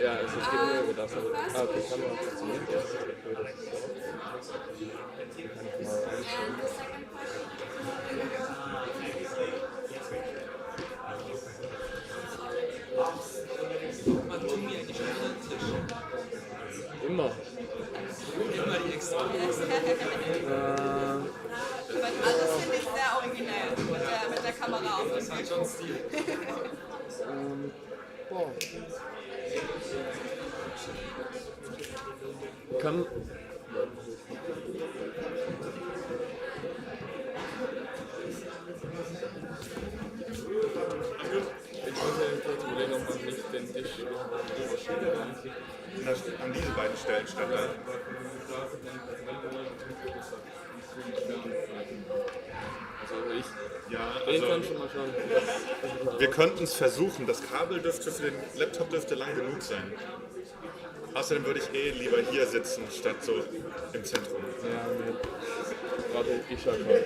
Ja, es geht nur über das. Okay, kann man auch funktionieren jetzt? Okay, das ist so. Kann ich mal einstellen. Immer. Immer die extra. Alles finde ich sehr originell mit der Kamera auf. Das hat schon Stil. Boah. Kann. Ich wollte kurz überlegen, ob man nicht den Tisch an diese beiden Stellen statt da. Also ich. Ja, Den kann also schon mal schauen. wir könnten es versuchen. Das Kabel dürfte für den Laptop dürfte lang genug sein. Außerdem würde ich lieber hier sitzen, statt so im Zentrum. Ja, nee. Warte, ich schau mal.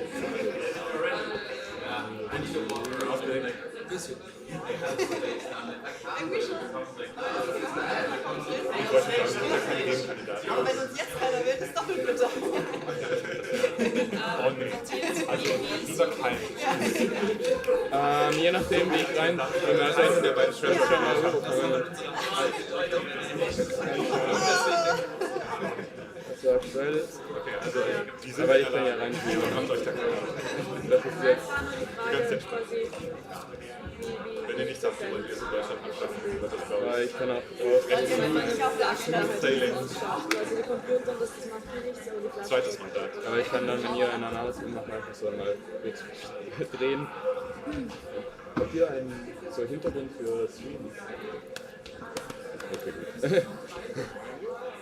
Ich wollte sagen, ich bin ja kein Gegenkandidat. Aber wenn uns jetzt keiner will, ist doppelt bitter. Also lieber kein. Je nachdem, wie ich rein. Einer der beiden Schwächen schon mal hoch. Also aktuell. Okay, also die sind Aber ich kann ja rein. Macht euch da keine Ahnung. Das ist jetzt. Ganz entspannt. Wenn ihr nicht sagt, wollt ihr es in Deutschland anschaffen, wird das glaube Aber ich. ich kann auch raus. Nicht auf der Achse. Sailing. Also die Computer, das macht nichts, aber die Flasche. Zweites Mandat. Aber ich kann dann, wenn ihr einen Analyse macht, einfach so mal kurz drehen. Habt ihr einen so Hintergrund für Stream? Okay, gut.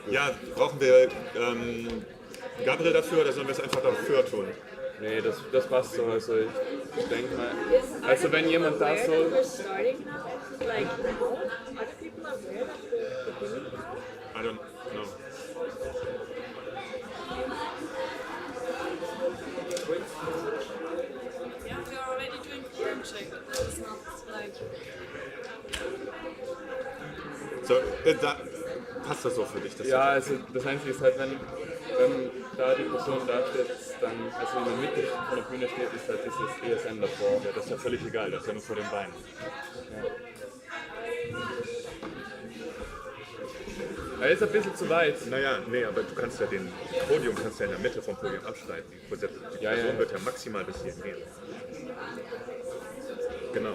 Ja, brauchen wir Gabriel dafür oder sollen wir es einfach dafür tun? Nee, das passt so. Also ich denke mal. Also wenn jemand da so. I don't know. Yeah, we are already doing Quorum check. It's not like. So, da, passt das so für dich? Das Ja, also das Einzige ist halt, wenn da die Person da steht, dann, also in der Mitte von der Bühne steht, ist halt dieses ESN davor. Ja, das ist ja völlig egal, das ist ja nur vor den Beinen. Er ist ein bisschen zu weit. Naja, nee, aber du kannst ja den Podium kannst ja in der Mitte vom Podium abschneiden. Die Person ja. wird ja maximal bis hierhin gehen. Genau.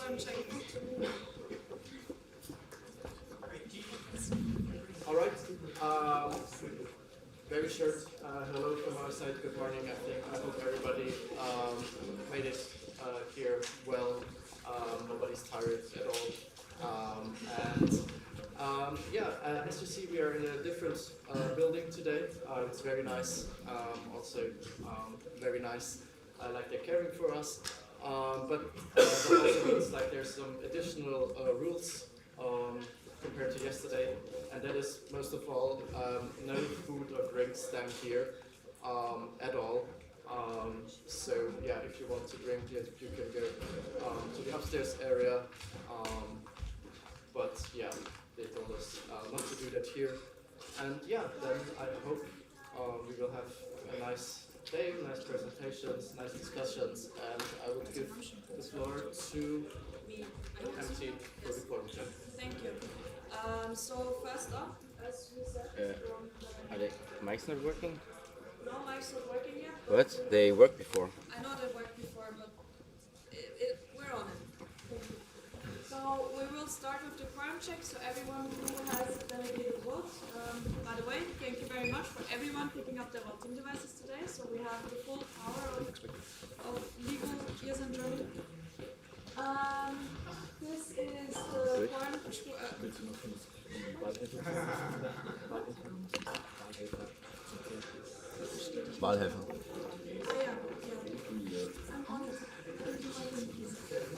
quorum check. All right. Very short hello from our side. Good morning. I hope everybody made it here well. Nobody's tired at all. As you see, we are in a different building today. It's very nice. Also, very nice. Like they're caring for us. But that also means like there's some additional rules compared to yesterday, and that is most of all no food or drinks down here at all. So yeah, if you want to drink it, you can go to the upstairs area. But yeah, they told us not to do that here. And yeah, then I hope we will have a nice day, nice presentations, nice discussions, and I would give the floor to MC for the quorum check. Thank you. So first up, as we said, Are the mics not working? no mic's not working yet. What? They worked before. I know they worked before, but we're on it. So we will start with the quorum check. So everyone who has delegated votes. By the way, thank you very much for everyone picking up their voting devices today. So we have the full power of legal Gierse in Germany. This is the quorum. Wahlhelfer.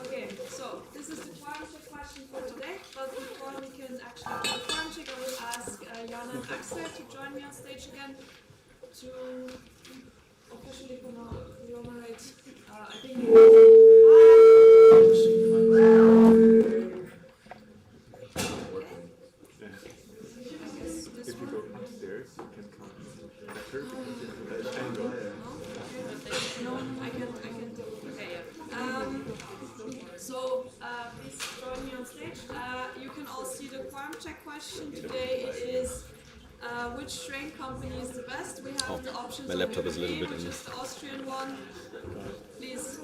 Okay, so this is the quorum check question for today, but before we can actually do the quorum check, I will ask Jana and Axel to join me on stage again to officially conglomerate. I think If you go upstairs, you can come better because it's angle. No, I can do it. Okay, yeah. So, please join me on stage. You can all see the quorum check question today. It is which train company is the best? We have the options. My laptop is a little bit which in is the Austrian one. Please.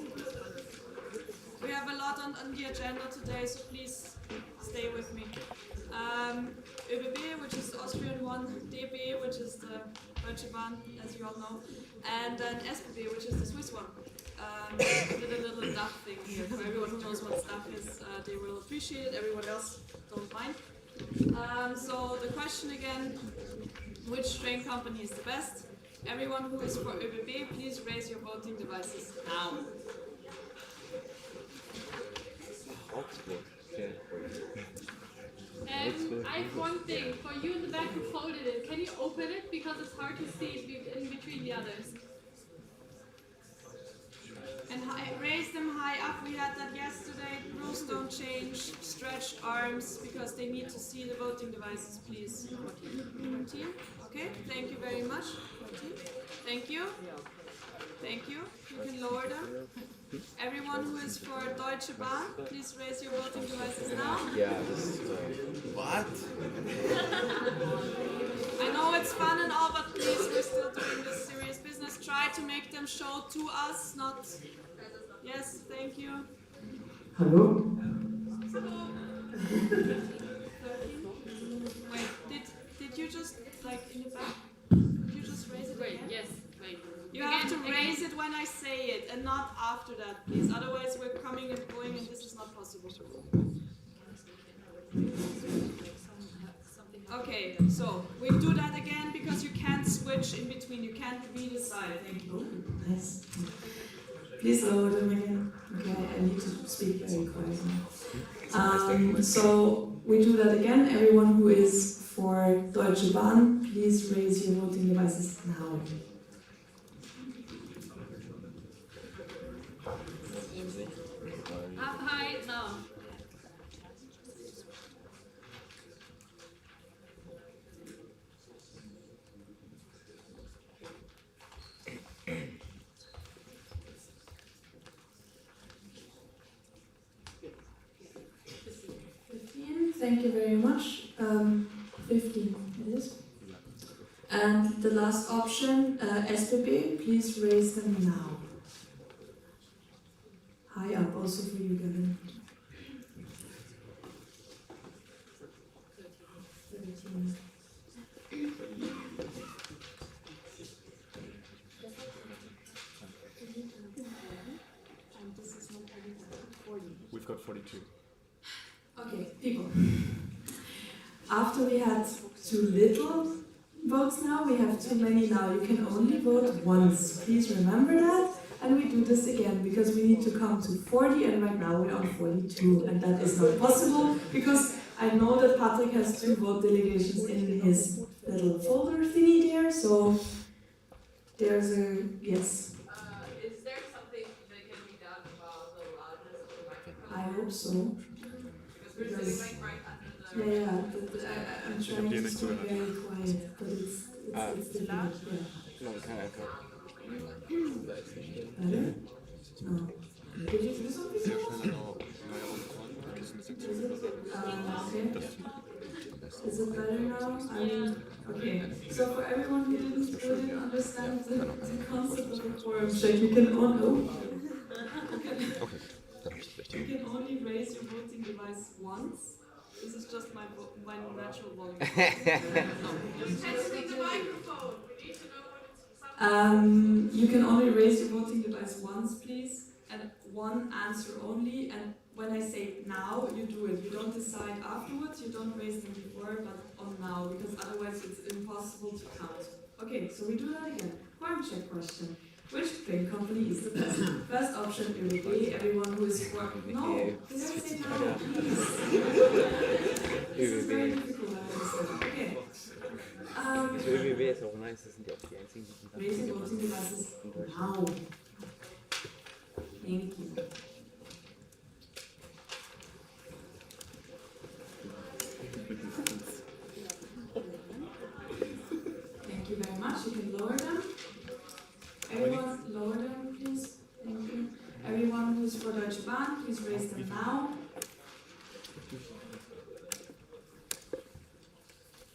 We have a lot on the agenda today, so please stay with me. ÖBB, which is the Austrian one, DB, which is the Deutsche Bahn, as you all know, and then SBB, which is the Swiss one. I did a little DAF thing here. For everyone who knows what DAF is, they will appreciate it. Everyone else, don't mind. So the question again, which train company is the best? Everyone who is for ÖBB, please raise your voting devices now. I have one thing. For you in the back who folded it, can you open it? Because it's hard to see it in between the others. And raise them high up. We had that yesterday. Rules don't change. Stretched arms because they need to see the voting devices, please. 14. Okay, thank you very much. 14. Thank you. Thank you. You can lower them. Everyone who is for Deutsche Bahn, please raise your voting devices now. Yeah, this is What? I know it's fun and all, but please, we're still doing this serious business. Try to make them show to us, not... Yes, thank you. Hello? Hello. 13. Wait, did you just, like, in the back, did you just raise it Wait, again? yes, wait. You have to raise it when I say it, and not after that, please. Otherwise, we're coming and going, and this is not possible. Okay, so we do that again because you can't switch in between. You can't redecide. Thank you. Nice. Please lower them again. Okay, I need to speak very quietly. So we do that again. Everyone who is for Deutsche Bahn, please raise your voting devices now. Up high now. Thank you very much. 15 it is. And the last option, SBB, please raise them now. High up, also for you, Gavin. got 42. Okay, people. After we had too little votes now, we have too many now. You can only vote once. Please remember that. And we do this again because we need to come to 40 and right now we're on 42. And that is not possible because I know that Patrick has 2 vote delegations in his little folder thingy there. So there's a yes. Is there something that can be done about the loudness of the microphone? I hope so. Because we're sitting right under the... Yeah, I'm trying to stay very quiet, but it's difficult. Yeah. No, kein Echo. Better? No. Did you do something? Sehr schnell auch neue Okay. Is it better now? Okay. So for everyone who didn't understand the concept of a quorum check, you can only raise your voting device once. This is just my natural volume. Testing the microphone. We need to know what it's... You can only raise your voting device once, please, and one answer only. And when I say now, you do it. You don't decide afterwards. You don't raise them before, but on now, because otherwise it's impossible to count. Okay, so we do that again. Quorum check question. Which drink company is the best? First option, ÖBB. Everyone who is for... No, did I say no? Please. This is very difficult, I understand. Okay. ÖBB ist auch nice, das sind ja auch die einzigen, die Raise your voting devices now. Thank you. Thank you very much. You can lower them. Everyone, lower them, please. Thank you. Everyone who's for Deutsche Bahn, please raise them now.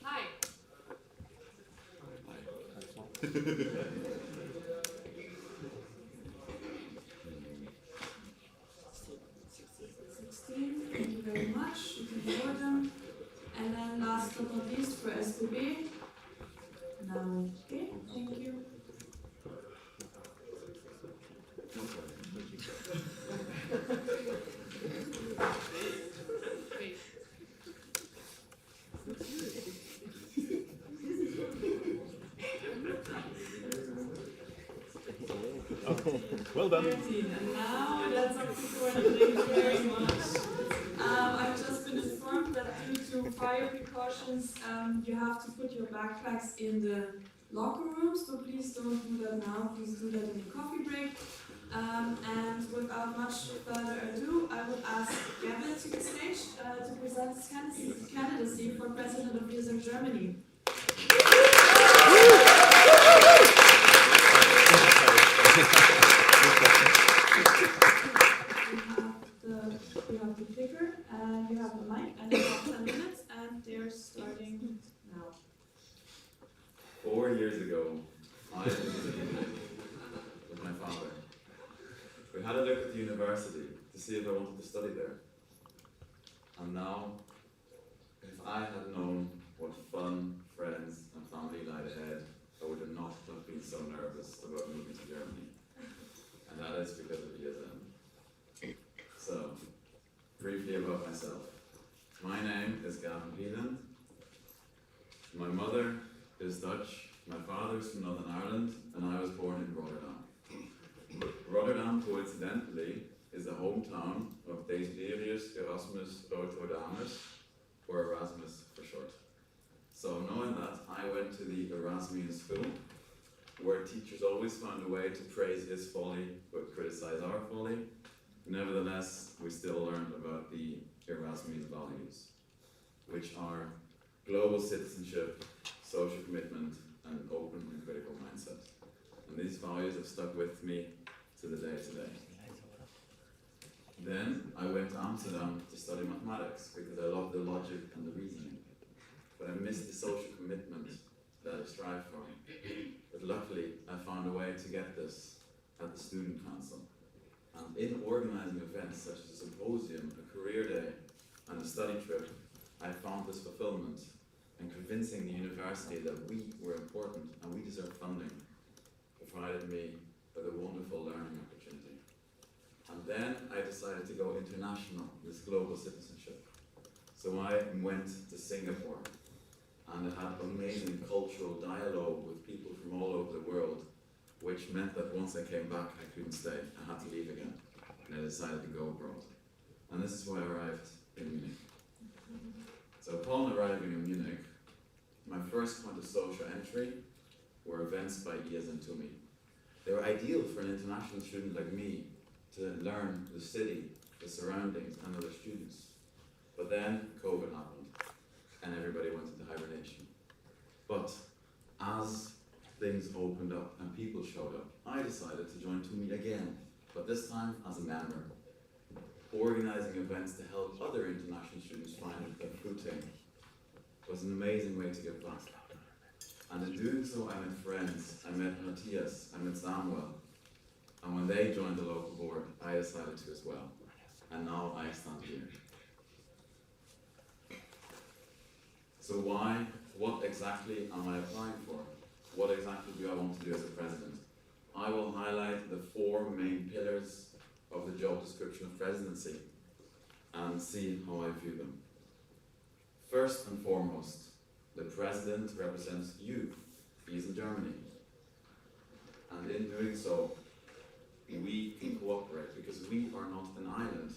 Hi. 16, thank you very much. You can lower them. And then last but not least for SPB. Now, okay, thank you. Well done. 13. And now that's up to 40. Thank you very much. I've just been informed that due to fire precautions, you have to put your backpacks in the locker room, so please don't do that now. Please do that in the coffee break. And without much further ado, I will ask Gavin to the stage to present his candidacy for President of User Germany. You have the clicker, and you have the mic, and you have 10 minutes, and they're starting now. 4 years ago, I visited with my father. We had a look at the university to see if I wanted to study there. And now, if I had known what fun, friends, and family lied ahead, I would not have been so nervous about moving to Germany. And that is because of USM. So, briefly about myself. My name is Gavin Pelan. My mother is Dutch, my father is from Northern Ireland, and I was born in Rotterdam. Rotterdam, coincidentally, is the hometown of Desiderius Erasmus Rotterdamus, or Erasmus for short. So knowing that, I went to the Erasmus school, where teachers always found a way to praise his folly, but criticize our folly. Nevertheless, we still learned about the Erasmus values, which are global citizenship, social commitment, and open and critical mindset. And these values have stuck with me to the day today. Then I went to Amsterdam to study mathematics because I love the logic and the reasoning. But I missed the social commitment that I strive for. But luckily, I found a way to get this at the student council. And in organizing events such as a symposium, a career day, and a study trip, I found this fulfillment and convincing the university that we were important and we deserved funding provided me with a wonderful learning opportunity. And then I decided to go international, this global citizenship. So I went to Singapore, and I had amazing cultural dialogue with people from all over the world, which meant that once I came back, I couldn't stay. I had to leave again, and I decided to go abroad. And this is why I arrived in Munich. So upon arriving in Munich, my first point of social entry were events by Gierse and Timo. They were ideal for an international student like me to learn the city, the surroundings, and other students. But then COVID happened, and everybody went into hibernation. But as things opened up and people showed up, I decided to join Timo again, but this time as a member, organizing events to help other international students find their footing was an amazing way to give back. And in doing so, I met friends. I met Matthias, I met Samuel. And when they joined the local board, I decided to as well. And now I stand here. So why, what exactly am I applying for? What exactly do I want to do as a president? I will highlight the 4 main pillars of the job description of presidency and see how I view them. First and foremost, the president represents you. He's in Germany. And in doing so, we can cooperate because we are not an island.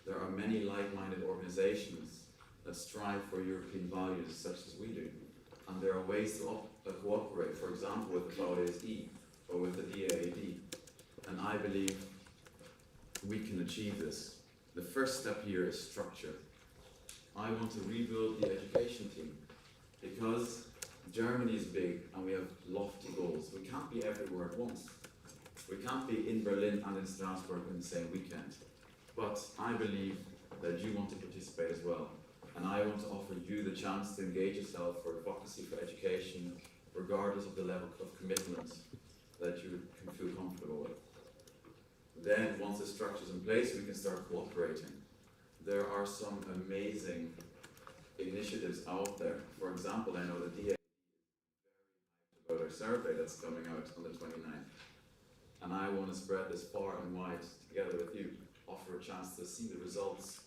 There are many like-minded organizations that strive for European values such as we do. And there are ways to cooperate, for example, with the VDSI or with the DAAD. And I believe we can achieve this. The first step here is structure. I want to rebuild the education team because Germany is big and we have lofty goals. We can't be everywhere at once. We can't be in Berlin and in Strasbourg in the same weekend. But I believe that you want to participate as well. And I want to offer you the chance to engage yourself for advocacy for education, regardless of the level of commitment that you can feel comfortable with. Then, once the structure's in place, we can start cooperating. There are some amazing initiatives out there. For example, I know the DA about our survey that's coming out on the 29th. And I want to spread this far and wide together with you, offer a chance to see the results,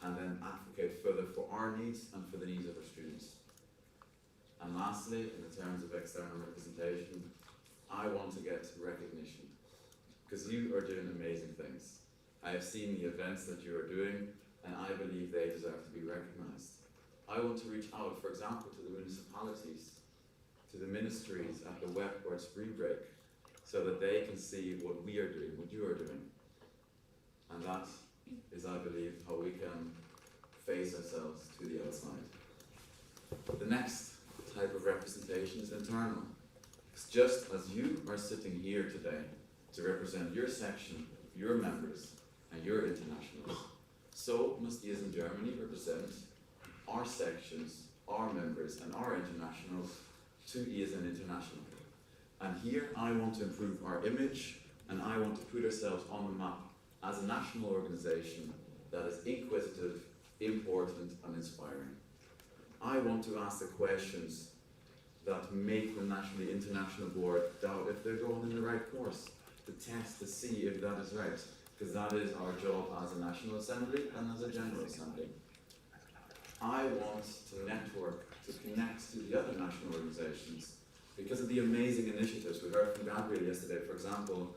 and then advocate further for our needs and for the needs of our students. And lastly, in the terms of external representation, I want to get recognition, because you are doing amazing things. I have seen the events that you are doing, and I believe they deserve to be recognized. I want to reach out, for example, to the municipalities, to the ministries at the WEP or at Spring Break, so that they can see what we are doing, what you are doing. And that is, I believe, how we can face ourselves to the outside. The next type of representation is internal. It's just as you are sitting here today to represent your section, your members, and your internationals, so must Gierse in Germany represent our sections, our members, and our internationals to Gierse International. And here I want to improve our image, and I want to put ourselves on the map as a national organization that is inquisitive, important, and inspiring. I want to ask the questions that make the nationally international board doubt if they're going in the right course, to test to see if that is right, because that is our job as a National Assembly and as a General Assembly. I want to network, to connect to the other national organizations because of the amazing initiatives. We heard from Gabriel yesterday, for example,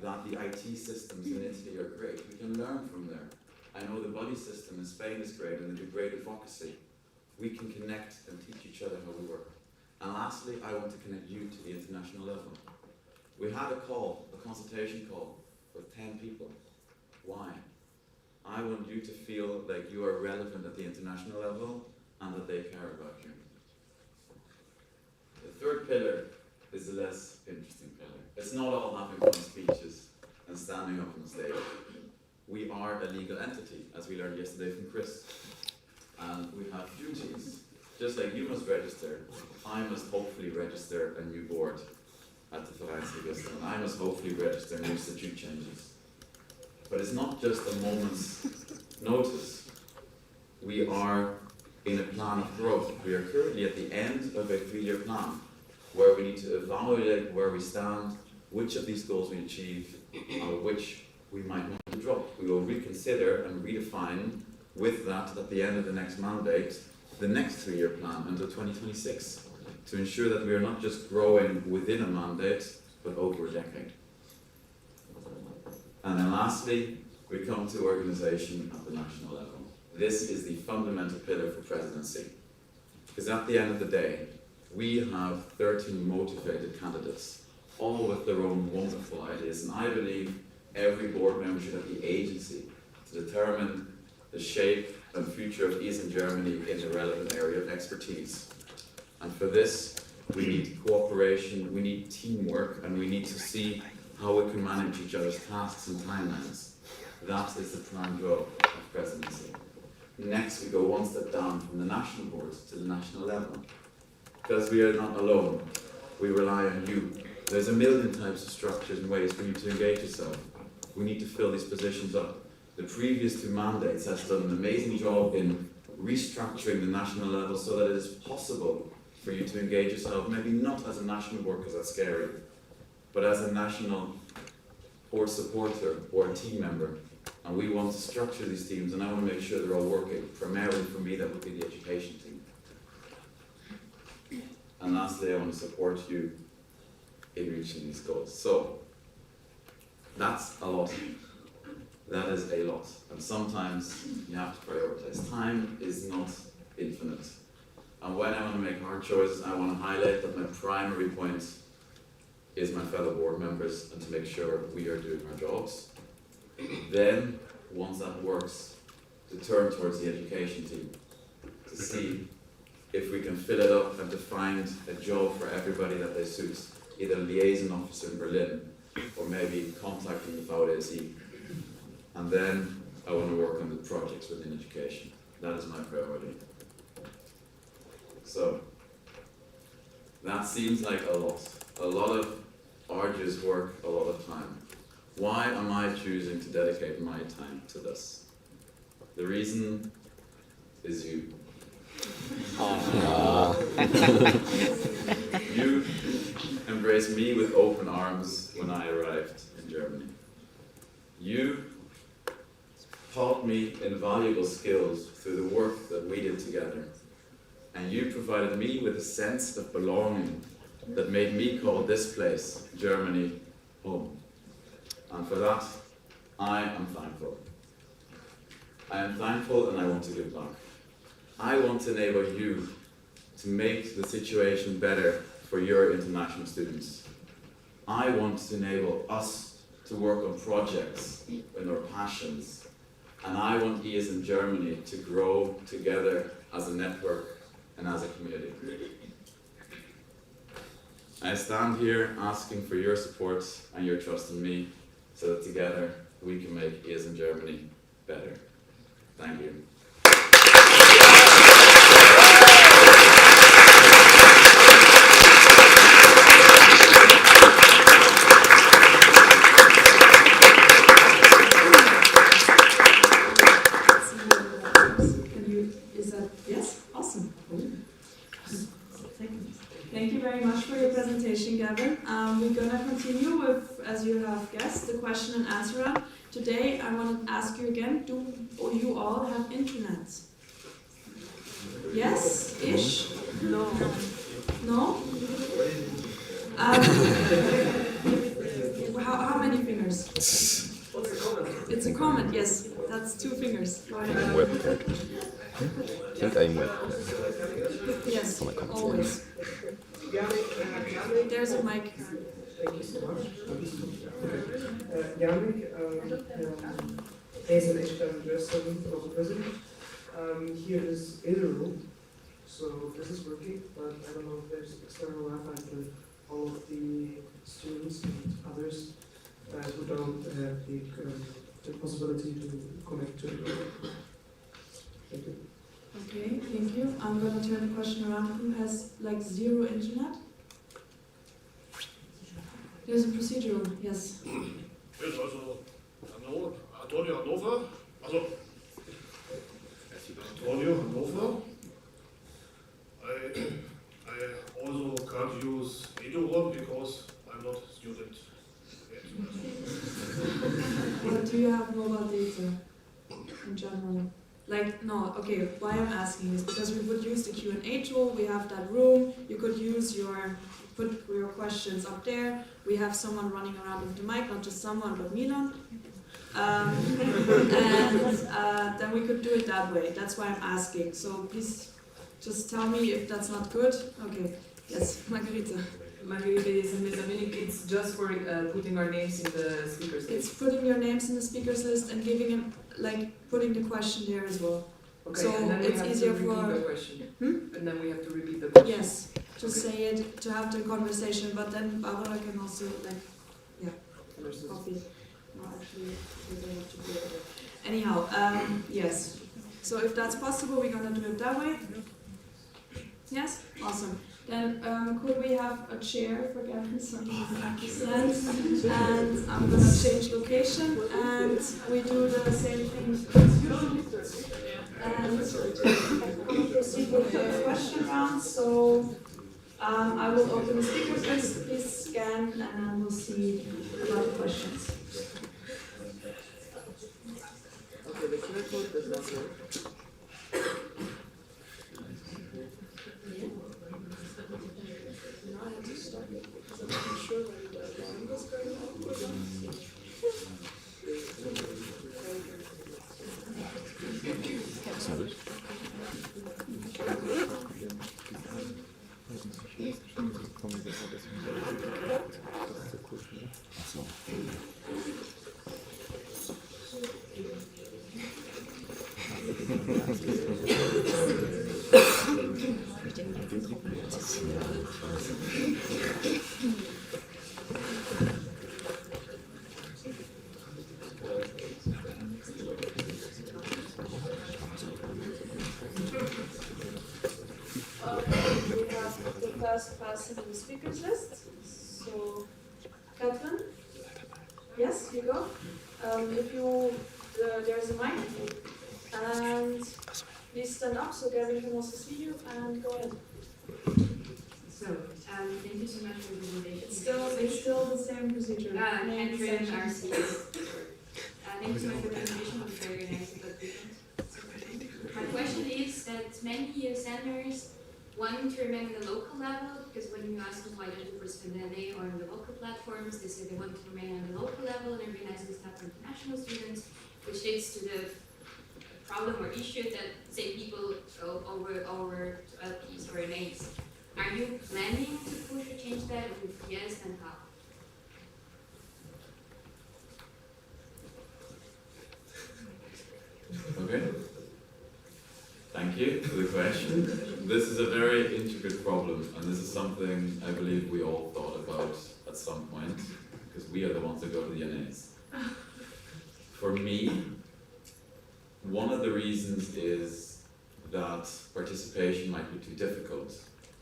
that the IT systems in Italy are great. We can learn from there. I know the buddy system in Spain is great and they do great advocacy. We can connect and teach each other how we work. And lastly, I want to connect you to the international level. We had a call, a consultation call, with 10 people. Why? I want you to feel like you are relevant at the international level and that they care about you. The third pillar is the less interesting pillar. It's not all having fun speeches and standing up on stage. We are a legal entity, as we learned yesterday from Chris. And we have duties. Just like you must register, I must hopefully register a new board at the Franziska, and I must hopefully register new statute changes. But it's not just a moment's notice. We are in a plan of growth. We are currently at the end of a 3-year plan where we need to evaluate where we stand, which of these goals we achieve, or which we might want to drop. We will reconsider and redefine with that at the end of the next mandate, the next 3-year plan until 2026, to ensure that we are not just growing within a mandate, but over a decade. And then lastly, we come to organisation at the national level. This is the fundamental pillar for presidency. Because at the end of the day, we have 13 motivated candidates, all with their own wonderful ideas. And I believe every board member should have the agency to determine the shape and future of EAS in Germany in the relevant area of expertise. And for this, we need cooperation, we need teamwork, and we need to see how we can manage each other's tasks and timelines. That is the prime job of presidency. Next, we go one step down from the national boards to the national level. Because we are not alone, we rely on you. There's a million types of structures and ways for you to engage yourself. We need to fill these positions up. The previous 2 mandates has done an amazing job in restructuring the national level so that it is possible for you to engage yourself, maybe not as a national board because that's scary, but as a national board supporter or a team member. And we want to structure these teams, and I want to make sure they're all working. Primarily for me, that would be the education team. And lastly, I want to support you in reaching these goals. So, that's a lot. That is a lot. And sometimes you have to prioritize. Time is not infinite. And when I want to make hard choices, I want to highlight that my primary point is my fellow board members and to make sure we are doing our jobs. Then, once that works, to turn towards the education team, to see if we can fill it up and to find a job for everybody that they suit, either liaison officer in Berlin, or maybe contacting the VDSI. And then I want to work on the projects within education. That is my priority. So, that seems like a lot of arduous work, a lot of time. Why am I choosing to dedicate my time to this? The reason is you. You embraced me with open arms when I arrived in Germany. You taught me invaluable skills through the work that we did together. And you provided me with a sense of belonging that made me call this place, Germany, home. And for that, I am thankful. I am thankful and I want to give back. I want to enable you to make the situation better for your international students. I want to enable us to work on projects in our passions. And I want EAS in Germany to grow together as a network and as a community. I stand here asking for your support and your trust in me so that together we can make EAS in Germany better. Thank you. Thank you very much for your presentation, Gavin. We're gonna continue with, as you have guessed, the question and answer round. Today, I want to ask you again, do you all have internet? Yes? Ish? No. No? How many fingers? It's a comment, yes. That's 2 fingers. Go ahead. Webcam. I think I'm web. Yes, always. There's a mic. Thank you so much. Yannick, as an HTML student, also president, here is Italy, so this is working, but I don't know if there's external Wi-Fi for all of the students and others who don't have the possibility to connect to it. Thank you. Okay, thank you. I'm going to turn the question around. Who has like 0 internet? There's a procedural, yes. Yes, also Antonio Hannover. Antonio Hannover. I also can't use video one because I'm not a student yet. What do you have mobile data in general? Like, no, okay, why I'm asking is because we would use the Q&A tool, we have that room, you could put your questions up there, we have someone running around with the mic, not just someone, but Milan. And then we could do it that way, that's why I'm asking. So please, just tell me if that's not good. Okay, yes, Margarita. Margarita is it's just for putting our names in the speakers list. It's putting your names in the speakers list and giving them, like, putting the question there as well. Okay, so and then it's easier for the question. And then we have to repeat the question. Yes, just say it to have the conversation, but then Barbara can also copy. No, actually, we don't have to do it. Anyhow, yes. So if that's possible, we're gonna do it that way. Yes, awesome. Then could we have a chair for Gavin so he doesn't have to stand? And I'm gonna change location, and we do the same thing as usual. And we'll proceed with the question round. So I will open the speakers list. Please scan, and then we'll see about the questions. Okay, the QR code does not work. Now I have to stop it because I'm not sure where the line was going on. First person in the speakers list. So, Catherine? Yes, you go. If you, there's a mic. And please stand up so Gavin can also see you, and go ahead. So, thank you so much for the presentation. It's still the same procedure. Catherine, RCS. Thank you so much for the presentation. It was very nice but different. My question is that many senders want to remain on the local level, because when you ask them why they do participate in LA or on the local platforms, they say they want to remain on the local level and organize this stuff for international students, which leads to the problem or issue that, say, people over to LPs or NAs. Are you planning to push or change that? If yes, then how? Okay. Thank you for the question. This is a very intricate problem, and this is something I believe we all thought about at some point, because we are the ones that go to the NAs. For me, one of the reasons is that participation might be too difficult.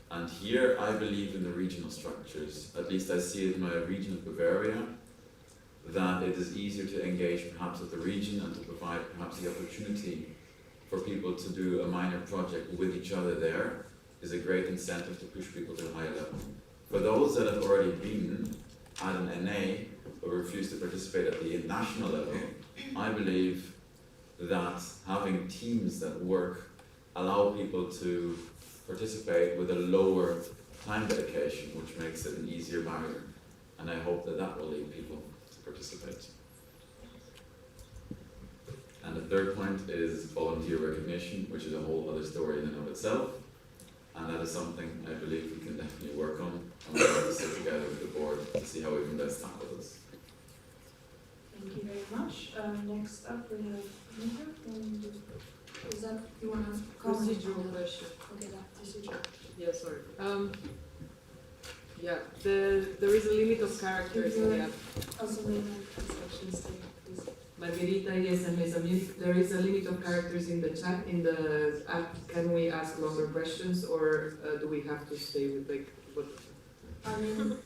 And here I believe in the regional structures, at least I see it in my region of Bavaria, that it is easier to engage perhaps with the region and to provide perhaps the opportunity for people to do a minor project with each other there is a great incentive to push people to a higher level. For those that have already been at an NA but refuse to participate at the national level, I believe that having teams that work allow people to participate with a lower time dedication, which makes it an easier barrier. And I hope that that will lead people to participate. And the third point is volunteer recognition, which is a whole other story in and of itself. And that is something I believe we can definitely work on. And we'll have to sit together with the board to see how we can best tackle this. Thank you very much. Next up we have Nika. Is that, you want to comment? Procedural question. Okay, that procedural. Yeah, sorry. Yeah, there is a limit of characters in the app. Also, maybe transactions, please. Margarita, yes, and there is a limit of characters in the chat. In the app, can we ask longer questions, or do we have to stay with like what? I mean,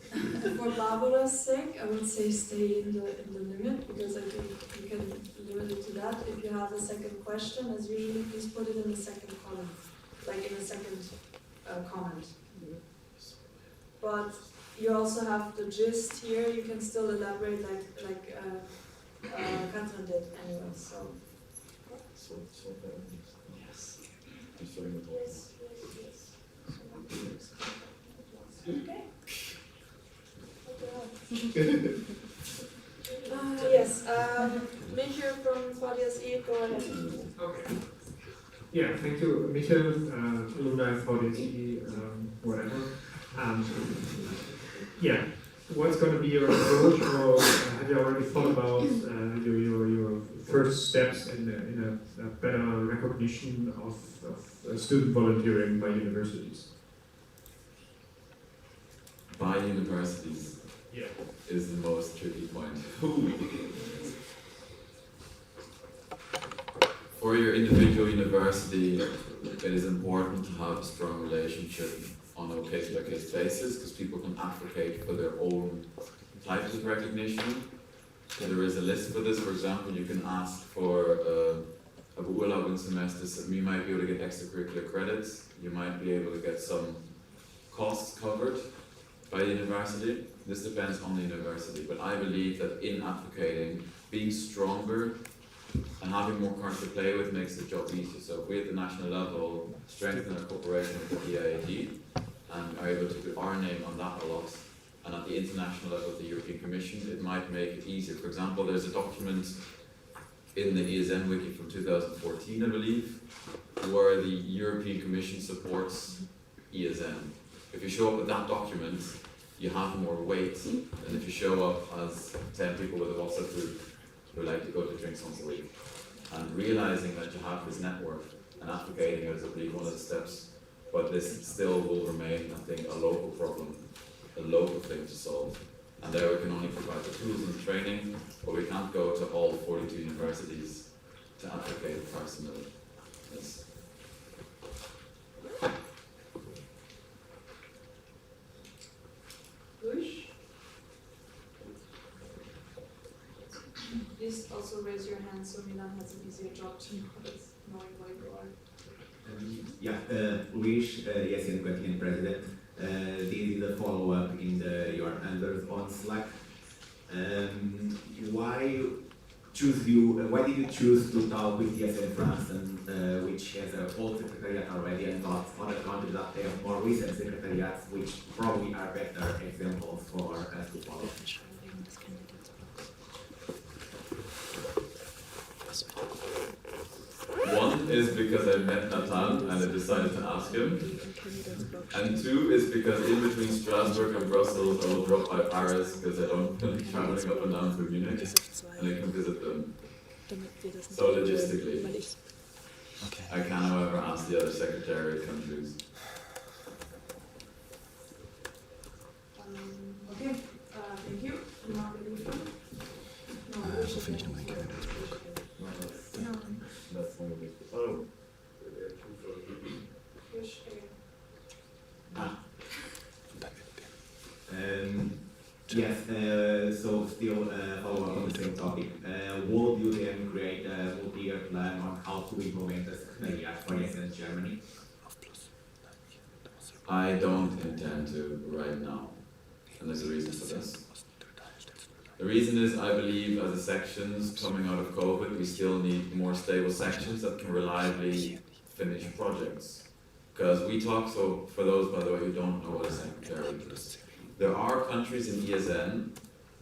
for Barbara's sake, I would say stay in the limit, because I think you can limit it to that. If you have a second question, as usually, please put it in the second column, like in the second comment. But you also have the gist here. You can still elaborate, like Catherine did anyway, so. Yes. Okay. Yes, Michael from VDSI, go ahead. Okay. Yeah, thank you, Michael, alumni for the whatever. Yeah, what's going to be your approach, or have you already thought about your first steps in a better recognition of student volunteering by universities? By universities, yeah, is the most tricky point. For your individual university, it is important to have a strong relationship on a case-by-case basis, because people can advocate for their own types of recognition. So there is a list for this. For example, you can ask for a beurlaubungssemester, so you might be able to get extracurricular credits, you might be able to get some costs covered by the university. This depends on the university, but I believe that in advocating, being stronger and having more cards to play with makes the job easier. So if we at the national level strengthen our cooperation with the EIAD and are able to put our name on that a lot, and at the international level of the European Commission, it might make it easier. For example, there's a document in the ESN wiki from 2014, I believe, where the European Commission supports ESN. If you show up with that document, you have more weight than if you show up as 10 people with a WhatsApp group who like to go to drinks once a week. And realizing that you have this network and advocating it is, I believe, one of the steps. But this still will remain, I think, a local problem, a local thing to solve. And there we can only provide the tools and the training, but we can't go to all 42 universities to advocate personally. Yes. Please also raise your hand so Milan has an easier job to knowing where you are. Luís, ESN Quorum President. This is a follow-up in your answers on Slack. Why did you choose to talk with ESN France, and which has a old secretariat already, and not other countries that have more recent secretariats, which probably are better examples for us to follow? One is because I met Nathan and I decided to ask him. And two is because in between Strasbourg and Brussels I will drop by Paris because I don't feel like traveling up and down through Munich and I can visit them. So logistically, I can however ask the other secretariat countries. Okay, thank you. Yes, so still follow up on the same topic. Would you then create a multi-year plan on how to implement the secretariat for ESN Germany? I don't intend to right now, and there's a reason for this. The reason is I believe as a sections coming out of COVID, we still need more stable sections that can reliably finish projects. Because we talk, so for those by the way who don't know what a secretariat is, there are countries in ESN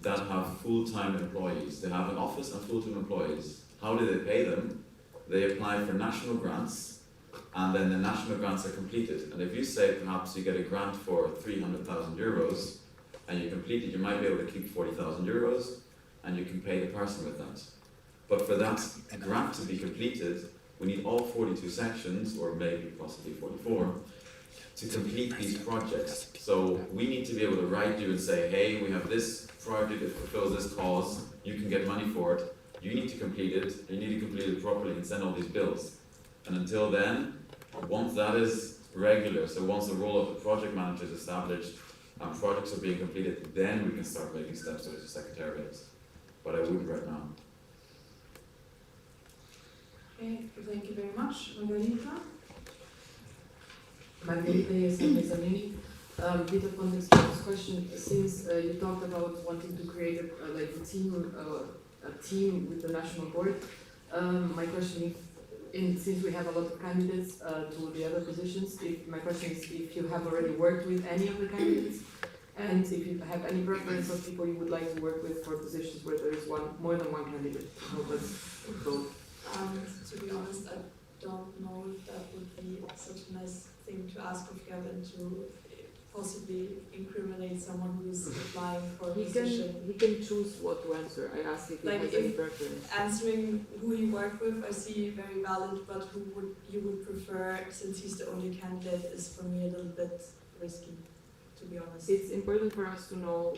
that have full-time employees. They have an office and full-time employees. How do they pay them? They apply for national grants, and then the national grants are completed. And if you say perhaps you get a grant for 300,000 euros, and you complete it, you might be able to keep 40,000 euros, and you can pay the person with that. But for that grant to be completed, we need all 42 sections, or maybe possibly 44, to complete these projects. So we need to be able to write you and say, hey, we have this project that fulfills this cause, you can get money for it, you need to complete it, you need to complete it properly and send all these bills. And until then, once that is regular, so once the role of the project manager is established, and projects are being completed, then we can start making steps towards the secretariats. But I wouldn't right now. Okay, thank you very much. Marija? Margarita, yes, Mezzanini. Bit of context for this question. Since you talked about wanting to create a team team with the national board. My question is, since we have a lot of candidates to the other positions, my question is if you have already worked with any of the candidates, and if you have any preference of people you would like to work with for positions where there is more than one candidate. So, to be honest, I don't know if that would be such a nice thing to ask of Gavin to possibly incriminate someone who is applying for a position. He can choose what to answer. I asked if he has any preference. Answering who he worked with, I see very valid, but who would you would prefer, since he's the only candidate, is for me a little bit risky, to be honest. It's important for us to know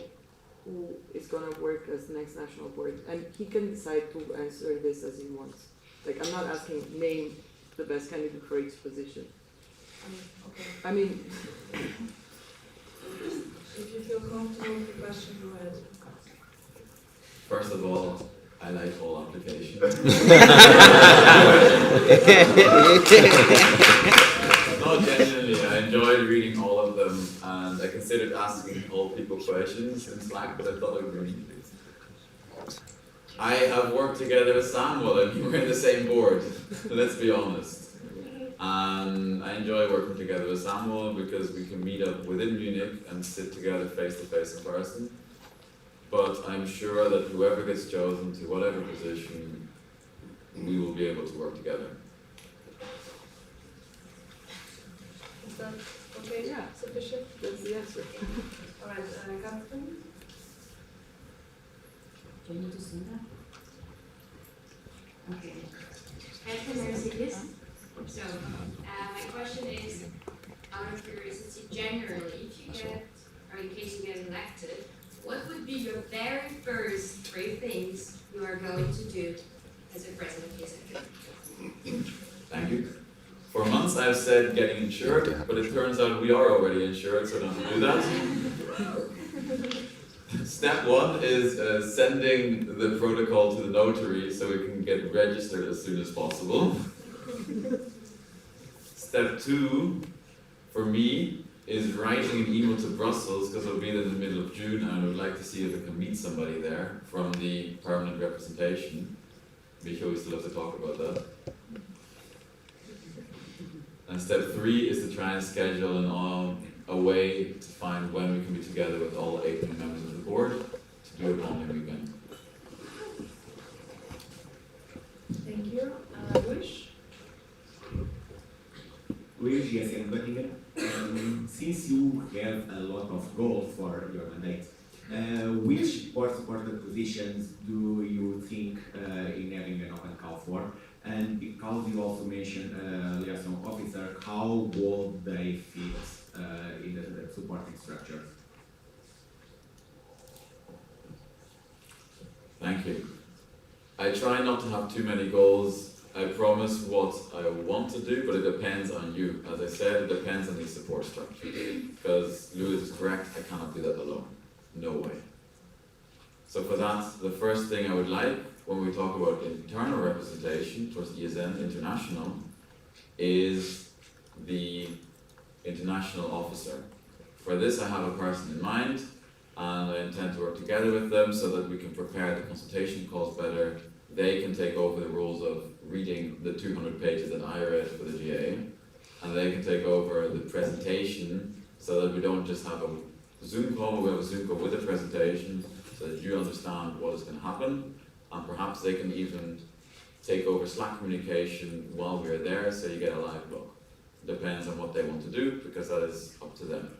who is going to work as the next national board, and he can decide to answer this as he wants. Like, I'm not asking name the best candidate for each position. Okay. I mean, if you feel comfortable with the question, go ahead. First of all, I like all applications. No, genuinely, I enjoyed reading all of them, and I considered asking all people questions in Slack, but I thought I would read it. I have worked together with Samuel, and we were in the same board, let's be honest. And I enjoy working together with Samuel because we can meet up within Munich and sit together face to face in person. But I'm sure that whoever gets chosen to whatever position, we will be able to work together. Is that okay? Yeah. Sufficient? That's the answer. Alright, Gavin? Do you need to say that? Okay. Can I see this? So, my question is, out of curiosity, generally, if you get, or in case you get elected, what would be your very first 3 things you are going to do as a president of the Thank you. For months I've said getting insured, but it turns out we are already insured, so I don't have to do that. Step 1 is sending the protocol to the notary so we can get registered as soon as possible. Step 2, for me, is writing an email to Brussels, because I'll be there in the middle of June, and I would like to see if I can meet somebody there from the permanent representation. Be sure we still have to talk about that. And step 3 is to try and schedule a way to find when we can be together with all 8 members of the board to do it on the weekend. Thank you. Wish? With Gierse and Göttingen, since you have a lot of goals for your mandate, which board-supported positions do you think in having an open call for? And because you also mentioned liaison officer, how will they fit in the supporting structure? Thank you. I try not to have too many goals. I promise what I want to do, but it depends on you. As I said, it depends on the support structure. Because Louis is correct, I cannot do that alone. No way. So for that, the first thing I would like, when we talk about internal representation towards ESN International, is the international officer. For this, I have a person in mind, and I intend to work together with them so that we can prepare the consultation calls better. They can take over the roles of reading the 200 pages that I read for the GA, and they can take over the presentation so that we don't just have a Zoom call, we have a Zoom call with a presentation so that you understand what is going to happen, and perhaps they can even take over Slack communication while we're there so you get a live blog. Depends on what they want to do, because that is up to them.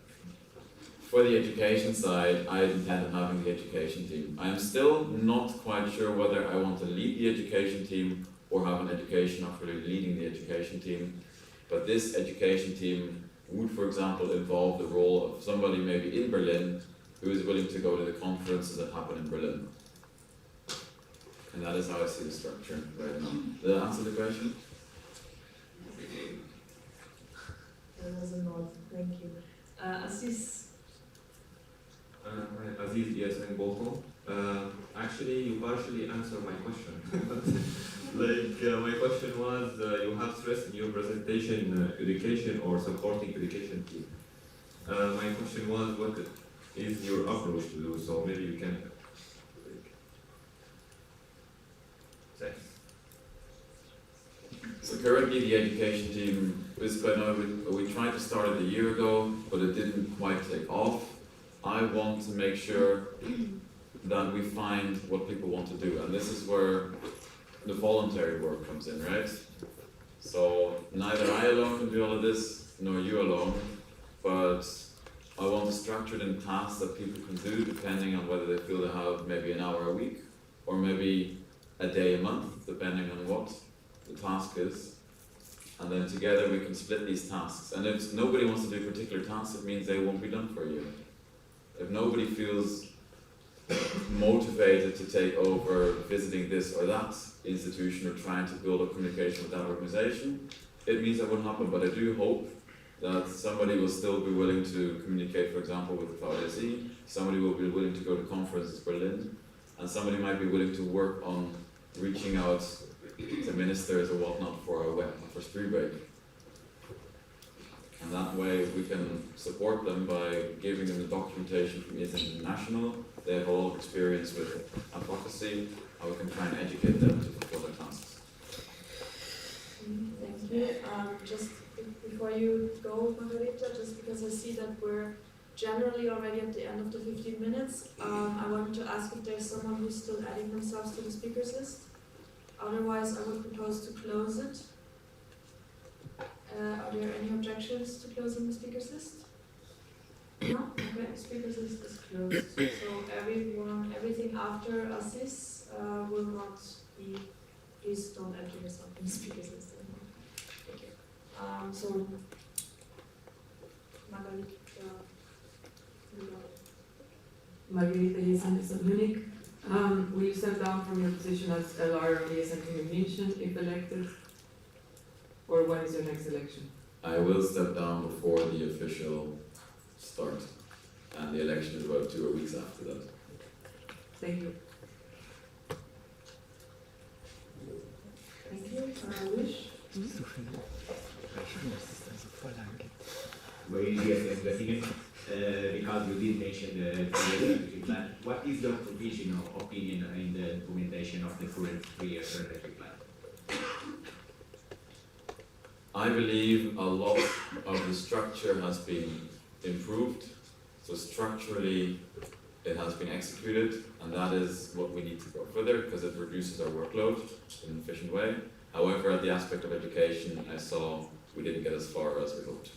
For the education side, I intend on having the education team. I am still not quite sure whether I want to lead the education team or have an education officer leading the education team. But this education team would, for example, involve the role of somebody maybe in Berlin who is willing to go to the conferences that happen in Berlin. And that is how I see the structure right now. Did that answer the question? There was a nod. Thank you. Aziz. Aziz, yes, and Bolton. Actually, you partially answered my question. My question was, you have stressed in your presentation education or supporting education team. My question was, what is your approach to do so? Maybe you can. currently the education team is quite we tried to start it a year ago, but it didn't quite take off. I want to make sure that we find what people want to do, and this is where the voluntary work comes in, right? So neither I alone can do all of this, nor you alone, but I want to structure it in tasks that people can do depending on whether they feel they have maybe an hour a week, or maybe a day a month, depending on what the task is. And then together we can split these tasks. And if nobody wants to do a particular task, it means they won't be done for a year. If nobody feels motivated to take over visiting this or that institution or trying to build up communication with that organization, it means that won't happen. But I do hope that somebody will still be willing to communicate, for example, with the Candidacy, somebody will be willing to go to conferences in Berlin, and somebody might be willing to work on reaching out to ministers or whatnot for a street break. And that way we can support them by giving them the documentation from IS International. They have a lot of experience with advocacy, and we can try and educate them to fulfill their tasks. Thank you. Just before you go, Margarita, just because I see that we're generally already at the end of the 15 minutes, I wanted to ask if there's someone who's still adding themselves to the speakers list. Otherwise, I would propose to close it. Are there any objections to closing the speakers list? No? Okay, speakers list is closed. So everything after Assis will not be, please don't enter yourself in the speakers list anymore. Okay. So, Margarita Jessen is of Munich. Will you step down from your position as a lawyer on the ESN Communication if elected? Or when is your next election? I will step down before the official start, and the election is about 2 weeks after that. Thank you. Thank you. Wish? Very easy because you did mention the strategic plan. What is your provisional opinion in the implementation of the current 3-year strategic plan? I believe a lot of the structure has been improved. So structurally, it has been executed, and that is what we need to go further because it reduces our workload in an efficient way. However, at the aspect of education, I saw we didn't get as far as we hoped.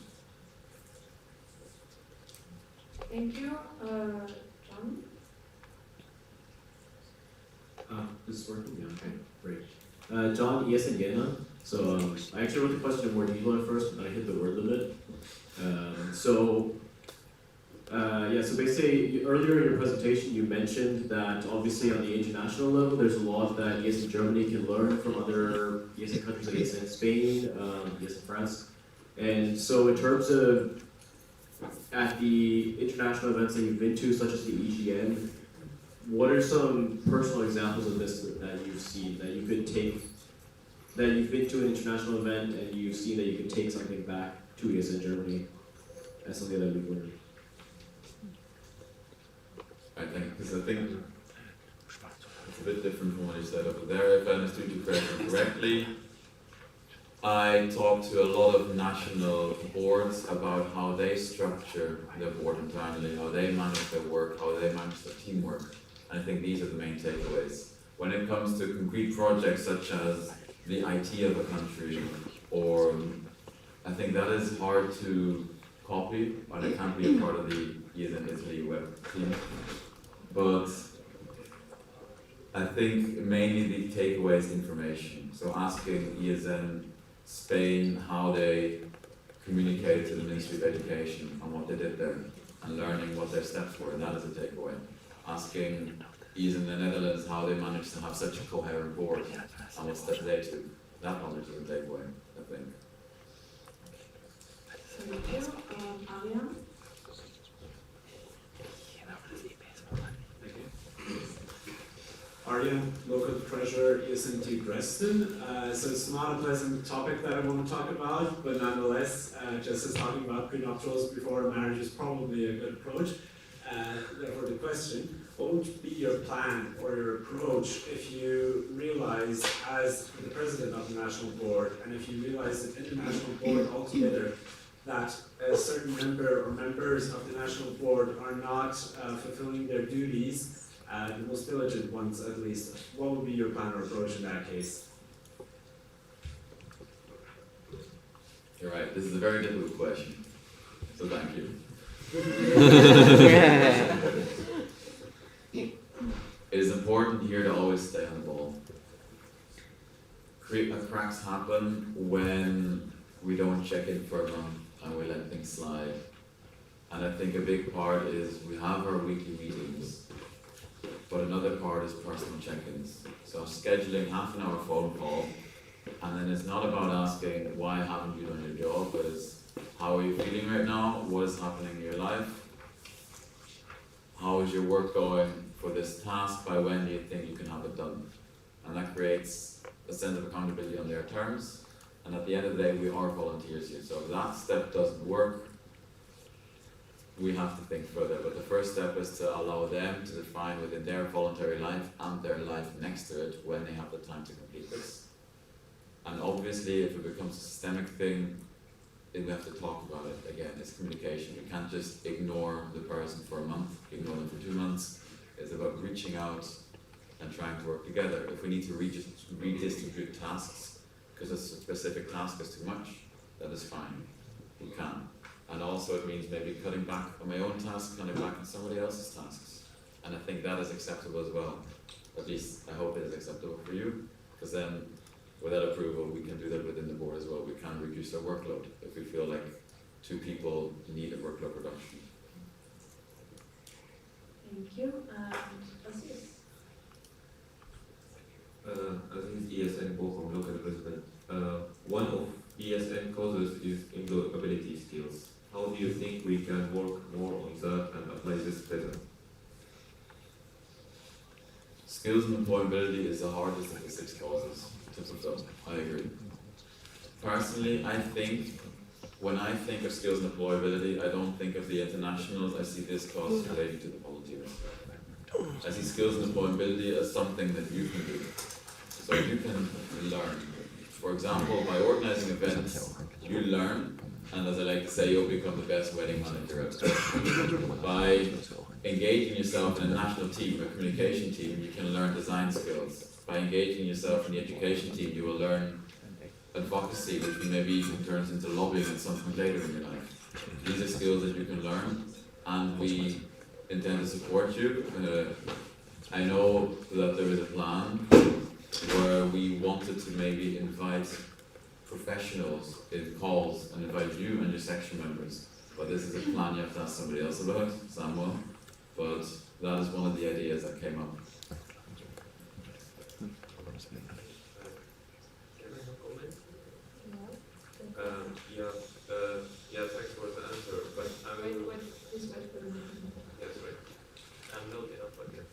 Thank you. John? This is working? Yeah, okay, great. John, yes, and Nena. So I actually wrote the question in more detail at first, and I hit the word limit. So basically, earlier in your presentation, you mentioned that obviously on the international level, there's a lot that ESN Germany can learn from other ESN countries like ESN Spain, ESN France. And so in terms of at the international events that you've been to, such as the EGN, what are some personal examples of this that you've seen, that you could take, that you've been to an international event and you've seen that you could take something back to ESN Germany as something that we've learned? I think it's a bit different from what you said over there. If I understood you correctly, I talked to a lot of national boards about how they structure their board internally, how they manage their work, how they manage their teamwork. And I think these are the main takeaways. When it comes to concrete projects such as the IT of a country, or I think that is hard to copy, and it can't be a part of the ESN Italy web team. But I think mainly the takeaway is information. So asking ESN Spain how they communicated to the Ministry of Education and what they did there, and learning what their steps were, and that is a takeaway. Asking ESN the Netherlands how they managed to have such a coherent board and what steps they took. That knowledge is a takeaway, I think. Thank you. Ariane? Arya, local treasurer, ESNT Dresden. So it's not a pleasant topic that I want to talk about, but nonetheless, just as talking about prenuptials before marriage is probably a good approach. Therefore the question, what would be your plan or your approach if you realize, as the president of the national board, and if you realize that in the national board altogether, that a certain member or members of the national board are not fulfilling their duties, the most diligent ones at least, what would be your plan or approach in that case? You're right, this is a very difficult question, so thank you. It is important here to always stay on the ball. Cracks happen when we don't check in for a month and we let things slide. And I think a big part is we have our weekly meetings, but another part is personal check-ins. So scheduling half an hour phone call, and then it's not about asking why haven't you done your job, but it's how are you feeling right now, what is happening in your life, how is your work going for this task, by when do you think you can have it done? And that creates a sense of accountability on their terms, and at the end of the day we are volunteers here. So if that step doesn't work, we have to think further, but the first step is to allow them to define within their voluntary life and their life next to it when they have the time to complete this. And obviously if it becomes a systemic thing, we have to talk about it again. It's communication. You can't just ignore the person for a month, ignore them for 2 months. It's about reaching out and trying to work together. If we need to redistribute tasks because a specific task is too much, that is fine. We can. And also it means maybe cutting back on my own task, cutting back on somebody else's tasks. And I think that is acceptable as well. At least I hope it is acceptable for you, because then without approval we can do that within the board as well. We can reduce our workload if we feel like 2 people need a workload reduction. Thank you. Aziz. Aziz, ESN Bochum, local president. One of ESN causes is employability skills. How do you think we can work more on that and apply this better? Skills and employability is the hardest of the 6 causes. I agree. Personally, I think when I think of skills and employability, I don't think of the internationals. I see this cause related to the volunteers. I see skills and employability as something that you can do. So you can learn. For example, by organizing events, you learn, and as I like to say, you'll become the best wedding manager out there. By engaging yourself in a national team, a communication team, you can learn design skills. By engaging yourself in the education team, you will learn advocacy, which maybe even turns into lobbying at some point later in your life. These are skills that you can learn, and we intend to support you. I know that there is a plan where we wanted to maybe invite professionals in calls and invite you and your section members. But this is a plan you have to ask somebody else about, Samuel. But that is one of the ideas that came up. Thanks for the answer. But I will. Yes, right. I'm not enough again.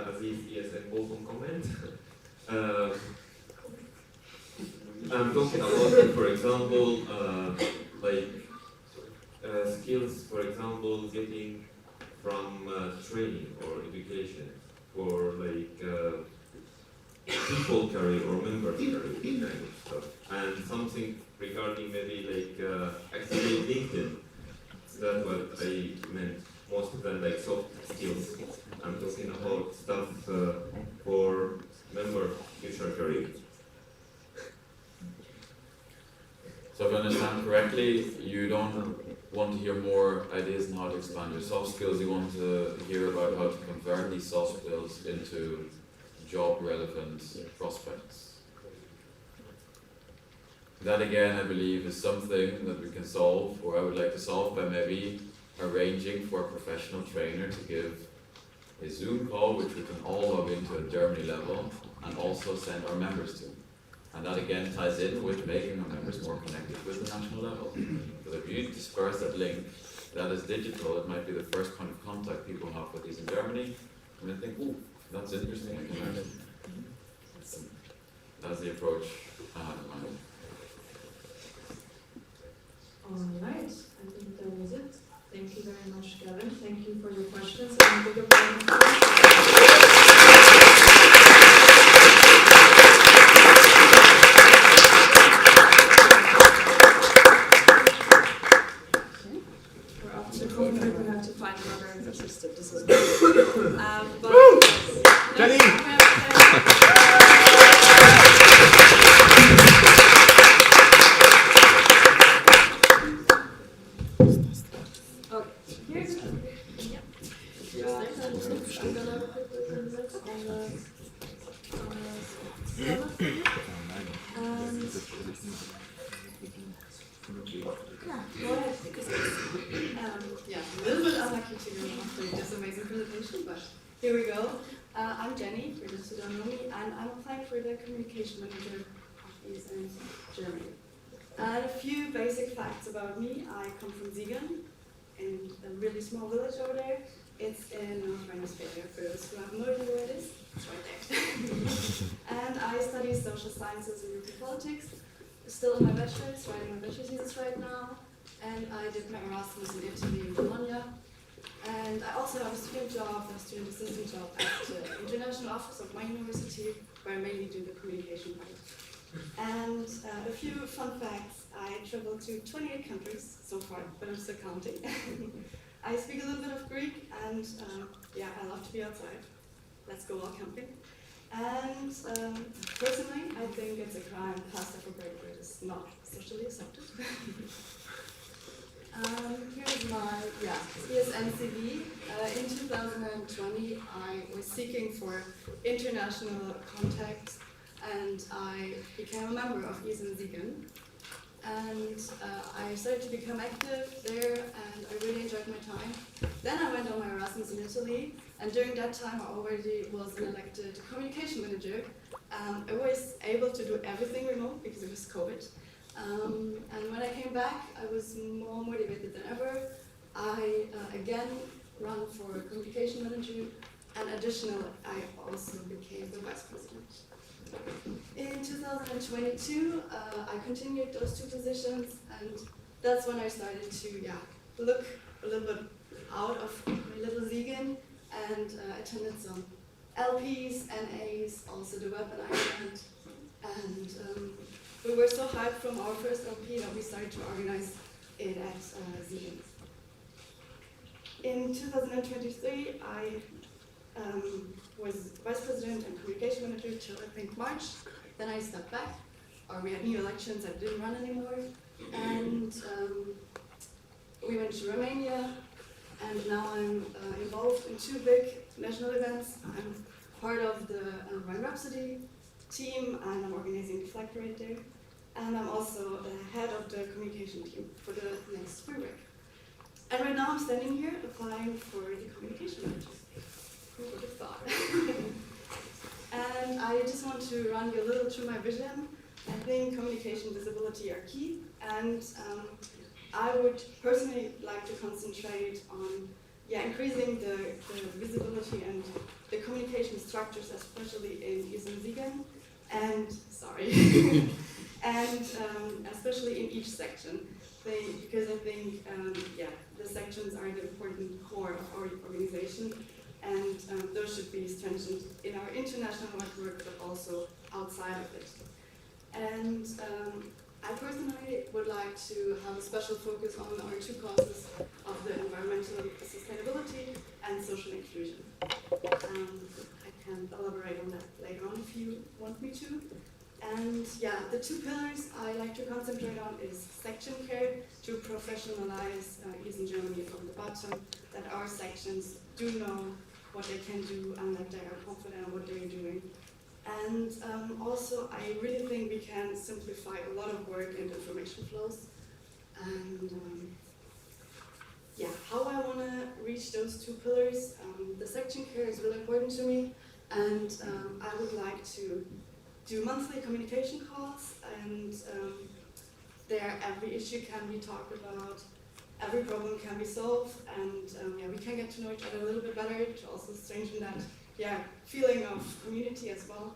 Aziz, ESN Bochum comment. I'm talking about, for example, skills, for example, getting from training or education for people career or members career kind of stuff, and something regarding maybe actually LinkedIn. That's what I meant most than soft skills. I'm talking about stuff for member future career. So if I understand correctly, you don't want to hear more ideas on how to expand your soft skills. You want to hear about how to convert these soft skills into job-relevant prospects. That again, I believe, is something that we can solve, or I would like to solve by maybe arranging for a professional trainer to give a Zoom call, which we can all log into at Germany level, and also send our members to. And that again ties in with making our members more connected with the national level. Because if you disperse that link, that is digital, it might be the first point of contact people have with these in Germany, and they think, ooh, that's interesting, I can learn it. That's the approach I have in mind. Alright, I think that was it. Thank you very much, Gavin. Thank you for your questions. And a big We're up to Hohlweck. We have to find another assistant. This is good. Jenny! Yeah, a little bit unlucky to go after this amazing presentation, but here we go. I'm Jenny, for those who don't know me, and I'm applying for the communication manager of ESN Germany. And a few basic facts about me. I come from Siegen, in a really small village over there. It's in North Rhine-Westphalia, for those who have no idea where it is. It's right there. And I study social sciences and European politics. Still in my bachelor's, writing my bachelor's thesis right now. And I did my Erasmus in Italy in Bologna. And I also have a student job, a student assistant job at the international office of my university, where I mainly do the communication part. And a few fun facts. I traveled to 28 countries so far, but I'm still counting. I speak a little bit of Greek, and yeah, I love to be outside. Let's go all camping. And personally, I think it's a crime pasta for bread is not socially accepted. Here's my ESN CV. In 2020, I was seeking for international contacts, and I became a member of ESN Siegen. And I started to become active there, and I really enjoyed my time. Then I went on my Erasmus in Italy, and during that time I already was an elected communication manager. I was able to do everything remote because it was COVID. And when I came back, I was more motivated than ever. I again ran for communication manager, and additionally, I also became the vice president. In 2022, I continued those two positions, and that's when I started to look a little bit out of my little Siegen and attended some LPs, NAs, also the web in Ireland. And we were so hyped from our first LP that we started to organize it at Siegen. In 2023, I was vice president and communication manager till I think March. Then I stepped back, or we had new elections, I didn't run anymore. And we went to Romania, and now I'm involved in two big national events. I'm part of the Rhine Rhapsody team, and I'm organizing the flag parade there. And I'm also the head of the communication team for the next Hohlweck. And right now I'm standing here applying for the communication manager. Who would have thought? And I just want to run you a little through my vision. I think communication and visibility are key, and I would personally like to concentrate on increasing the visibility and the communication structures, especially in ESN Siegen, and and especially in each section, because I think the sections are the important core of our organization. And those should be strengthened in our international network, but also outside of it. And I personally would like to have a special focus on our two causes of the environmental sustainability and social inclusion. I can elaborate on that later on if you want me to. And the two pillars I like to concentrate on is section care, to professionalize ESN Germany from the bottom, that our sections do know what they can do and that they are confident in what they're doing. And also, I really think we can simplify a lot of work and information flows. And how I want to reach those two pillars, the section care is really important to me, and I would like to do monthly communication calls, and there every issue can be talked about. Every problem can be solved, and we can get to know each other a little bit better to also strengthen that feeling of community as well.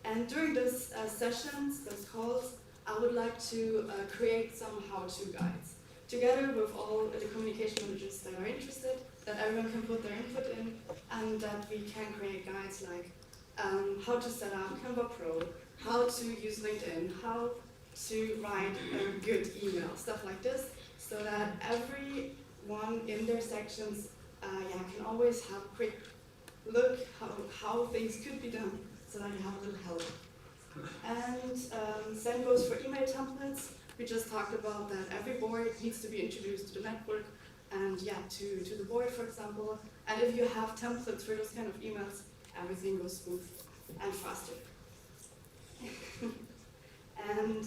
And during those sessions, those calls, I would like to create some how-to guides together with all the communication managers that are interested, that everyone can put their input in, and that we can create guides like how to set up Canva Pro, how to use LinkedIn, how to write a good email, stuff like this, so that everyone in their sections can always have a quick look how things could be done, so that you have a little help. And same goes for email templates. We just talked about that every board needs to be introduced to the network and to the board, for example. And if you have templates for those kind of emails, everything goes smooth and faster. And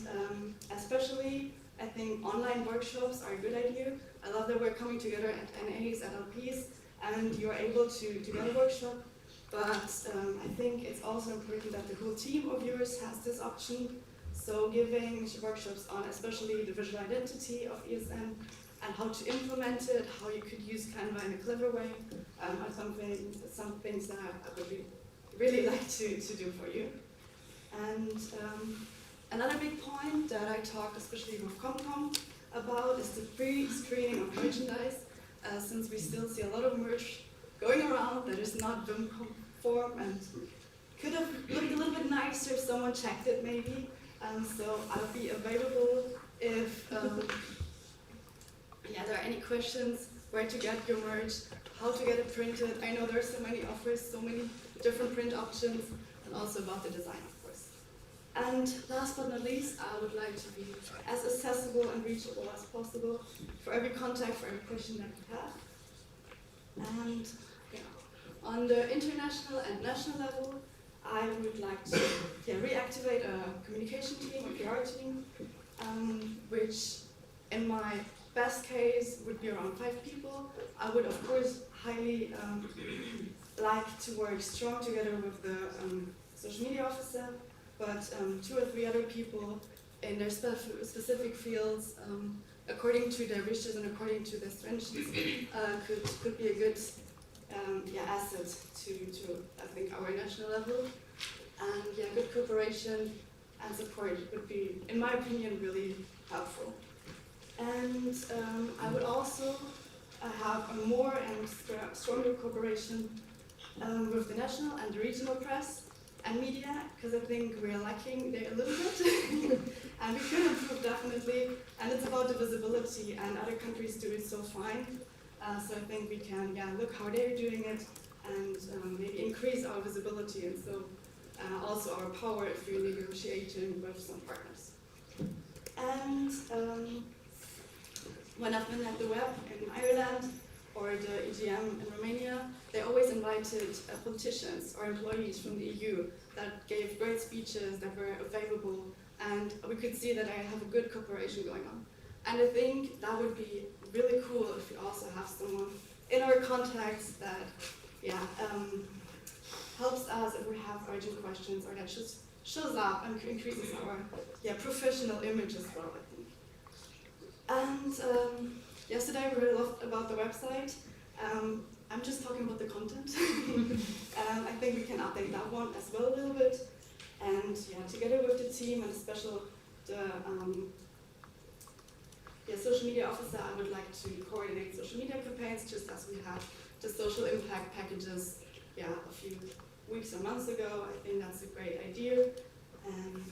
especially, I think online workshops are a good idea. I love that we're coming together at NAs, at LPs, and you're able to get a workshop. But I think it's also important that the whole team of yours has this option. So giving workshops on especially the visual identity of ESN and how to implement it, how you could use Canva in a clever way, are some things that I would really like to do for you. And another big point that I talked especially with ComCom about is the pre-screening of merchandise, since we still see a lot of merch going around that is not BIM conform and could have looked a little bit nicer if someone checked it maybe. So I'll be available if there are any questions, where to get your merch, how to get it printed. I know there's so many offers, so many different print options, and also about the design, of course. And last but not least, I would like to be as accessible and reachable as possible for every contact, for every question that you have. And on the international and national level, I would like to reactivate a communication team, a PR team, which in my best case would be around 5 people. I would, of course, highly like to work strong together with the social media officer, but 2 or 3 other people in their specific fields, according to their wishes and according to their strengths, could be a good asset to I think our national level. And good cooperation and support would be, in my opinion, really helpful. And I would also have a more and stronger cooperation with the national and the regional press and media, because I think we're lacking there a little bit, and we could improve definitely. And it's about the visibility, and other countries do it so fine. So I think we can look how they're doing it and maybe increase our visibility, and so also our power if we're negotiating with some partners. And when I've been at the web in Ireland or the EGM in Romania, they always invited politicians or employees from the EU that gave great speeches that were available, and we could see that I have a good cooperation going on. And I think that would be really cool if we also have someone in our contacts that helps us if we have urgent questions, or that just shows up and increases our professional image as well, I think. And yesterday we heard a lot about the website. I'm just talking about the content. I think we can update that one as well a little bit. And together with the team and especially the social media officer, I would like to coordinate social media campaigns, just as we have the social impact packages a few weeks or months ago. I think that's a great idea. And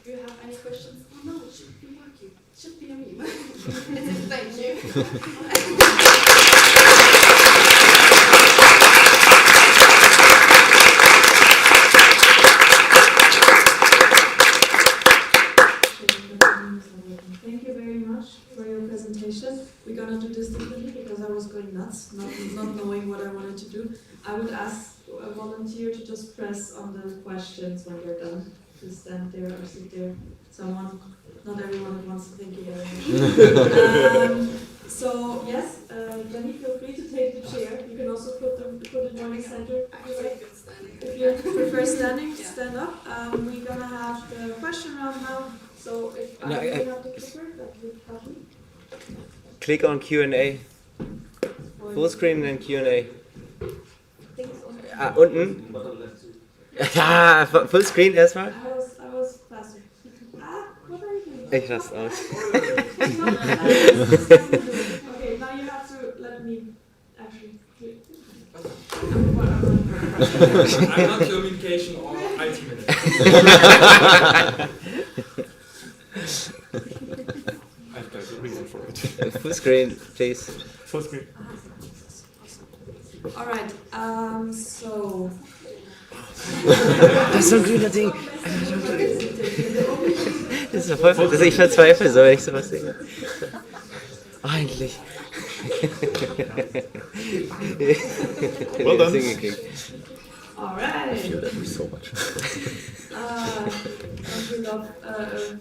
do you have any questions? Oh no, it should be working. It should be a meme. Thank you. Thank you very much for your presentation. We're gonna do this differently because I was going nuts, not knowing what I wanted to do. I would ask a volunteer to just press on the questions when you're done. Just stand there or sit there. Someone, not everyone wants to thank you very much. So yes, Jenny, feel free to take the chair. You can also put it more in the center. If you prefer standing, stand up. We're gonna have the question round now. So if I have the clicker, that would help me. Click on Q&A. Full screen and Q&A. Unten. Ja, Full screen erstmal. I was faster. What are you doing? Ich raste aus. Okay, now you have to let me actually. I'm not communication or IT manager. I've got a reason for it. Full screen, please. Full screen. Alright, so. Das ist so ein grüner Ding. Das ist so voll, dass ich verzweifle, so, wenn ich sowas sehe. Eigentlich. Well done. Alright. I feel that so much.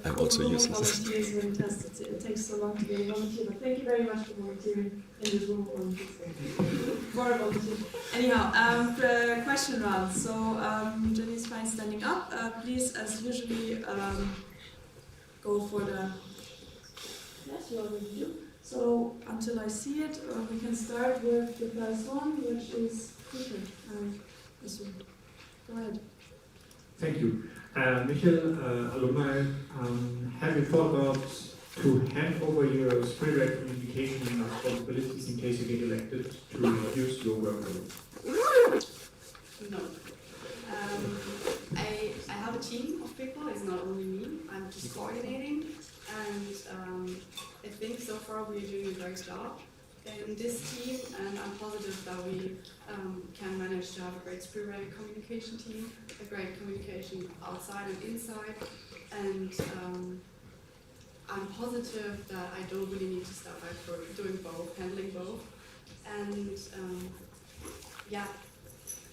I'm also useless. Volunteers when tested. It takes so long to get a volunteer, but thank you very much for volunteering in this room. For a volunteer. Anyhow, the question round. So, Jenny's fine standing up. Please, as usually, go for the. Yes, you already do. So, until I see it, we can start with the first one, which is Peter. This one. Go ahead. Thank you. Michael, alumni, have you thought about to hand over your spirit communication responsibilities in case you get elected to reduce your workload? No. I have a team of people, it's not only me, I'm just coordinating, and I think so far we're doing a great job in this team, and I'm positive that we can manage to have a great spirit communication team, a great communication outside and inside, and I'm positive that I don't really need to step back for doing both, handling both, and yeah,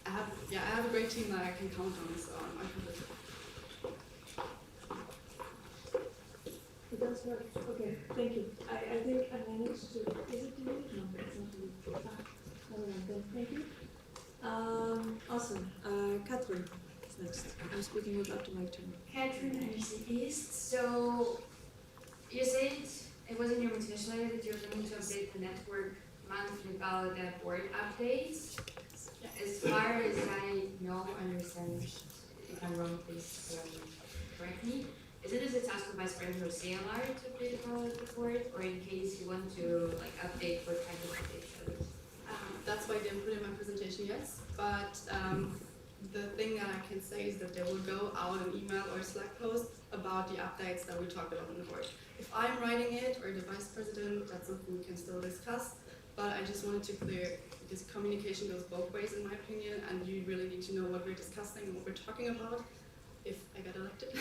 I have a great team that I can count on, so I'm positive. That's right. Okay, thank you. I think I managed to. Is it deleted? No, it's not deleted. Never mind then. Thank you. Awesome. Catherine is next. I'm speaking without the mic turn. Catherine, Undersea East. So, you said it was in your motivation letter that you're going to update the network monthly about the board updates. As far as I know, understand, if I'm wrong, please correct me. Is it as a task of Vice President or CLR to update about the board, or in case you want to update what kind of update shows? That's why I didn't put in my presentation yet, but the thing that I can say is that there will go out an email or a Slack post about the updates that we talked about on the board. If I'm writing it or the Vice President, that's something we can still discuss, but I just wanted to clear, because communication goes both ways in my opinion, and you really need to know what we're discussing and what we're talking about if I get elected.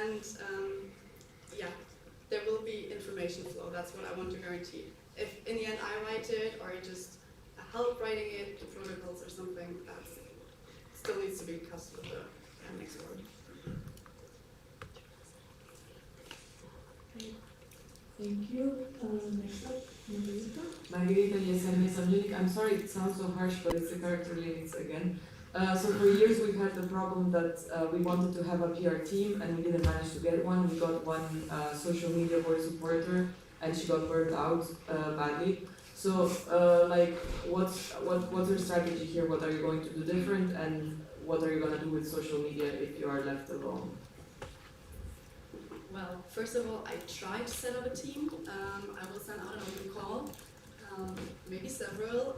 And yeah, there will be information flow, that's what I want to guarantee. If in the end I write it or just help writing it, the protocols or something, that still needs to be discussed with the next board. Thank you. Next up, Marija, yes, I'm sorry it sounds so harsh, but it's the character limits again. So for years we've had the problem that we wanted to have a PR team and we didn't manage to get one. We got one social media board supporter and she got burnt out badly. So what's your strategy here? What are you going to do different, and what are you going to do with social media if you are left alone? Well, first of all, I tried to set up a team. I will send out an open call, maybe several,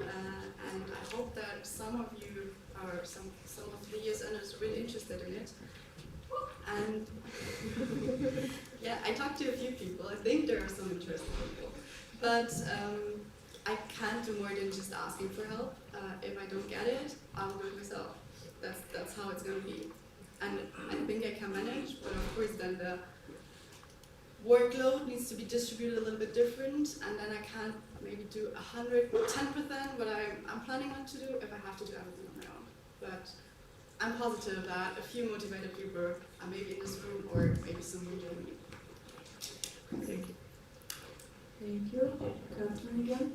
and I hope that some of you or some of the ESNers are really interested in it. And yeah, I talked to a few people. I think there are some interested people, but I can't do more than just asking for help. If I don't get it, I'll do it myself. That's how it's going to be. And I think I can manage, but of course then the workload needs to be distributed a little bit different, and then I can't maybe do 110% what I'm planning on to do if I have to do everything on my own. But I'm positive that a few motivated people are maybe in this room or maybe someone in Germany. Thank you. Thank you. Catherine again.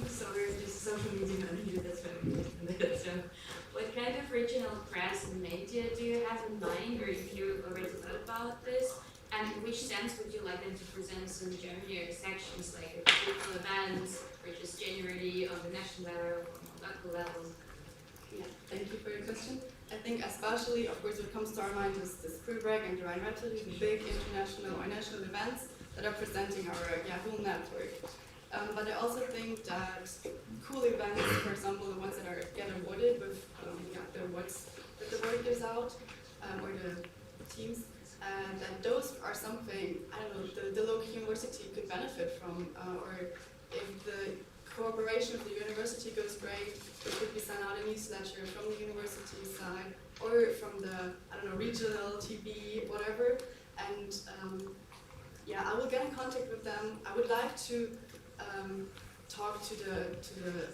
Sorry, I'm just a social media manager, that's what I'm doing. So, what kind of regional press and media do you have in mind, or if you already thought about this? And in which sense would you like them to present in Germany, or sections like political events, or just generally on the national level or on local level? Yeah, thank you for your question. I think especially, of course, what comes to our mind is this Hohlweck and the Arenthold, the big international or national events that are presenting our whole network. But I also think that cool events, for example, the ones that are get awarded with the awards that the board gives out, or the teams, that those are something, I don't know, the local university could benefit from, or if the cooperation with the university goes great, it could be sent out a newsletter from the university side, or from the, I don't know, regional TV, whatever, and I will get in contact with them. I would like to talk to the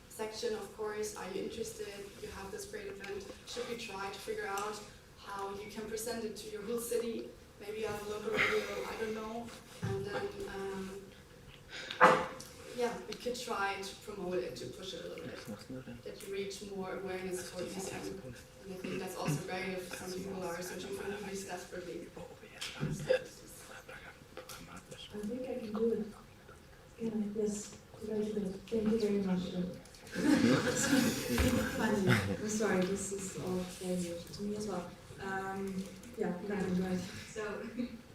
section, of course. Are you interested? You have this great event. Should we try to figure out how you can present it to your whole city? Maybe on a local radio, I don't know. And then, we could try to promote it, to push it a little bit, that you reach more awareness for this. And I think that's also great if some people are searching for movies desperately. I think I can do it. Yes, thank you very much. Finally, I'm sorry, this is all very to me as well. Right. So,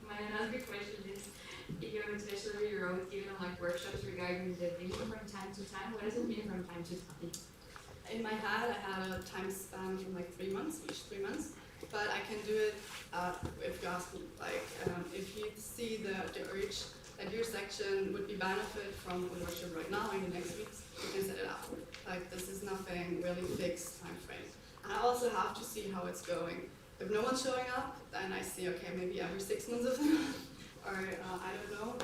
my another question is, in your motivation you wrote, given workshops regarding the vision from time to time, what does it mean from time to time? In my head, I had a time span from 3 months, each 3 months, but I can do it if you ask me, if you see the urge that your section would be benefit from a workshop right now in the next weeks, you can set it up. This is nothing really fixed time frame. And I also have to see how it's going. If no one's showing up, then I see, okay, maybe every 6 months of them, or I don't know.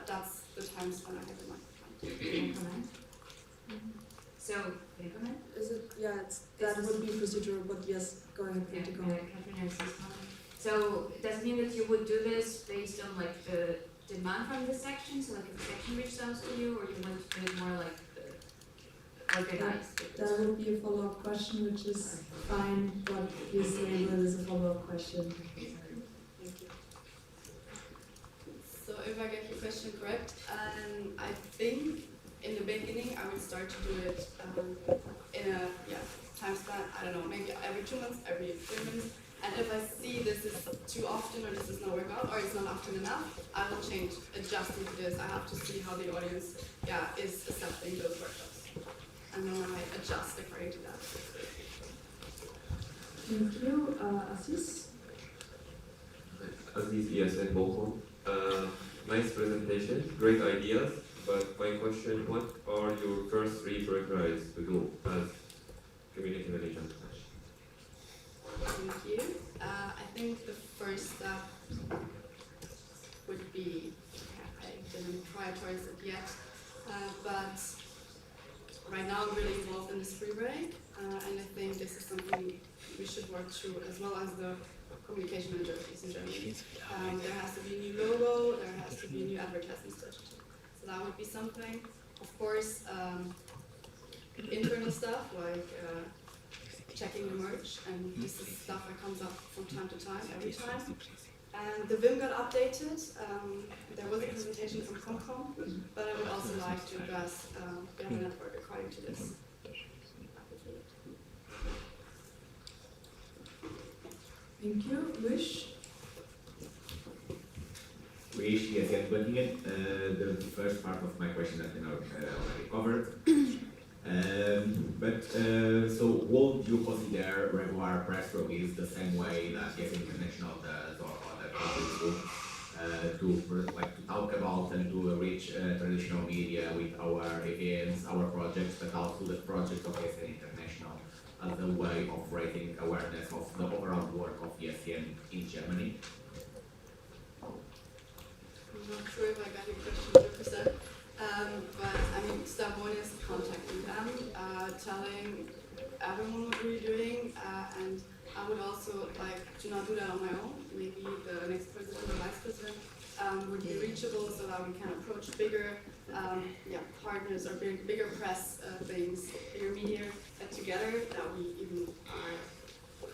That's the time span I have in mind. So, can you comment? Is it? Yeah, that would be procedural, but yes, going to go. So, does it mean that you would do this based on the demand from the section? So, if the section reaches out to you, or you want to do it more organized? That would be a follow-up question, which is fine, but please label it as a follow-up question. So if I get your question correct, I think in the beginning I would start to do it in a time span, I don't know, maybe every 2 months, every 3 months. And if I see this is too often or this is not working out or it's not often enough, I will change, adjusting to this. I have to see how the audience is accepting those workshops. And then I adjust according to that. Thank you. Aziz? Aziz, ESN Bochum. Nice presentation, great ideas, but my question, what are your first 3 prerequisites to do as community manager? Thank you. I think the first step would be, I didn't prioritize it yet, but right now I'm really involved in this free break, and I think this is something we should work through as well as the communication manager in Germany. There has to be a new logo, there has to be a new advertising strategy. So that would be something. Of course, internal stuff like checking the merch, and this is stuff that comes up from time to time, every time. And the Vim got updated. There was a presentation from Quorum, but I would also like to address the network according to this. Thank you. Wish? Wish, yes, putting it. The first part of my question that already covered. So would you consider regular press release the same way that Yes International does or other countries do, to talk about and to reach traditional media with our events, our projects, but also the project of Yes International as a way of raising awareness of the overall work of ESN in Germany? I'm not sure if I got your question 100%, but I mean, step one is contacting them, telling everyone what we're doing, and I would also like to not do that on my own. Maybe the next president or vice president would be reachable so that we can approach bigger partners or bigger press things, bigger media together, that we even are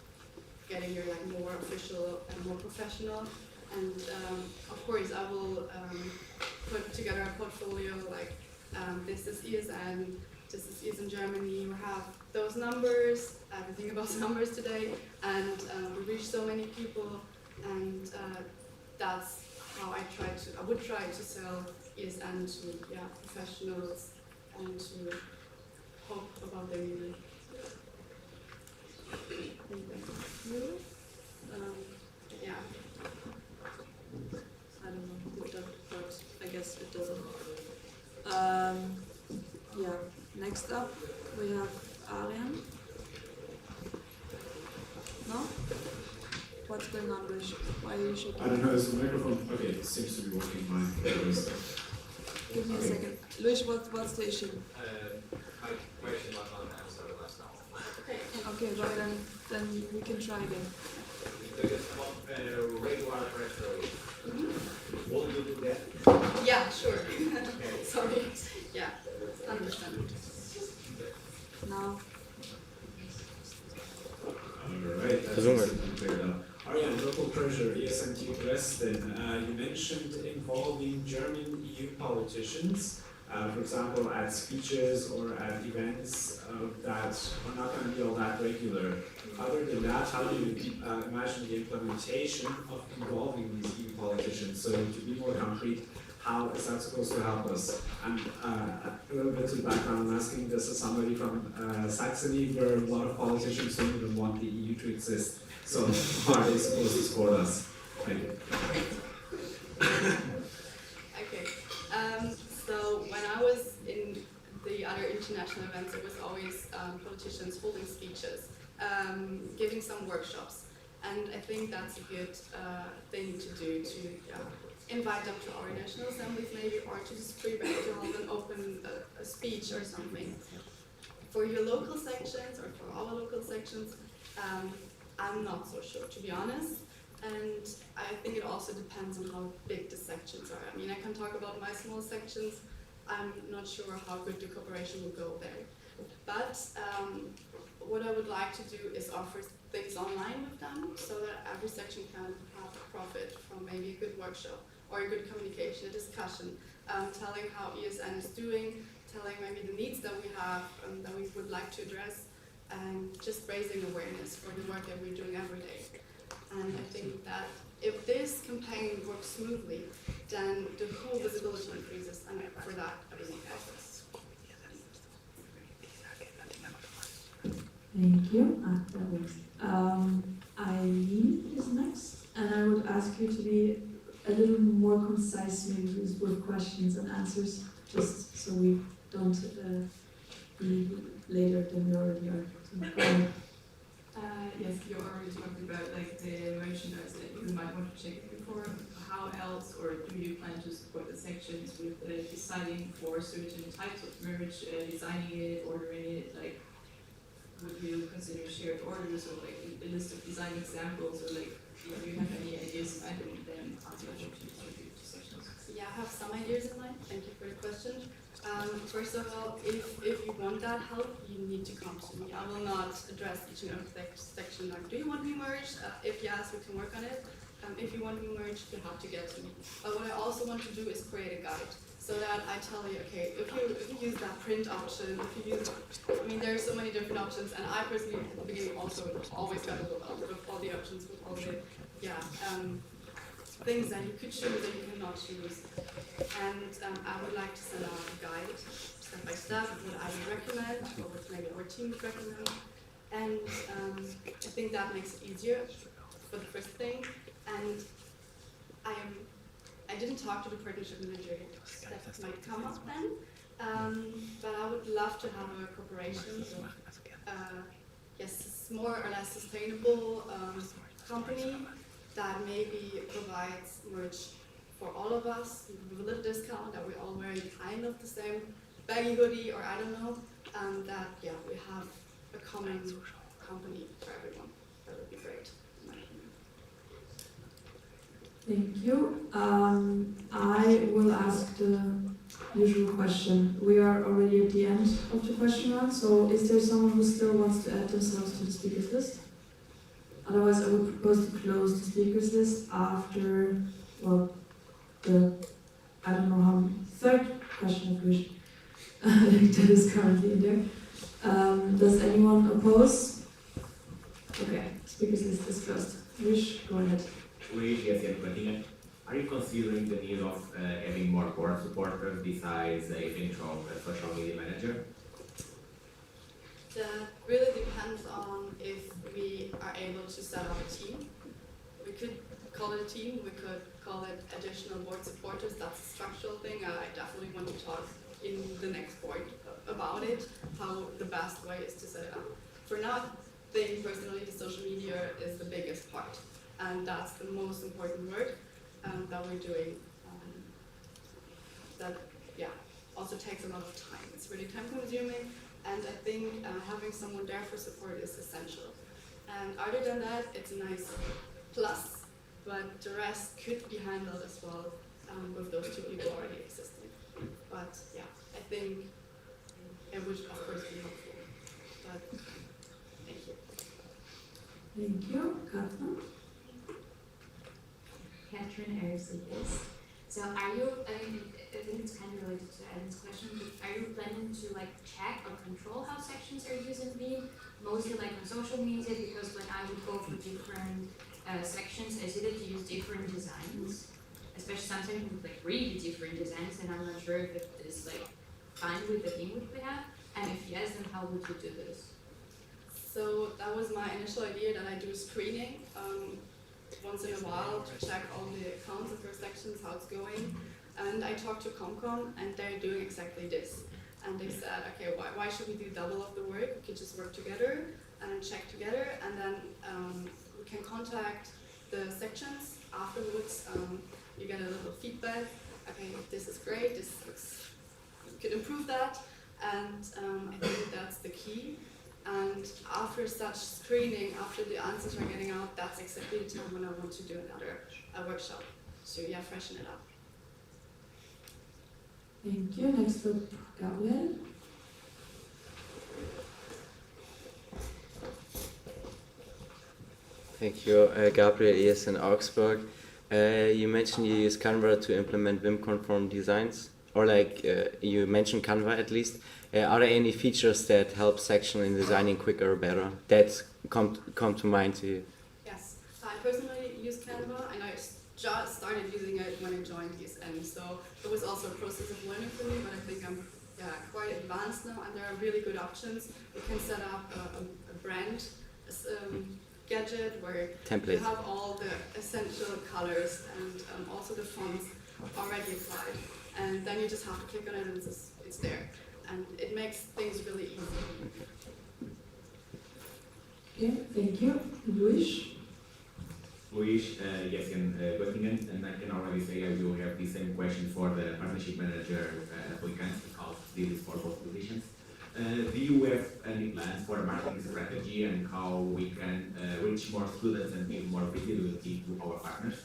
getting your more official and more professional. And of course, I will put together a portfolio this is ESN, this is ES in Germany, we have those numbers, everything about numbers today, and we reach so many people, and that's how I would try to sell ESN to professionals and to hope about their meeting. Yeah. I don't know, but I guess it doesn't. Yeah, next up we have Arian. No? What's going on, Luis? Why are you shaking? I don't know, is the microphone? Okay, it seems to be working fine. Give me a second. Luis, what's the issue? My question was not answered last time. Okay, well then we can try again. Because about regular pressure, will you do that? Yeah, sure. Sorry. Yeah, understand. Now. Alright, that's cleared up. Ariane, local pressure, ESNT Dresden. You mentioned involving German EU politicians, for example, at speeches or at events that are not going to be all that regular. Other than that, how do you imagine the implementation of involving these EU politicians? So to be more concrete, how is that supposed to help us? And a little bit to the background, I'm asking this as somebody from Saxony, where a lot of politicians don't even want the EU to exist. So how are they supposed to support us? Thank you. Okay. So when I was in the other international events, it was always politicians holding speeches, giving some workshops. And I think that's a good thing to do, to invite them to our national assemblies maybe, or to just prepare to hold an open a speech or something. For your local sections, or for our local sections, I'm not so sure, to be honest. And I think it also depends on how big the sections are. I mean, I can talk about my small sections. I'm not sure how good the cooperation will go there. But what I would like to do is offer things online with them, so that every section can have profit from maybe a good workshop or a good communication, a discussion, telling how ESN is doing, telling maybe the needs that we have that we would like to address, and just raising awareness for the work that we're doing every day. And I think that if this campaign works smoothly, then the whole visibility increases, and for that, I really efforts. Thank you. That works. Eileen is next, and I would ask you to be a little more concise, maybe with questions and answers, just so we don't be later than we already are. Yes, you already talked about like the merchandise that you might want to check before. How else, or do you plan to support the sections with deciding for certain types of merch, designing it, ordering it? Like, would you consider shared orders, or like a list of design examples, or like, do you have any ideas? I think then I'll be able to distribute to sections. Yeah, I have some ideas in mind. Thank you for the question. First of all, if you want that help, you need to come to me. I will not address each and every section like, do you want me merged? If yes, we can work on it. If you want me merged, you have to get to me. But what I also want to do is create a guide, so that I tell you, okay, if you use that print option, if you use, I mean, there are so many different options, and I personally at the beginning also always got a little out with all the options, with all the, things that you could choose that you cannot choose. And I would like to send out a guide, step by step, what I would recommend, or what maybe our team would recommend. And I think that makes it easier for the first thing. And I didn't talk to the partnership manager yet. That might come up then. But I would love to have a cooperation with, yes, more or less sustainable company that maybe provides merch for all of us with a little discount, that we all wear kind of the same baggy hoodie, or I don't know, that we have a common company for everyone. That would be great. Thank you. I will ask the usual question. We are already at the end of the question round, so is there someone who still wants to add themselves to the speakers list? Otherwise, I would propose to close the speakers list after, the, I don't know how, third question of which that is currently in there. Does anyone oppose? Okay, speakers list is closed. Wish, go ahead. Are you considering the need of having more board supporters besides a eventual social media manager? That really depends on if we are able to set up a team. We could call it a team, we could call it additional board supporters. That's a structural thing. I definitely want to talk in the next board about it, how the best way is to set it up. For now, I think personally the social media is the biggest part, and that's the most important work that we're doing. That, yeah, also takes a lot of time. It's really time consuming, and I think having someone there for support is essential. And other than that, it's a nice plus, but the rest could be handled as well with those two people already existing. But yeah, I think it would of course be helpful. But thank you. Thank you. Katrin? Katrin Erasmus. So are you, I think it's kind of related to Evan's question, but are you planning to like check or control how sections are using Beam? Mostly like on social media, because when I would go for different sections, I see that you use different designs, especially sometimes with like really different designs, and I'm not sure if it is like fine with the image we have, and if yes, then how would you do this? So that was my initial idea, that I do screening once in a while to check all the accounts of your sections, how it's going. And I talked to ComCom, and they're doing exactly this. And they said, okay, why should we do double of the work? We could just work together and check together, and then we can contact the sections afterwards. You get a little feedback. Okay, this is great. This looks, you could improve that, and I think that's the key. And after such screening, after the answers are getting out, that's exactly the time when I want to do another workshop. So yeah, freshen it up. Thank you. Next up, Gabriel. Thank you. Gabriel is in Augsburg. You mentioned you use Canva to implement Vim-conform designs, or like you mentioned Canva at least. Are there any features that help section in designing quicker or better that come to mind to you? Yes, I personally use Canva, and I just started using it when I joined DSM, so it was also a process of learning for me, but I think I'm quite advanced now, and there are really good options. You can set up a brand gadget where you have all the essential colors and also the fonts already applied, and then you just have to click on it and it's there, and it makes things really easy. Okay, thank you. Luis? Luis, yes, in Göttingen, and I can already say I will have the same question for the partnership manager applicants, because this is for both positions. Do you have any plans for a marketing strategy and how we can reach more students and give more visibility to our partners?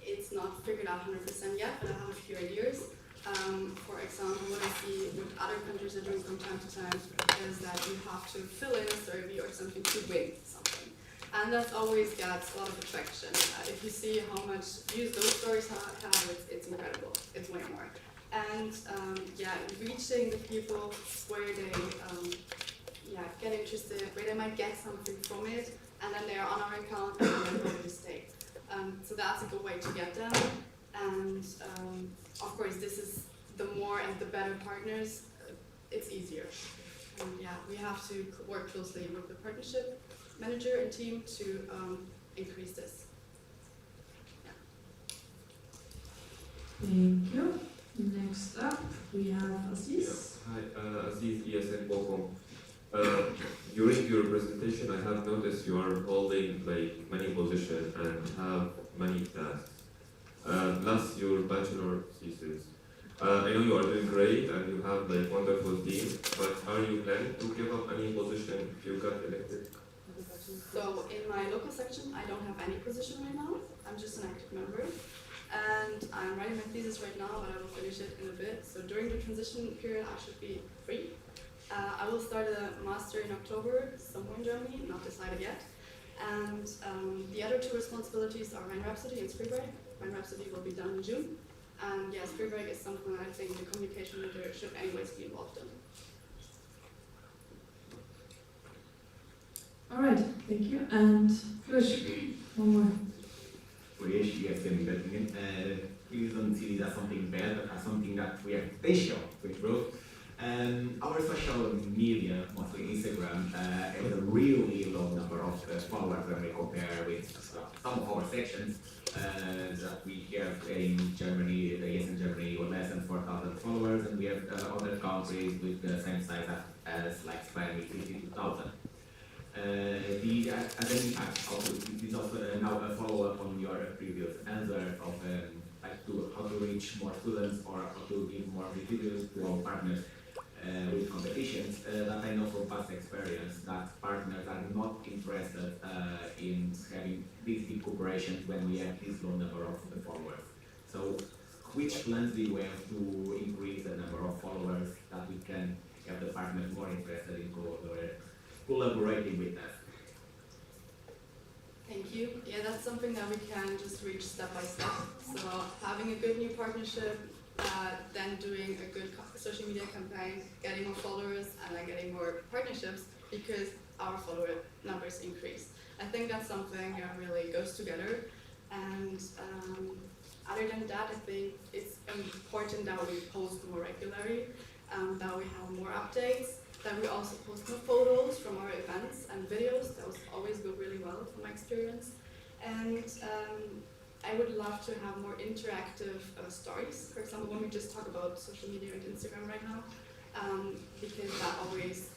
It's not figured out 100% yet, but I have a few ideas. For example, what I see what other countries are doing from time to time is that you have to fill in a survey or something to win something. And that always gets a lot of attraction. If you see how much views those stories have, it's incredible. It's way more. And yeah, reaching the people where they get interested, where they might get something from it, and then they are on our account and then probably stay. So that's a good way to get them. And of course, this is the more and the better partners, it's easier. And yeah, we have to work closely with the partnership manager and team to increase this. Yeah. Thank you. Next up, we have Aziz. Hi, Aziz, ESN Quorum. During your presentation, I have noticed you are holding like many positions and have many tasks. Plus your bachelor thesis. I know you are doing great and you have like wonderful team, but are you planning to give up any position if you got elected? So in my local section, I don't have any position right now. I'm just an active member. And I'm writing my thesis right now, but I will finish it in a bit. So during the transition period, I should be free. I will start a master in October, somewhere in Germany, not decided yet. And the other two responsibilities are Rhine Rhapsody and Screenwriting. Rhine Rhapsody will be done in June. And yes, free break is something I think the communication leader should anyways be involved in. All right, thank you. And Lush, one more. We don't see that something bad, but as something that we have potential to improve. Our social media, mostly Instagram, has a really low number of followers when we compare with some of our sections that we have in Germany. In Germany, we're less than 4,000 followers, and we have other countries with the same size as like Spain with 52,000. This is also now a follow-up on your previous answer of how to reach more students or how to give more materials to our partners with competitions. That I know from past experience that partners are not interested in having these big corporations when we have this low number of followers. So which plans do you have to increase the number of followers that we can have the partners more interested in collaborating with us? Thank you. Yeah, that's something that we can just reach step by step. So having a good new partnership, then doing a good social media campaign, getting more followers, and then getting more partnerships because our follower numbers increase. I think that's something that really goes together. And other than that, I think it's important that we post more regularly, that we have more updates, that we also post more photos from our events and videos. Those always go really well from my experience. And I would love to have more interactive stories. For example, when we just talk about social media and Instagram right now, because that always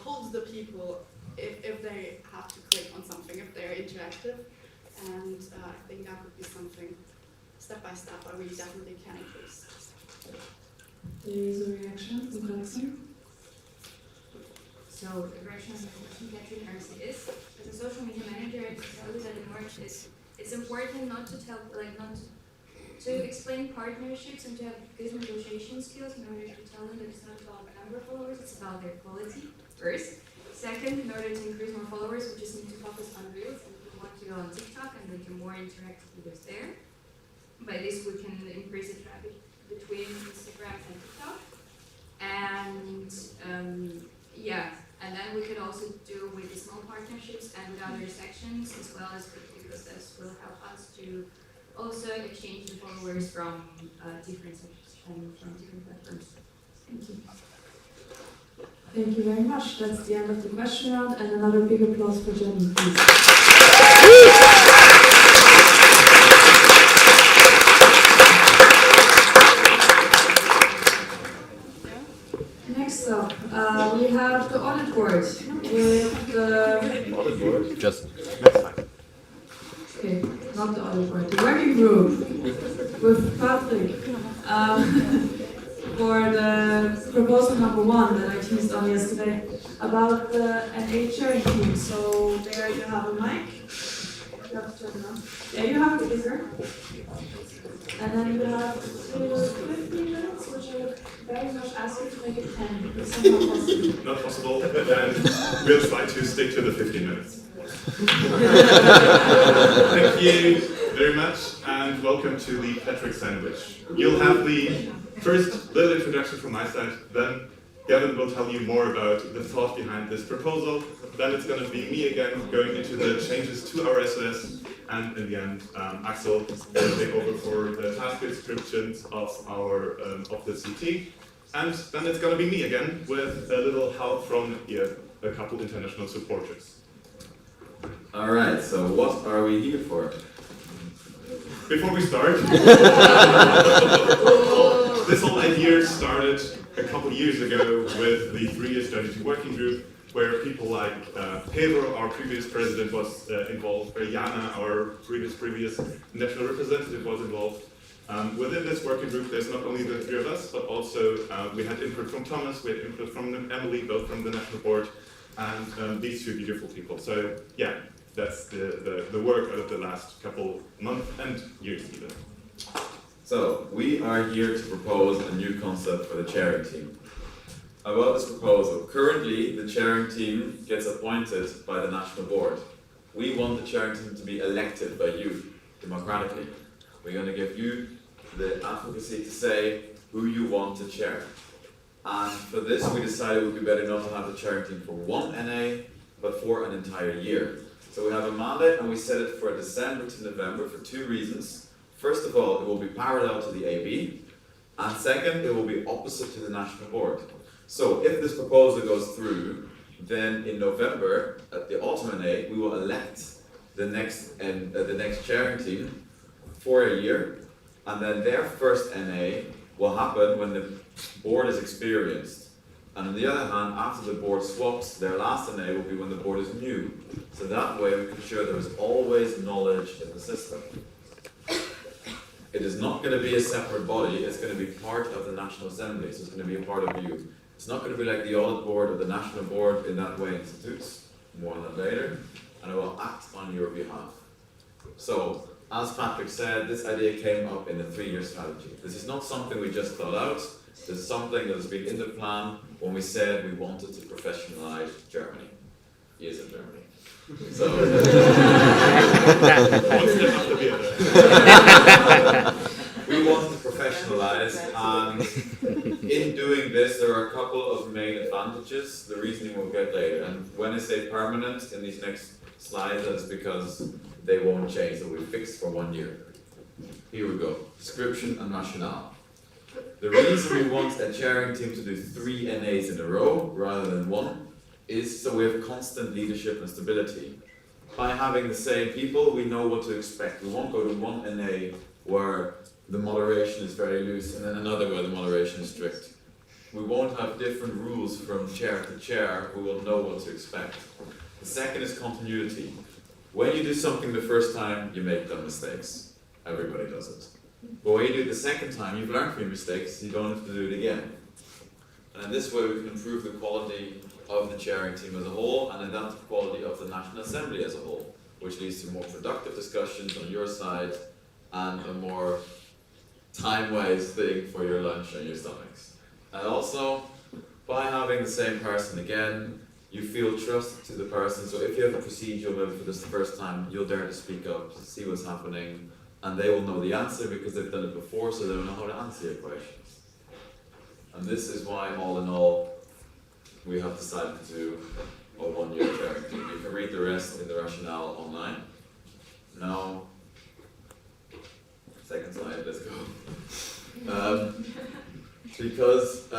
holds the people if they have to click on something, if they're interactive. And I think that would be something step by step that we definitely can increase. There is a reaction from Gavin. So the reaction of the question Catherine Gierse is, as a social media manager, I can tell you that in March it's important not to explain partnerships and to have good negotiation skills in order to tell them that it's not about number of followers, it's about their quality first. Second, in order to increase more followers, we just need to focus on Reels, and we want to go on TikTok and we can more interact with us there. By this we can increase the traffic between Instagram and TikTok. And then we could also do with the small partnerships and with other sections as well as because this will help us to also exchange the followers from different sections and from different platforms. Thank you. Thank you very much. That's the end of the question round, and another big applause for Jenny, please. Next up, we have the audit board with the... Audit board? Just... Okay, not the audit board, the working group with Patrick for the proposal number 1 that I teased on yesterday about the NA sharing team. So there you have a mic. You have to turn it on. Yeah, you have the bigger. And then you have 15 minutes, which I would very much ask you to make it 10. It's somehow possible. Not possible, and we'll try to stick to the 15 minutes. Thank you very much, and welcome to the Patrick Sandwich. You'll have the first little introduction from my side, then Gavin will tell you more about the thought behind this proposal, then it's going to be me again going into the changes to our SOS, and in the end, Axel will take over for the task descriptions of our of the CT, and then it's going to be me again with a little help from a couple international supporters. Alright, so what are we here for? Before we start, this whole idea started a couple years ago with the 3-year strategy working group, where people like Pedro, our previous president, was involved, where Jana, our previous national representative, was involved. Within this working group, there's not only the 3 of us, but also we had input from Thomas, we had input from Emily, both from the national board, and these 2 beautiful people. So yeah, that's the work out of the last couple months and years even. So, we are here to propose a new concept for the chairing team. About this proposal, currently the chairing team gets appointed by the national board. We want the chairing team to be elected by you, democratically. We're going to give you the advocacy to say who you want to chair. And for this, we decided it would be better not to have the chairing team for one NA, but for an entire year. So we have a mandate and we set it for December to November for 2 reasons. First of all, it will be parallel to the AB, and second, it will be opposite to the National Board. So if this proposal goes through, then in November, at the autumn NA, we will elect the next chairing team for a year, and then their first NA will happen when the board is experienced. And on the other hand, after the board swaps, their last NA will be when the board is new. So that way we can ensure there is always knowledge in the system. It is not going to be a separate body, it's going to be part of the National Assembly, so it's going to be a part of you. It's not going to be like the audit board or the national board in that way institutes. More on that later, and it will act on your behalf. So, as Patrick said, this idea came up in the 3-year strategy. This is not something we just thought out, this is something that has been in the plan when we said we wanted to professionalize Germany. He is in Germany. So, we want to professionalize, and in doing this, there are a couple of main advantages. The reasoning we'll get later. And when I say permanent in these next slides, that's because they won't change. They'll be fixed for 1 year. Here we go. Description and rationale. The reason we want a chairing team to do 3 NAs in a row rather than 1 is so we have constant leadership and stability. By having the same people, we know what to expect. We won't go to 1 NA where the moderation is very loose and then another where the moderation is strict. We won't have different rules from chair to chair. We will know what to expect. The second is continuity. When you do something the first time, you make dumb mistakes. Everybody does it. But when you do it the second time, you've learned from your mistakes, you don't have to do it again. And this way we can improve the quality of the chairing team as a whole, and then the quality of the National Assembly as a whole, which leads to more productive discussions on your side and a more time-wise thing for your lunch and your stomachs. And also, by having the same person again, you feel trust to the person. So if you have a procedure maybe for this the first time, you'll dare to speak up, to see what's happening, and they will know the answer because they've done it before, so they will know how to answer your questions. And this is why, all in all, we have decided to do a 1-year chairing team. You can read the rest in the rationale online. Now, second slide, let's go. Because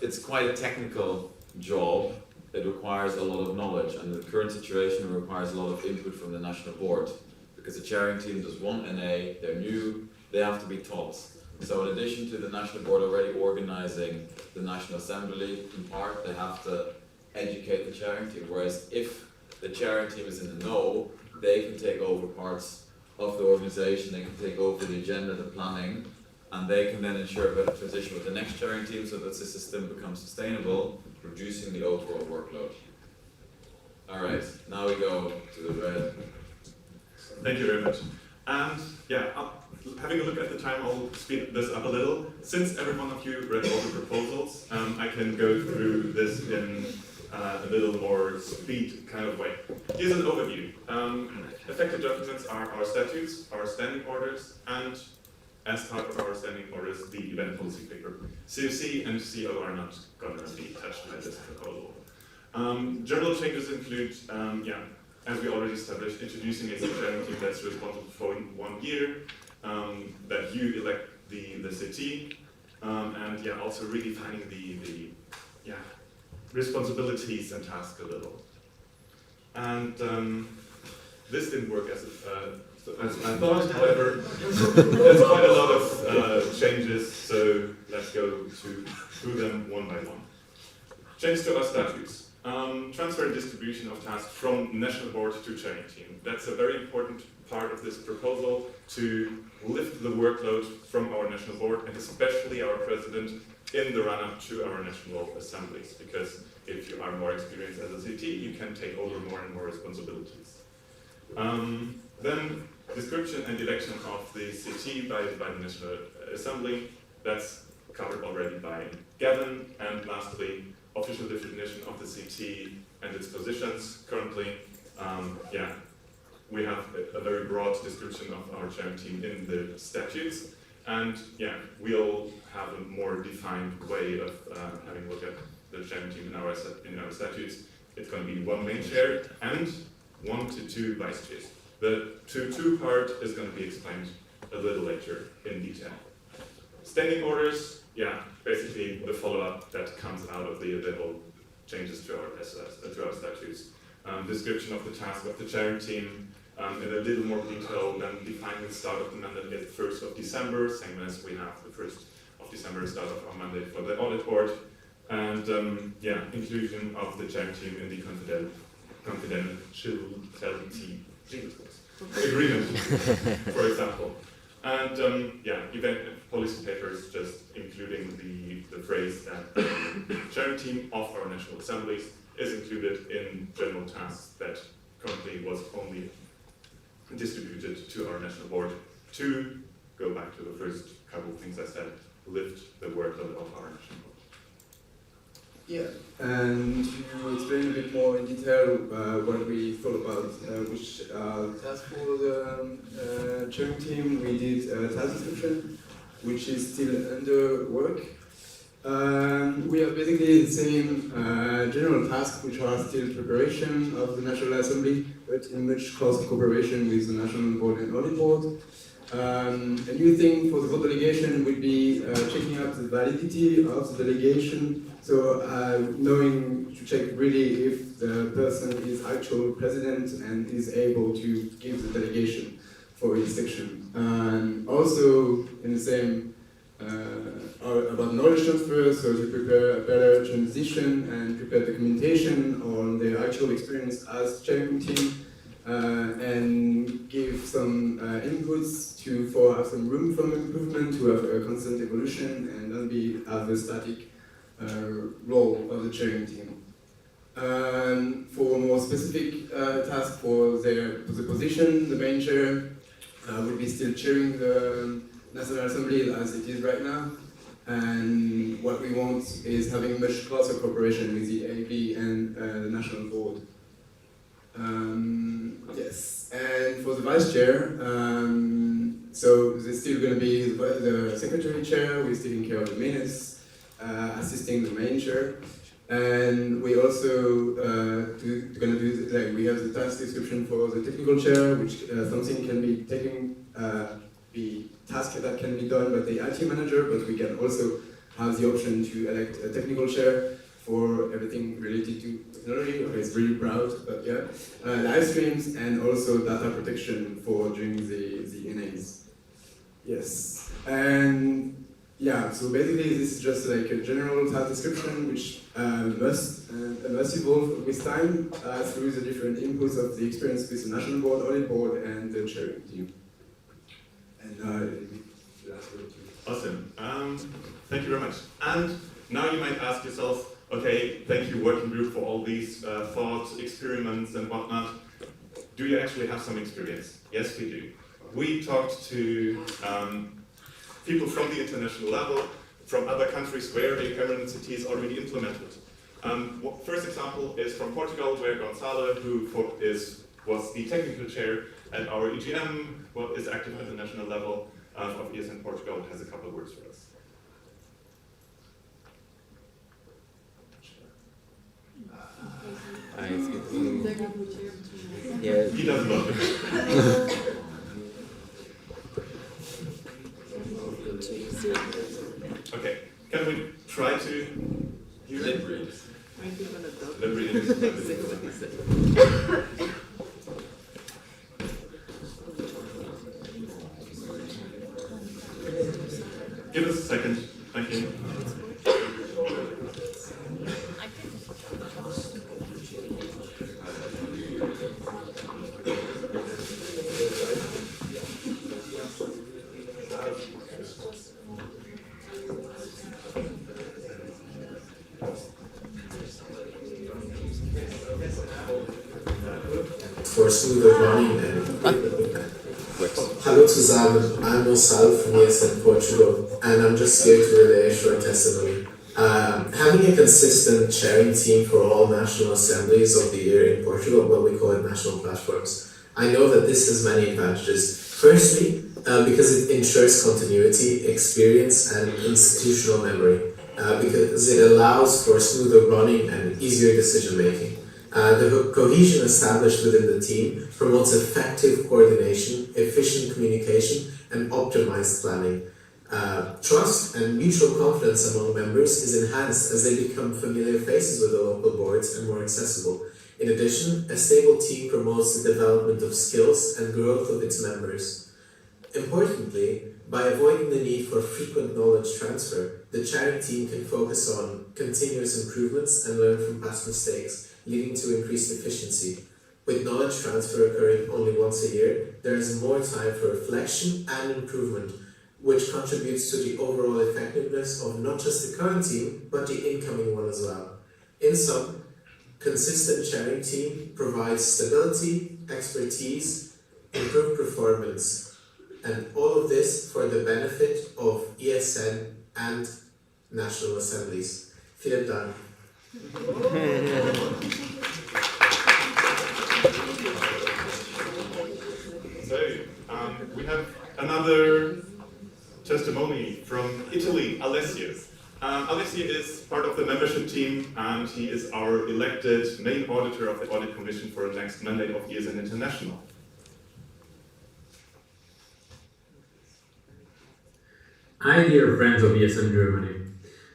it's quite a technical job, it requires a lot of knowledge, and the current situation requires a lot of input from the National Board. Because the chairing team does 1 NA, they're new, they have to be taught. So in addition to the National Board already organizing the National Assembly in part, they have to educate the chairing team. Whereas if the chairing team is in the know, they can take over parts of the organization, they can take over the agenda, the planning, and they can then ensure a better transition with the next chairing team so that the system becomes sustainable, reducing the overall workload. Alright, now we go to the red. Thank you very much. And yeah, having a look at the time, I'll speed this up a little. Since every one of you read all the proposals, I can go through this in a little more speed kind of way. Here's an overview. Affected documents are our statutes, our standing orders, and as part of our standing orders, the event policy paper. COC and CO are not going to be touched by this proposal. General changes include, as we already established, introducing a chairing team that's responsible for 1 year, that you elect the CT, and also redefining the responsibilities and tasks a little. And this didn't work as I thought, however, there's quite a lot of changes, so let's go through them one by one. Change to our statutes. Transfer and distribution of tasks from national board to chairing team. That's a very important part of this proposal to lift the workload from our national board and especially our president in the run-up to our national assemblies, because if you are more experienced as a CT, you can take over more and more responsibilities. Then description and election of the CT by the National Assembly, that's covered already by Gavin. And lastly, official definition of the CT and its positions. Currently, we have a very broad description of our chairing team in the statutes, And yeah, we'll have a more defined way of having a look at the sharing team in our statutes. It's going to be one main chair and 1 to 2 vice chairs. The 2-2 part is going to be explained a little later in detail. Standing orders, yeah, basically the follow-up that comes out of the whole changes to our statutes. Description of the task of the chairing team in a little more detail than defining the start of the mandate at 1st of December, same as we have the 1st of December start of our mandate for the audit board. And yeah, inclusion of the chairing team in the confidentiality agreement, for example. And yeah, event policy papers just including the phrase that the chairing team of our national assemblies is included in general tasks that currently was only distributed to our national board to go back to the first couple of things I said, lift the workload of our national board. Yeah, and to explain a bit more in detail what we thought about which task for the chairing team, we did a task description, which is still under work. We have basically the same general tasks, which are still preparation of the National Assembly, but in much closer cooperation with the National Board and Audit Board. A new thing for the whole delegation would be checking out the validity of the delegation. So knowing to check really if the person is actual president and is able to give the delegation for each section. And also in the same about knowledge transfer, so to prepare a better transition and prepare documentation on their actual experience as chairing team. And give some inputs for have some room for improvement, to have a constant evolution and not have a static role of the chairing team. For more specific tasks for the position, the main chair will be still chairing the National Assembly as it is right now. And what we want is having much closer cooperation with the AP and the National Board. Yes, and for the vice chair, so there's still going to be the secretary chair, we're still in care of the minutes, assisting the main chair, and we also going to do, like, we have the task description for the technical chair, which something can be be task that can be done by the IT manager, but we can also have the option to elect a technical chair for everything related to technology. Okay, it's really proud, but yeah. Live streams and also data protection for during the NAs. Yes, and yeah, so basically this is just like a general task description which must evolve with time through the different inputs of the experience with the National Board, Audit Board, and the chairing team. And awesome. Thank you very much. And now you might ask yourself, okay, thank you working group for all these thoughts, experiments and whatnot. Do you actually have some experience? Yes, we do. We talked to people from the international level, from other countries where the permanency is already implemented. First example is from Portugal, where Gonzalo, who was the technical chair at our EGM, is active at the national level of years in Portugal, has a couple of words for us. Yeah. He doesn't love it. Okay, can we try to hear it? Give us a second. Thank you. For smoother running and hello zusammen, I'm Mustafa from ESN Portugal, and I'm just here to relay a short testimony. Having a consistent chairing team for all national assemblies of the year in Portugal, well, we call it national platforms, I know that this has many advantages. Firstly, because it ensures continuity, experience, and institutional memory, because it allows for smoother running and easier decision making. The cohesion established within the team promotes effective coordination, efficient communication, and optimized planning. Trust and mutual confidence among members is enhanced as they become familiar faces with the local boards and more accessible. In addition, a stable team promotes the development of skills and growth of its members. Importantly, by avoiding the need for frequent knowledge transfer, the chairing team can focus on continuous improvements and learn from past mistakes, leading to increased efficiency. With knowledge transfer occurring only once a year, there is more time for reflection and improvement, which contributes to the overall effectiveness of not just the current team, but the incoming one as well. In sum, consistent chairing team provides stability, expertise, improved performance, and all of this for the benefit of ESN and national assemblies. Vielen Dank. So, we have another testimony from Italy, Alessio. Alessio is part of the membership team, and he is our elected main auditor of the Audit Commission for the next mandate of ESN International. Hi dear friends of ESN Germany.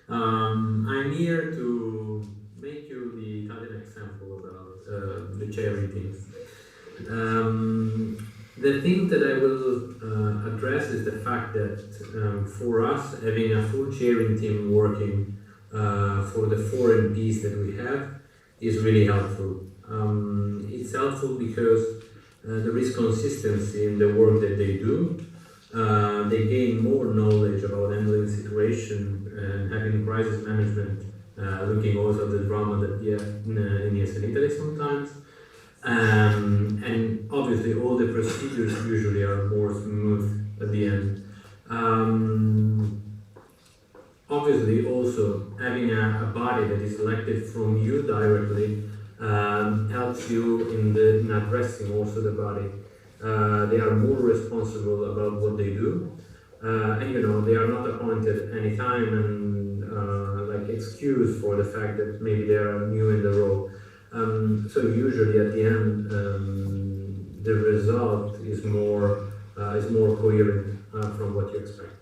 I'm here to make you the Italian example about the chairing teams. The thing that I will address is the fact that for us, having a full chairing team working for the 4 MPs that we have is really helpful. It's helpful because there is consistency in the work that they do. They gain more knowledge about handling situation and having crisis management, looking also at the drama that we have in ESN Italy sometimes. And obviously all the procedures usually are more smooth at the end. Obviously also having a body that is elected from you directly helps you in addressing also the body. They are more responsible about what they do, and you know, they are not appointed any time and like excused for the fact that maybe they are new in the role. So usually at the end, the result is more coherent from what you expect.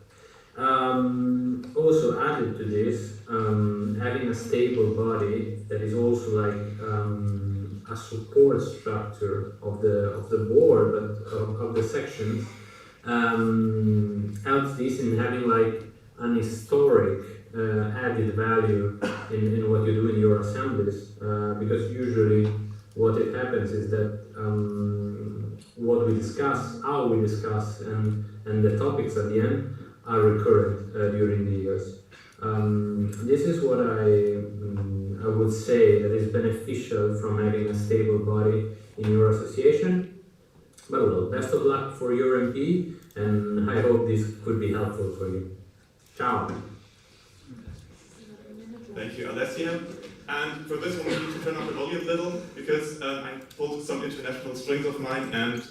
Also added to this, having a stable body that is also like a support structure of the board, but of the sections, helps this in having like an historic added value in what you do in your assemblies, because usually what it happens is that what we discuss, how we discuss, and the topics at the end are recurrent during the years. This is what I would say that is beneficial from having a stable body in your association. But well, best of luck for your MP, and I hope this could be helpful for you. Ciao. Thank you, Alessio. And for this one, we need to turn up the volume a little, because I pulled some international strings of mine and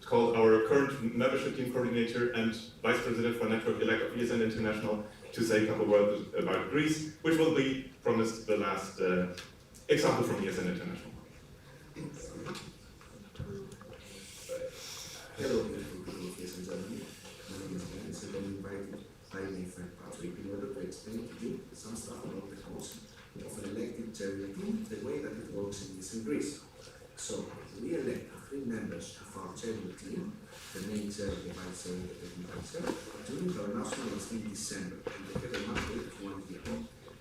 called our current membership team coordinator and vice president for Network Elect of ESN International to say a couple words about Greece, which will be promised the last example from ESN International. Hello, beautiful people of ESN Germany. My name is Gavin, and I'm invited by my friend Patrick in order to explain to you some stuff about the host of an elected chairing team, the way that it works in ESN Greece. So, we elect 3 members of our chairing team, the main chair, the vice chair, and the technical chair, during our nationals in December, and they have a mandate of 1 year.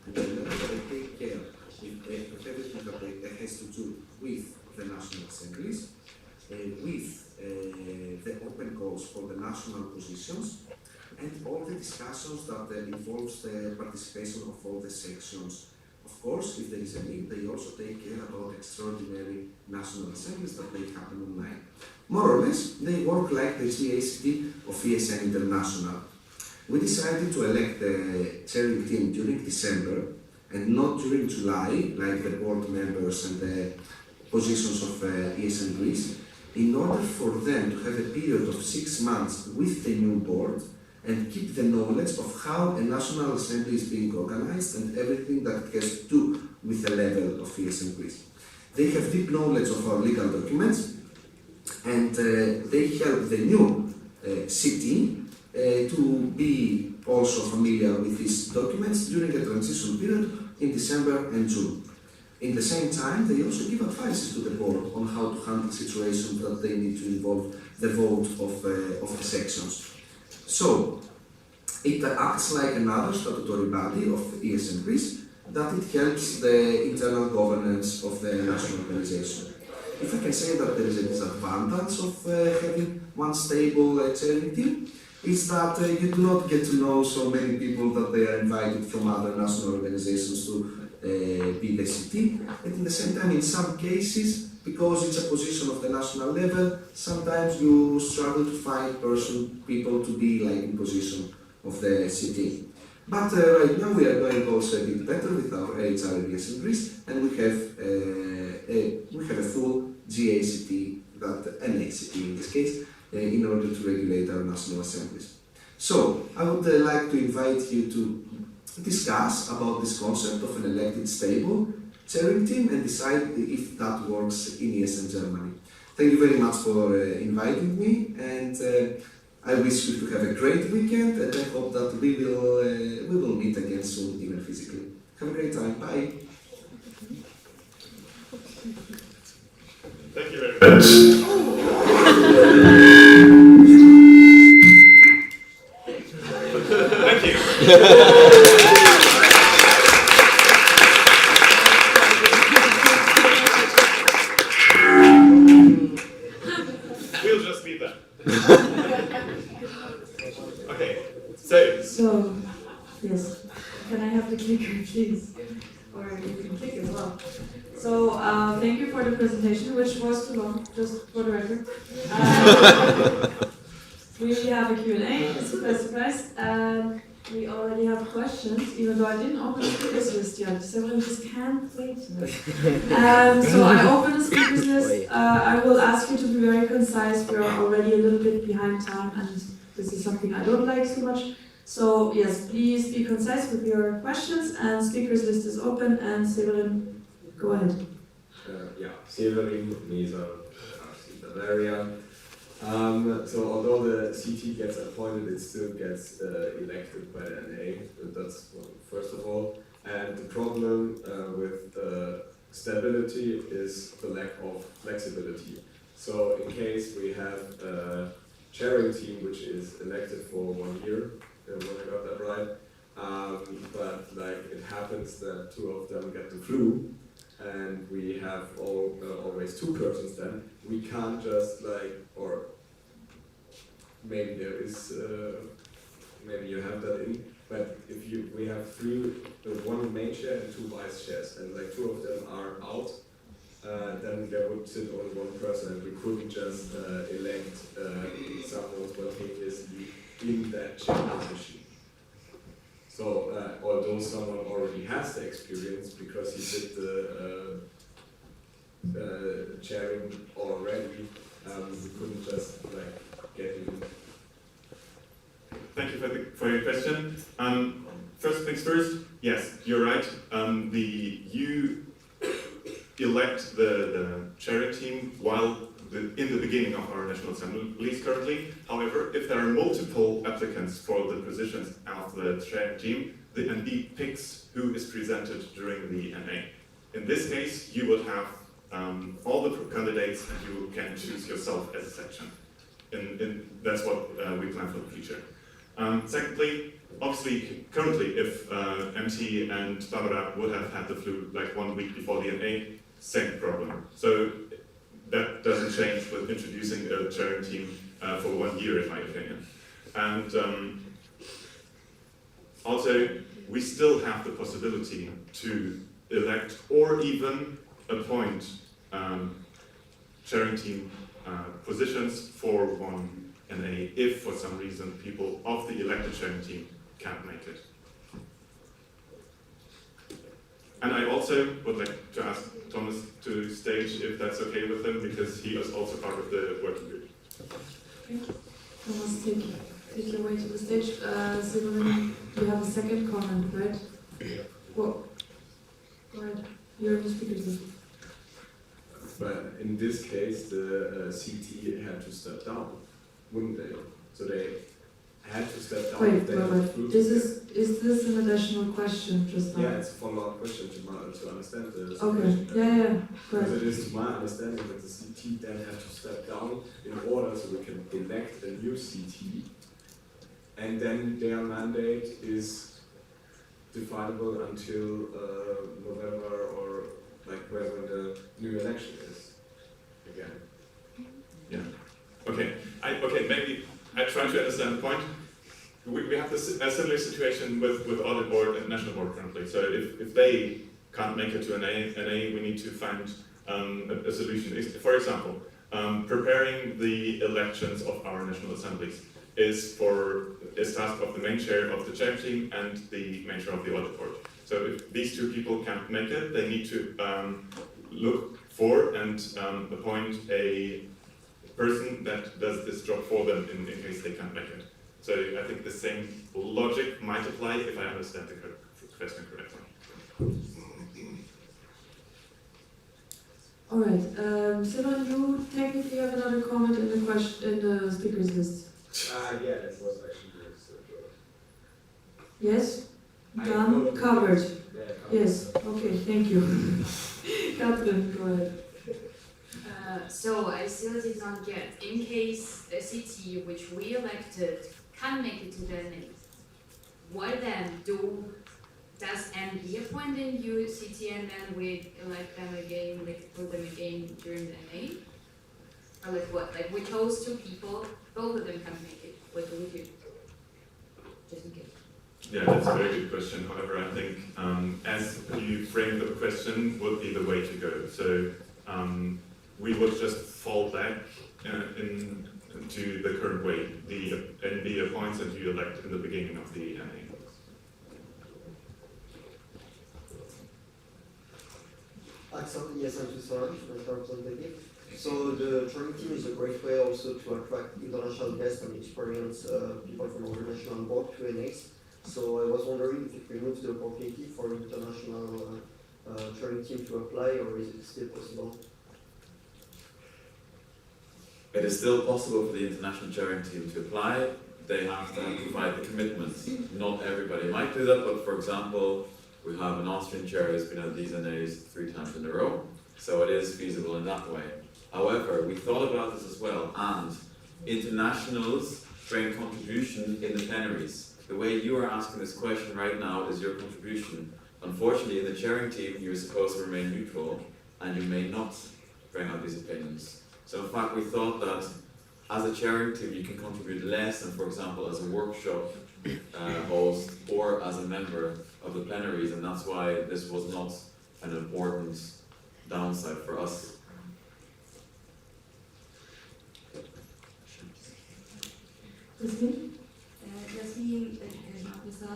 And then they take care of everything that has to do with the national assemblies, with the open calls for the national positions, and all the discussions that involves the participation of all the sections. Of course, if there is a need, they also take care about extraordinary national assemblies that may happen online. More or less, they work like the GACD of ESN International. We decided to elect the chairing team during December and not during July, like the board members and the positions of ESN Greece, in order for them to have a period of 6 months with the new board and keep the knowledge of how a National Assembly is being organized and everything that it has to do with the level of ESM Greece. They have deep knowledge of our legal documents, and they help the new CT to be also familiar with these documents during a transition period in December and June. In the same time, they also give advices to the board on how to handle situations that they need to involve the vote of the sections. So, it acts like another statutory body of ESM Greece, that it helps the internal governance of the national organization. If I can say that there is a disadvantage of having one stable chairing team, is that you do not get to know so many people that they are invited from other national organizations to be the CT, and in the same time, in some cases, because it's a position of the national level, sometimes you struggle to find people to be like in position of the CT. But right now we are going also a bit better with our HR in Greece, and we have a full GACT, that NACT in this case, in order to regulate our national assemblies. So I would like to invite you to discuss about this concept of an elected stable chairing team and decide if that works in ESN Germany. Thank you very much for inviting me, and I wish you to have a great weekend, and I hope that we will meet again soon, even physically. Have a great time. Bye. Thank you very much. Thank you. We'll just meet them. Okay, so, yes, can I have the clicker, please? Or you can click as well. So, thank you for the presentation, which was too long, just for the record. We have a Q&A, surprise. We already have questions, even though I didn't open the speakers list yet. Several just can't wait. So I open the speakers list. I will ask you to be very concise. We are already a little bit behind time, and this is something I don't like so much. So yes, please be concise with your questions, and speakers list is open, and Severin, go ahead. Severin, Neza, Bavaria. So although the CT gets appointed, it still gets elected by the NA. That's first of all. And the problem with stability is the lack of flexibility. So in case we have a chairing team which is elected for 1 year, when I got that right, but like it happens that 2 of them get the flu, and we have always 2 persons, then we can't just or maybe there is, maybe you have that in, but if we have 3, 1 main chair and 2 vice chairs, and 2 of them are out, then there would sit only 1 person, and we couldn't just elect someone spontaneously in that chair position. So, although someone already has the experience because he did the chairing already, we couldn't just get him. Thank you for your question. First things first, yes, you're right. You elect the chairing team while in the beginning of our National Assemblies currently. However, if there are multiple applicants for the positions of the chairing team, the NB picks who is presented during the NA. In this case, you will have all the candidates, and you can choose yourself as a section. That's what we plan for the future. Secondly, obviously, currently, if MT and Barbara would have had the flu 1 week before the NA, same problem. So that doesn't change with introducing a chairing team for 1 year, in my opinion. And also, we still have the possibility to elect or even appoint chairing team positions for 1 NA if for some reason people of the elected chairing team can't make it. And I also would like to ask Thomas to stage if that's okay with him, because he is also part of the working group. Thomas, take your way to the stage. Severin, you have a second comment, right? Well, go ahead. You're the speaker. But in this case, the CT had to step down, wouldn't they? So they had to step down. Wait, is this an additional question just now? Yeah, it's a follow-up question to understand the Okay, situation. yeah. Because it is to my understanding that the CT then had to step down in order so we can elect a new CT, and then their mandate is definable until November or like wherever the new election is again. Yeah. Okay. Maybe I try to understand the point. We have this a similar situation with audit board and national board currently. So if they can't make it to an A, we need to find a solution. For example, preparing the elections of our national assemblies is task of the main chair of the chair team and the main chair of the audit board. So if these two people can't make it, they need to look for and appoint a person that does this job for them in case they can't make it. So I think the same logic might apply if I understand the question correctly. All right. Simon, you technically have another comment in the speakers list. Yeah, that was actually good. Yes? Done? Covered? Yeah, covered. Yes. Okay, thank you. Catherine, go ahead. So I still did not get, in case a CT which we elected can make it to the NA, what then does MB appoint a new CT and then we elect them again, like put them again during the NA? Or like what? Like we chose two people, both of them can make it. What do we do? Just in case. Yeah, that's a very good question. However, I think as you framed the question would be the way to go. So we would just fall back into the current way. The NB appoints and you elect in the beginning of the NA. Yes, I'm too sorry for representative. So the training team is a great way also to attract international guests and experienced people from our national board Q&As. So I was wondering if it removes the opportunity for international training team to apply, or is it still possible? It is still possible for the international chairing team to apply. They have to provide the commitment. Not everybody might do that, but for example, we have an Austrian chair who's been at these NAs 3 times in a row, so it is feasible in that way. However, we thought about this as well, and internationals bring contribution in the plenaries. The way you are asking this question right now is your contribution. Unfortunately, in the chairing team, you're supposed to remain neutral, and you may not bring out these opinions. So in fact, we thought that as a chairing team, you can contribute less than, for example, as a workshop host or as a member of the plenaries, and that's why this was not an important downside for us. Jasmine? Jasmine, education officer.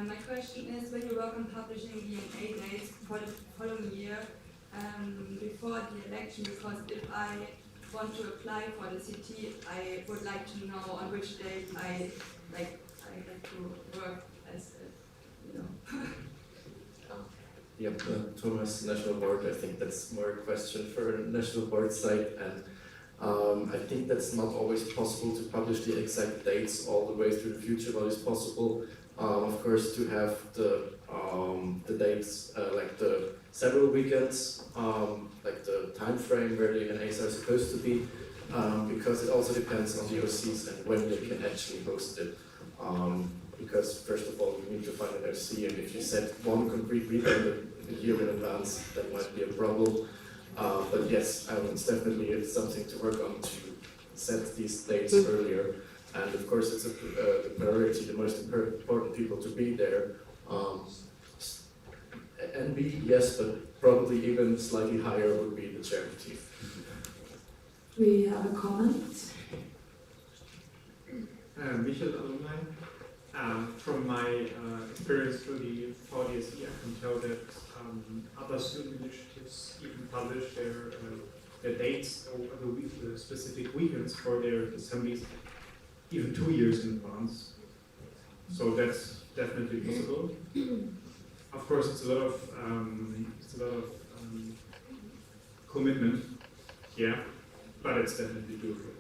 My question is, will you work on publishing the NA dates for the following year before the election? Because if I want to apply for the CT, I would like to know on which date I like to work as Yep, Thomas, National Board, I think that's more a question for National Board side, and I think that's not always possible to publish the exact dates all the way through the future. What is possible, of course, to have the dates, like the several weekends, like the time frame where the NAs are supposed to be, because it also depends on the OCs and when they can actually host it. Because first of all, you need to find an OC, and if you set one concrete weekend a year in advance, that might be a problem. But yes, it's definitely something to work on to set these dates earlier. And of course, it's the priority, the most important people to be there. NB, yes, but probably even slightly higher would be the charity. We have a comment. Mittal alumni. from my experience through the 4DSE, I can tell that other student initiatives even publish their dates or the specific weekends for their assemblies even 2 years in advance. So that's definitely possible. Of course, it's a lot of commitment, yeah, but it's definitely doable.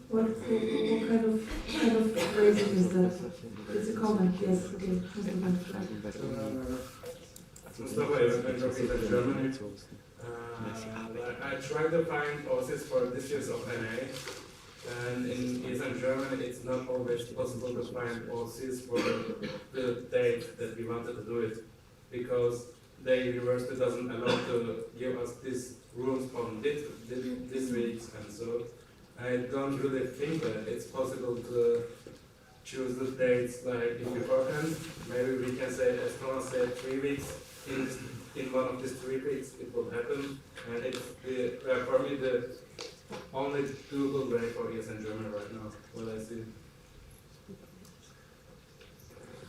What kind of phrasing is that? It's a comment, yes, okay. Mustafa is in Germany. I tried to find courses for this year's of NA, and in Eastern Germany it's not always possible to find courses for the date that we wanted to do it, because the university doesn't allow to give us these rooms on this week, and so I don't really think that it's possible to choose the dates like beforehand. Maybe we can say, as Thomas said, 3 weeks. In one of these 3 weeks it will happen, and it's for me the only doable way for Eastern Germany right now, what I see.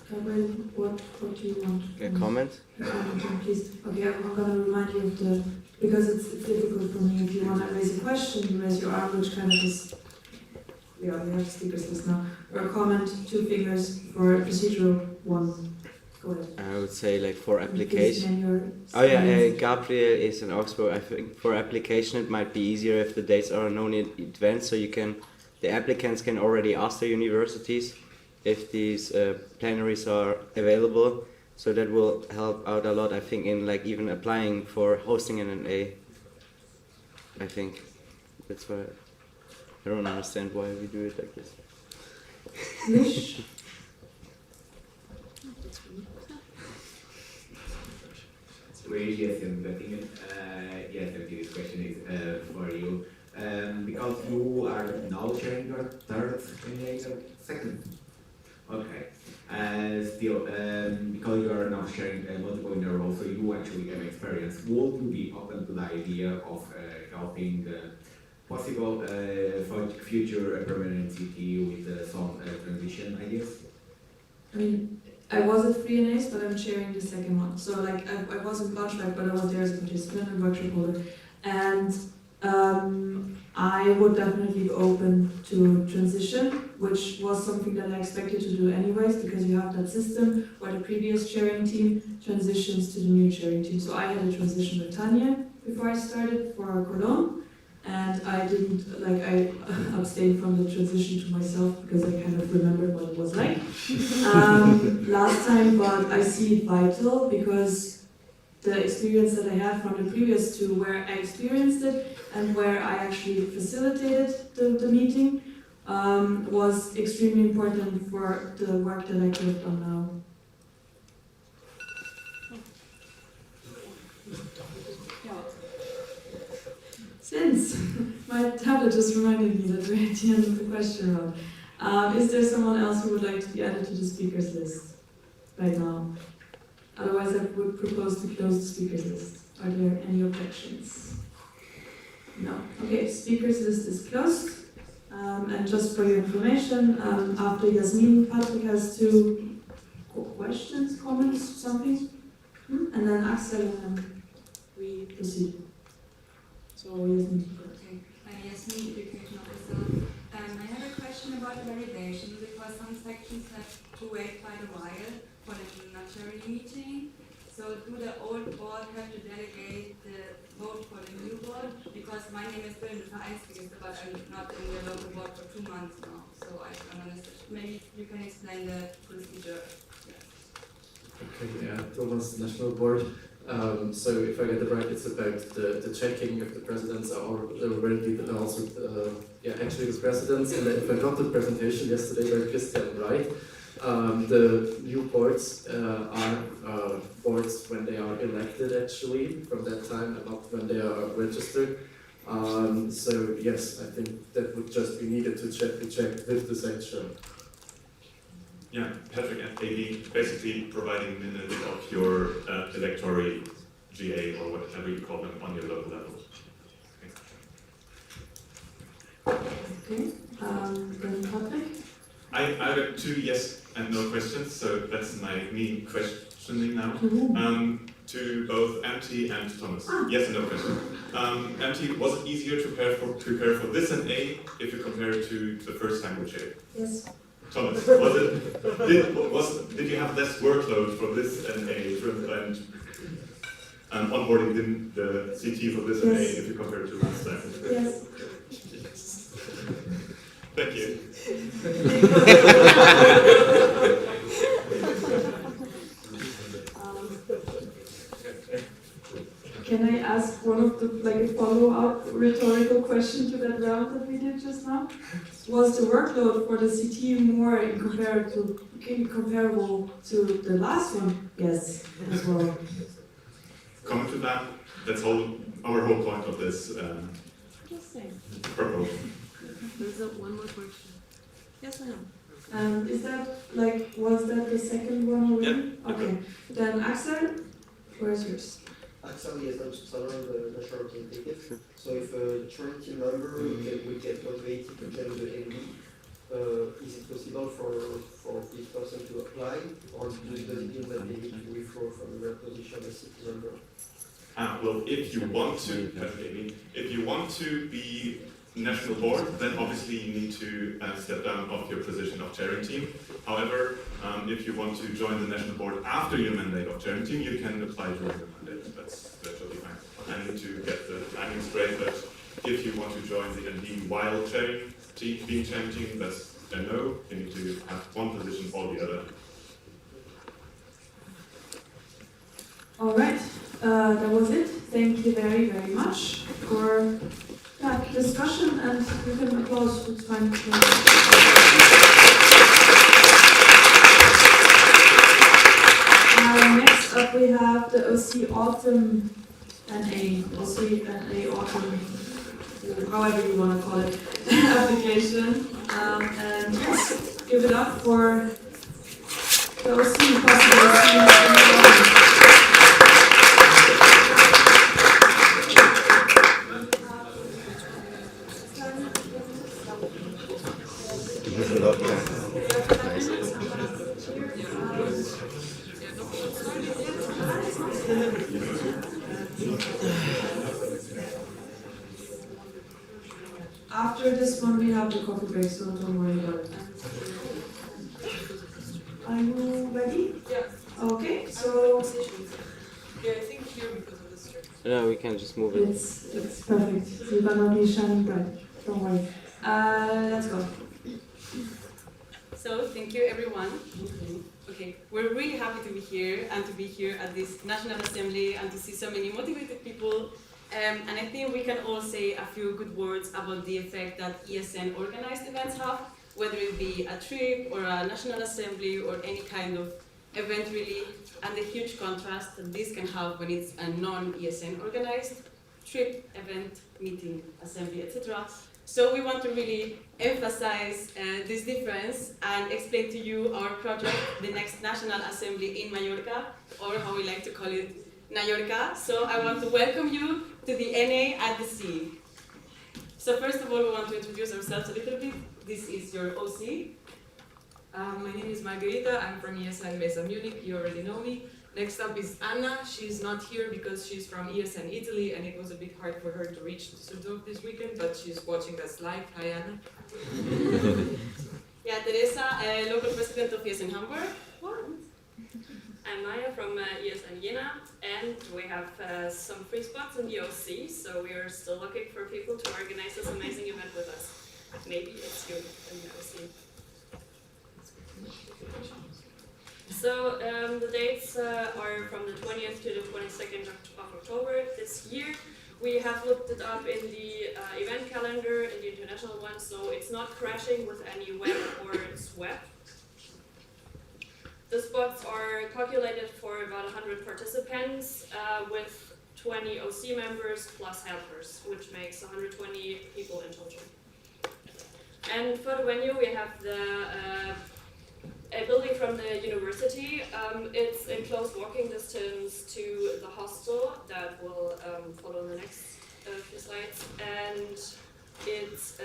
Gavin, what do you want? A comment? Please. Okay, I'm going to remind you of the, because it's difficult for me. If you want to raise a question, you raise your arm, which kind of is, yeah, we have speakers list now. Or a comment, 2 fingers for procedural 1. Go ahead. I would say like for application. Oh yeah, Gabriel is in Augsburg. I think for application it might be easier if the dates are known in advance, so the applicants can already ask the universities if these plenaries are available. So that will help out a lot, I think, in like even applying for hosting an NA. I think that's why I don't understand why we do it like this. Nish? Yes, and I think yes, this question is for you. Because you are now sharing your third second. Okay. Still, because you are now sharing multiple in a row, so you actually have experience. Would you be open to the idea of helping possible future permanent CT with some transition ideas? I mean, I was at 3 NAs, but I'm chairing the second one. So like I was in contract, but I was there as a participant and workshop holder. And I would definitely be open to transition, which was something that I expected to do anyways, because you have that system where the previous chairing team transitions to the new chairing team. So I had a transition with Tanya before I started for Quorum, and I didn't, like, I abstained from the transition to myself because I kind of remembered what it was like last time, but I see it vital because the experience that I had from the previous 2, where I experienced it and where I actually facilitated the meeting, was extremely important for the work that I could have done now. Since my tablet just reminded me that we're at the end of the question round, is there someone else who would like to be added to the speakers list right now? Otherwise, I would propose to close the speakers list. Are there any objections? No. Okay, speakers list is closed. And just for your information, after Yasmin, Patrick has 2 questions, comments, something, and then Axel, and then we proceed. So Yasmin. Okay, Yasmin, education officer. I have a question about validation, because some sections have to wait quite a while for the national meeting. So do the old board have to delegate the vote for the new board? Because my name is still in the Vereinsregister, but I'm not in the local board for 2 months now. So I don't understand. Maybe you can explain the procedure. Okay, yeah, Thomas, National Board. So if I get it right, it's about the checking if the presidents are already also actually the presidents. And if I got the presentation yesterday by Christian right, the new boards are boards when they are elected actually from that time, and not when they are registered. So yes, I think that would just be needed to check with the section. Yeah, Patrick and Katie, basically providing minutes of your electoral GA or whatever you call them on your local level. Okay, then Patrick? I have 2 yes and no questions, so that's me questioning now. To both MT and Thomas. Yes and no question. MT, was it easier to prepare for this NA if you compare it to the first time we shared? Yes. Thomas, did you have less workload for this NA and onboarding the CT for this NA if you compare it to last time? Yes. Thank you. Can I ask one of the a follow-up rhetorical question to that round that we did just now? Was the workload for the CT more comparable to the last one? Yes, as well. Coming to that, that's our whole point of this proposal. There's one more question. Yes or no? Is that was that the second one already? Yeah. Okay. Then Axel, where's yours? Axel, yes, I'm Sahil, the national team ticket. So if a joint team member will get motivated to join the NB, is it possible for this person to apply, or does it mean that they need to withdraw from their position as city member? Well, if you want to be national board, then obviously you need to step down off your position of chairing team. However, if you want to join the national board after your mandate of chairing team, you can apply during the mandate. That's totally fine. I need to get the timing straight, but if you want to join the ND while being chairing team, that's a no. You need to have one position or the other. All right, that was it. Thank you very, very much for that discussion, and you can applause. It's fine. Next up, we have the OC Autumn NA, Autumn, however you want to call it, application. And yes, give it up for the OC possibilities. After this one, we have the coffee break, so don't worry about it. Are you ready? Yeah. Okay, so. Yeah, I think here because of this trip. No, we can just move it. It's perfect. So you're gonna be shining bright. Don't worry. Let's go. So, thank you everyone. Okay, we're really happy to be here and to be here at this National Assembly and to see so many motivated people. And I think we can all say a few good words about the effect that ESN organized events have, whether it be a trip or a National Assembly or any kind of event really, and the huge contrast that this can have when it's a non-ESN organized trip, event, meeting, assembly, etc. So we want to really emphasize this difference and explain to you our project, the next National Assembly in Mallorca, or how we like to call it, Mallorca. So I want to welcome you to the NA at the Sea. So first of all, we want to introduce ourselves a little bit. This is your OC. My name is Margarita. I'm from ESN Mesa Munich. You already know me. Next up is Anna. She's not here because she's from ESN Italy and it was a bit hard for her to reach Düsseldorf this weekend, but she's watching us live. Hi, Anna. Yeah, Teresa, local president of ESN Hamburg. I'm Maya from ESN Jena, and we have some free spots in the OC, so we are still looking for people to organize this amazing event with us. Maybe it's you in the OC. So the dates are from the 20th to the 22nd of October this year. We have looked it up in the event calendar, in the international one, so it's not crashing with any web or SWEP. The spots are calculated for about 100 participants with 20 OC members plus helpers, which makes 120 people in total. And for the venue, we have a building from the university. It's in close walking distance to the hostel that will follow in the next few slides. And it's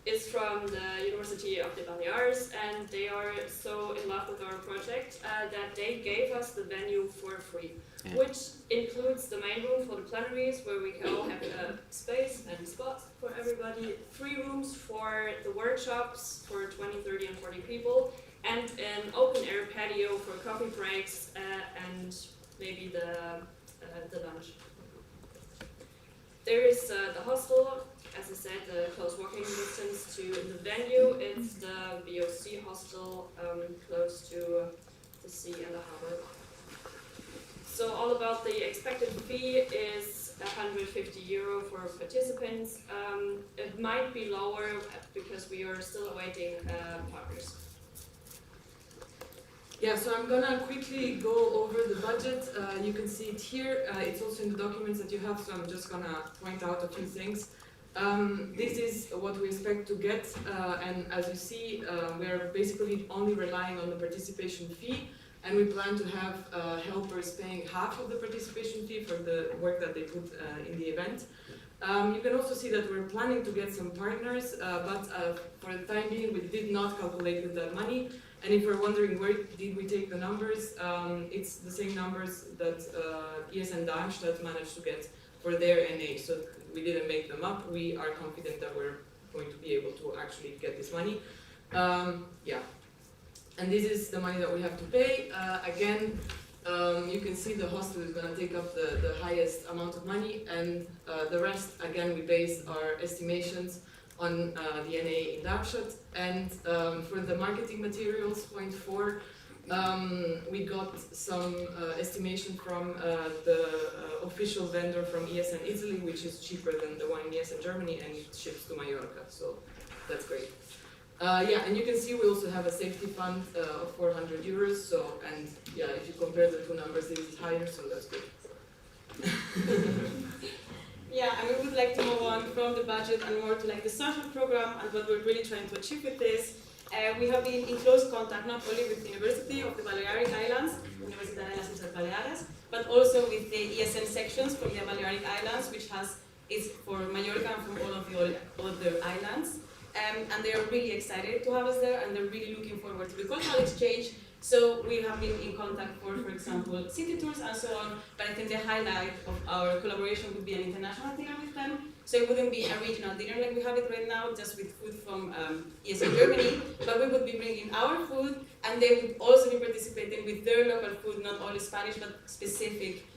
is from the University of the Baleares, and they are so in love with our project that they gave us the venue for free, which includes the main room for the plenaries, where we can all have a space and spots for everybody, 3 rooms for the workshops for 20, 30, and 40 people, and an open-air patio for coffee breaks and maybe the lunch. There is the hostel. As I said, the close walking distance to the venue. It's the VOC hostel close to the sea and the harbor. So all about the expected fee is €150 for participants. It might be lower because we are still awaiting partners. Yeah, so I'm gonna quickly go over the budget. You can see it here. It's also in the documents that you have, so I'm just gonna point out a few things. This is what we expect to get, and as you see, we're basically only relying on the participation fee, and we plan to have helpers paying half of the participation fee for the work that they put in the event. You can also see that we're planning to get some partners, but for the time being, we did not calculate with that money. And if you're wondering where did we take the numbers, it's the same numbers that ESN Darmstadt managed to get for their NA. So we didn't make them up. We are confident that we're going to be able to actually get this money. Yeah. And this is the money that we have to pay. Again, you can see the hostel is going to take up the highest amount of money, and the rest, again, we base our estimations on the NA in Darmstadt. And for the marketing materials, point 4, we got some estimation from the official vendor from ESN Italy, which is cheaper than the one in ESN Germany, and it ships to Mallorca, so that's great. Yeah, and you can see we also have a safety fund of €400. So, and yeah, if you compare the two numbers, it is higher, so that's good. Yeah, and we would like to move on from the budget and more to like the social program and what we're really trying to achieve with this. We have been in close contact not only with the University of the Balearic Islands, Universidad de las Islas Baleares, but also with the ESN sections from the Balearic Islands, which is for Mallorca and from all of the other islands. And they are really excited to have us there, and they're really looking forward to the cultural exchange. So we have been in contact for example, city tours and so on, but I think the highlight of our collaboration would be an international dinner with them. So it wouldn't be a regional dinner like we have it right now, just with food from ESN Germany, but we would be bringing our food, and they would also be participating with their local food, not only Spanish, but specific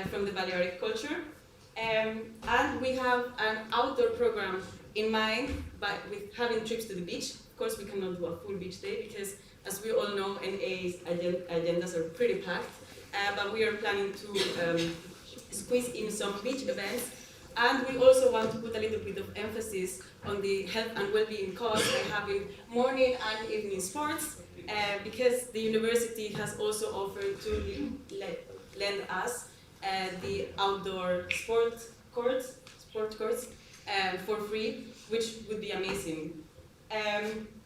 from the Balearic culture. And we have an outdoor program in mind, with having trips to the beach. Of course, we cannot do a full beach day because, as we all know, NA's agendas are pretty packed, but we are planning to squeeze in some beach events. And we also want to put a little bit of emphasis on the health and well-being cause by having morning and evening sports, because the university has also offered to lend us the outdoor sport courts for free, which would be amazing.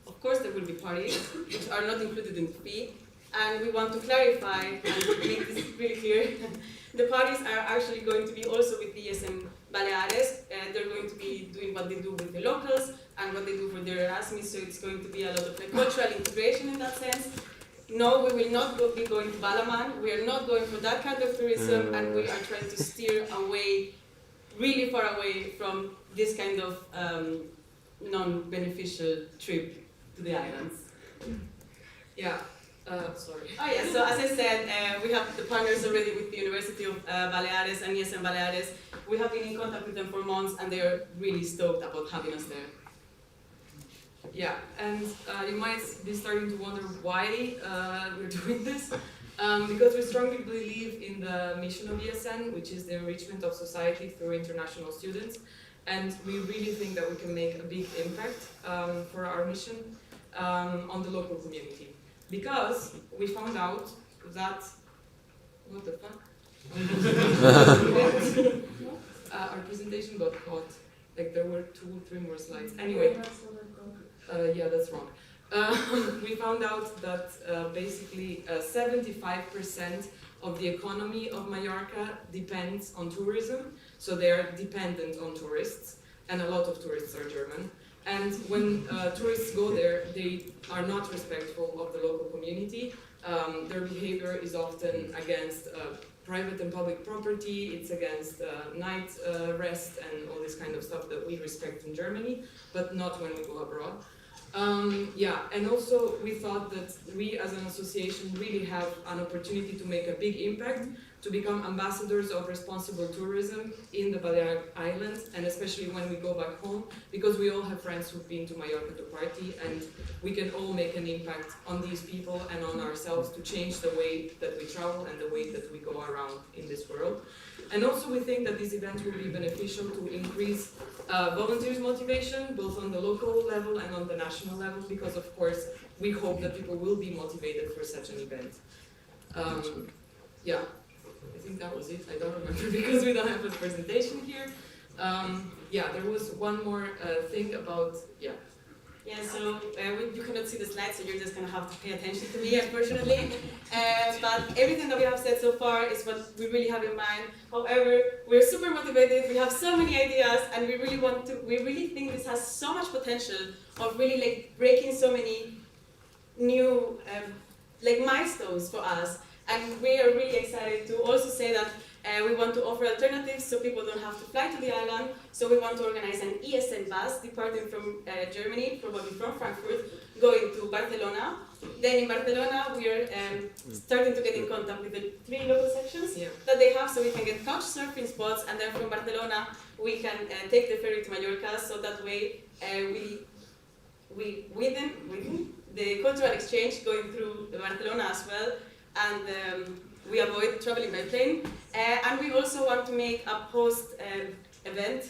Of course, there will be parties, which are not included in the fee, and we want to clarify and make this really clear. The parties are actually going to be also with the ESN Baleares. They're going to be doing what they do with the locals and what they do for their Erasmus, so it's going to be a lot of like, cultural integration in that sense. No, we will not be going to Balaman. We are not going for that kind of tourism, and we are trying to steer away, really far away from this kind of non-beneficial trip to the islands. Yeah. Sorry. Oh yeah, so as I said, we have the partners already with the University of Baleares and ESN Baleares. We have been in contact with them for months, and they are really stoked about having us there. Yeah, and you might be starting to wonder why we're doing this. Because we strongly believe in the mission of ESN, which is the enrichment of society through international students. And we really think that we can make a big impact for our mission on the local community. Because we found out that, what the fuck? Our presentation got caught. Like there were 2-3 more slides. Anyway, yeah, that's wrong. We found out that basically 75% of the economy of Mallorca depends on tourism. So they are dependent on tourists, and a lot of tourists are German. And when tourists go there, they are not respectful of the local community. Their behavior is often against private and public property, it's against night rest and all this kind of stuff that we respect in Germany, but not when we go abroad. Yeah, and also we thought that we as an association really have an opportunity to make a big impact, to become ambassadors of responsible tourism in the Balearic Islands, and especially when we go back home, because we all have friends who've been to Mallorca to party, and we can all make an impact on these people and on ourselves to change the way that we travel and the way that we go around in this world. And also we think that this event will be beneficial to increase volunteers' motivation, both on the local level and on the national level, because of course we hope that people will be motivated for such an event. Yeah, I think that was it. I don't remember because we don't have a presentation here. Yeah, there was one more thing about, yeah. Yeah, so you cannot see the slides, so you're just going to have to pay attention to me, unfortunately. But everything that we have said so far is what we really have in mind. However, we're super motivated, we have so many ideas, and we really think this has so much potential of really like breaking so many new like milestones for us. And we are really excited to also say that we want to offer alternatives so people don't have to fly to the island. So we want to organize an ESN bus departing from Germany, probably from Frankfurt, going to Barcelona. Then in Barcelona, we are starting to get in contact with the 3 local sections that they have, so we can get couch surfing spots. And then from Barcelona, we can take the ferry to Mallorca. So that way, we within the cultural exchange going through Barcelona as well. And we avoid traveling by plane, and we also want to make a post-event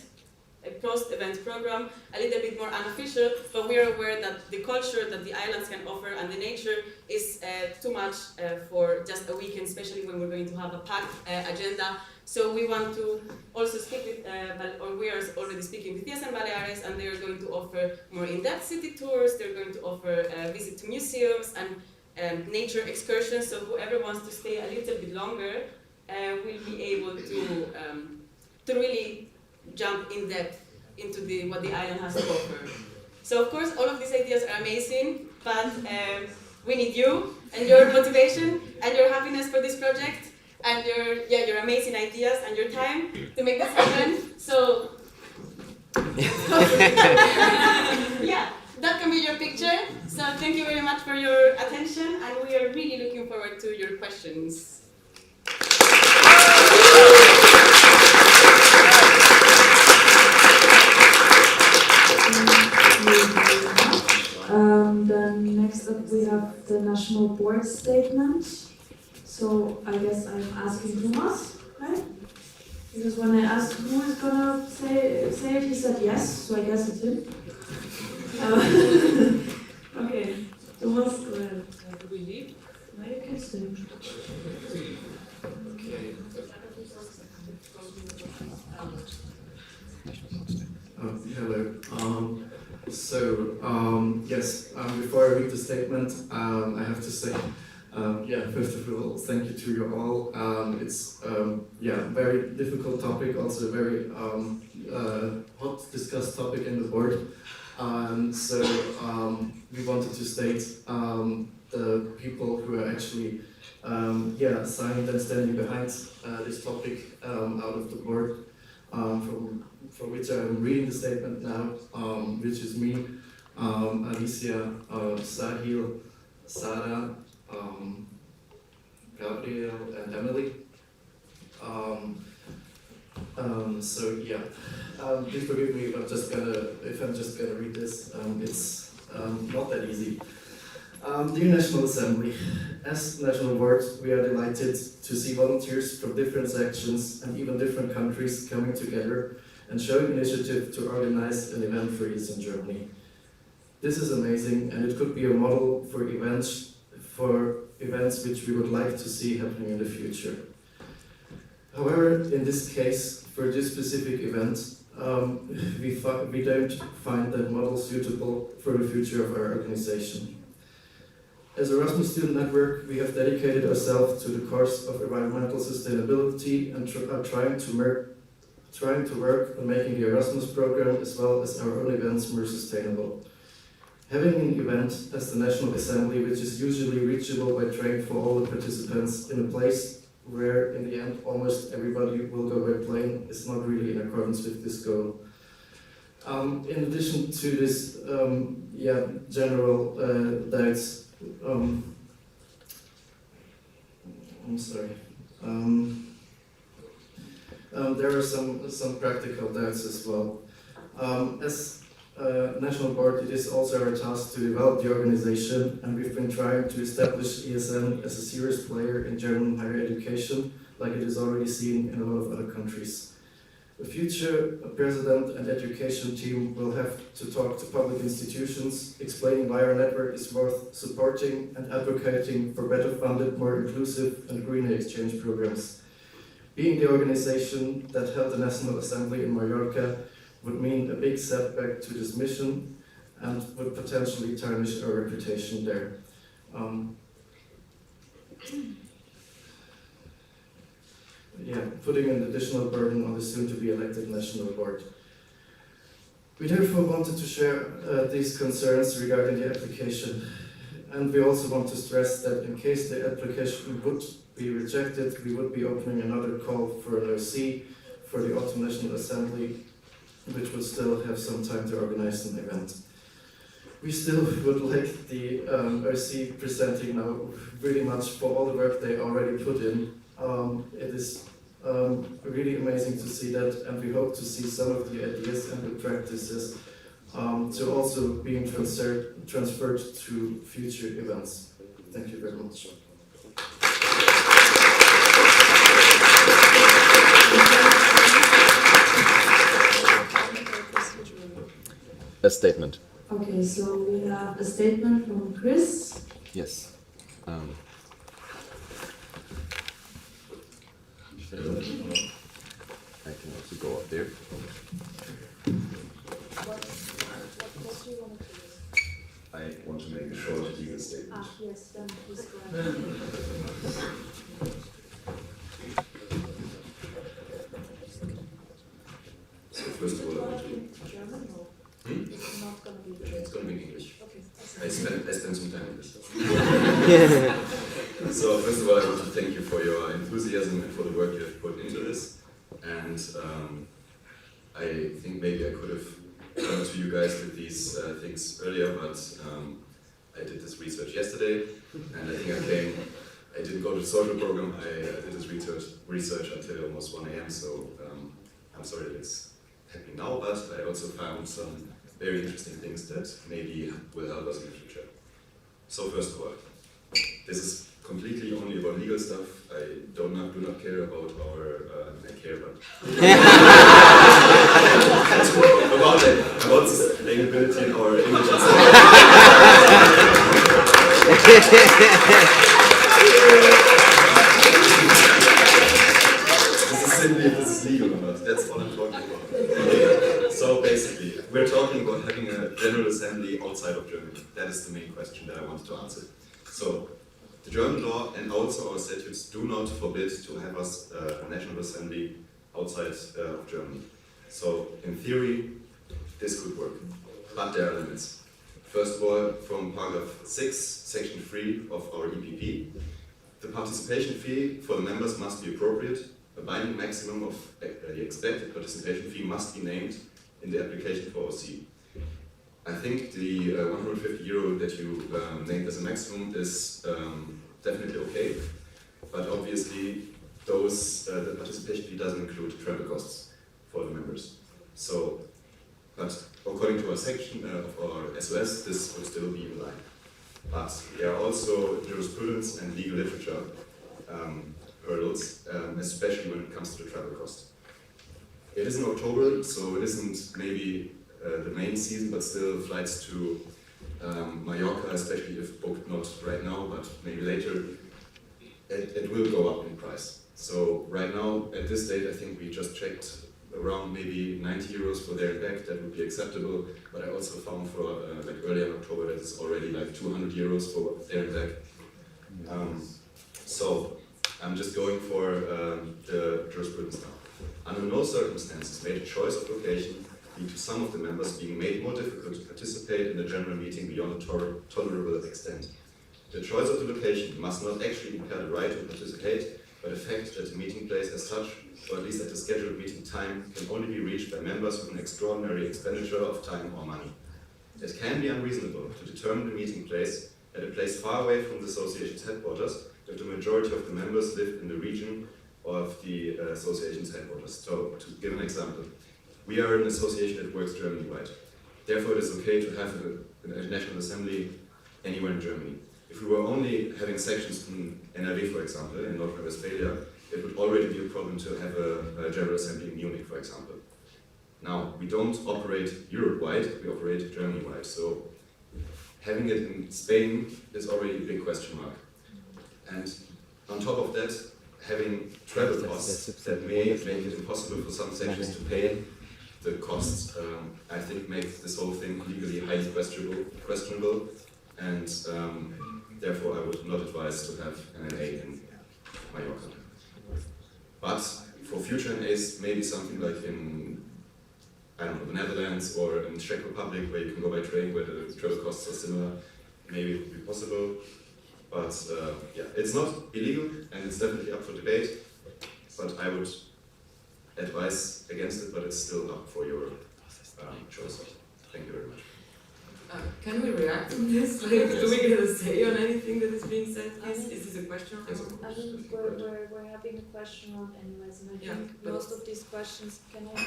program a little bit more unofficial, but we are aware that the culture that the islands can offer and the nature is too much for just a weekend, especially when we're going to have a packed agenda. So we want to also speak with, or we are already speaking with ESN Baleares, and they are going to offer more in-depth city tours. They're going to offer a visit to museums and nature excursions, so whoever wants to stay a little bit longer will be able to really jump in depth into what the island has to offer. So of course all of these ideas are amazing, but we need you and your motivation and your happiness for this project and your amazing ideas and your time to make this happen. So yeah. That can be your picture. So thank you very much for your attention, and we are really looking forward to your questions. Then next up we have the National Board statement. So I guess I'm asking Thomas, right? Because when I asked who is gonna say it, he said yes, so I guess it's him. Okay, Thomas, go ahead. Do we leave? No, you can stay. Okay. Hello. Yes, before I read the statement, I have to say, first of all, thank you to you all. It's a very difficult topic, also a very hot discussed topic in the board. So we wanted to state the people who are actually signed and standing behind this topic out of the board, for which I'm reading the statement now, which is me, Alicia, Sahil, Sarah, Gabriel, and Emily. Please forgive me if I'm just gonna read this. It's not that easy. Dear National Assembly, as National Board, we are delighted to see volunteers from different sections and even different countries coming together and showing initiative to organize an event for youth in Germany. This is amazing, and it could be a model for events which we would like to see happening in the future. However, in this case, for this specific event, we don't find that model suitable for the future of our organization. As Erasmus Student Network, we have dedicated ourselves to the cause of environmental sustainability and are trying to trying to work on making the Erasmus program as well as our own events more sustainable. Having an event as the National Assembly, which is usually reachable by train for all the participants in a place where in the end almost everybody will go by plane, is not really in accordance with this goal. In addition to this general doubts, I'm sorry. There are some practical doubts as well. As National Board, it is also our task to develop the organization, and we've been trying to establish ESN as a serious player in German higher education, like it is already seen in a lot of other countries. The future president and education team will have to talk to public institutions, explaining why our network is worth supporting and advocating for better funded, more inclusive and greener exchange programs. Being the organization that held the National Assembly in Mallorca would mean a big setback to this mission and would potentially tarnish our reputation there. Putting an additional burden on the soon-to-be elected National Board. We therefore wanted to share these concerns regarding the application, and we also want to stress that in case the application would be rejected, we would be opening another call for an OC for the Autumn National Assembly, which would still have some time to organize an event. We still would like the OC presenting now really much for all the work they already put in. It is really amazing to see that, and we hope to see some of the ideas and the practices to also being transferred to future events. Thank you very much. A statement. Okay, so we have a statement from Chris. Yes. I can also go up there. What do you want to do? I want to make a short legal statement. Yes, then please go ahead. So first of all, I want to... German or? It's not going to be German. It's going to be English. Okay. I spent some time in this. So first of all, I want to thank you for your enthusiasm and for the work you have put into this. And I think maybe I could have come to you guys with these things earlier, but I did this research yesterday, and I think I didn't go to the social program, I did this research until almost 1 AM, so I'm sorry that it's happening now, but I also found some very interesting things that maybe will help us in the future. So first of all, this is completely only about legal stuff. I do not care about our, I care about about sustainability in our image and stuff. This is simply if this is legal or not. That's all I'm talking about. So basically, we're talking about having a general assembly outside of Germany. That is the main question that I wanted to answer. So, the German law and also our statutes do not forbid to have us a national assembly outside of Germany. So, in theory, this could work, but there are limits. First of all, from paragraph 6, section 3 of our EPP, the participation fee for the members must be appropriate. A binding maximum of the expected participation fee must be named in the application for OC. I think the €150 that you named as a maximum is definitely okay, but obviously the participation fee doesn't include travel costs for the members. So, but according to our section of our SOS, this would still be in line. But there are also jurisprudence and legal literature hurdles, especially when it comes to the travel cost. It is in October, so it isn't maybe the main season, but still flights to Mallorca, especially if booked not right now, but maybe later, it will go up in price. So right now, at this date, I think we just checked around maybe €90 for there and back. That would be acceptable. But I also found for like earlier in October that it's already like €200 for there and back. So I'm just going for the jurisprudence now. Under no circumstances may the choice of location lead to some of the members being made more difficult to participate in the general meeting beyond a tolerable extent. The choice of the location must not actually impair the right to participate, but the fact that the meeting place as such, or at least at the scheduled meeting time, can only be reached by members with an extraordinary expenditure of time or money. It can be unreasonable to determine the meeting place at a place far away from the association's headquarters if the majority of the members live in the region of the association's headquarters. So, to give an example, we are an association that works Germany-wide. Therefore, it is okay to have a national assembly anywhere in Germany. If we were only having sections in NRW, for example, in North Rhine-Westphalia, it would already be a problem to have a general assembly in Munich, for example. Now, we don't operate Europe-wide, we operate Germany-wide. So having it in Spain is already a big question mark. And on top of that, having travel costs that may make it impossible for some sections to pay the costs, I think makes this whole thing legally highly questionable. And therefore I would not advise to have an NA in Mallorca. But for future NAs, maybe something like in, I don't know, the Netherlands or in Czech Republic, where you can go by train, where the travel costs are similar, maybe it would be possible. But yeah, it's not illegal and it's definitely up for debate, but I would advise against it, but it's still up for your choice. Thank you very much. Can we react on this? Like, do we get a say on anything that is being said? Is this a question? I mean, we're having a question round anyways, and I think most of these questions, can I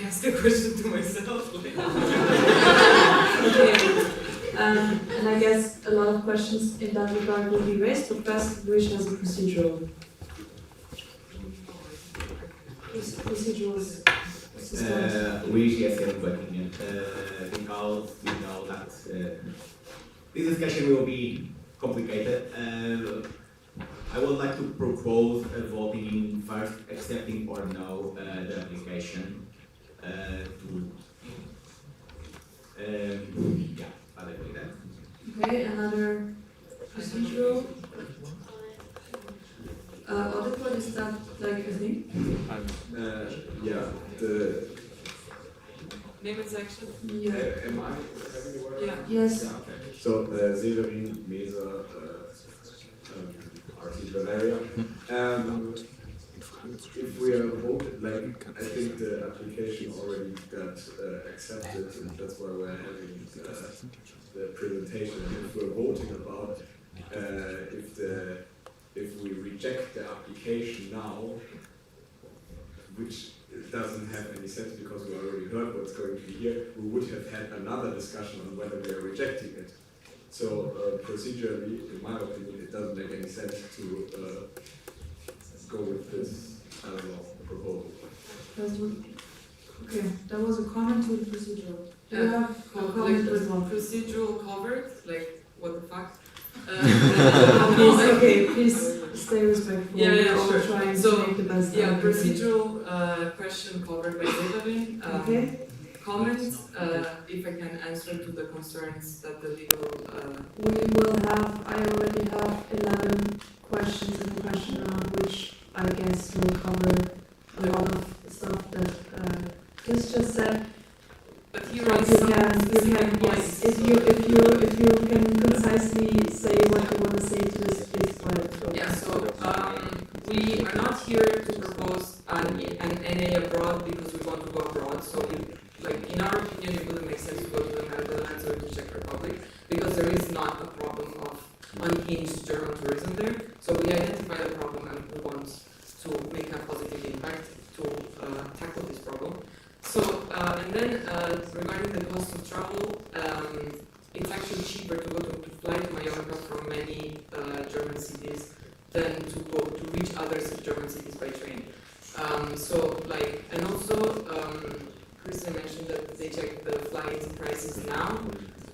ask a question to myself? Okay. And I guess a lot of questions in that regard will be raised, but first, which has a procedural We yes, working. Because we know that this discussion will be complicated. I would like to propose voting first, accepting or no the application. Yeah, I agree that. Okay, another procedural. Audit, is that like a thing? Yeah, the name and section. Yeah. Am I having the word? Yeah. Yes. Yeah, okay. So, Severin, Mesa, RC Bavaria. If we are voted, like, I think the application already got accepted, and that's why we're having the presentation. And if we're voting about if we reject the application now, which doesn't have any sense because we already heard what's going to be here, we would have had another discussion on whether we are rejecting it. So procedurally, in my opinion, it doesn't make any sense to go with this proposal. Okay, that was a comment to the procedural. Yeah, comment with one. Procedural covered, like what the fuck? Okay, please stay respectful. Yeah, We're sure. trying So, to make the best yeah, out of it. procedural question covered by Gavin. Okay. Comment, if I can answer to the concerns that the legal... We will have, I already have 11 questions in the question round, which I guess will cover a lot of stuff that Chris just said. But here But is you some can, specific yes, points. if you can concisely say what you want to say to this, please go ahead. Yeah, so we are not here to propose an NA abroad because we want to go abroad. So, in our opinion, it wouldn't make sense to go to the Netherlands or to Czech Republic because there is not a problem of unhinged German tourism there. So we identify the problem and we want to make a positive impact to tackle this problem. So, and then regarding the cost of travel, it's actually cheaper to fly to Mallorca from many German cities than to reach other German cities by train. And also, Chris mentioned that they check the flight prices now,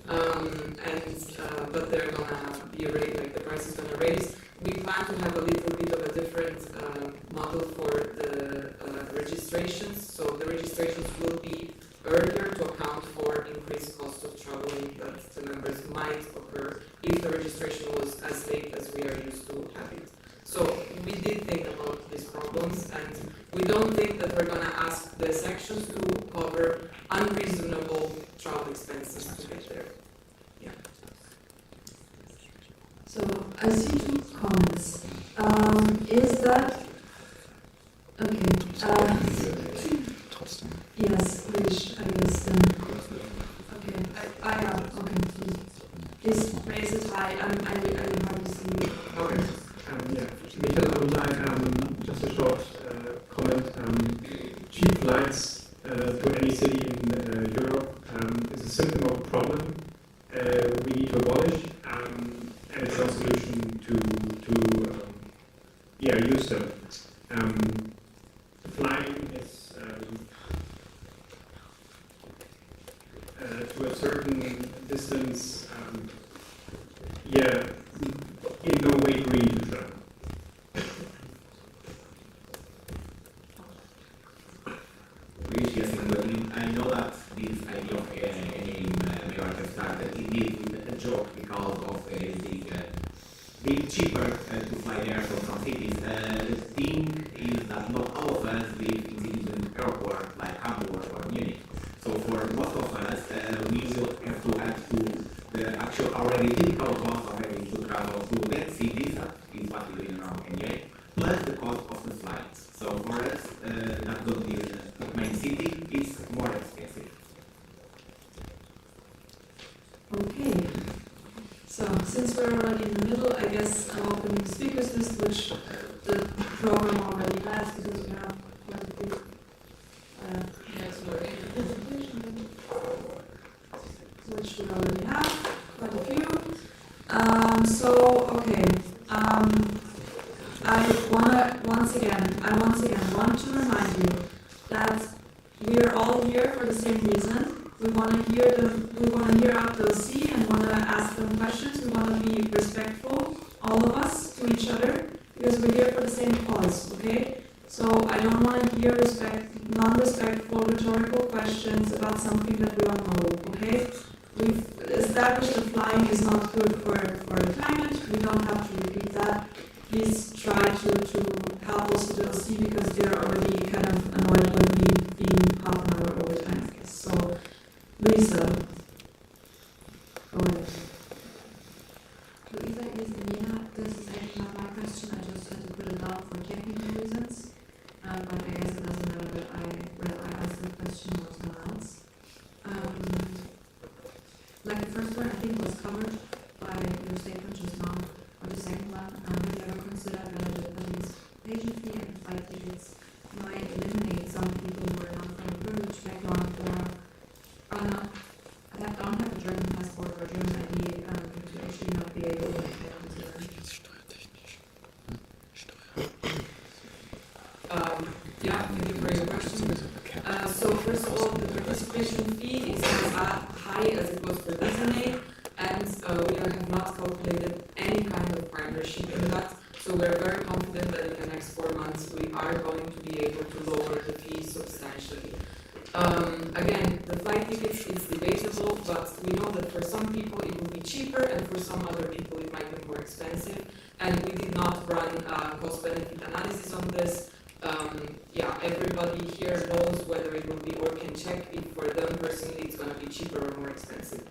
but they're gonna be the price is gonna raise. We plan to have a little bit of a different model for the registrations. So the registrations will be earlier to account for increased cost of traveling that the members might occur if the registration was as late as we are used to have it. So we did think about these problems, and we don't think that we're going to ask the sections to cover unreasonable travel expenses to get there. Yeah. So I see 2 comments. Is that okay? Yes, which I guess then. Okay, okay. Please raise it high. I will hard to see you. Okay. Yeah, Mittal, I would like just a short comment. Cheap flights to any city in Europe is a symptom of a problem we need to abolish, and it's our solution to use them. Flying is to a certain distance, in no way green to travel. I know that this idea of majority started indeed with a joke because of being cheaper to fly there from some cities. The thing is that not all of us live in cities with airport like Hamburg or Munich. So for most of us, we will have to add to the actual already typical cost of having to travel to that cities, that is what we're doing around anyway, plus the cost of the flights. So for us, that don't be the main city, it's more expensive. Okay. So since we're already in the middle, I guess I'm opening the speakers list, which the program already has, because we have quite a big which we already have, quite a few. I once again want to remind you that we are all here for the same reason. We want to hear out the C and want to ask them questions. We want to be respectful, all of us, to each other, because we're here for the same cause. Okay. So I don't want to hear non-respectful rhetorical questions about something that we all know. Okay. We've established that flying is not good for the climate. We don't have to repeat that. Please try to help us with LC because they're already kind of annoyed with me being half an hour over time, I guess. So, Luisa, go ahead. Luisa is Nena. This is actually not my question. I just had to put it down for technical reasons. But I guess it doesn't matter that I asked the question or someone else. Like the first one, I think was covered by your statement just now, or the second one. Have you ever considered whether the participation fee and flight tickets might eliminate some people who are not from a privileged background or don't have a German passport or German ID to actually not be able to Yeah, thank you for your question. So first of all, the participation fee is as high as it was for LatiNA, and we have not calculated any kind of partnership in that. So we're very confident that in the next 4 months we are going to be able to lower the fee substantially. Again, the flight tickets is debatable, but we know that for some people it will be cheaper, and for some other people it might be more expensive. And we did not run a cost-benefit analysis on this. Everybody here knows whether it will be, or can check if for them personally it's going to be cheaper or more expensive.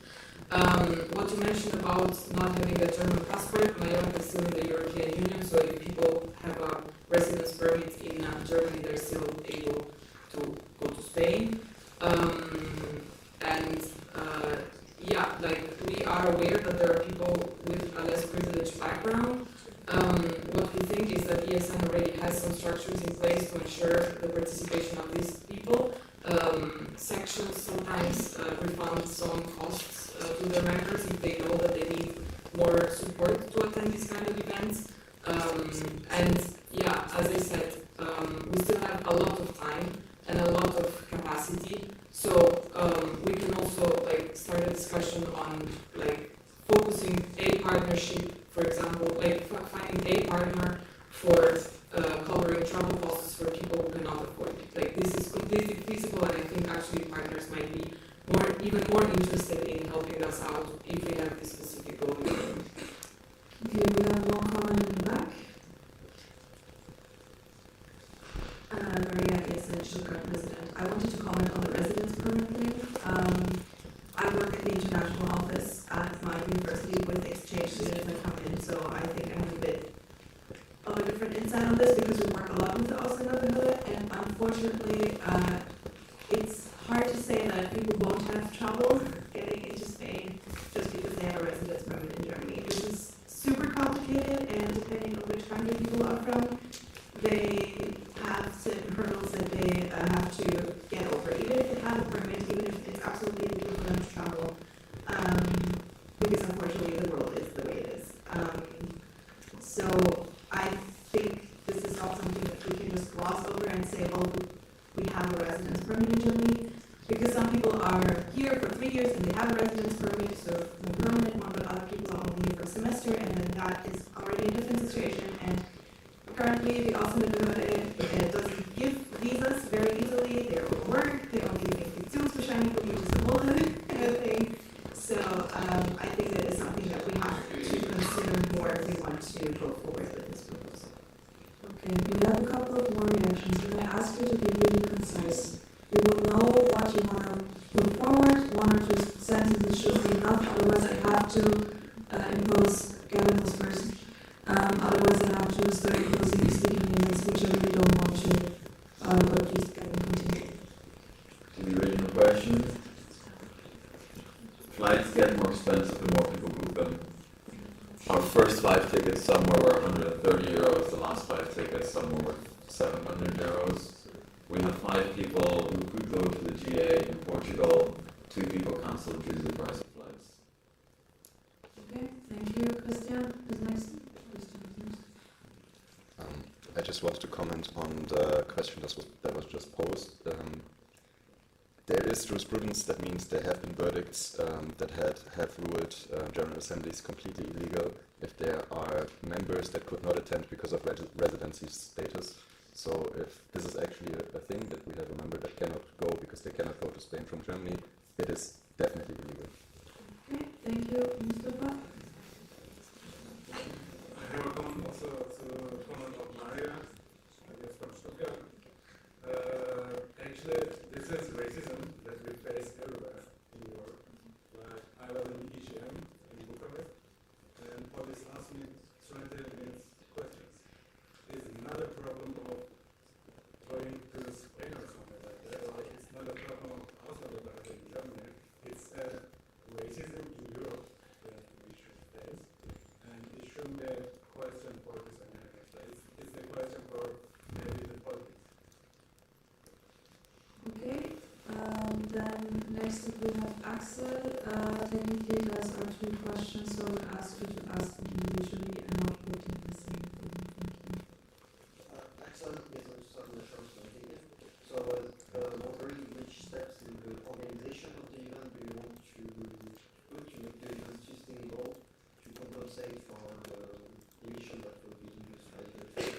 What you mentioned about not having a German passport, Mallorca is still in the European Union, so if people have a residence permit in Germany, they're still able to go to Spain. We are aware that there are people with a less privileged background. What we think is that ESN already has some structures in place to ensure the participation of these people. Sections sometimes refund some costs to their members if they know that they need more support to attend these kind of events. As I said, we still have a lot of time and a lot of capacity, so we can also start a discussion on focusing a partnership, for example, finding a partner for covering travel costs for people who cannot afford it. This is completely feasible, and I think actually partners might be even more interested in helping us out if we have this specific goal. Okay, we have one comment in the back. at my university with exchange students that come in, so I think I have a bit of a different insight on this because we work a lot with the Ausländerbehörde, and unfortunately, it's hard to say that people won't have trouble getting into Spain just because they have a residence permit in Germany. This is super complicated, and depending on which country people are from, they have certain hurdles that they have to get over, even if they have a permit, even if it's absolutely illegal for them to travel, because unfortunately the world is the way it is. So I think this is not something that we can just gloss over and say, well, we have a residence permit in Germany, because some people are here for 3 years and they have a residence permit, so a permanent one, but other people are only here for a semester, and then that is already a different situation. And currently, the Ausländerbehörde doesn't give visas very easily. They're overworked. They're only giving Fiktionsbescheinigung, which is a whole other thing. So I think that is something that we have to consider more if we want to go forward with this proposal. Okay, we have a couple of more reactions. Can I ask you to be really concise? We will know what you want to put forward. 1 or 2 sentences should be enough. Otherwise, I have to impose Gavin was first. Otherwise, I have to start imposing speaking limits, which I really don't want to. But please, Gavin, continue. To the original question, flights get more expensive the more people book them. Our first 5 tickets somewhere were 130 euros, the last 5 tickets somewhere were 700 euros. We have 5 people who could go to the GA in Portugal, 2 people cancelled due to the price of flights. Okay, thank you, Christian. Who's next? I just wanted to comment on the question that was just posed. There is jurisprudence, that means there have been verdicts that have ruled General Assemblies completely illegal if there are members that could not attend because of residency status. So if this is actually a thing that we have a member that cannot go because they cannot go to Spain from Germany, it is definitely illegal. Okay, thank you, Mustafa. I have a comment also to comment on Marija, I guess from Stuttgart. Actually, this is racism that we face everywhere in Europe. Like, I was in EGM in Bucharest, and police asked me 20 minutes questions. It's not a problem of going to Spain or something like that. Like, it's not a problem of Ausländerbehörde in Germany. It's racism in Europe that we should face, and it shouldn't be a question for this America. It's a question for maybe the politics. Okay, then next up we have Axel. Technically, those are 2 questions, so I would ask you to ask them individually and not repeat the same thing. Thank you. Axel, yes, I'm just on the short continue. So, wondering which steps in the organization of the event do you want to put to make the event sustainable to compensate for the emission that will be used by the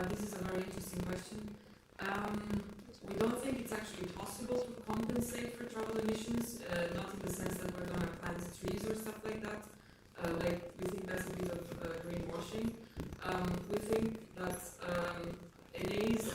this is a very interesting question. We don't think it's actually possible to compensate for travel emissions, not in the sense that we're going to plant trees or stuff like that. We think that's a bit of greenwashing. We think that NAs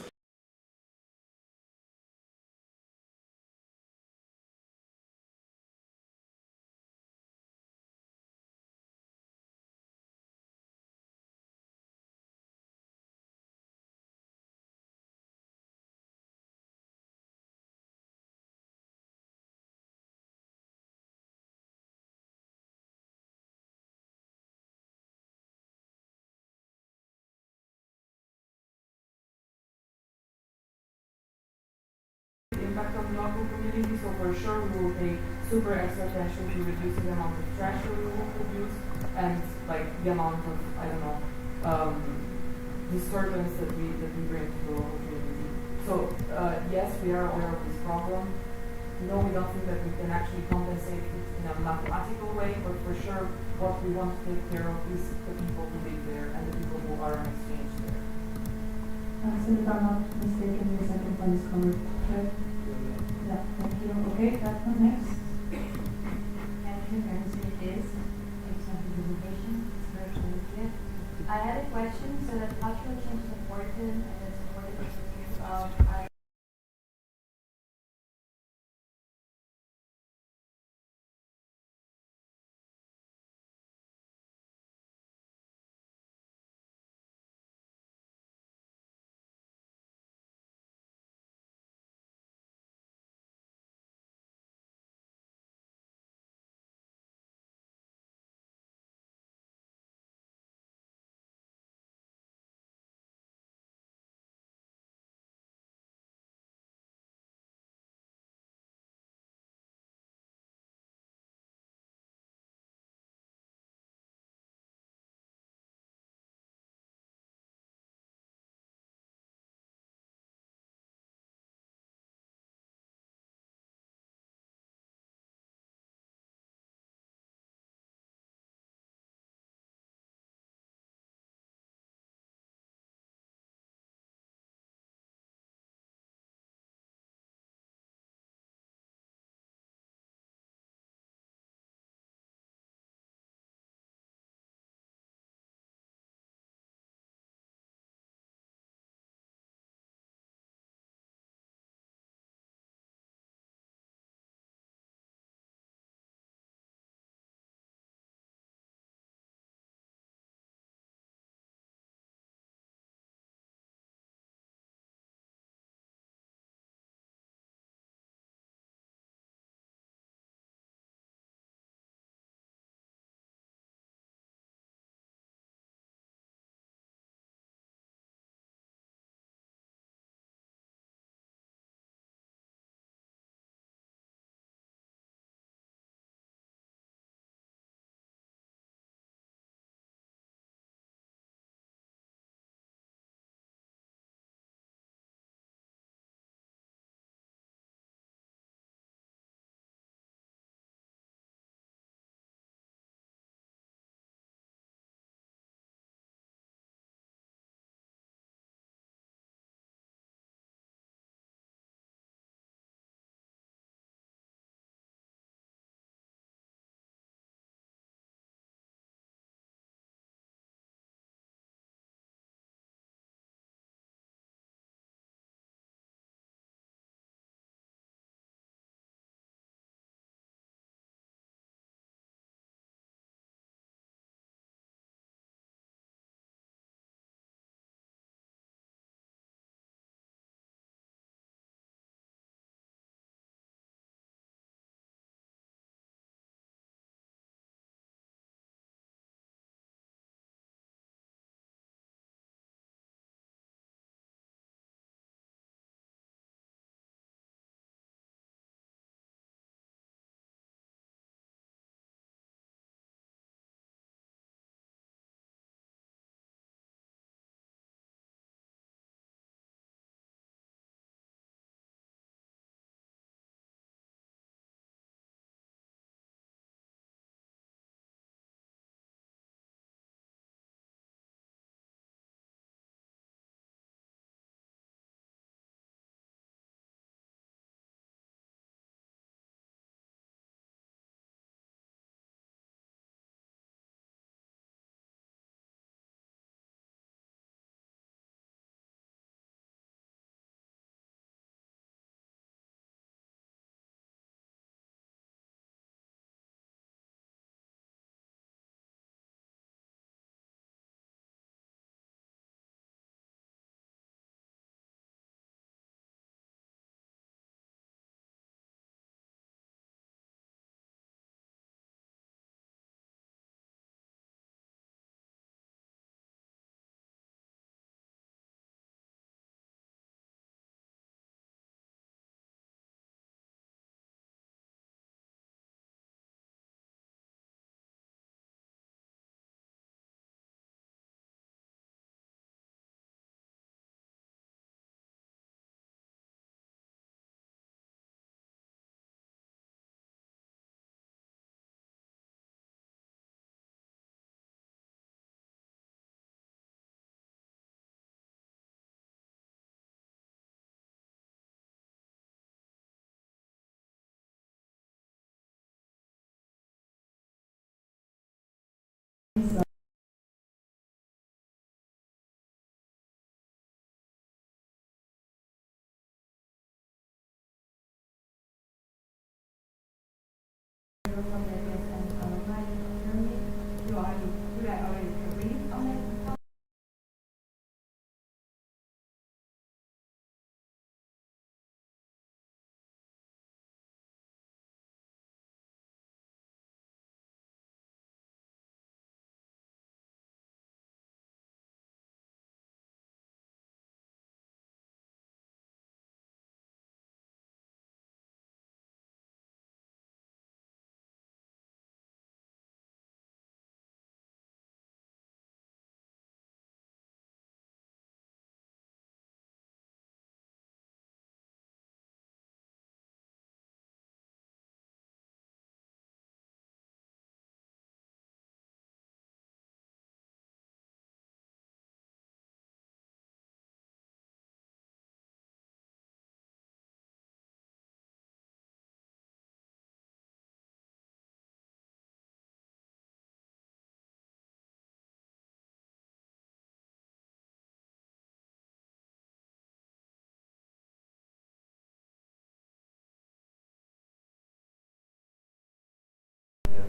impact on the local community, so for sure we will pay super extra attention to reducing the amount of trash that we will produce and the amount of, I don't know, disturbance that we bring to the local community. So yes, we are aware of this problem. No, we don't think that we can actually compensate it in a mathematical way, but for sure what we want to take care of is the people who live there and the people who are on exchange there. So if I'm not mistaken, the second one is covered, right? Yeah, thank you. Okay, that one next. Thank you, Franziska. Excellent presentation. It's very clear. I had a question. So that cultural change is important, and it's important to group of the ESN alumni in Germany. You already agreed on it?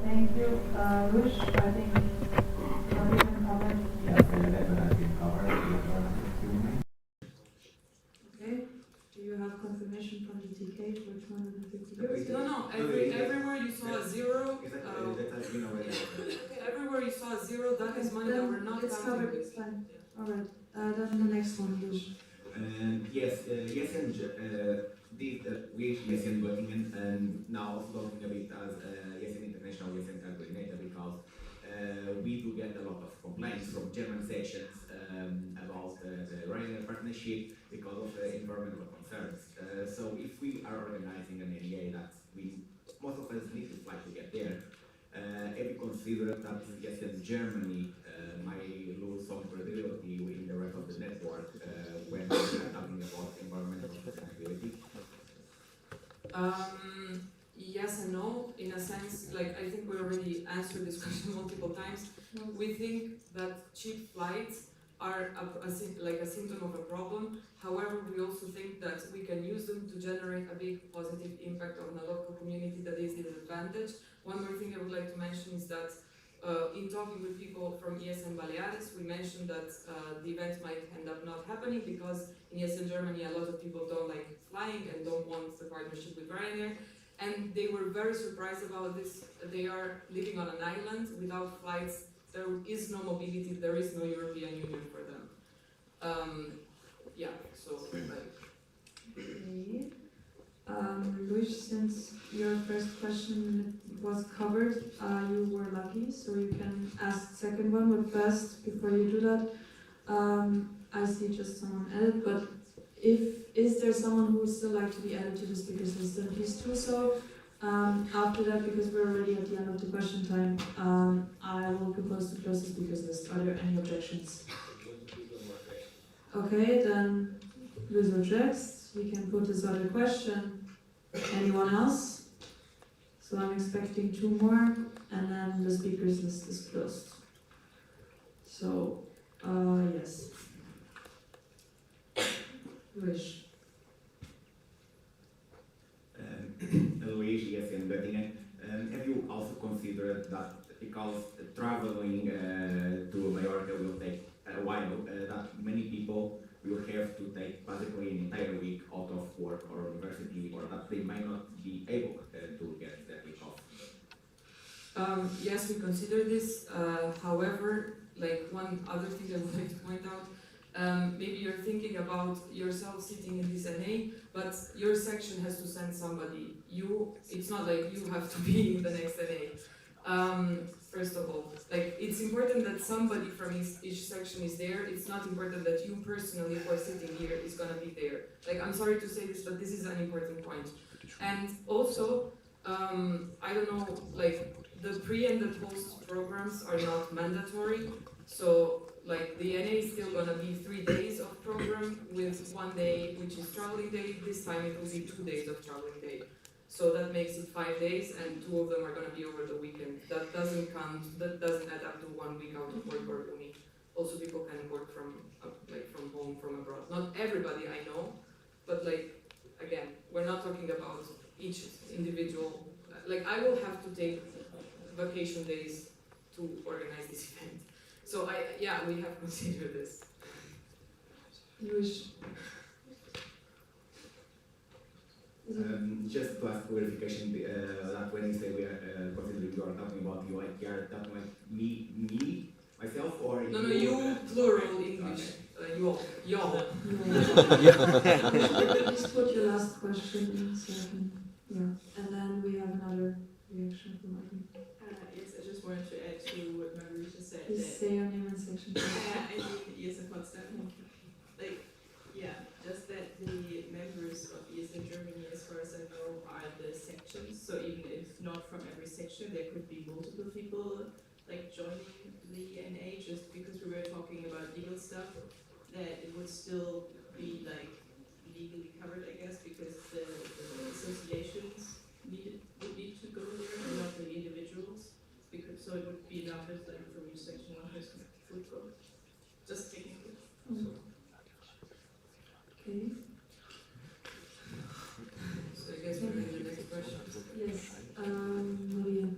Thank you. Lush, I think have you been covered? Yes, the 11 has been covered. Okay. Do you have confirmation from the TK for 250 euros? No. Everywhere you saw a zero. Everywhere you saw a zero, that is money that we're not it's counting. covered. It's fine. All right. Then the next one, Lush. Yes, we Yesen Göttingen, and now also talking a bit as Yesen International Yesen coordinator, because we do get a lot of complaints from German sections about the Rödel partnership because of environmental concerns. So if we are organizing an NEA that most of us need to fly to get there, if we consider that Yesen Germany might lose some credibility in the rest of the network when we are talking about environmental sustainability. Yes and no, in a sense, like I think we already answered this question multiple times. We think that cheap flights are a symptom of a problem. However, we also think that we can use them to generate a big positive impact on a local community that is an advantage. One more thing I would like to mention is that in talking with people from ESN Baleares, we mentioned that the event might end up not happening because in ESN Germany a lot of people don't like flying and don't want the partnership with Ryanair. And they were very surprised about this. They are living on an island without flights. There is no mobility, there is no European Union for them. Yeah, so like. Okay. Luis, since your first question was covered, you were lucky, so you can ask the second one. But first, before you do that, I see just someone added, but is there someone who would still like to be added to the speakers list, then please do so. After that, because we're already at the end of the question time, I will propose to close the speakers list. Are there any objections? Okay, then Luis objects. We can put this other question. Anyone else? So I'm expecting 2 more, and then the speakers list is closed. So, yes. Luis. Luis, yes, in Göttingen. Have you also considered that because traveling to Mallorca will take a while, that many people will have to take basically an entire week out of work or university, or that they might not be able to get that week off? Yes, we consider this. However, like one other thing I would like to point out, maybe you're thinking about yourself sitting in this NA, but your section has to send somebody. It's not like you have to be in the next NA. First of all, like it's important that somebody from each section is there. It's not important that you personally who are sitting here is gonna be there. Like I'm sorry to say this, but this is an important point. And also, I don't know, like the pre and the post programs are not mandatory. So like the NA is still gonna be 3 days of program with 1 day which is traveling day. This time it will be 2 days of traveling day. So that makes it 5 days, and 2 of them are gonna be over the weekend. That doesn't count. That doesn't add up to 1 week out of work or uni. Also, people can work from home, from abroad. Not everybody I know, but like again, we're not talking about each individual like I will have to take vacation days to organize this event. So we have considered this. Just to ask clarification, that when you say we are considering, you are talking about you, like you are talking like me, myself, or No, you plural English. Okay. Y'all. Just put your last question in so I can, and then we have another reaction from Marija. Yes, I just wanted to add to what Marija said. Please say your name and section. I mean, yes, of course, like, just that the members of ESN Germany, as far as I know, are the sections. So even if not from every section, there could be multiple people like joining the NA. Just because we were talking about legal stuff, that it would still be like legally covered, I guess, because the associations would need to go there, and not the individuals. Because so it would be enough if like from each section one person would go. Just technically. Okay. So I guess we're in the next question. Yes, Marija.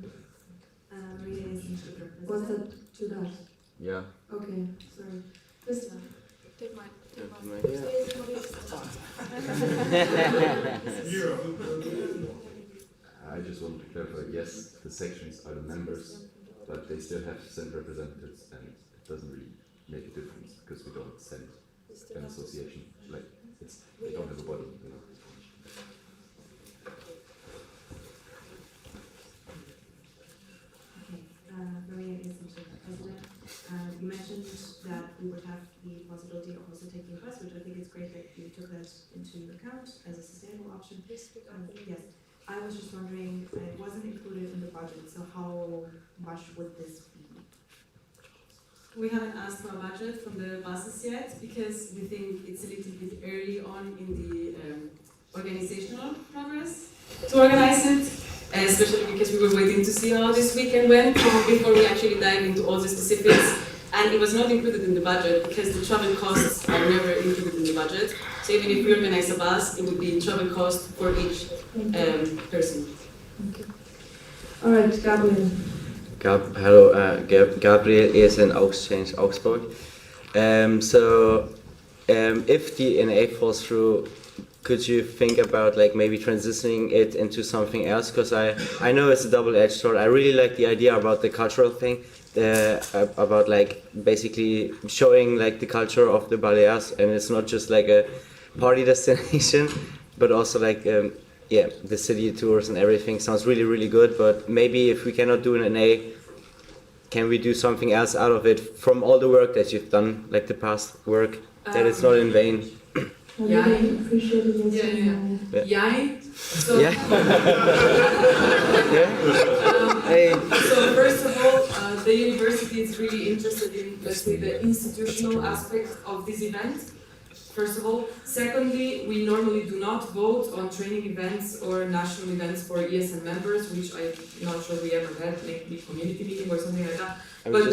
Marija is interpreter. What's that to that? Yeah. Okay, sorry. This one. Take mine. I just wanted to clarify, yes, the sections are the members, but they still have to send representatives, and it doesn't really make a difference because we don't send an association. Like, they don't have a body, you know. Marija is the president. You mentioned that we would have the possibility of also taking a bus, which I think is great that you took that into account as a sustainable option. Yes. I was just wondering, it wasn't included in the budget, so how much would this be? We haven't asked for a budget from the buses yet because we think it's a little bit early on in the organizational progress to organize it, especially because we were waiting to see how this weekend went before we actually dive into all the specifics. And it was not included in the budget because the travel costs are never included in the budget. So even if we organize a bus, it would be travel cost for each person. Okay. All right, Gavin. Hello, Gabriel is in Augsburg. If the NA falls through, could you think about like maybe transitioning it into something else? Because I know it's a double-edged sword. I really like the idea about the cultural thing, about like basically showing like the culture of the Balears, and it's not just like a party destination, but also like the city tours and everything sounds really, really good. But maybe if we cannot do an NA, can we do something else out of it from all the work that you've done, like the past work, that it's not in vain? Yeah. So, yeah. So first of all, the university is really interested in, let's say, the institutional aspect of this event. First of all. Secondly, we normally do not vote on training events or national events for ESN members, which I'm not sure we ever had, maybe community meeting or something like that. But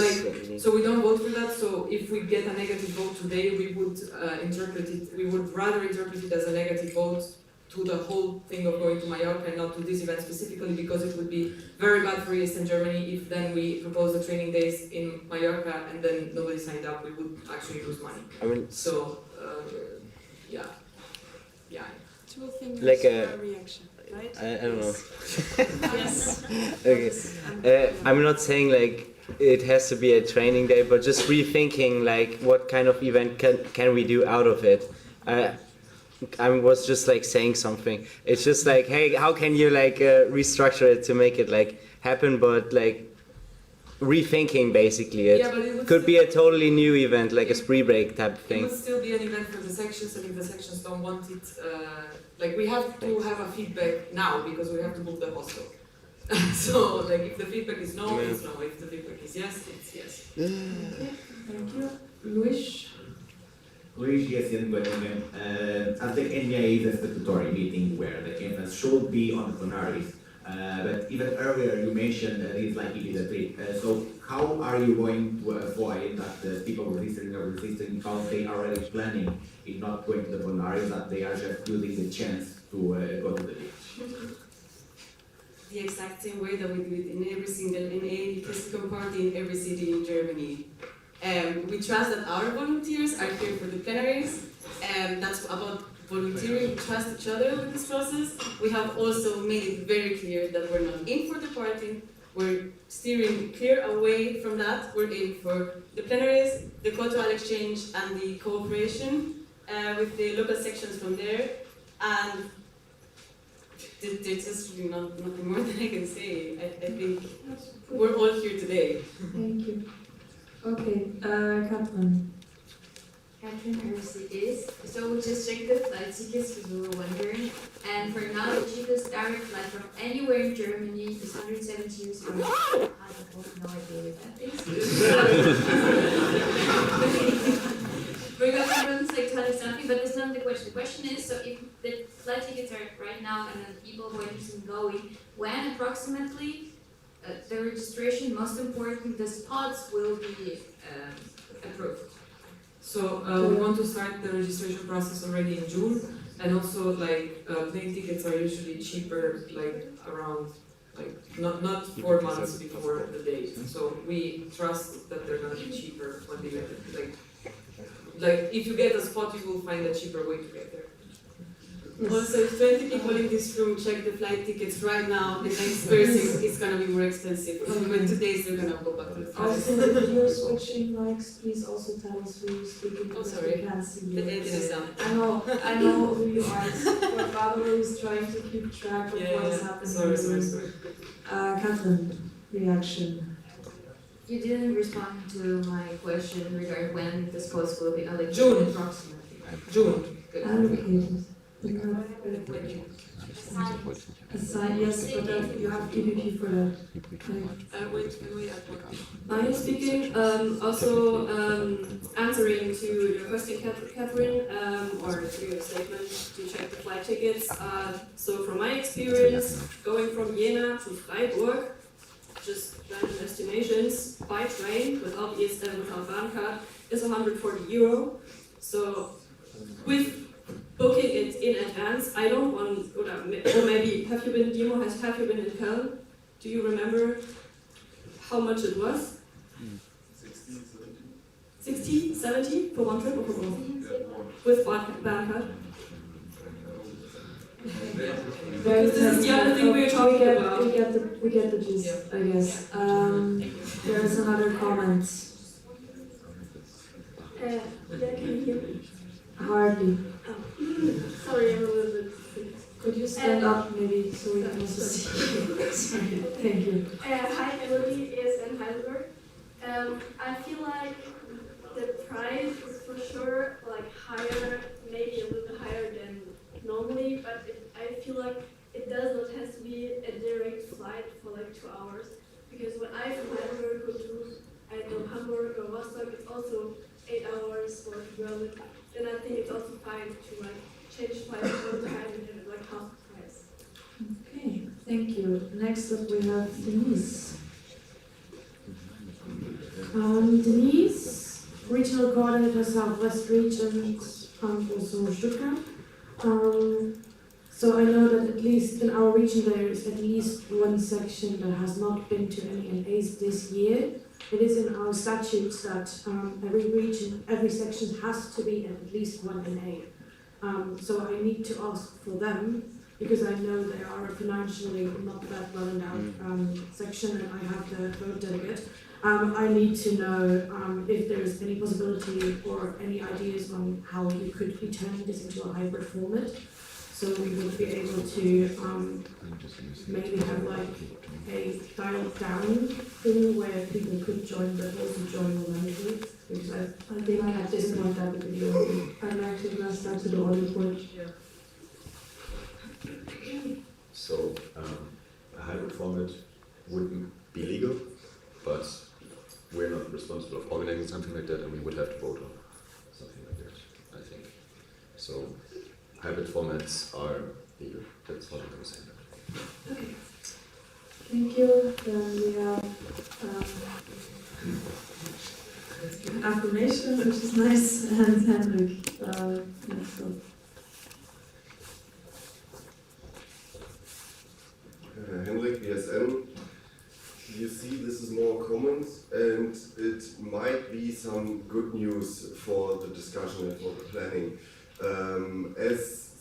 so we don't vote for that. So if we get a negative vote today, we would interpret it. We would rather interpret it as a negative vote to the whole thing of going to Mallorca and not to this event specifically, because it would be very bad for ESN Germany if then we propose the training days in Mallorca and then nobody signed up. We would actually lose money. I mean, so yeah. Two things like a reaction, right? I don't know. Yes. Okay. I'm not saying like it has to be a training day, but just rethinking like what kind of event can we do out of it. I was just like saying something. It's just like, hey, how can you like restructure it to make it like happen, but like rethinking basically it. Yeah, but it would could be a totally new event, like a spree break type It thing. would still be an event for the sections, and if the sections don't want it, like we have to have a feedback now because we have to book the hostel. So like if the feedback is no, it's no. If the feedback is yes, it's yes. Okay, thank you. Luis? Luis, yes, I think NA is a statutory meeting where the infants should be on the plenaries. But even earlier you mentioned that it's like it is a trip. So how are you going to avoid that the people resisting because they are already planning in not going to the plenaries, that they are just using the chance to go to the beach? the exact same way that we do it in every single NA physical party in every city in Germany. We trust that our volunteers are here for the plenaries, and that's about volunteering. We trust each other with this process. We have also made it very clear that we're not in for the party. We're steering clear away from that. We're in for the plenaries, the cultural exchange, and the cooperation with the local sections from there. And there's just really nothing more than I can say. I think we're all here today. Thank you. Okay, Katrin. Katrin Ersi is. So we just checked the flight tickets because we were wondering. And for now, the cheapest direct flight from anywhere in Germany is 170 euros. I have no idea what that is. We got the rooms like 20 something, but that's not the question. The question is, so if the flight tickets are right now and then people who are interested in going, when approximately the registration, most important, the spots will be approved? So we want to start the registration process already in June, and also like plane tickets are usually cheaper, like around not 4 months before the date. So we trust that they're gonna be cheaper when they get it. Like if you get a spot, you will find a cheaper way to get there. Yes. Also, if 20 people in this room check the flight tickets right now, the next person is going to be more expensive. When 2 days they're going to go back to the flight. Also, if you're switching mics, please also tell us who you're speaking to. Oh, sorry. We can't see you. The edit is down. I know who you are. But Barbara is trying to keep track of what's happening. Sorry. Katrin, reaction. You didn't respond to my question regarding when the spots will be allocated. June. Approximately. June. Allocated. Yes, but you have EVP for that. Wait, can we add one? Marija speaking, also answering to your question, Catherine, or to your statement to check the flight tickets. So from my experience, going from Jena to Freiburg, just random estimations, by train without without Bahncard is 140 euro. So with booking it in advance, I don't want, or maybe, have you been, Timo, have you been in Pelan? Do you remember how much it was? 60, 70 for one trip or for both? With Bahncard? Because this is the other thing we're talking about. We get the gist, I guess. There is another comment. Yeah, can you hear me? Hardly. Sorry, I'm a little bit sick. Could you stand up maybe so we can also see you? Sorry. Thank you. Hi, Emily is in Heidelberg. I feel like the price is for sure like higher, maybe a little bit higher than normally, but I feel like it does not have to be a direct flight for like 2 hours. Because when I from Heidelberg go to, I don't know, Hamburg or Rostock, it's also 8 hours or to Berlin. Then I think it's also fine to like change flights all the time and have it like half the price. Okay, thank you. Next up we have Denise. Denise, Regional Coordinator Southwest Region, also Stuttgart. So I know that at least in our region there is at least one section that has not been to any NAs this year. It is in our statutes that every region, every section has to be at least one NA. So I need to ask for them because I know they are financially not that well endowed section and I have the vote delegate. I need to know if there is any possibility or any ideas on how we could be turning this into a hybrid format. So we would be able to maybe have like a dialed down thing where people could join but also join remotely. Because I think at this point that would be the only. I'd like to address that to the audience point. So a hybrid format wouldn't be legal, but we're not responsible for organizing something like that, and we would have to vote on something like that, I think. So hybrid formats are legal. That's what I'm going to say. Okay. Thank you. Then we have affirmation, which is nice, and Henrik. Next up. Henrik, we you see this is more common, and it might be some good news for the discussion and for the planning.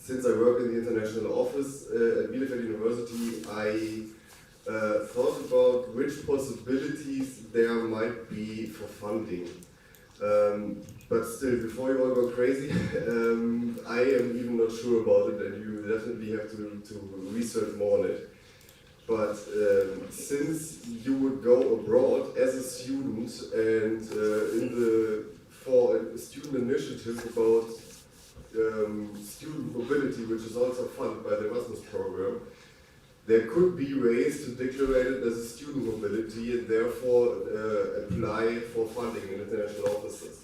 Since I work in the international office at Bielefeld University, I thought about which possibilities there might be for funding. But still, before you all go crazy, I am even not sure about it, and you definitely have to research more on it. But since you would go abroad as a student and for a student initiative about student mobility, which is also funded by the Erasmus program, there could be ways to declare it as a student mobility and therefore apply for funding in international offices.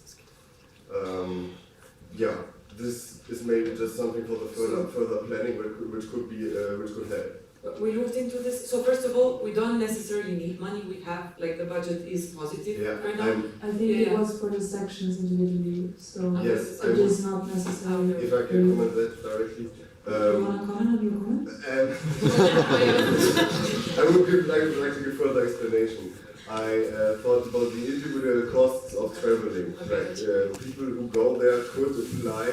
Yeah, this is maybe just something for the further planning, which could help. We looked into this. So first of all, we don't necessarily need money. We have, like, the budget is positive right now. I think it was for the sections individually, so yes, it is not necessary. If I can comment that directly. You want to comment on your comment? I would like to give further explanation. I thought about the individual costs of traveling. Like people who go there could apply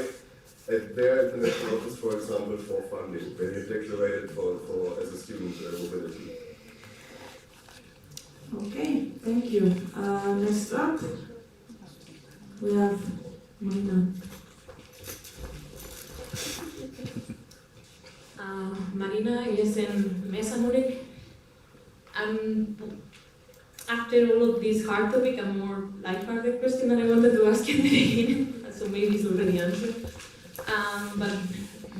at their international office, for example, for funding, when you declare it for as a student mobility. Okay, thank you. Next up, we have Nena. Marina is in Munich. After all of this hard topic, a more lighthearted question that I wanted to ask in the beginning, so maybe it's already answered. But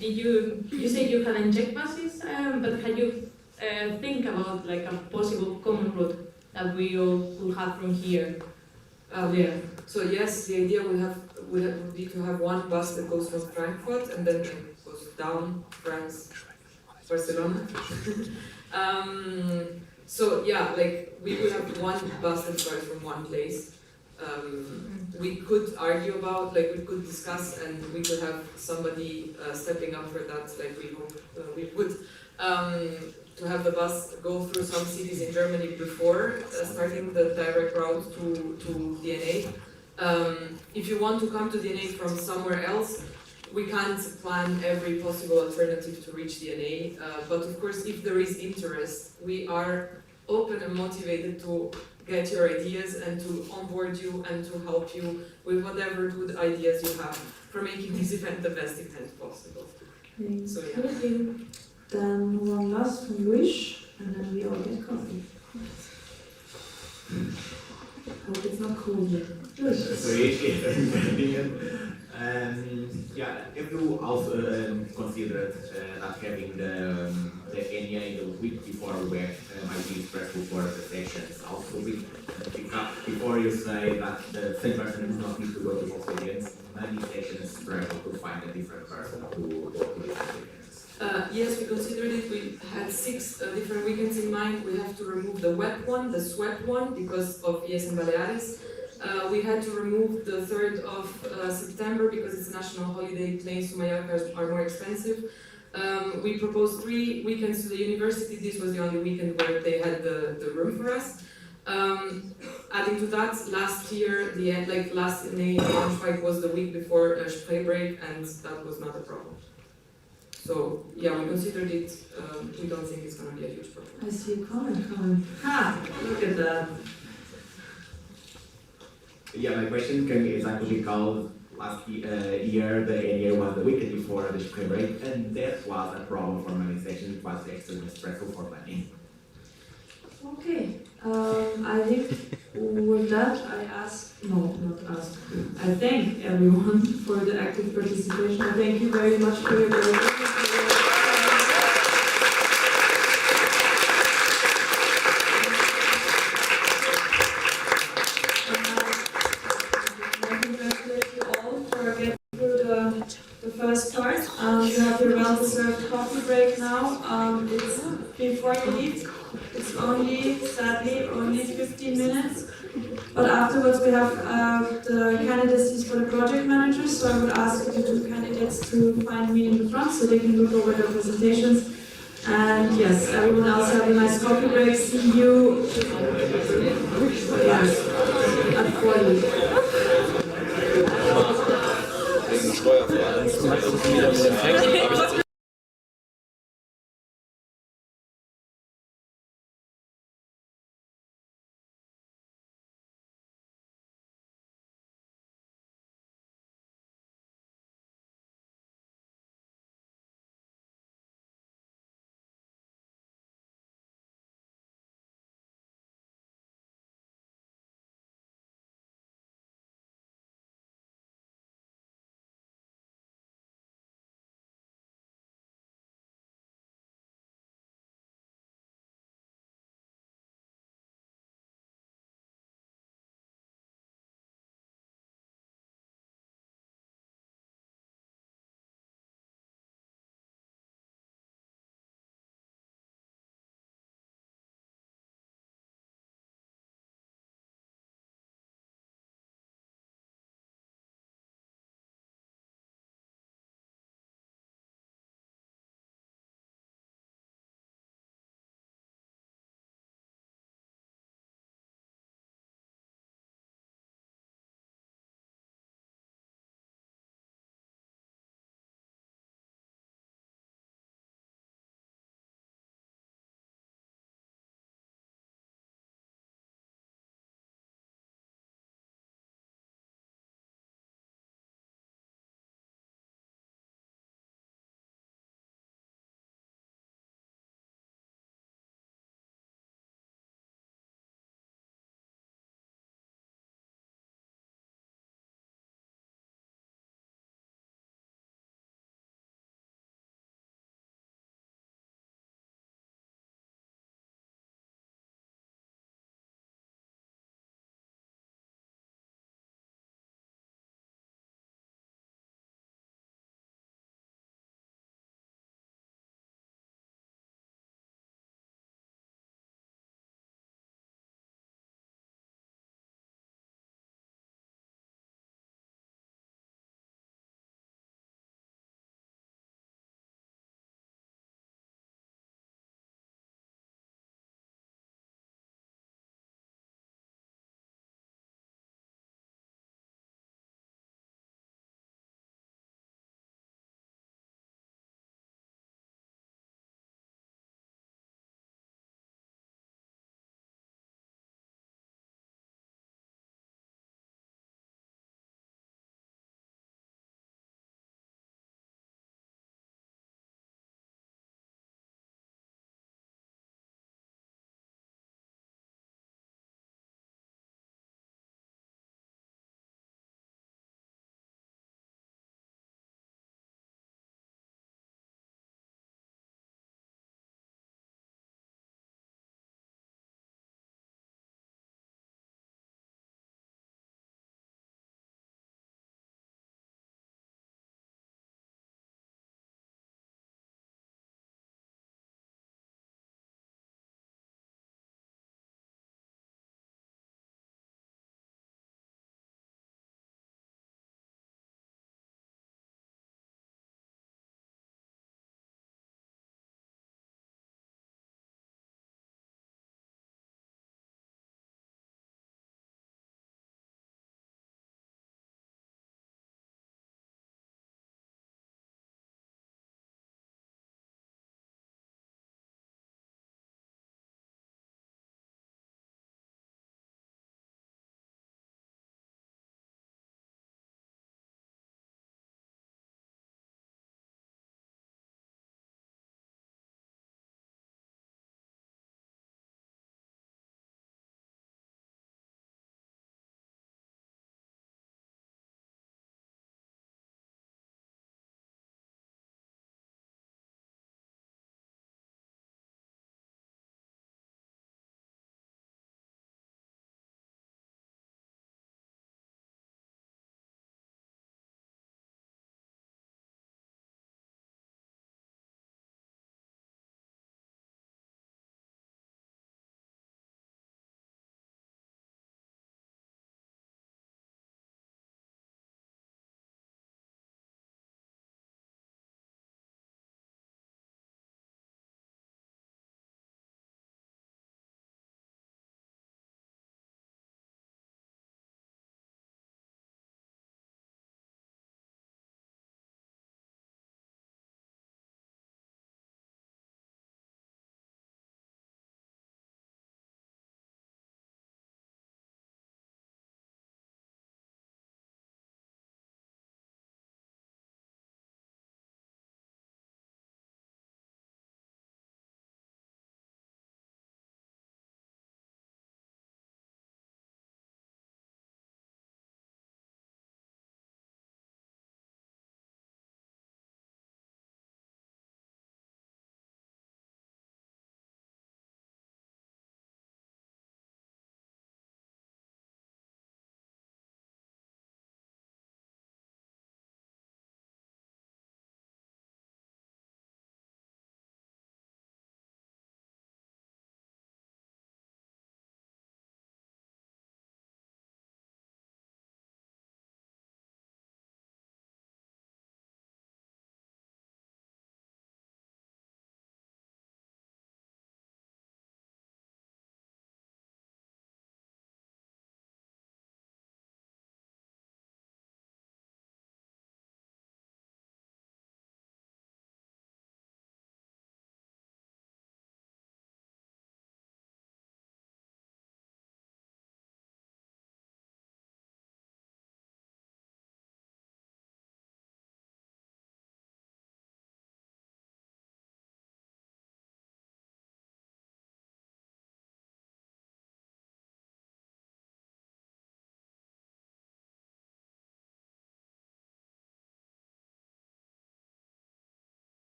did you say you haven't checked buses, but had you think about like a possible common route that we all could have from here? Yeah. So yes, the idea would be to have one bus that goes from Frankfurt and then goes down France, Barcelona. So yeah, like we would have one bus that starts from one place. We could argue about, like we could discuss, and we could have somebody stepping up for that, like we hope we would, to have the bus go through some cities in Germany before starting the direct route to DNA. If you want to come to DNA from somewhere else, we can't plan every possible alternative to reach DNA, but of course if there is interest, we are open and motivated to get your ideas and to onboard you and to help you with whatever good ideas you have for making this event the best event possible. So yeah. Then one last from Wish, and then we all get coffee. Hope it's not cold yet. Good. Yeah, if you also considered that having the NEA the week before WEC might be stressful for the sessions, also before you say that the same person does not need to go to both weekends, many sessions struggle to find a different person to go to these weekends. Yes, we considered it. We had 6 different weekends in mind. We have to remove the wet one, the sweat one, because of ES and Baleares. We had to remove the 3rd of September because it's a national holiday. Planes to Mallorca are more expensive. We proposed 3 weekends to the university. This was the only weekend where they had the room for us. Adding to that, last year, last May, Braunschweig was the week before spring break, and that was not a problem. So yeah, we considered it. We don't think it's going to be a huge problem. I see a comment coming. Ha! Look at that. Yeah, my question can be exactly because last year the NEA was the weekend before the spring break, and that was a problem for many sections. It was extremely stressful for many. Okay, I think with that I thank everyone for the active participation. I thank you very much for your first part. You have your well-deserved coffee break now. It's before you leave. It's only, sadly, only 15 minutes. But afterwards we have the candidacies for the project managers. So I would ask the 2 candidates to find me in the front so they can look over their presentations. And yes, everyone else have a nice coffee break. See you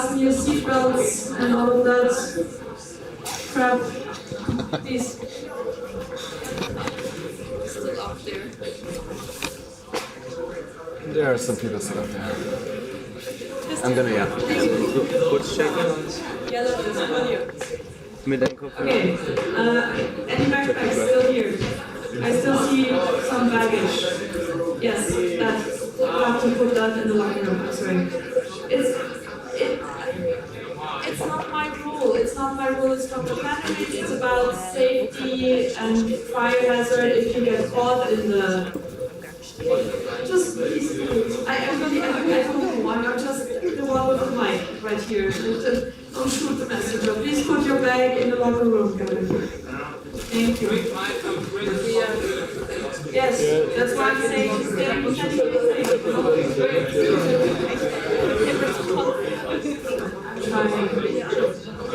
fasten your seatbelts and all of that crap. Please. Still up there. There are some people still up there. I'm gonna, yeah. Kurz checken. Yeah, that's funny. Mit deinem Kopfhörer. Okay, any backpacks still here? I still see some baggage. Yes, that we'll have to put that in the locker room. I'm sorry. It's not my rule. It's not my rule. It's from the management. It's about safety and fire hazard if you get caught in the. Just please, I don't know why. I'm just the one with the mic right here. Don't shoot the messenger. Please put your bag in the locker room, Gavin. Thank you. Yes, that's why I'm saying stay.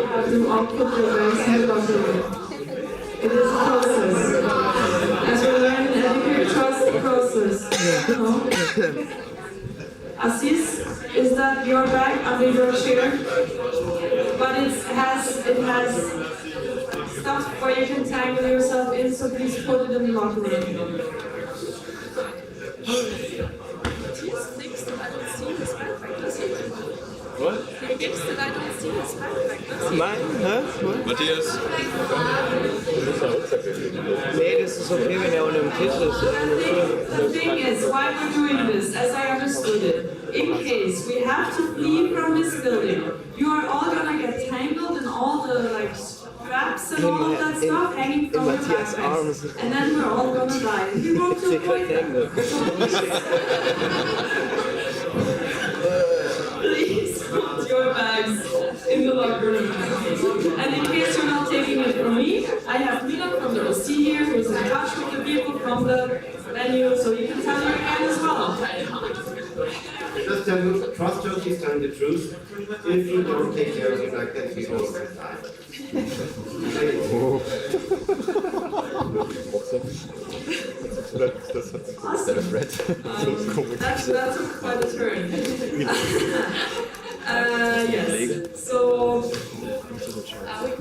Have to all put your bags in the locker room. It is a process. As we learn in educated trust process. No. Assis, is that your bag under your chair? But it has stuff where you can tangle yourself in, so please put it in the locker room. What? He gives that I don't see his backpack. Mine? Hä? Matthias? Nee, das ist okay, wenn er unter dem Tisch ist. The thing is, why we're doing this, as I understood it, in case we have to flee from this building, you are all gonna get tangled in all the straps and all of that stuff hanging from your backpacks. And then we're all gonna die. If you go to avoid that. Please put your bags in the locker room. And in case you're not taking it from me, I have Mittal from the OC here, who's in touch with the people from the venue, so you can tell her again as well. Just tell you, trust her, she's telling the truth. If you don't take care of it like that, we all die. Instead of red. That took quite a turn. Yes. So, we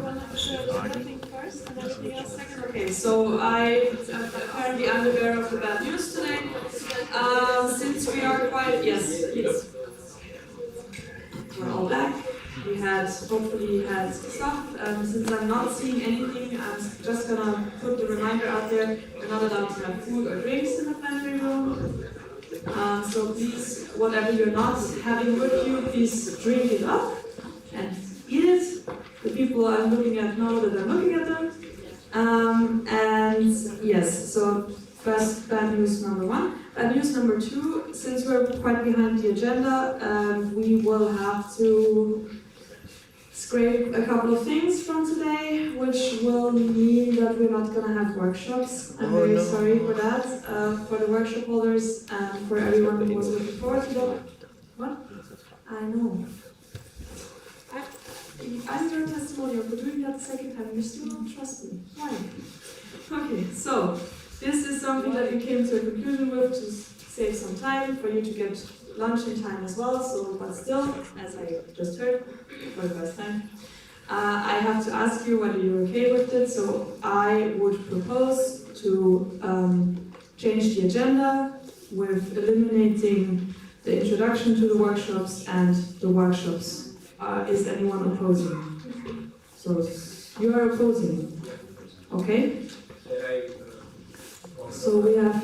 want to something first and everything else second. Okay, so apparently I'm the bearer of the bad news today. Since we are quite, yes, please. We're all back. We hopefully had stuff. Since I'm not seeing anything, I'm just gonna put the reminder out there. You're not allowed to have food or drinks in the pantry room. So please, whatever you're not having with you, please drink it up and eat it. The people I'm looking at know that I'm looking at them. And yes, so first bad news number one. Bad news number two, since we're quite behind the agenda, we will have to scrape a couple of things from today, which will mean that we're not going to have workshops. I'm very sorry for that, for the workshop holders and for everyone who was looking forward to that. What? I know. I'm your testimonial for doing that the second time. You still don't trust me. Why? Okay, so this is something that we came to a conclusion with to save some time for you to get lunch in time as well. So, but still, as I just heard for the first time, I have to ask you whether you're okay with it. So I would propose to change the agenda with eliminating the introduction to the workshops and the workshops. Is anyone opposing? So you are opposing, okay? So we have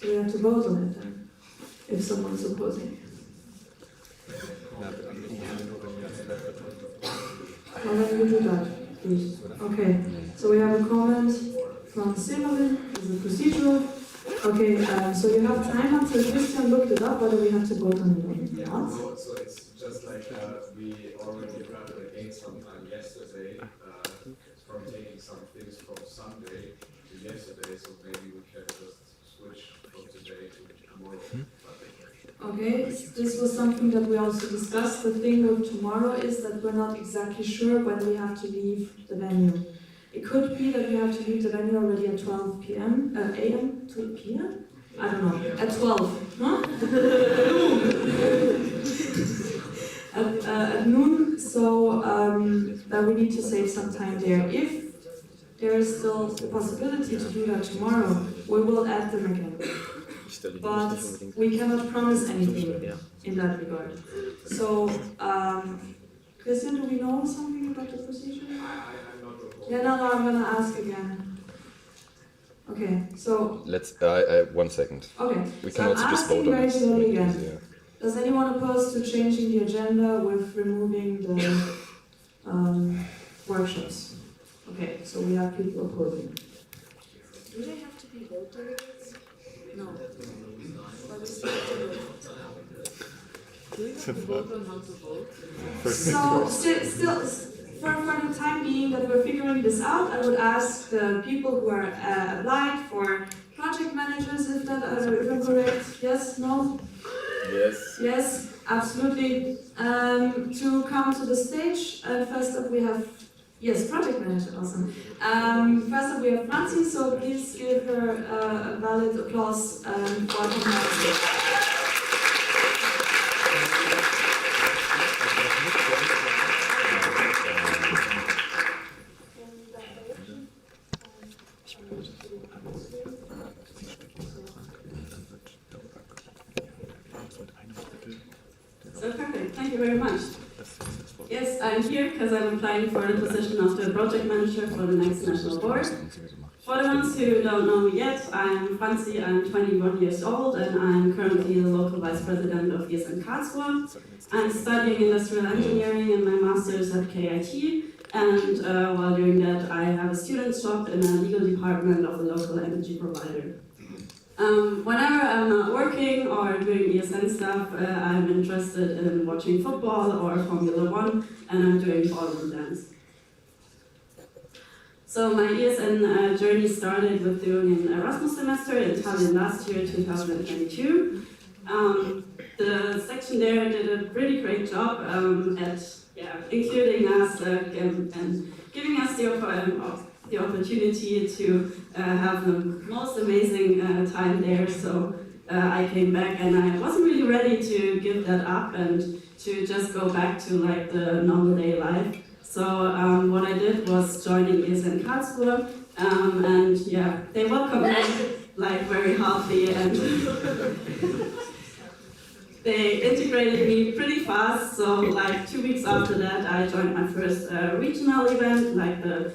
to vote on it then, if someone's opposing. How then you do that, please? Okay. So we have a comment from Sahil as a procedural. Okay. So you have time until Christian looked it up whether we have to vote on it or not. So it's just like we already ran against some time yesterday from taking some things from Sunday to yesterday, so maybe we can just switch from today to tomorrow. Okay, this was something that we also discussed. The thing with tomorrow is that we're not exactly sure when we have to leave the venue. It could be that we have to leave the venue already at 12 p.m. a.m. 2 p.m. I don't know. At 12, huh? At some time there. If there is still the possibility to do that tomorrow, we will add them again. But we cannot promise anything in that regard. So, Christian, do we know something about the procedure? Yeah, no, I'm gonna ask again. Okay, so. Let's, 1 second. Okay, We so can I'm also just vote asking on very it. slowly again. Easier. Does anyone oppose to changing the agenda with removing the workshops? Okay, so we have people opposing. Do they have to be vote delegates? No. But we still have to vote. Do we have to vote on how to vote? So, still, for the time being that we're figuring this out, I would ask the people who are applied for project managers, if I'm correct. Yes? No? Yes. Yes, absolutely. To come to the stage. First up we have, yes, project manager, awesome. First up we have Franzi, so please give her a valid applause for coming on stage. So perfect, thank you very much. Yes, I'm here because I'm applying for the position of the project manager for the next national board. For the ones who don't know me yet, I'm Franzi, I'm 21 years old and I'm currently the local vice president of ESN Karlsruhe. I'm studying industrial engineering in my master's at KIT, and while doing that I have a student job in a legal department of a local energy provider. Whenever I'm not working or doing ESN stuff, I'm interested in watching football or Formula 1, and I'm doing ballroom dance. So my ESN journey started with doing an Erasmus semester in Tallinn last year, 2022. The section there did a really great job at including us and giving us the opportunity to have the most amazing time there. So I came back and I wasn't really ready to give that up and to just go back to like the normal day life. So what I did was joining ESN Karlsruhe, and yeah, they welcomed me like very heartily and they integrated me pretty fast. So like 2 weeks after that, I joined my first regional event, like the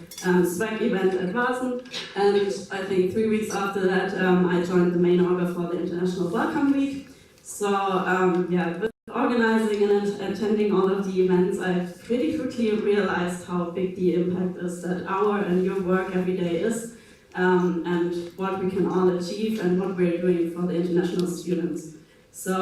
SWAG event at Vasen, and I think 3 weeks after that, I joined the main orga for the International Welcome Week. So yeah. Organizing and attending all of the events, I pretty quickly realized how big the impact is that our and your work every day is, and what we can all achieve and what we're doing for the international students. So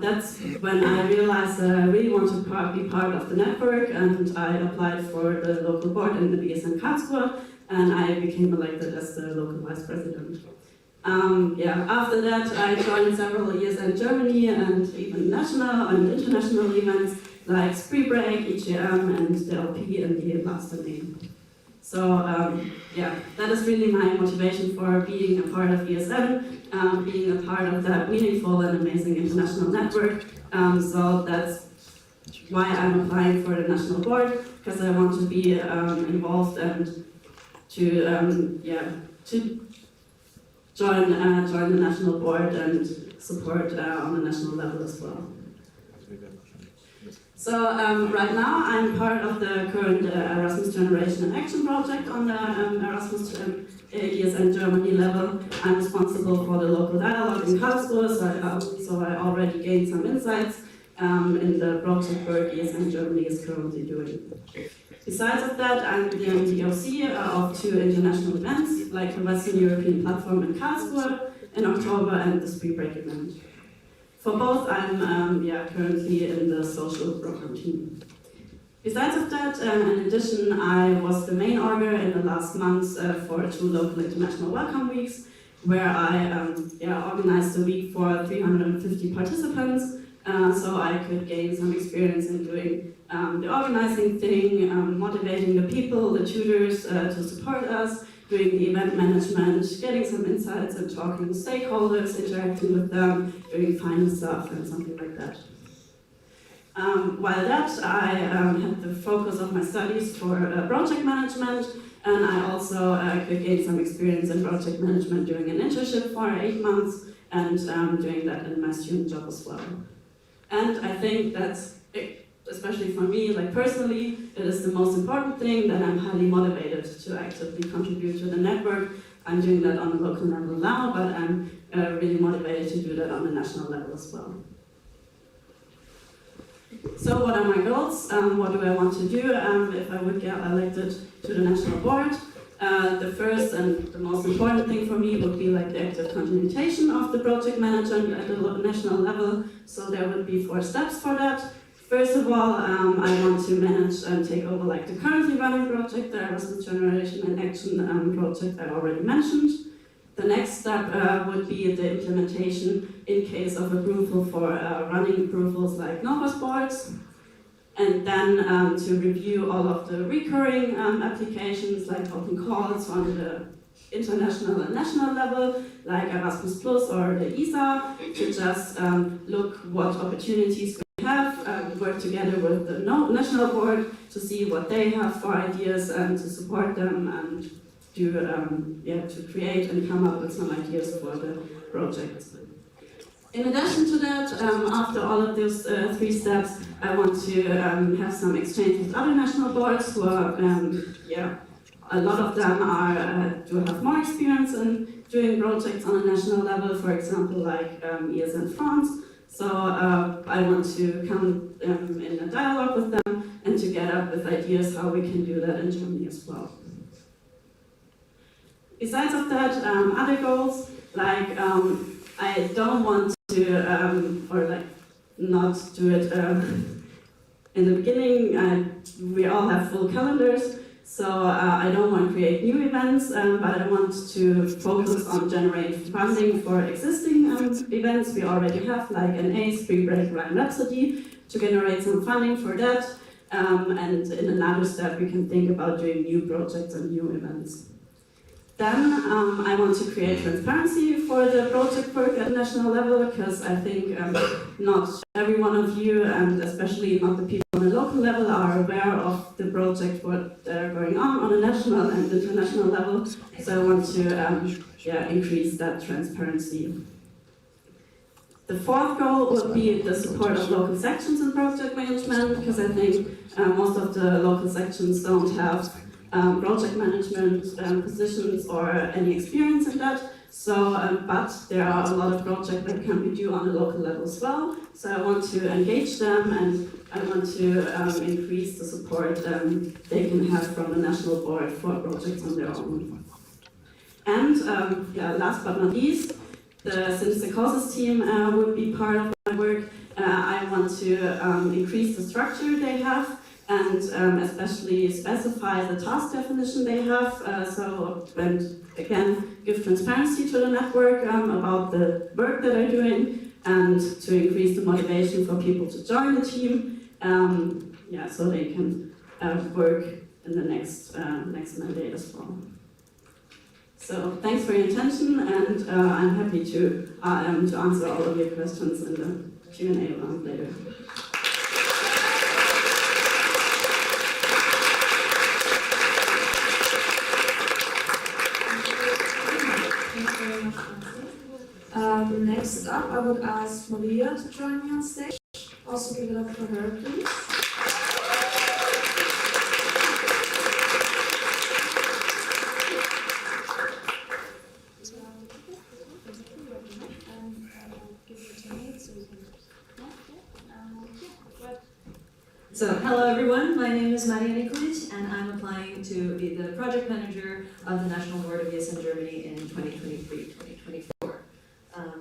that's when I realized that I really want to be part of the network, and I applied for the local board in the ESN Karlsruhe, and I became elected as the local vice president. After that, I joined several years in Germany and even national and international events like Spree Break, EGM, and the LP and the last name. So that is really my motivation for being a part of ESN, being a part of that meaningful and amazing international network. So that's why I'm applying for the national board, because I want to be involved and to join the national board and support on the national level as well. So right now I'm part of the current Erasmus Generation and Action project on the Erasmus ESN Germany level. I'm responsible for the local dialogue in Karlsruhe, so I already gained some insights in the project work ESN Germany is currently doing. Besides of that, I'm the OC of 2 international events, like the Western European Platform in Karlsruhe in October and the Spree Break event. For both, I'm currently in the social program team. Besides of that, in addition, I was the main orga in the last months for 2 local international welcome weeks, where I organized a week for 350 participants, so I could gain some experience in doing the organizing thing, motivating the people, the tutors to support us, doing the event management, getting some insights and talking to stakeholders, interacting with them, doing final stuff and something like that. While that, I had the focus of my studies for project management, and I also could gain some experience in project management doing an internship for 8 months, and doing that in my student job as well. And I think that's, especially for me, like personally, it is the most important thing that I'm highly motivated to actively contribute to the network. I'm doing that on the local level now, but I'm really motivated to do that on the national level as well. So what are my goals? What do I want to do if I would get elected to the national board? The first and the most important thing for me would be like the active continuation of the project management at the national level. So there would be 4 steps for that. First of all, I want to manage and take over like the currently running project, the Erasmus Generation in Action project I already mentioned. The next step would be the implementation in case of approval for running approvals like Novus boards. And then to review all of the recurring applications like open calls on the international and national level, like Erasmus Plus or the ESA, to just look what opportunities we have, work together with the national board to see what they have for ideas and to support them and to create and come up with some ideas for the project. In addition to that, after all of those 3 steps, I want to have some exchange with other national boards who are, a lot of them do have more experience in doing projects on a national level, for example, like ESN France. So I want to come in a dialogue with them and to get up with ideas how we can do that in Germany as well. Besides of that, other goals, like I don't want to, or like not do it in the beginning. We all have full calendars, so I don't want to create new events, but I want to focus on generating funding for existing events we already have, like an ACE, Pre-Break, Rhyme Rhapsody, to generate some funding for that. And in another step, we can think about doing new projects and new events. Then I want to create transparency for the project work at national level, because I think not every one of you, and especially not the people on the local level, are aware of the project, what are going on a national and international level. So I want to increase that transparency. The 4th goal would be the support of local sections in project management, because I think most of the local sections don't have project management positions or any experience in that. So, but there are a lot of projects that can be done on a local level as well. So I want to engage them, and I want to increase the support they can have from the national board for projects on their own. And last but not least, since the causes team would be part of my work, I want to increase the structure they have, and especially specify the task definition they have, and again, give transparency to the network about the work that they're doing, and to increase the motivation for people to join the team, so they can work in the next mandate as well. So thanks for your attention, and I'm happy to answer all of your questions in the Q&A round later. Next up, I would ask Marija to join me on stage. Also give it up for her, please. So, hello everyone, my name is Marija Nikolić, and I'm applying to be the project manager of the National Board of ESN Germany in 2023-2024.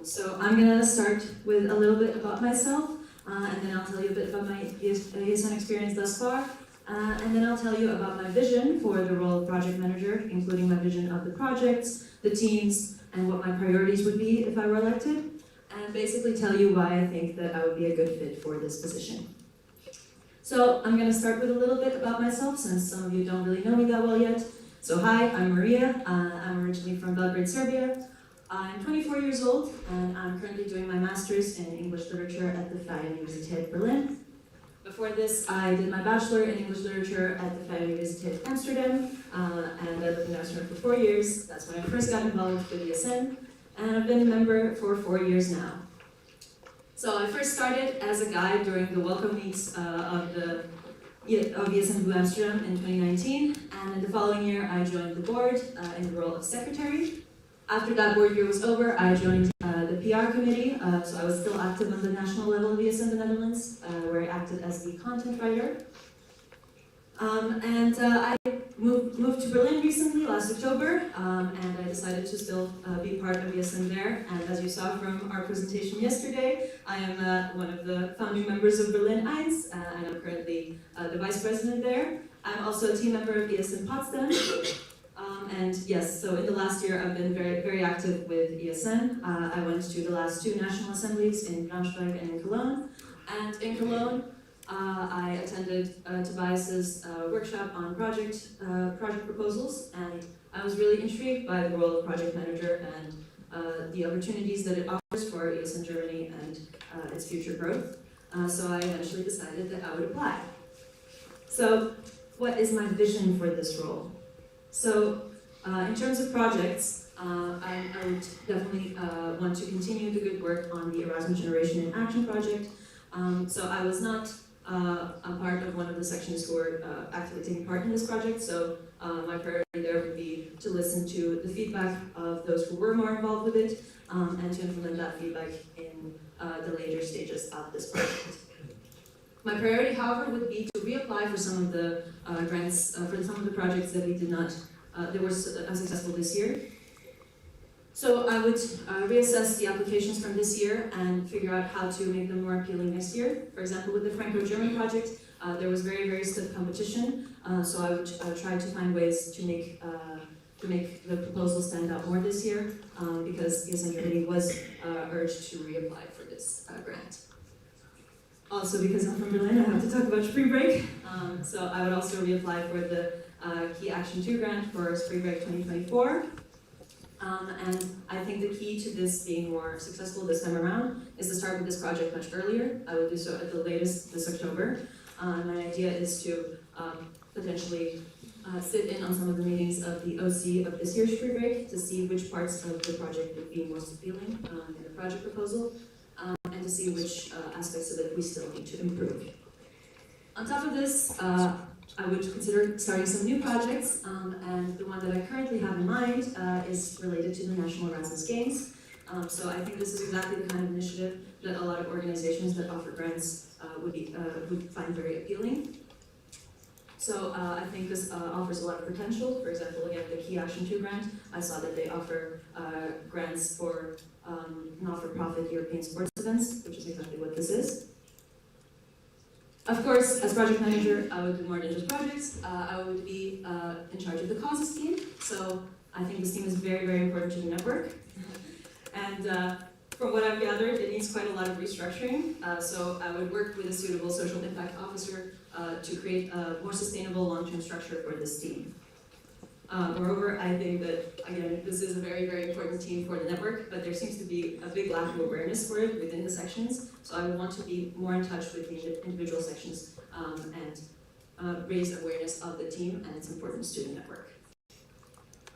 So I'm going to start with a little bit about myself, and then I'll tell you a bit about my ESN experience thus far, and then I'll tell you about my vision for the role of project manager, including my vision of the projects, the teams, and what my priorities would be if I were elected, and basically tell you why I think that I would be a good fit for this position. So I'm going to start with a little bit about myself, since some of you don't really know me that well yet. So hi, I'm Marija. I'm originally from Belgrade, Serbia. I'm 24 years old, and I'm currently doing my master's in English literature at the Freie Universität Berlin. Before this, I did my bachelor in English literature at the Vrije Universiteit Amsterdam, and I lived in Amsterdam for 4 years. That's when I first got involved with ESN, and I've been a member for 4 years now. So I first started as a guide during the welcome weeks of ESN Blue Amsterdam in 2019, and in the following year I joined the board in the role of secretary. After that board year was over, I joined the PR committee, so I was still active on the national level of ESN the Netherlands, where I acted as the content writer. I moved to Berlin recently, last October, and I decided to still be part of ESN there. And as you saw from our presentation yesterday, I am one of the founding members of Berlin 1, and I'm currently the vice president there. I'm also a team member of ESN Potsdam. And yes, so in the last year I've been very, very active with ESN. I went to the last 2 national assemblies in Braunschweig and in Cologne. And in Cologne, I attended Tobias's workshop on project proposals, and I was really intrigued by the role of project manager and the opportunities that it offers for ESN Germany and its future growth. So I eventually decided that I would apply. So what is my vision for this role? So in terms of projects, I would definitely want to continue the good work on the Erasmus Generation in Action project. So I was not a part of one of the sections who were actively taking part in this project, so my priority there would be to listen to the feedback of those who were more involved with it and to implement that feedback in the later stages of this project. My priority, however, would be to reapply for some of the grants for some of the projects that we did not, that were unsuccessful this year. So I would reassess the applications from this year and figure out how to make them more appealing next year. For example, with the Franco-German project, there was very, very stiff competition. So I would try to find ways to make the proposal stand out more this year because ESN Germany was urged to reapply for this grant. Also, because I'm from Berlin, I have to talk about Spring Break. So I would also reapply for the Key Action 2 grant for Spring Break 2024. And I think the key to this being more successful this time around is to start with this project much earlier. I will do so at the latest this October. My idea is to potentially sit in on some of the meetings of the OC of this year's Spring Break to see which parts of the project would be most appealing in the project proposal. And to see which aspects of it we still need to improve. On top of this, I would consider starting some new projects, and the one that I currently have in mind is related to the National Erasmus Games. So I think this is exactly the kind of initiative that a lot of organizations that offer grants would find very appealing. So I think this offers a lot of potential. For example, again, the Key Action 2 grant, I saw that they offer grants for not-for-profit European sports events, which is exactly what this is. Of course, as project manager, I would do more than just projects. I would be in charge of the causes team. So I think this team is very, very important to the network. And from what I've gathered, it needs quite a lot of restructuring. So I would work with a suitable social impact officer to create a more sustainable long-term structure for this team. Moreover, I think that, again, this is a very, very important team for the network, but there seems to be a big lack of awareness for it within the sections. So I would want to be more in touch with the individual sections and raise awareness of the team and its importance to the network.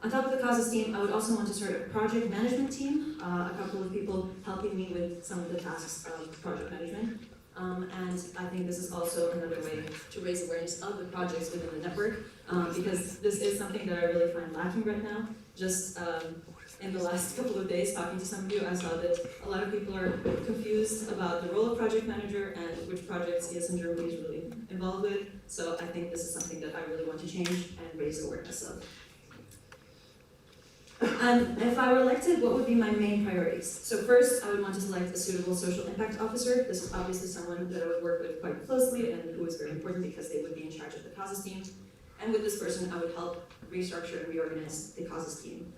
On top of the causes team, I would also want to start a project management team, a couple of people helping me with some of the tasks of project management. And I think this is also another way to raise awareness of the projects within the network, because this is something that I really find lacking right now. Just in the last couple of days talking to some of you, I saw that a lot of people are confused about the role of project manager and which projects ESN Germany is really involved with. So I think this is something that I really want to change and raise awareness of. And if I were elected, what would be my main priorities? So first, I would want to select a suitable social impact officer. This is obviously someone that I would work with quite closely and who is very important because they would be in charge of the causes team. And with this person, I would help restructure and reorganize the causes team.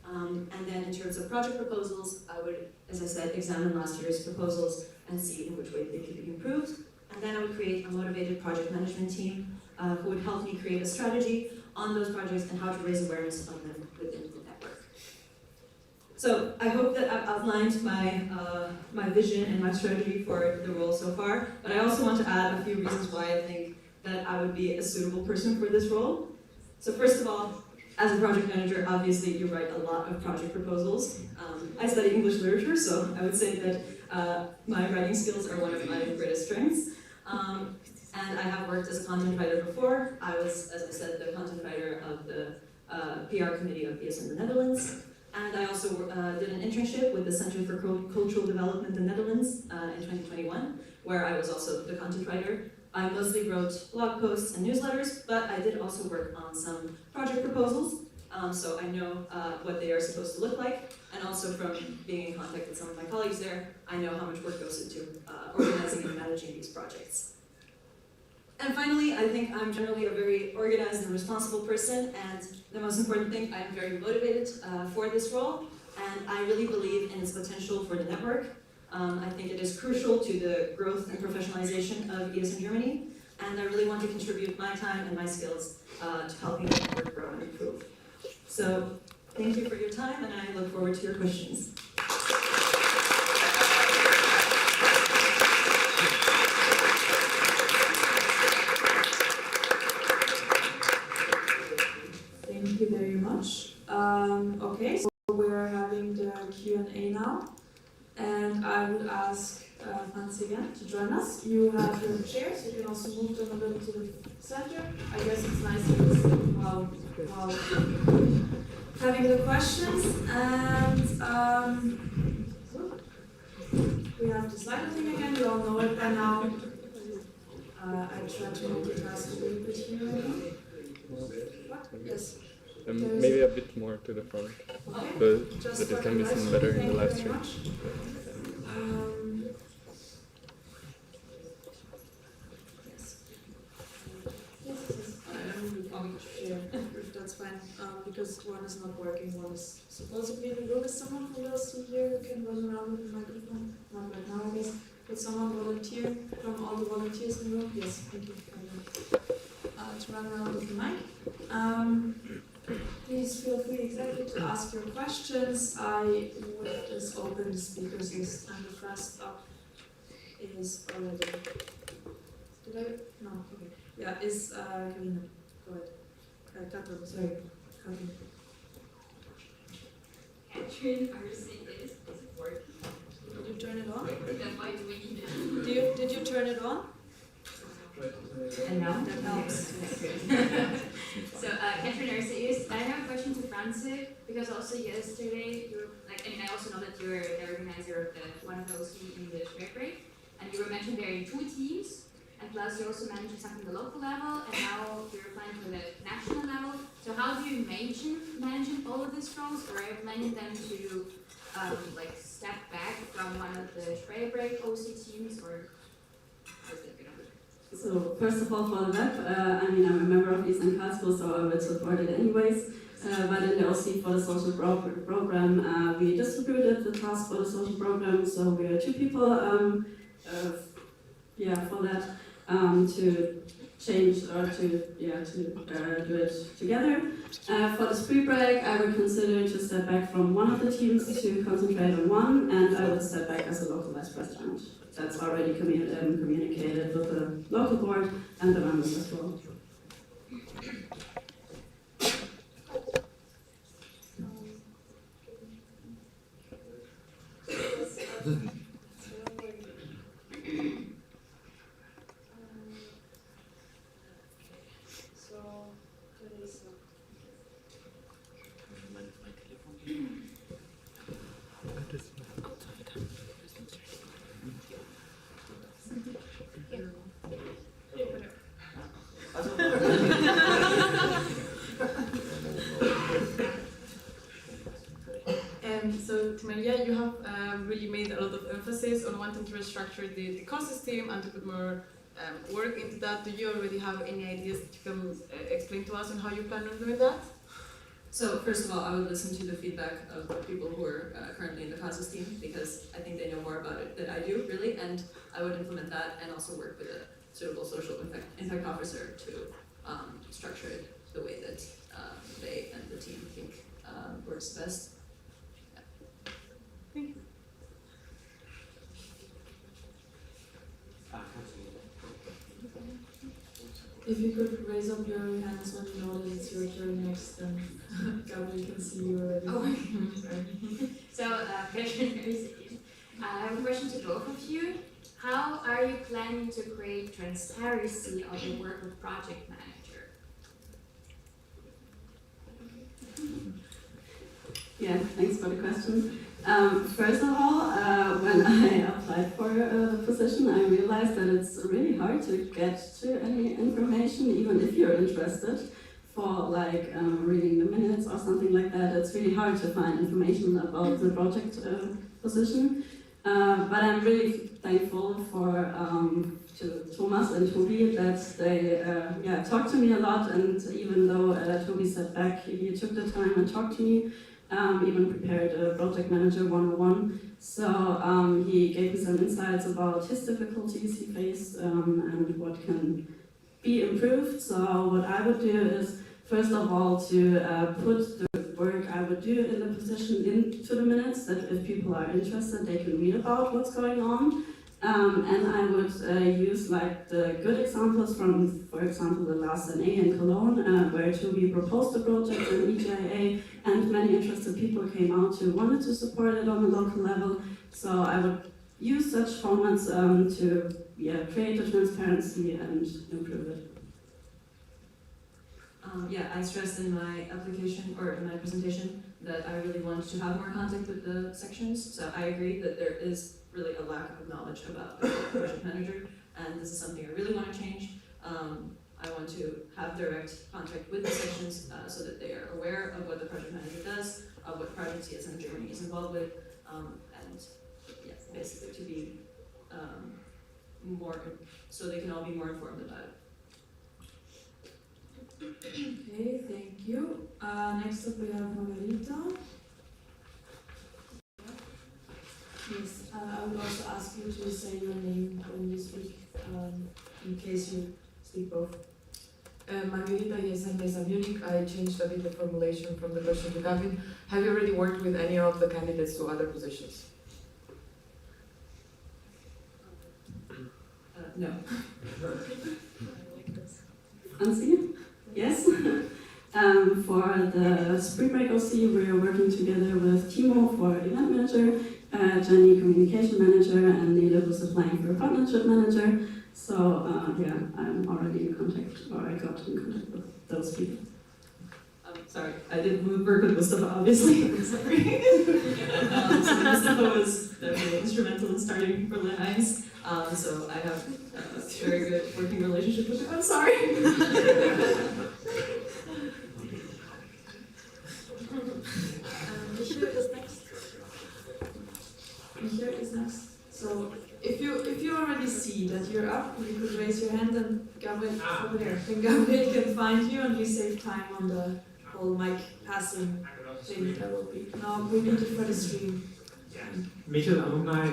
And then in terms of project proposals, I would, as I said, examine last year's proposals and see in which way they could be improved. And then I would create a motivated project management team who would help me create a strategy on those projects and how to raise awareness of them within the network. So I hope that I've outlined my vision and my strategy for the role so far, but I also want to add a few reasons why I think that I would be a suitable person for this role. So first of all, as a project manager, obviously you write a lot of project proposals. I study English literature, so I would say that my writing skills are one of my greatest strengths. And I have worked as a content writer before. I was, as I said, the content writer of the PR committee of ES in the Netherlands. And I also did an internship with the Center for Cultural Development in the Netherlands in 2021, where I was also the content writer. I mostly wrote blog posts and newsletters, but I did also work on some project proposals, so I know what they are supposed to look like, and also from being in contact with some of my colleagues there, I know how much work goes into organizing and managing these projects. And finally, I think I'm generally a very organized and responsible person, and the most important thing, I'm very motivated for this role, and I really believe in its potential for the network. I think it is crucial to the growth and professionalization of ES in Germany, and I really want to contribute my time and my skills to helping the network grow and improve. So, thank you for your time, and I look forward to your questions. Thank you very much. Okay, so we're having the Q&A now. And I would ask Franziska to join us. You have your chairs, you can also move them a little to the center. I guess it's nice to listen while having the questions. And we have the slider thing again, you all know it by now. I try to multitask a little bit here. What? Yes. Maybe a bit more to the front, but that it can be seen better in the live stream. That's fine, because one is not working, one is supposedly in the room. Is someone from the LC here who can run around with the microphone? Not right now, I guess. Would someone volunteer from all the volunteers in the room? Yes, thank you. To run around with the mic. Please feel free exactly to ask your questions. I would just open the speakers list, and the first up is already. Did I? No, okay. Yeah, is Gavin. Go ahead. Catherine, sorry. Catherine. Catherine, RC is working. Did you turn it on? Then why do we need it? Did you turn it on? And now that helps. So, Catherine Erseus, I have a question to Franzi, because also yesterday, I also know that you're the organizer of one of those in the Spare Break, and you were mentioned there in 2 teams, and plus you also managed something at the local level, and now you're applying for the national level. So how do you managing all of these roles, or are you planning them to step back from one of the Spare Break OC teams, or how is that going to work? So first of all, for the web, I'm a member of East Castle, so I would support it anyways. But in the OC for the social program, we distributed the task for the social program, so we are 2 people for that, to change or to do it together. For the spree break, I would consider to step back from one of the teams to concentrate on one, and I would step back as a local vice president. That's already communicated with the local board and the members as well. So, Marija, you have really made a lot of emphasis on wanting to restructure the ecosystem and to put more work into that. Do you already have any ideas that you can explain to us on how you plan on doing that? So first of all, I would listen to the feedback of the people who are currently in the CASAS team, because I think they know more about it than I do, really, and I would implement that and also work with a suitable social impact officer to structure it the way that they and the team think works best. If you could raise up your hands when you know that it's your turn next, then Gavin can see you already. Oh, so, I have a question to both of you. How are you planning to create transparency of the work of project manager? Yeah, thanks for the question. First of all, when I applied for the position, I realized that it's really hard to get to any information, even if you're interested. For like reading the minutes or something like that, it's really hard to find information about the project position. But I'm really thankful for to Thomas and Toby that they talked to me a lot, and even though Toby said back, he took the time and talked to me. Even prepared a project manager 101. So he gave me some insights about his difficulties he faced and what can be improved. So what I would do is, first of all, to put the work I would do in the position into the minutes, that if people are interested, they can read about what's going on. And I would use like the good examples from, for example, the LatiNA in Cologne, where Toby proposed the project in EJA, and many interested people came out who wanted to support it on a local level. So I would use such formats to create the transparency and improve it. I stressed in my application or in my presentation that I really want to have more contact with the sections. So I agree that there is really a lack of knowledge about the project manager, and this is something I really want to change. I want to have direct contact with the sections so that they are aware of what the project manager does, of what projects ESN Germany is involved with, and basically to be more, so they can all be more informed about it. Okay, thank you. Next up we have Marija. Yes, I would also ask you to say your name when you speak, in case you speak both. Marija, yes, I'm based in Munich. I changed a bit the formulation from the question to Gavin. Have you already worked with any of the candidates to other positions? No. Franciska? Yes. For the Spring Break OC, we are working together with Timo for event manager, Jenny communication manager, and Néle who's applying for a partnership manager. So I'm already in contact, or I got in contact with those people. Sorry, I didn't work with Mustafa, obviously. I'm sorry. So Mustafa was definitely instrumental in starting Berlin Eins. So I have a very good working relationship with him. I'm sorry. Michael is next. Michael is next. So if you already see that you're up, you could raise your hand and Gavin over there. Then Gavin can find you and we save time on the whole mic passing thing that will be. No, we need it for the stream. Mittal alumni,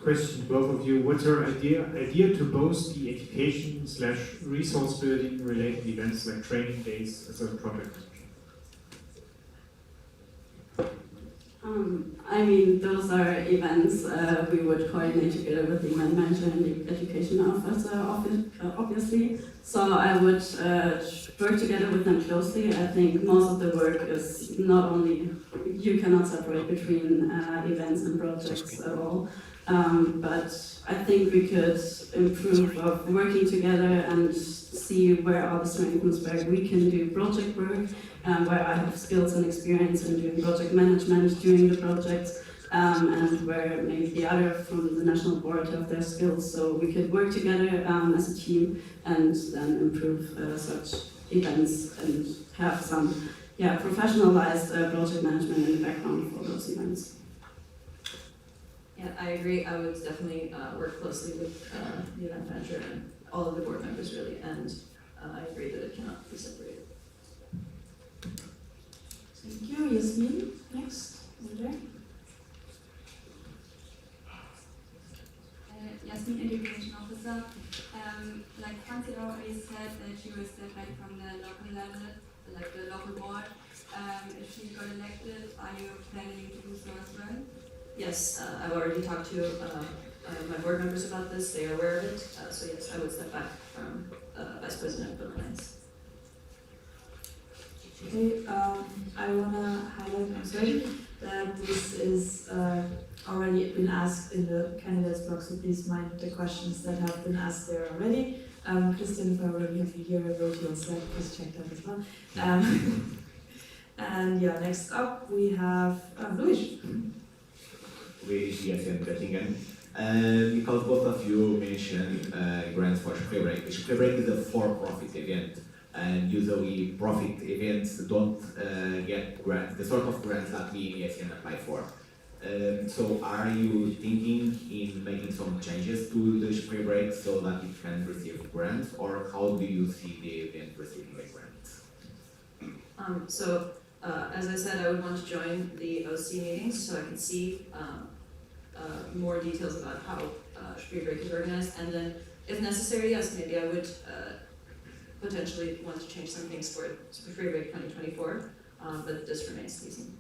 question to both of you. What's your idea to both the education/resource building related events like training days as a project? Those are events we would coordinate together with the event manager and the education officer, obviously. So I would work together with them closely. I think most of the work is not only, you cannot separate between events and projects at all. But I think we could improve of working together and see where are the strengths, where we can do project work, where I have skills and experience in doing project management during the projects, and where maybe the other from the national board have their skills. So we could work together as a team and then improve such events and have some professionalized project management in the background for those events. Yeah, I agree. I would definitely work closely with the event manager and all of the board members, really, and I agree that it cannot be separated. Thank you. Yasmin, next. Over there. Yasmin, Education Officer. Like Franziska already said that she was step back from the local level, like the local board. If she got elected, are you planning to do so as well? Yes, I've already talked to my board members about this, they are aware of it, so yes, I would step back from Vice President Pelan's. Okay, I want to highlight, I'm sorry, that this is already been asked in the candidates blog, so please mind the questions that have been asked there already. Christian, if I already have you here, I wrote you on Slack, please check that as well. And yeah, next up we have Luis. Luis, yes, and Göttingen. Because both of you mentioned grants for Szepokat. Szepokat is a for-profit event, and usually profit events don't get grants, the sort of grants that we in ESN apply for. So are you thinking in making some changes to the Szepokat so that it can receive grants, or how do you see the event receiving a grant? As I said, I would want to join the OC meetings so I can see more details about how Szepokat is organized, and then if necessary, yes, maybe I would potentially want to change some things for Szepokat 2024, but this remains to be seen.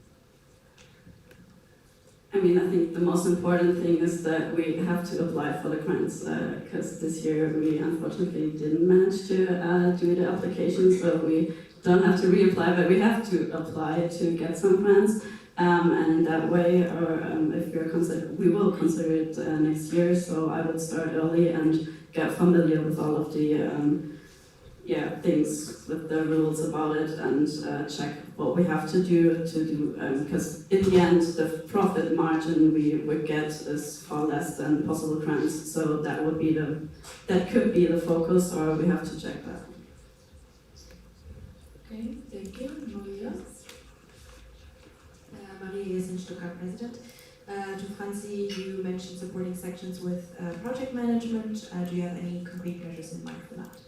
I mean, I think the most important thing is that we have to apply for the grants, because this year we unfortunately didn't manage to do the application, so we don't have to reapply, but we have to apply to get some grants. And in that way, or if we will consider it next year, so I would start early and get familiar with all of the things with the rules about it, and check what we have to do, because in the end the profit margin we would get is far less than possible grants, so that could be the focus, or we have to check that. Okay, thank you. Marija? Marija is in Stuttgart president. To Franzi, you mentioned supporting sections with project management. Do you have any concrete measures in mind for that?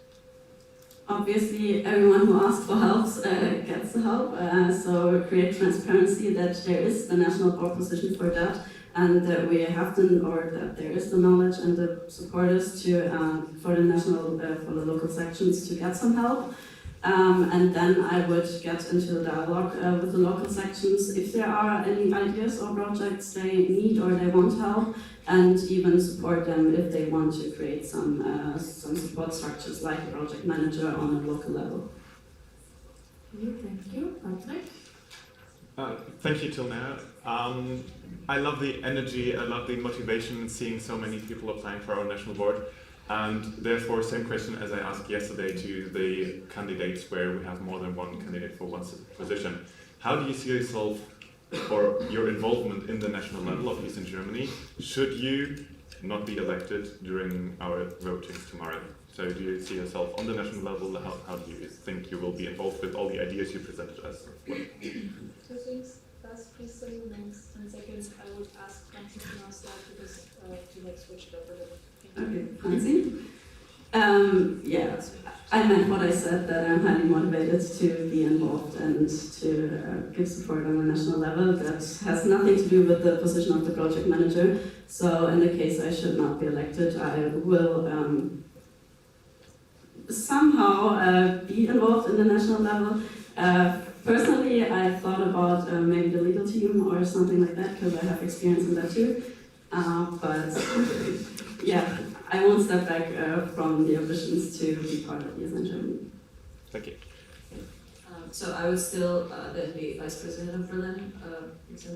Obviously, everyone who asks for help gets the help, so create transparency that there is the national board position for that, and that we have that there is the knowledge and the supporters for the local sections to get some help. And then I would get into a dialogue with the local sections if there are any ideas or projects they need or they want help, and even support them if they want to create some support structures like a project manager on a local level. Thank you. Patrick? Thank you till now. I love the energy, I love the motivation in seeing so many people applying for our national board. And therefore, same question as I asked yesterday to the candidates where we have more than one candidate for one position. How do you see yourself or your involvement in the national level of Eastern Germany should you not be elected during our votings tomorrow? So do you see yourself on the national level? How do you think you will be involved with all the ideas you presented us? Two things. First, please say your names, and second, I would ask Franziska to start because you like switched up a little. Okay, Franzi? I meant what I said, that I'm highly motivated to be involved and to give support on a national level. That has nothing to do with the position of the project manager. So in the case I should not be elected, I will somehow be involved in the national level. Personally, I thought about maybe the legal team or something like that, because I have experience in that too. But yeah, I won't step back from the ambitions to be part of ESN Germany. Thank you. So I would still then be vice president of Berlin,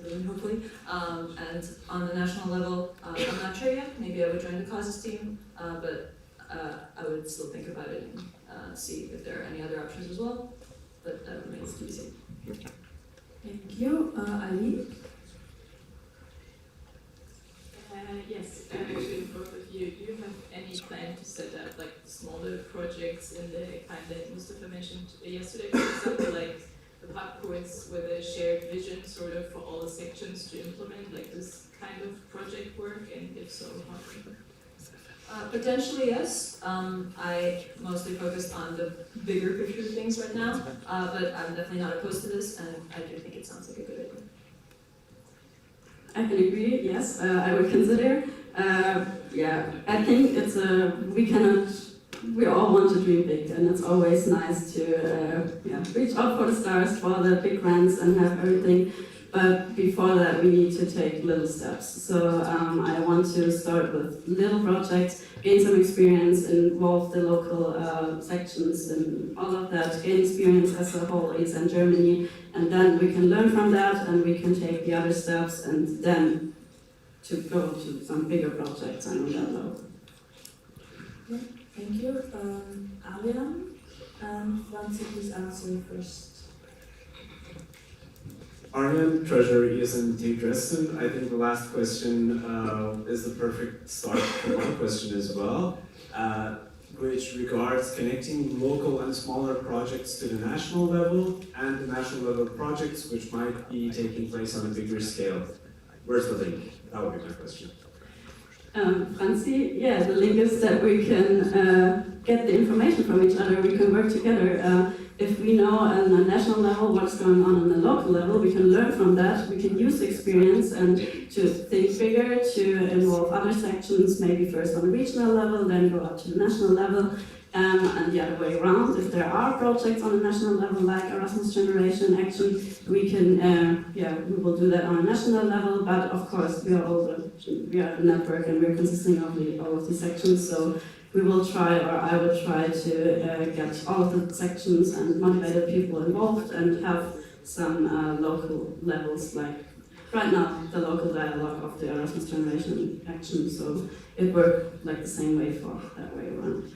Berlin hopefully. And on the national level, I'm not sure yet. Maybe I would join the causes team, but I would still think about it and see if there are any other options as well. But that remains to be seen. Thank you. Ali? Yes, actually, both of you, do you have any plan to set up like smaller projects in the kind that Mustafa mentioned yesterday, for example, like the popcorns with a shared vision sort of for all the sections to implement like this kind of project work, and if so, how? Potentially, yes. I mostly focused on the bigger picture things right now, but I'm definitely not opposed to this, and I do think it sounds like a good idea. I can agree, yes, I would consider. I think we all want to dream big, and it's always nice to reach out for the stars, for the big grants, and have everything But before that, we need to take little steps. So I want to start with little projects, gain some experience, involve the local sections and all of that, gain experience as a whole in Germany, and then we can learn from that and we can take the other steps and then to go to some bigger projects and on that level. Okay, thank you. Ariane and Franzi, please answer first. Ariane, Treasurer, ESNT Dresden. I think the last question is the perfect start for my question as well, which regards connecting local and smaller projects to the national level and the national level projects which might be taking place on a bigger scale. Where's the link? That would be my question. Franzi, yeah, the link is that we can get the information from each other, we can work together. If we know on a national level what's going on the local level, we can learn from that, we can use experience and to think bigger, to involve other sections, maybe first on a regional level, then go up to the national level, and the other way around. If there are projects on a national level like Erasmus Generation Action, we can, we will do that on a national level, but of course we are a network and we're consisting of all of these sections, so we will try, or I will try to get all of the sections and motivated people involved and have some local levels, like right now the local dialogue of the Erasmus Generation Action, so it worked like the same way for that way around.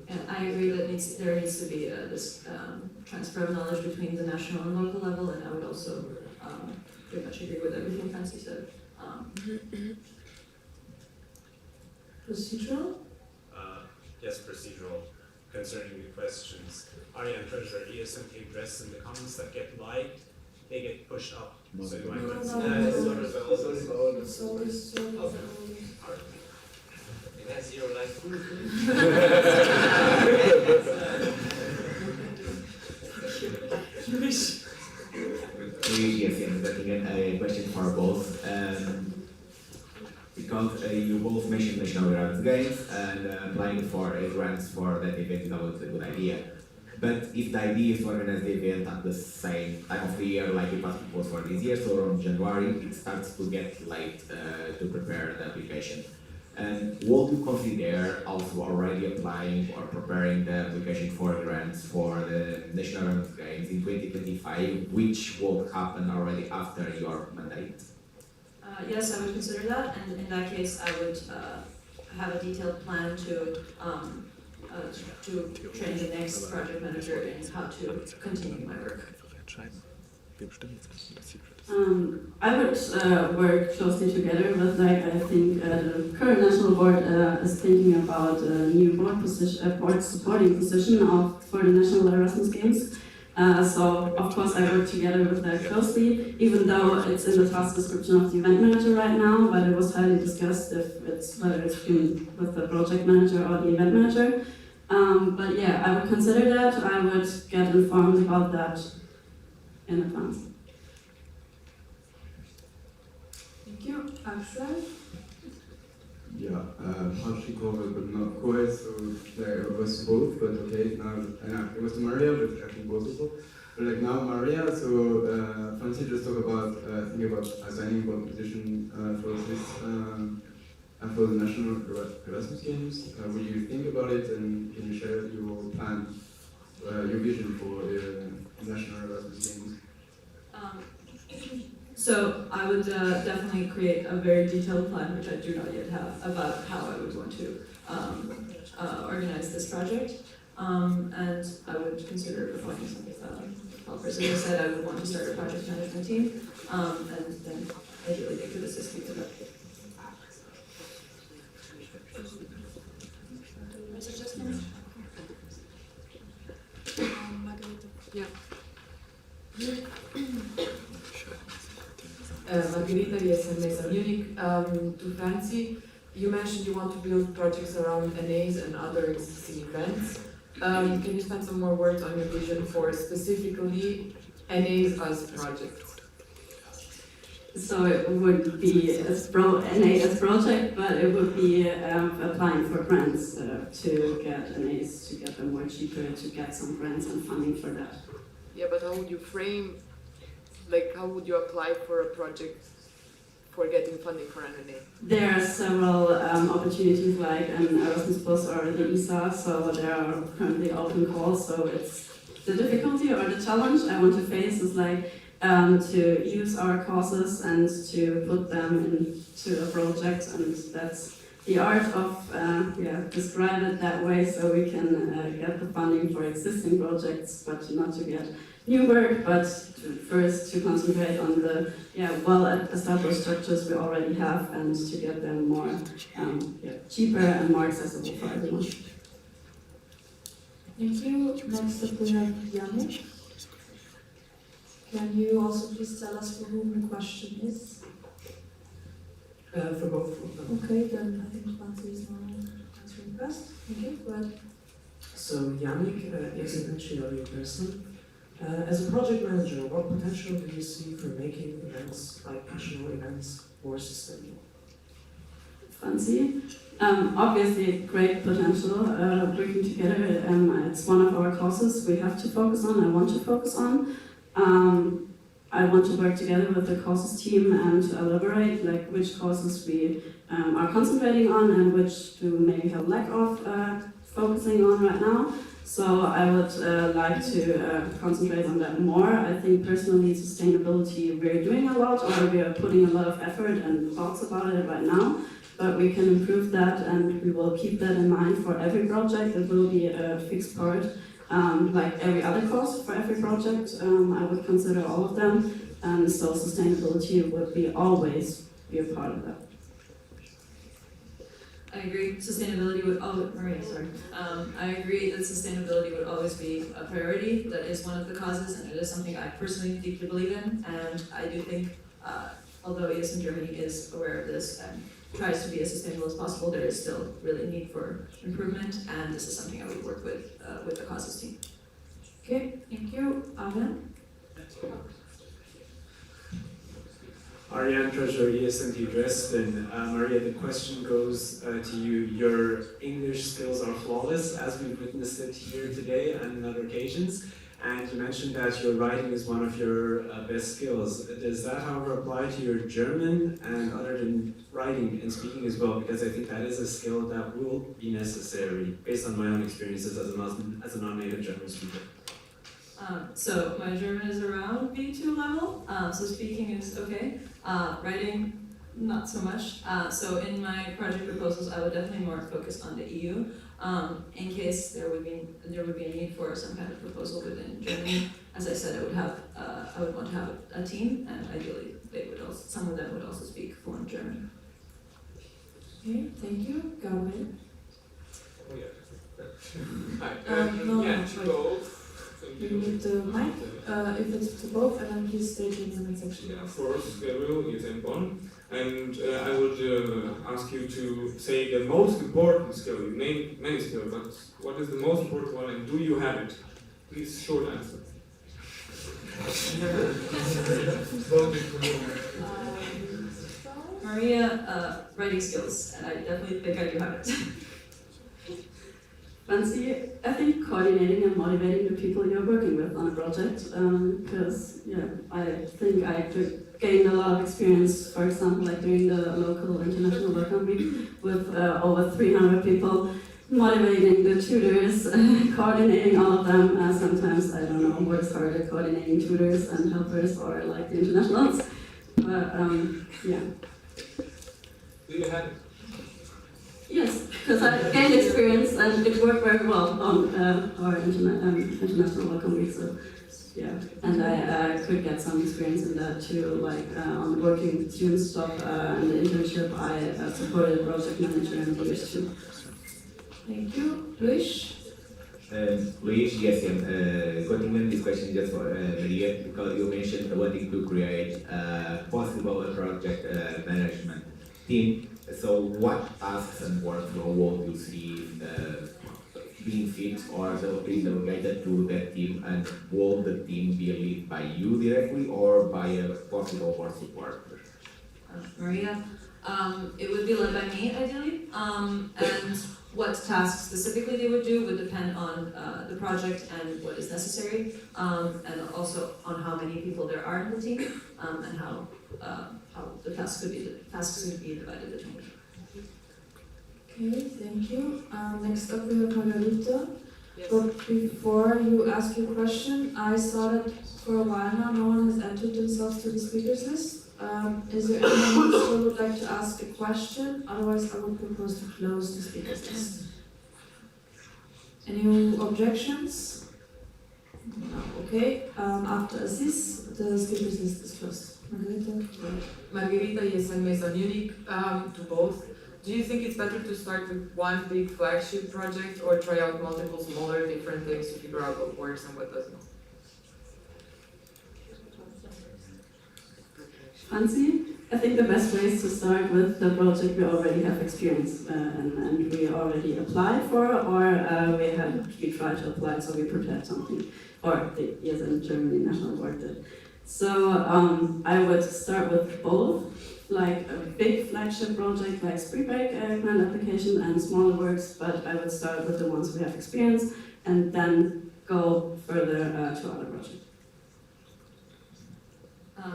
And I agree that there needs to be this transfer of knowledge between the national and local level, and I would also pretty much agree with everything Franzi said. Procedural? Yes, procedural, concerning the questions. Ariane, Treasurer, ESNT Dresden, the comments that get liked, they get pushed up. So do I It has 0 likes. Yes, a question for both. Because you both mentioned National Erasmus Games and applying for grants for that event is always a good idea. But if the idea is to organize the event at the same time of the year, like it was proposed for this year, so around January, it starts to get late to prepare the application. And would you consider also already applying or preparing the application for grants for the National Erasmus Games in 2025, which will happen already after your mandate? Yes, I would consider that, and in that case, I would have a detailed plan to train the next project manager in how to continue my work. I would work closely together with, I think the current national board is thinking about a new board supporting position for the National Erasmus Games. So, of course, I work together with that closely, even though it's in the task description of the event manager right now, but it was highly discussed whether it's been with the project manager or the event manager. But yeah, I would consider that. I would get informed about that in advance. Thank you. Axel? Yeah, partially covered but not quite, so there was both, but okay, now it was to Marija, but I think both people. But like now Marija, so Franzi just talked about thinking about assigning one position for this and for the National Erasmus Games. Will you think about it and can you share your plan, your vision for the National Erasmus Games? So I would definitely create a very detailed plan, which I do not yet have, about how I would want to organize this project. And I would consider appointing some helpers. As I said, I would want to start a project management team, and then ideally they could assist me with that. Yeah. Margarita, yes, and Mesa Munich. To Franzi, you mentioned you want to build projects around NAs and other existing events. Can you spend some more words on your vision for specifically NAs as projects? So it would be NA as project, but it would be applying for grants to get NAs, to get them more cheaper, to get some grants and funding for that. Yeah, but how would you frame like how would you apply for a project for getting funding for NNA? There are several opportunities like an Erasmus Plus or the ESA, so there are currently open calls. So it's the difficulty or the challenge I want to face is like to use our courses and to put them into a project, and that's the art of describe it that way so we can get the funding for existing projects, but not to get new work, but first to concentrate on the well-established structures we already have and to get them more cheaper and more accessible for everyone. Thank you. Next up we have Yannick. Can you also please tell us for whom the question is? For both of them. Okay, then I think Franzi is now answering first. Thank you. Go ahead. So Yannick is an entry-level person. As a project manager, what potential do you see for making events like national events more sustainable? Franzi, obviously great potential working together. It's one of our courses we have to focus on, I want to focus on. I want to work together with the courses team and to elaborate like which courses we are concentrating on and which do maybe have lack of focusing on right now. So I would like to concentrate on that more. I think personally sustainability, we're doing a lot, or we are putting a lot of effort and thoughts about it right now, but we can improve that and we will keep that in mind for every project. It will be a fixed part, like every other course for every project. I would consider all of them, and so sustainability would be always be a part of that. I agree. Sustainability would always, Marija, sorry. I agree that sustainability would always be a priority. That is one of the causes, and it is something I personally deeply believe in. And I do think, although ESN Germany is aware of this and tries to be as sustainable as possible, there is still really need for improvement. And this is something I would work with the causes team. Okay, thank you. Arjen? Ariane, Treasurer, ESNT Dresden. Marija, the question goes to you. Your English skills are flawless, as we've witnessed it here today and on other occasions. And you mentioned that your writing is one of your best skills. Does that, however, apply to your German and other than writing and speaking as well? Because I think that is a skill that will be necessary, based on my own experiences as a non-native German speaker. So my German is around B2 level, so speaking is okay. Writing, not so much. So in my project proposals, I would definitely more focus on the EU, in case there would be a need for some kind of proposal within Germany. As I said, I would want to have a team, and ideally some of them would also speak fluent German. Okay, thank you. Gavin? Oh yeah. Hi. Both. You need the mic, if it's to both, and then please state your name and section. Yeah, first, Gabriel is in Bonn, and I would ask you to say the most important skill. You named many skills, but what is the most important one, and do you have it? Please, short answer. Marija, writing skills, and I definitely think I do have it. Franzi, I think coordinating and motivating the people you're working with on a project, because I think I could gain a lot of experience, for example, like during the local international workshop week with over 300 people, motivating the tutors, coordinating all of them. Sometimes, I don't know what is harder, coordinating tutors and helpers or like the internationals, but yeah. Do you have it? Yes, because I gained experience and it worked very well on our international welcome week. So yeah, and I could get some experience in that too, like on the working student stuff and the internship. I supported a project manager and English too. Thank you, Luis. Luis, yes, continuing this question just for Marija, because you mentioned wanting to create a possible project management team. So what tasks and workflow would you see being fit or being delegated to that team, and will the team be led by you directly or by a possible board support? Marija, it would be led by me ideally, and what tasks specifically they would do would depend on the project and what is necessary, and also on how many people there are in the team, and how the tasks could be divided between them. Okay, thank you. Next up we have Margarita. But before you ask your question, I saw that for a while now no one has entered themselves to the speakers list. Is there anyone else who would like to ask a question? Otherwise I would propose to close the speakers list. Any objections? No. Okay. After Aziz, the speakers list is closed. Margarita? Margarita, yes, and Mesa Munich, to both. Do you think it's better to start with one big flagship project or try out multiple smaller different things to figure out what works and what doesn't? Franzi, I think the best way is to start with the project we already have experience and we already applied for, or we tried to apply, so we prepared something, or the ESN Germany National Board did. So I would start with both, like a big flagship project like Spring-Break grant application and smaller works, but I would start with the ones we have experience and then go further to other projects.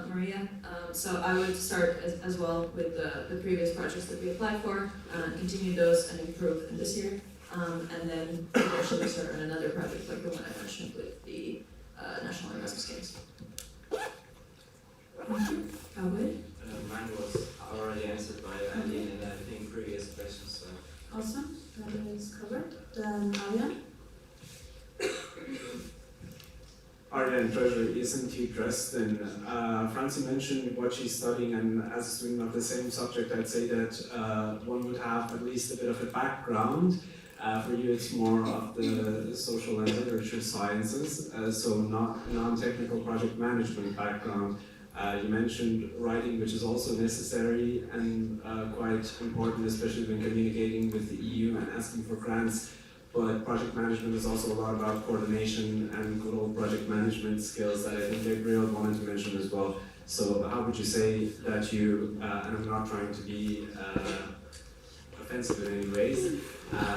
Marija, so I would start as well with the previous projects that we applied for, continue those and improve in this year, and then eventually start on another project like the one I mentioned with the National Erasmus Games. Gavin? Mine was already answered by Andy and I think previous questions. So. Awesome, that is covered. Then Aryan? Aryan, Treasurer, ESNT Dresden. Franzi mentioned what she's studying, and as a student of the same subject, I'd say that one would have at least a bit of a background. For you, it's more of the social and literature sciences, so not non-technical project management background. You mentioned writing, which is also necessary and quite important, especially when communicating with the EU and asking for grants. But project management is also a lot about coordination and good old project management skills that I think Gabriel wanted to mention as well. So how would you say that you, and I'm not trying to be offensive in any ways,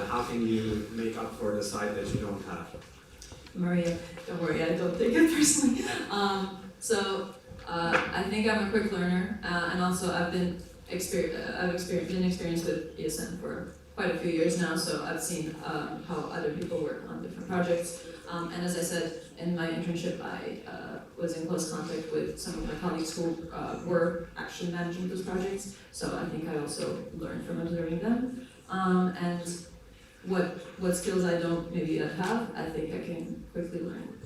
how can you make up for the side that you don't have? Marija, don't worry, I don't take it personally. I think I'm a quick learner, and also I've been experienced with ESN for quite a few years now, so I've seen how other people work on different projects. And as I said, in my internship, I was in close contact with some of my colleagues who were actually managing those projects, so I think I also learned from observing them. And what skills I don't maybe yet have, I think I can quickly learn.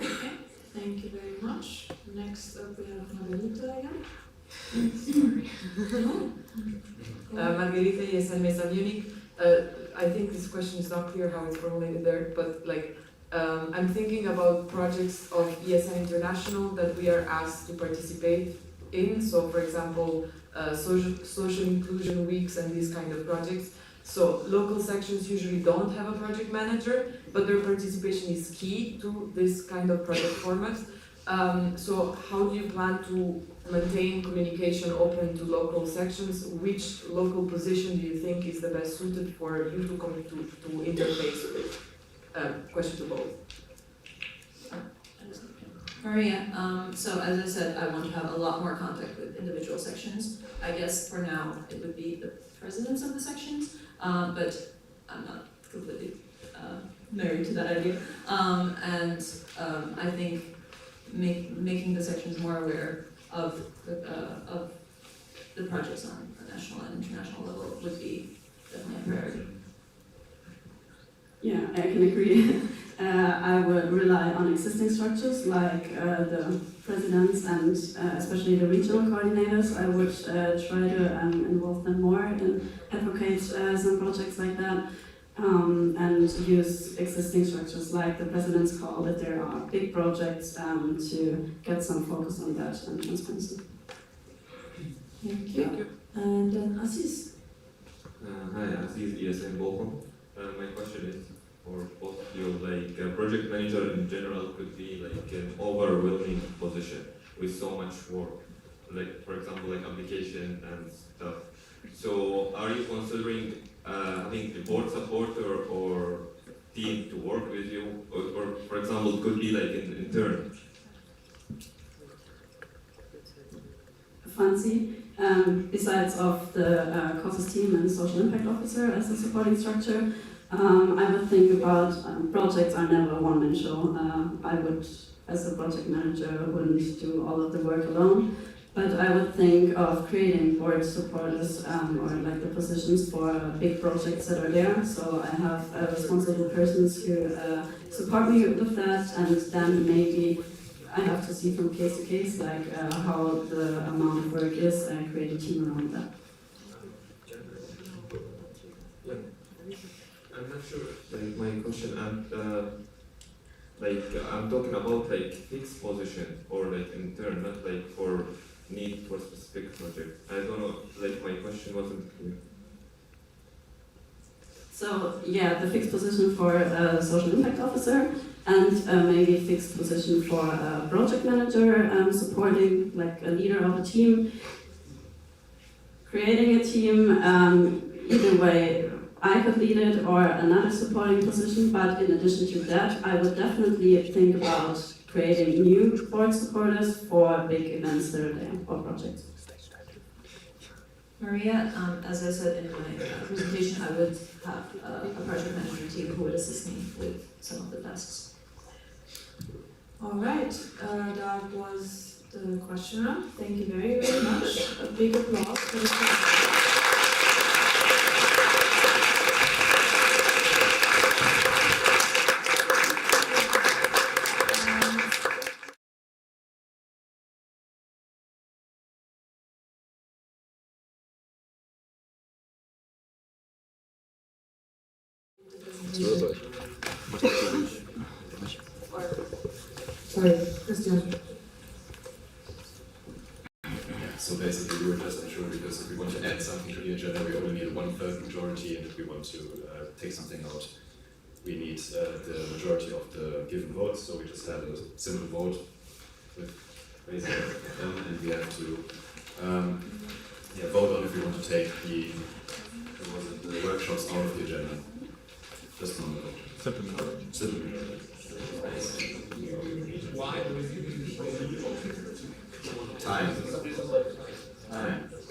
Okay, thank you very much. Next up we have Margarita again. Sorry. Margarita, yes, and Mesa Munich. I think this question is not clear how it's formulated there, but like I'm thinking about projects of ESN International that we are asked to participate in. So, for example, social inclusion weeks and these kind of projects. So local sections usually don't have a project manager, but their participation is key to this kind of project format. So how do you plan to maintain communication open to local sections? Which local position do you think is the best suited for you to come to interface with? Question to both. Marija, so as I said, I want to have a lot more contact with individual sections. I guess for now it would be the presidents of the sections, but I'm not completely married to that idea. I think making the sections more aware of the projects on a national and international level would be definitely a priority. Yeah, I can agree. I would rely on existing structures like the presidents and especially the regional coordinators. I would try to involve them more and advocate some projects like that. And use existing structures like the president's call if there are big projects to get some focus on that and transparency. Thank you. And then Aziz. Hi, Aziz, ESN Bochum. My question is for both of you, like project manager in general could be like an overwhelming position with so much work, like for example like application and stuff. So are you considering having a board supporter or team to work with you, or for example, it could be like an intern. Fancy. Besides of the courses team and social impact officer as a supporting structure, I would think about projects are never a one-man show. I would, as a project manager, wouldn't do all of the work alone, but I would think of creating board supporters or like the positions for big projects that are there. So I have responsible persons who support me with that, and then maybe I have to see from case to case like how the amount of work is and create a team around that. I'm not sure. Like my question, I'm talking about like fixed position or like intern, not like for need for specific project. I don't know. Like my question wasn't clear. So yeah, the fixed position for a social impact officer, and maybe fixed position for a project manager, supporting like a leader of a team, creating a team. Either way, I could lead it or another supporting position. But in addition to that, I would definitely think about creating new board supporters for big events that are there or projects. Marija, as I said in my presentation, I would have a project management team who would assist me with some of the tasks. All right, that was the question round. Thank you very, very much. A big applause for the question. Sorry, Christian. So basically, we were just unsure because if we want to add something to the agenda, we only need a 1/3 majority, and if we want to take something out, we need the majority of the given votes. So we just had a simple vote with raising them, and we have to vote on if we want to take the workshops out of the agenda. Just one vote. Simple majority. Simple majority. Why? Time.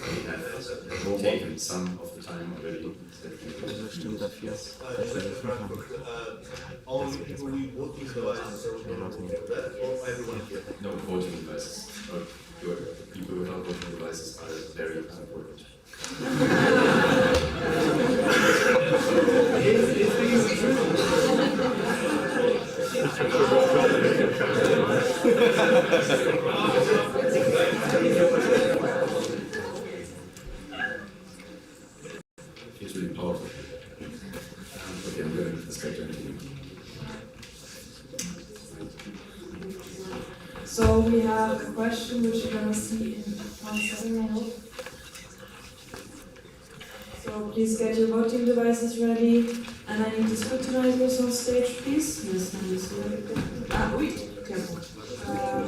We have taken some of the time already. Only people with voting devices or everyone here? No, voting devices. People without voting devices are very important. It's really powerful. Okay, I'm going to respect everything. So we have a question which you're going to see in 1 second, I hope. So please get your voting devices ready, and I need the scrutinizers on stage, please. Yes, wait, careful.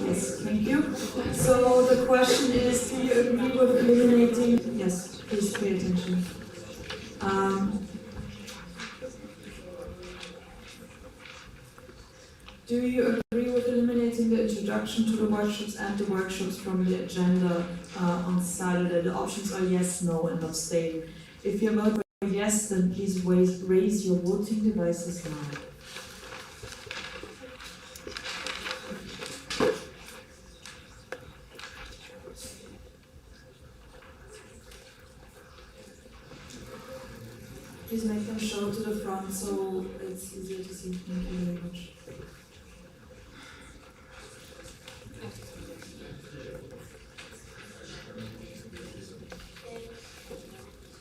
Yes, thank you. So the question is, do you agree with eliminating? Yes, please pay attention. Do you agree with eliminating the introduction to the workshops and the workshops from the agenda on Saturday? The options are yes, no, and abstain. If you vote yes, then please raise your voting devices now. Please make them show to the front so it's easier to see. Thank you very much.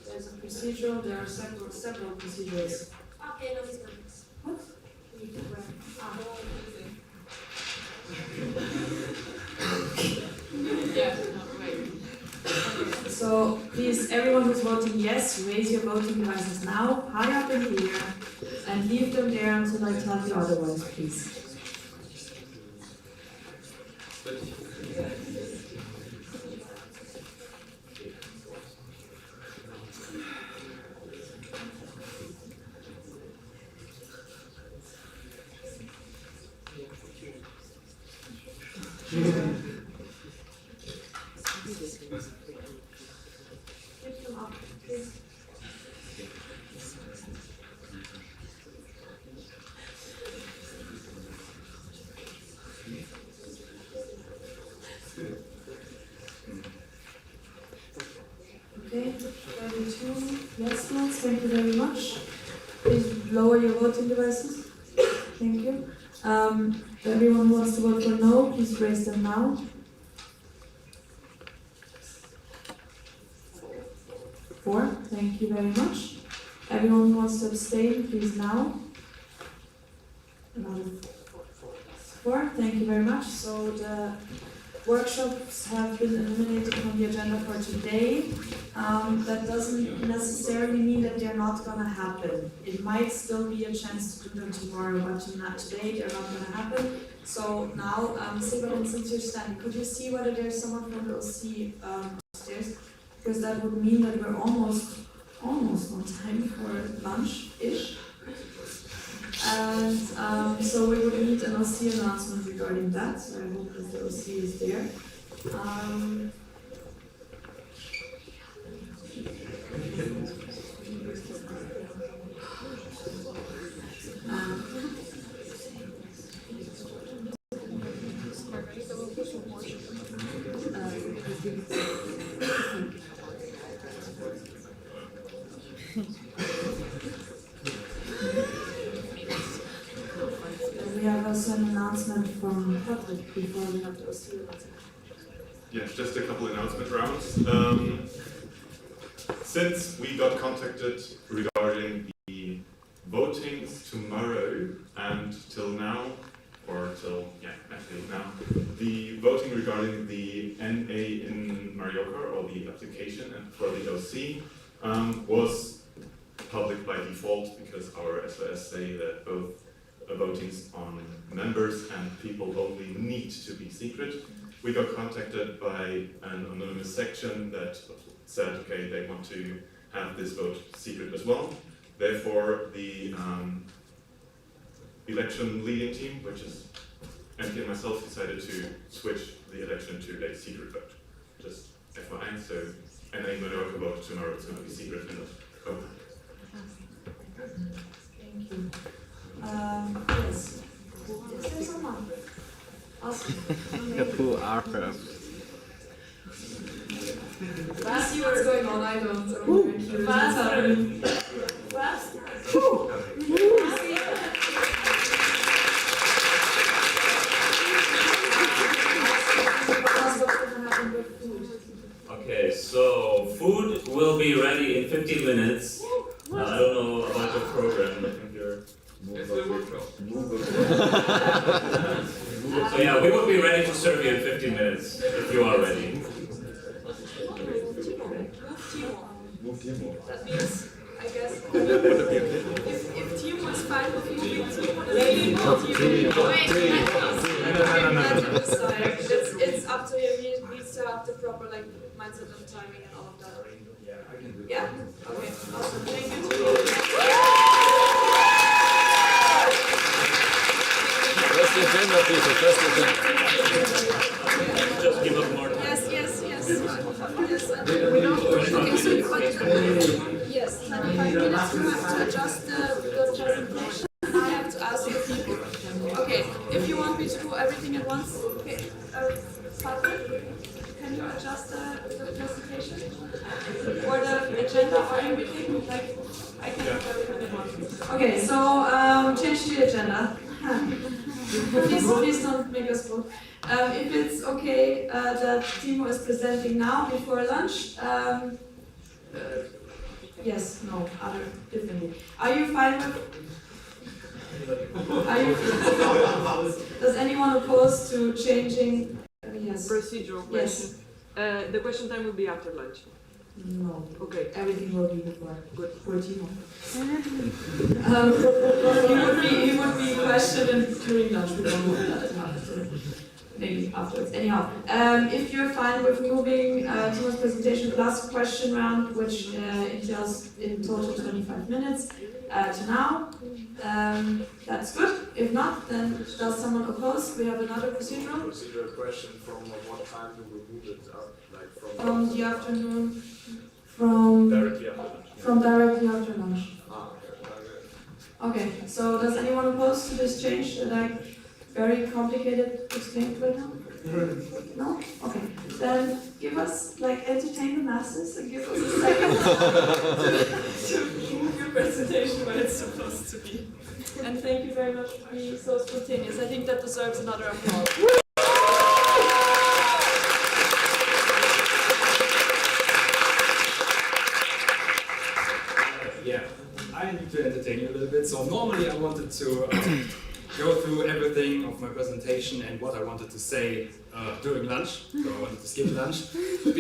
There's a procedural, there are several procedures. Okay, no, it's good. What? Yeah, So please, everyone who's voting yes, raise your voting devices now, high up in the air, and leave them there until I tell you otherwise, please. Lift them up, please. Okay, 32 yes votes, thank you very much. Please lower your voting devices. Thank you. Everyone who wants to vote for no, please raise them now. 4, thank you very much. Everyone who wants to abstain, please now. Another 4, thank you very much. So the workshops have been eliminated from the agenda for today. That doesn't necessarily mean that they're not going to happen. It might still be a chance to do them tomorrow, but not today, they're not going to happen. So now, Szepokat, since you're standing, could you see whether there's someone from the OC upstairs? Because that would mean that we're almost on time for lunch-ish. And so we would need an OC announcement regarding that, so I hope that the OC is there. We have also an announcement from Patrick before we have to see it. Yeah, just a couple announcement rounds. Since we got contacted regarding the votings tomorrow and till now, or till, yeah, actually now, the voting regarding the NA in Mallorca, or the application for the OC, was public by default because our SOS say that both votings on members and people only need to be secret. We got contacted by an anonymous section that said, okay, they want to have this vote secret as well. Therefore, the election leading team, which is MP and myself, decided to switch the election to a secret vote. Just FYI, so NA Mallorca vote tomorrow is going to be secret and not open. Thank you. Yes. Is there someone? Awesome. Who are her? I see what's going on, I don't. So I'm very curious what's happening. Okay, so food will be ready in 15 minutes. I don't know about the program. I think you're. So yeah, we will be ready to serve you in 15 minutes if you are ready. That means, I guess, if Timo is fine with moving Timo, maybe it's up to him. He needs to have the proper mindset and timing and all of that. Yeah, I can do it. Yeah? Okay, awesome. Thank you, Timo. First agenda, people, first agenda. Just give us more time. Yes. Okay, so you want yes, 25 minutes to adjust the presentation. I have to ask you people. Okay, if you want me to do everything at once, okay. Patrick, can you adjust the presentation? Or the agenda or everything? I can do everything at once. Okay, so change the agenda. Please don't make us vote. If it's okay that Timo is presenting now before lunch, yes, no, other, differently. Are you fine with? Does anyone oppose to changing? Yes. Procedural question. Yes. The question time will be after lunch. No. Okay. Everything will be before. Good. For Timo. He would be questioned during lunch. We don't want that to happen. maybe afterwards. Anyhow, if you're fine with moving Timo's presentation plus question round, which entails in total 25 minutes to now, that's good. If not, then does someone oppose? We have another procedural. Procedural question: from what time do we move it up? Like From the afternoon. From directly after lunch. From directly after lunch. Ah, Okay, so does anyone oppose to this change that I very complicated explained right now? No? Okay. Then give us, like, entertain the masses and give us a second to move your presentation where it's supposed to be. And thank you very much for being so spontaneous. I think that deserves another applause. Yeah, I need to entertain you a little bit. So normally I wanted to go through everything of my presentation and what I wanted to say during lunch. So I wanted to skip lunch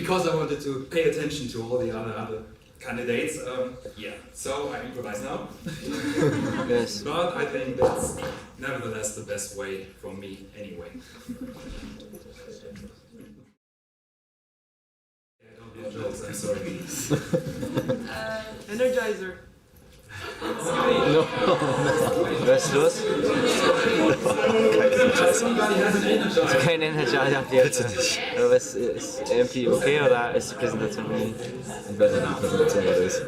because I wanted to pay attention to all the other candidates. Yeah, so I improvise now. Yes. But I think that's nevertheless the best way for me anyway. Jokes, I'm sorry. Energizer. No. Was ist los? Kein Energizer ab jetzt. Aber was ist irgendwie okay oder ist die Präsentation irgendwie? Ich weiß nicht, wie die Präsentation gerade ist.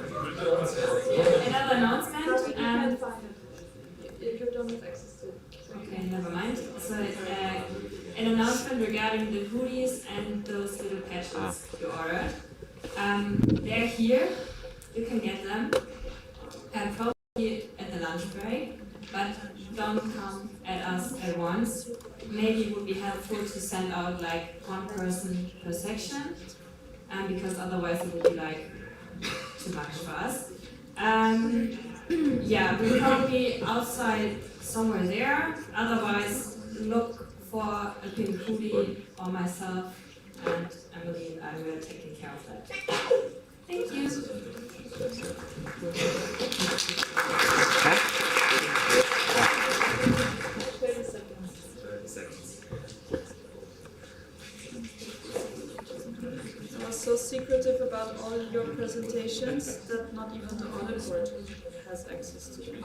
Another announcement and You don't have access to it. okay, never mind. So an announcement regarding the hoodies and those little patches you ordered. They're here. You can get them. Probably at the lunch break, but don't come at us at once. Maybe it would be helpful to send out like one person per section, because otherwise it would be like too much for us. Yeah, we're probably outside somewhere there. Otherwise, look for a pink hoodie or myself, and Emily and I will take care of that. Thank you. 30 seconds. 30 seconds. I was so secretive about all your presentations that not even the audit board has access to them.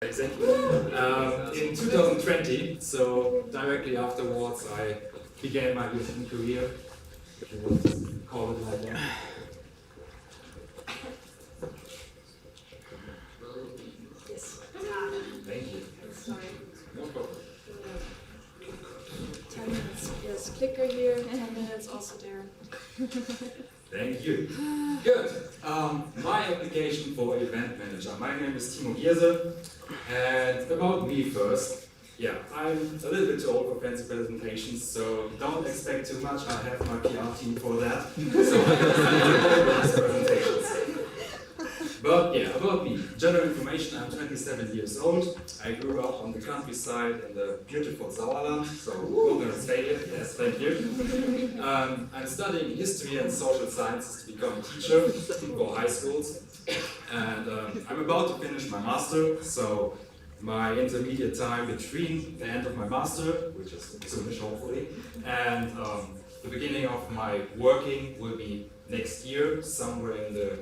Exactly. In 2020, so directly afterwards, I began my European career, if you want to call it like that. Yes. Thank you. Sorry. No problem. 10 minutes. Yes, clicker here, 10 minutes also there. Thank you. Good. My application for event manager. My name is Timo Gierse, and about me first. Yeah, I'm a little bit too old for fancy presentations, so don't expect too much. I have my PR team for that. So I presentations. But yeah, about me. General information, I'm 27 years old. I grew up on the countryside in the beautiful Sauerland, so Westphalia, yes, thank you. I'm studying history and social sciences to become a teacher for high schools. And I'm about to finish my master, so my intermediate time between the end of my master, which is soonish hopefully, and the beginning of my working will be next year, somewhere in the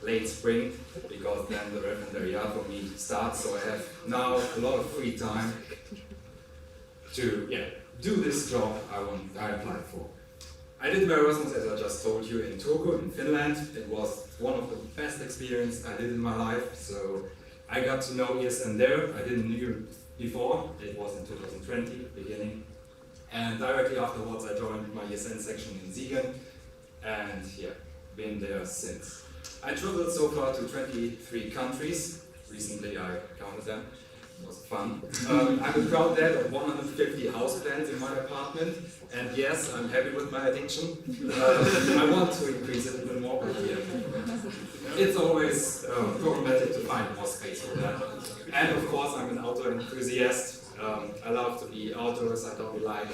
late spring, because then the referendariat for me starts, so I have now a lot of free time to do this job I applied for. I did my Erasmus, as I just told you, in Turku, in Finland. It was one of the best experiences I did in my life, so I got to know ESN there. I didn't know before, it was in 2020, beginning. And directly afterwards I joined my ESN section in Siegen, and yeah, been there since. I traveled so far to 23 countries, recently I counted them, It was fun. I'm a proud dad of 150 houseplants in my apartment, and yes, I'm happy with my addiction. I want to increase it a little more, but yeah. It's always problematic to find more space for that. And of course, I'm an outdoor enthusiast. I love to be outdoors. I don't like,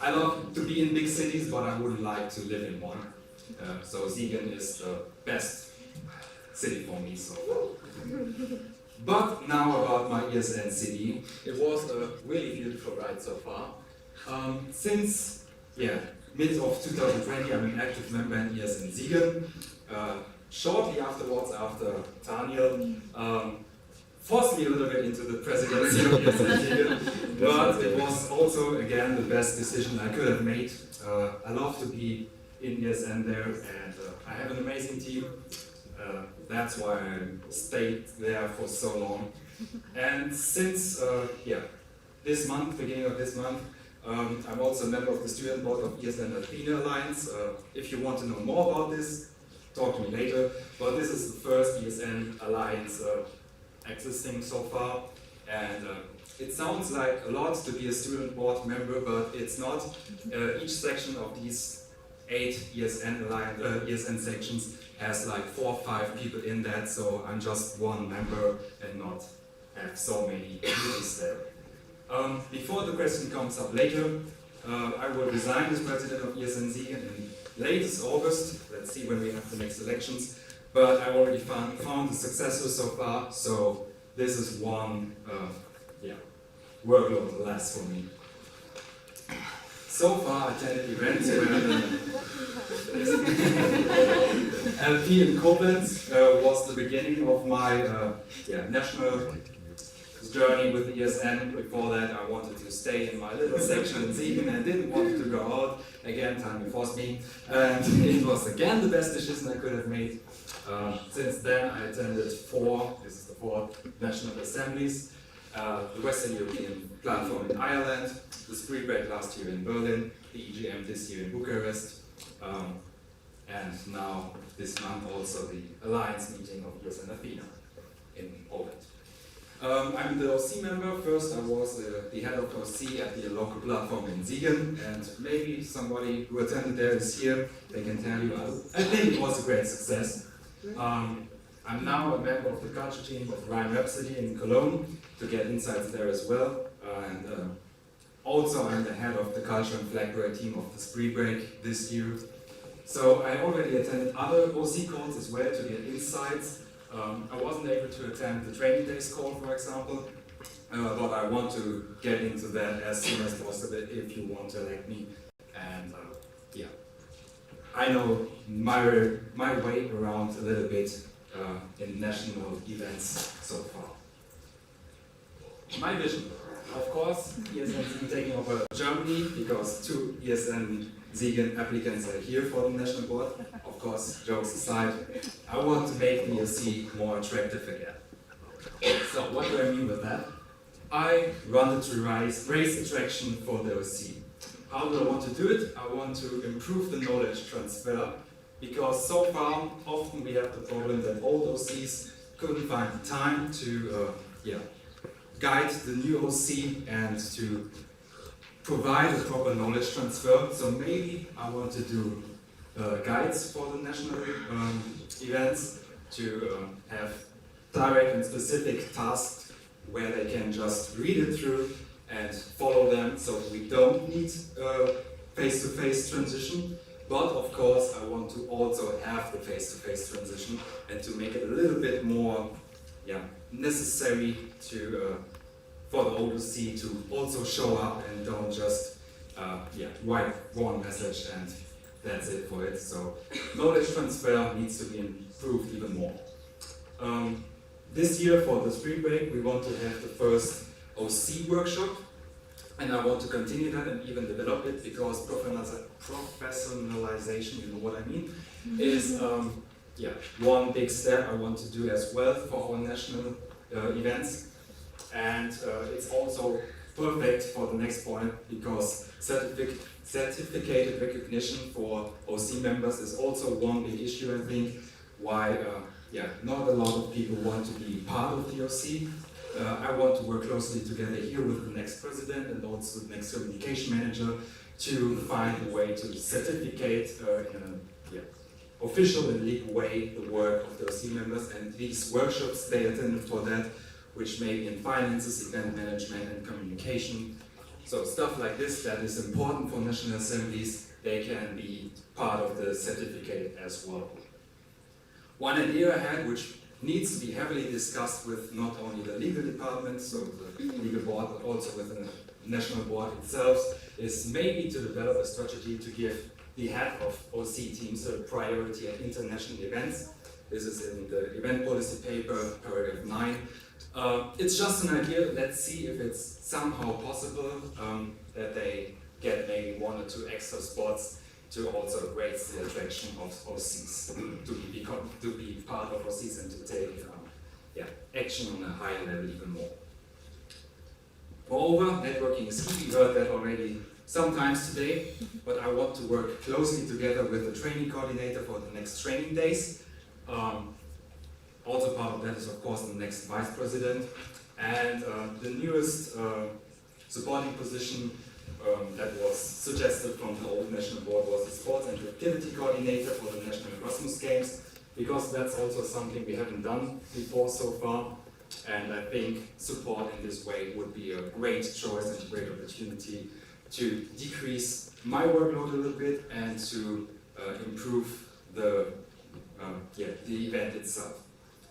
I love to be in big cities, but I wouldn't like to live in one. So Siegen is the best city for me so far. But now about my ESN city. It was a really beautiful ride so far. Since mid of 2020, I'm an active member in ESN Siegen. Shortly afterwards, after Daniel forced me a little bit into the presidency of ESN Siegen, but it was also, again, the best decision I could have made. I love to be in ESN there, and I have an amazing team. That's why I stayed there for so long. And since this month, beginning of this month, I'm also a member of the student board of ESN LatiNA Alliance. If you want to know more about this, talk to me later. But this is the first ESN Alliance existing so far. And it sounds like a lot to be a student board member, but it's not. Each section of these 8 ESN Alliance, ESN sections has like 4 or 5 people in that, so I'm just one member and not have so many duties there. Before the question comes up later, I will resign as president of ESN Siegen in latest August. Let's see when we have the next elections. But I already found a successor so far, so this is one workload less for me. So far, I attended events where LP in Koblenz was the beginning of my national journey with the ESN. Before that, I wanted to stay in my little section in Siegen and didn't want to go out. Again, time forced me. And it was again the best decision I could have made. Since then, I attended 4, this is the 4th, national assemblies. The Western European platform in Ireland, the Spree Break last year in Berlin, the EGM this year in Bucharest, and now this month also the Alliance meeting of ESN LatiNA in Poland. I'm the OC member. First I was the head of OC at the local platform in Siegen, and maybe somebody who attended there is here, they can tell you, I think it was a great success. I'm now a member of the culture team of Rhine Rhapsody in Cologne, to get insights there as well. And also I'm the head of the culture and flag parade team of the Spree Break this year. So I already attended other OC calls as well to get insights. I wasn't able to attend the training days call, for example, but I want to get into that as soon as possible if you want to elect me. And I know my way around a little bit in national events so far. My vision, of course, ESN Siegen taking over Germany because 2 ESN Siegen applicants are here for the national board. Of course, jokes aside, I want to make the OC more attractive again. So what do I mean with that? I wanted to raise attraction for the OC. How do I want to do it? I want to improve the knowledge transfer, because so far often we have the problem that old OCs couldn't find the time to guide the new OC and to provide a proper knowledge transfer. So maybe I want to do guides for the national events, to have direct and specific tasks where they can just read it through and follow them, so we don't need face-to-face transition. But of course, I want to also have the face-to-face transition and to make it a little bit more necessary to for the OC to also show up and don't just write one message and that's it for it. So knowledge transfer needs to be improved even more. This year for the Spree Break, we want to have the first OC workshop, and I want to continue that and even develop it, because professionalization, you know what I mean, is one big step I want to do as well for our national events. And it's also perfect for the next point, because certificated recognition for OC members is also one big issue, I think, why not a lot of people want to be part of the OC. I want to work closely together here with the next president and also the next communication manager to find a way to certificate in an official and legal way the work of the OC members, and these workshops they attended for that, which may be in finances, event management and communication. So stuff like this that is important for national assemblies, they can be part of the certificate as well. One idea I had, which needs to be heavily discussed with not only the legal department, so the legal board, but also with the national board itself, is maybe to develop a strategy to give the head of OC teams a priority at international events. This is in the event policy paper, paragraph 9. It's just an idea. Let's see if it's somehow possible that they get maybe 1 or 2 extra spots to also raise the attraction of OCs, to be part of OCs and to take action on a higher level even more. Moreover, networking is key. We heard that already sometimes today, but I want to work closely together with the training coordinator for the next training days. Also part of that is of course the next vice president, and the newest supporting position that was suggested from the old national board was the sports and activity coordinator for the national Erasmus games, because that's also something we haven't done before so far, and I think support in this way would be a great choice and a great opportunity to decrease my workload a little bit and to improve the event itself.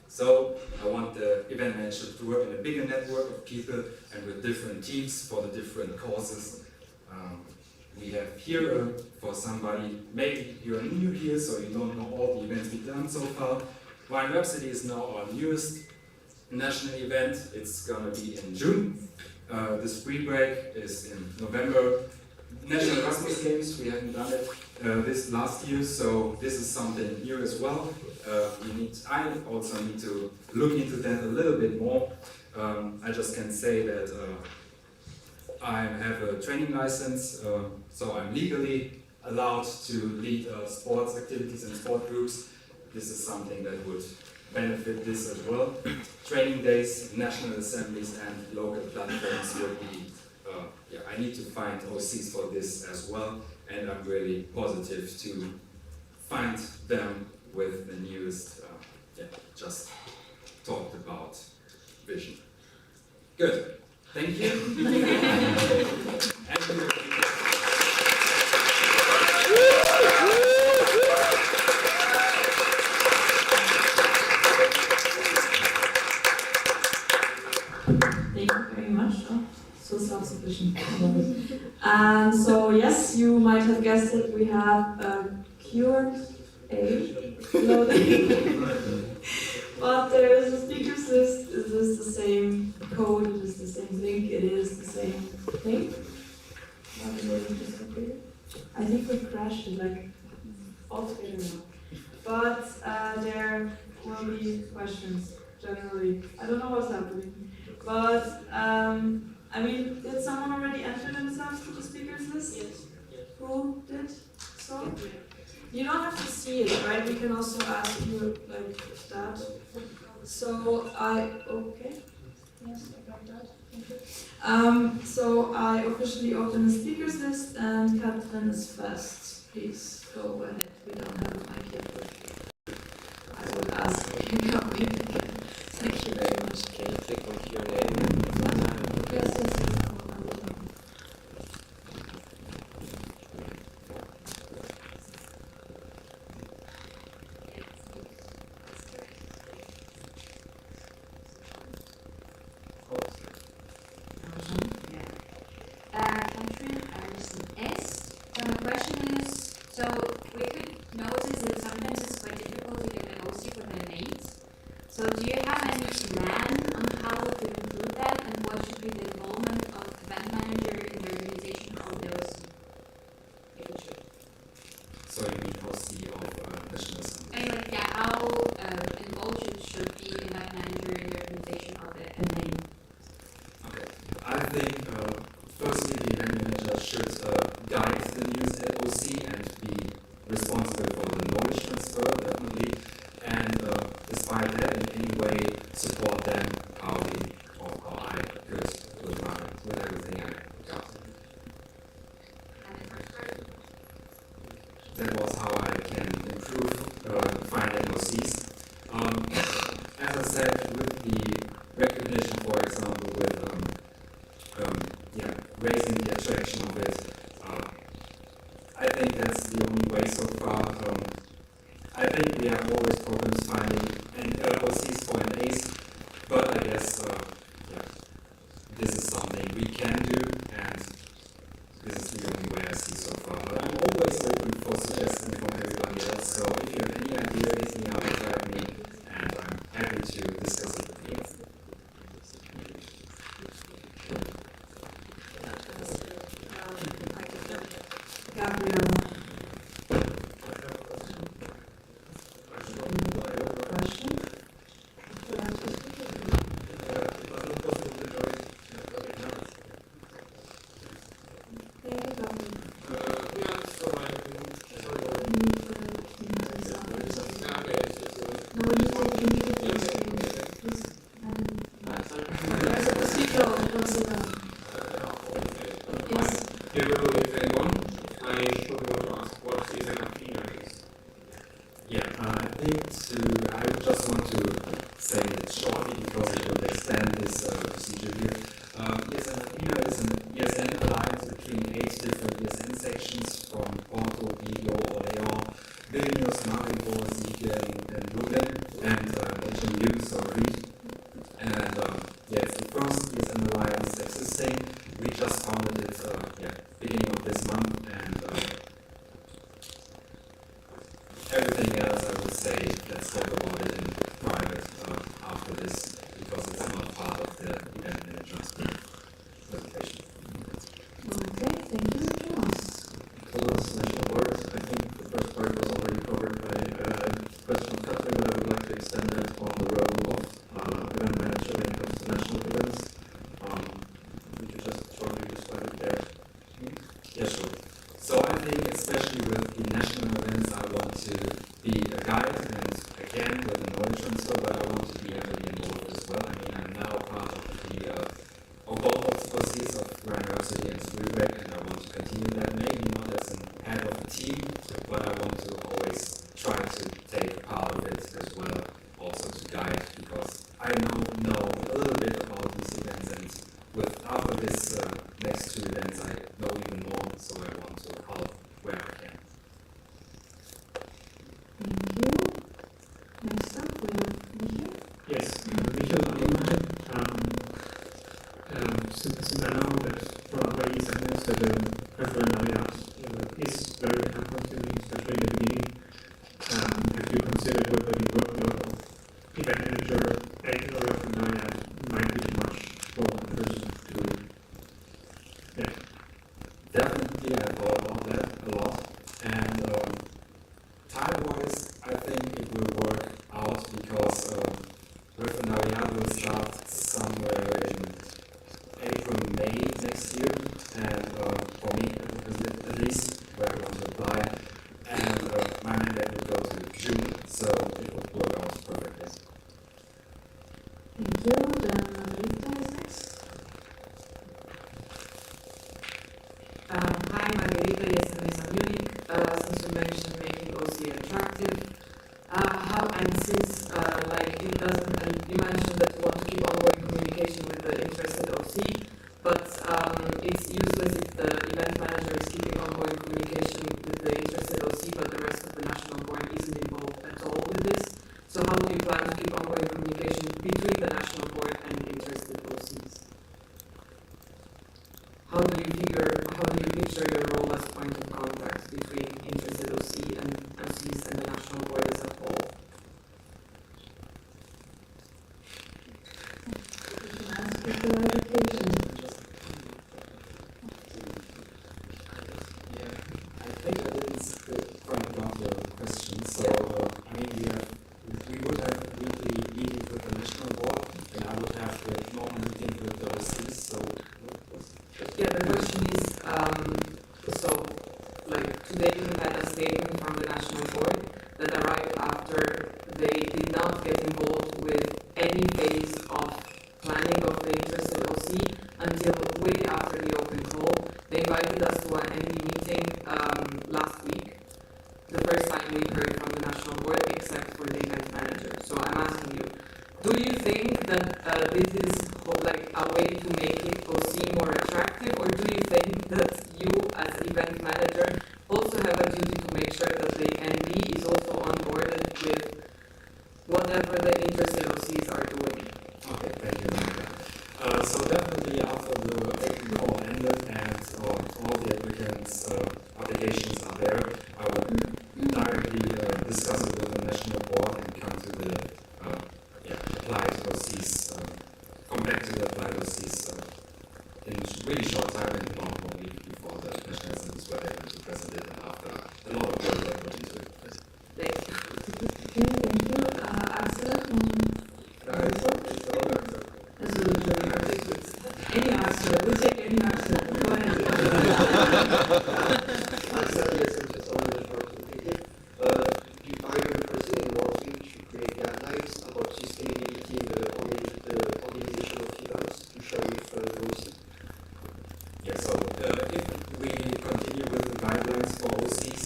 So I want the event manager to work in a bigger network of people and with different teams for the different causes. We have here for somebody, maybe you're new here, so you don't know all the events we've done so far. Wine Rhapsody is now our newest national event. It's gonna be in June. The spring break is in November. National Erasmus Games, we haven't done it this last year, so this is something new as well. I also need to look into that a little bit more. I just can say that I have a training license, so I'm legally allowed to lead sports activities and sport groups. This is something that would benefit this as well. Training days, national assemblies and local platforms will be, I need to find OCs for this as well, and I'm really positive to find them with the newest, just talked about vision. Good, thank you. Thank you very much. Oh, so self-sufficient. So yes, you might have guessed it. We have a Q&A loading, but there is a speakers list. Is this the same code? Is this the same link? It is the same thing. I think we crashed it like altogether now. But there will be questions generally. I don't know what's happening. But, I mean, did someone already enter themselves to the speakers list? Yes. Who did so? You don't have to see it, right? We can also ask you, like, that. So, okay. Yes, I got that. Thank you. So, I officially open the speakers list, and Catherine is first. Please go ahead. We don't have a mic yet, but I would ask you go again. Thank you very much. Can you click on Q&A? Yes, yes, yes. Catherine Anderson S. So my question is, so we could notice that sometimes it's quite difficult to get an OC for the names. So do you have any plan on how to improve that, and what should be the involvement of event manager in the organization of the OC? So you mean OC of National Assembly? Anyway, yeah, how involved should be event manager in the organization of the event? Okay, I think firstly the event manager should guide the new OC and be responsible for the knowledge transfer, definitely. And despite support them how I could with everything I got. That was how I can improve finding OCs. As I said, with the recognition, for example, with raising the attraction of it, I think that's the only way so far. I think we have always problems finding OCs for NAs, but I guess this is something we can do, and this is the only way I see so far. But I'm always open for suggestions from everybody else, so if you have any idea, hit me up, write me, and I'm happy to discuss it with you. Today we had a statement from the National Board that arrived after they did not get involved with any phase of planning of the interested OC until way after the open call. They invited us to an NB meeting last week, the first time we heard from the national board except for the event manager. So I'm asking you, do you think that this is like a way to make it OC more attractive, or do you think that you as event manager also have a duty to make sure that the NB is also onboarded with whatever the interested OCs are doing? Okay, thank you, Marija. So definitely after the open call ended and all the applicants' applications are there, I will directly discuss it with the national board and come to the applied OCs, come back to the applied OCs in really short time and not 1 week before the national assemblies were able to present it and after a lot of work they put into it. Okay, thank you. Axel from any answer, we'll take any answer. Go ahead. Are you interested in working to create guidelines about sustainability in the organization of events to share with the OC? Yeah, so if we continue with the guidelines for OCs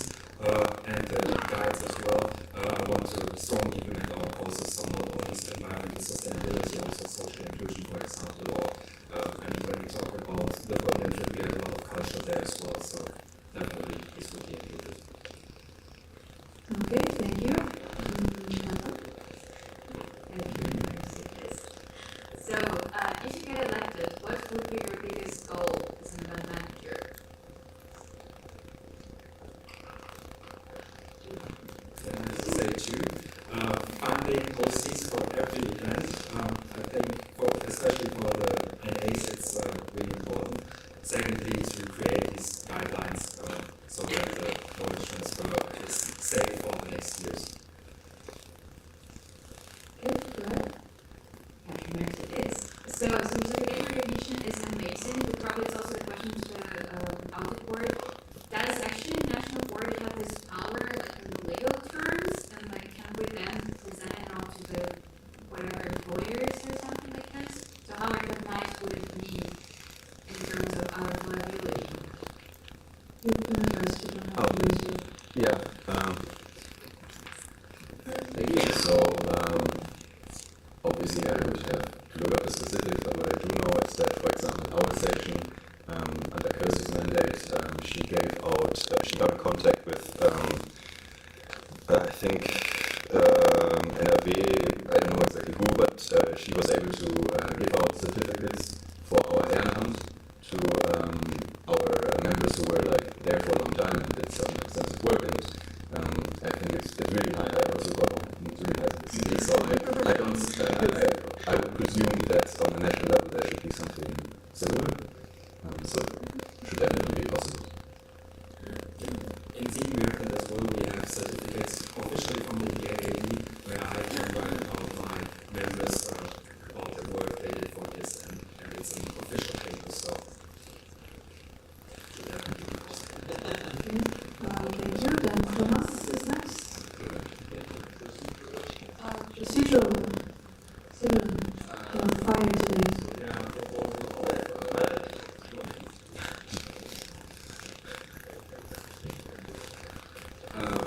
and the guides as well, I want to strongly implement our courses on not only environmental sustainability, also social inclusion, for example, or and when we talk about the Berlin trip, we have a lot of culture there as well, so definitely this would be included. Okay, thank you. So, if you get elected, what would be your biggest goal as an event manager? Can I say two? Funding OCs for every event. I think, especially for the NAs, it's really important. Secondly, to create these guidelines so that the knowledge transfer is safe for the next years. Good, good. Implemented this. So certificate recognition is amazing, but probably it's also a question to the audit board. Does actually the national board have this power, like in the legal terms, and like can we then present it out to the whatever employers or something like this? So how recognized would it be in terms of our liability? You can address it. Yeah. So obviously I would have to look up the specifics, but what I do know is that, for example, in our section, under Kirsty's mandate, she gave out, she got in contact with, I think, NRW, I don't know exactly who, but she was able to give out certificates for our Ehrenamt to our members who were like there for a long time and did some extensive work, and I think it's really nice. I also got really nice CD, so I would presume that on the national level there should be something similar. So should definitely be possible. Indeed, we have that as well. We have certificates officially from the DAAD where I can write about my members about the work they did for this, and it's an official paper, so should definitely be possible. Thank you. Then Thomas is next. Procedural. Fire today.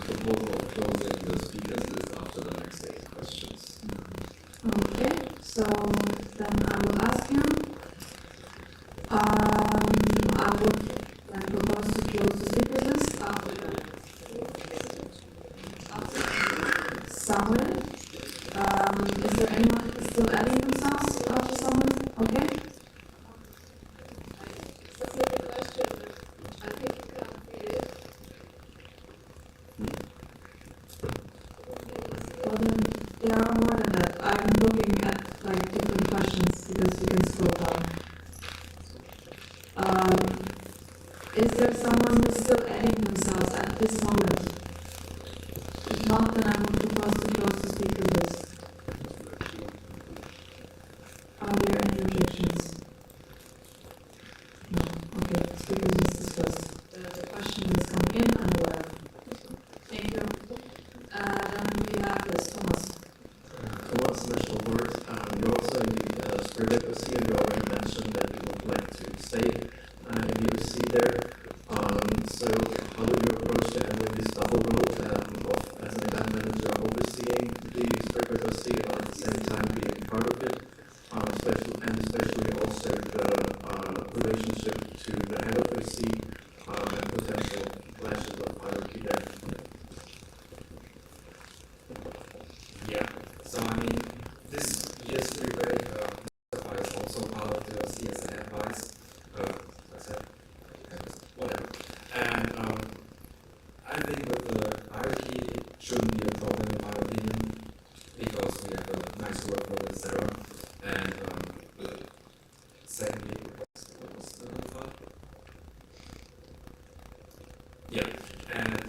Proposal of closing the speakers list after the next 8 questions. Okay, so then I will ask him. I would then propose to close the speakers list after Sahil. Is there anyone still adding themselves after Sahil? Okay. Well then, there are more than that. I'm looking at like different questions because you can scroll down. Is there someone who's still adding themselves at this moment? If not, then I would propose to close the speaker list. Are there any objections? No. Okay, speaker list is closed. The question has come in and aware. Thank you. Then we have this, Thomas. national board. You're also in the Spirit OC, and you already mentioned that you would like to stay in the OC there. So how would you approach to handling this double role of as an event manager overseeing the Spirit OC or at the same time being part of it, especially also the relationship to the head of OC and potential clashes of hierarchy there? Yeah, so I mean, this year's free break, Mustafa is also part of the CSA advice, whatever. And I think with the hierarchy, it shouldn't be a problem in my opinion, because we have a nice workflow with Sarah. And secondly, what was the other part? Yeah, and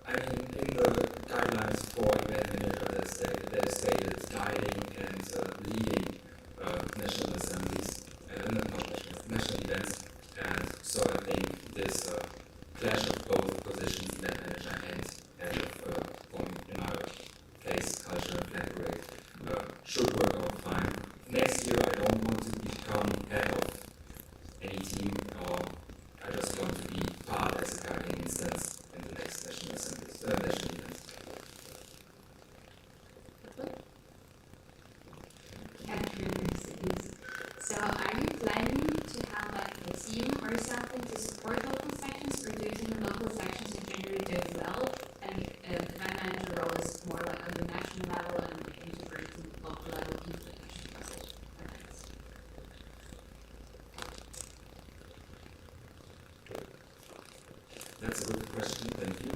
I mean, in the guidelines for event manager, there's stated guiding and leading national assemblies, national events, and so I think this clash of both positions, event manager and head of, in our case, culture and flag parade, should work out fine. Next year, I don't want to become head of any team, or I just want to be part as a guiding instance in the next national assemblies, national events. So are you planning to have like a team or something to support local sections, or do you think local sections in general do well, and the event manager role is more like on the national level and integrating local level into the national level events? That's a good question, thank you.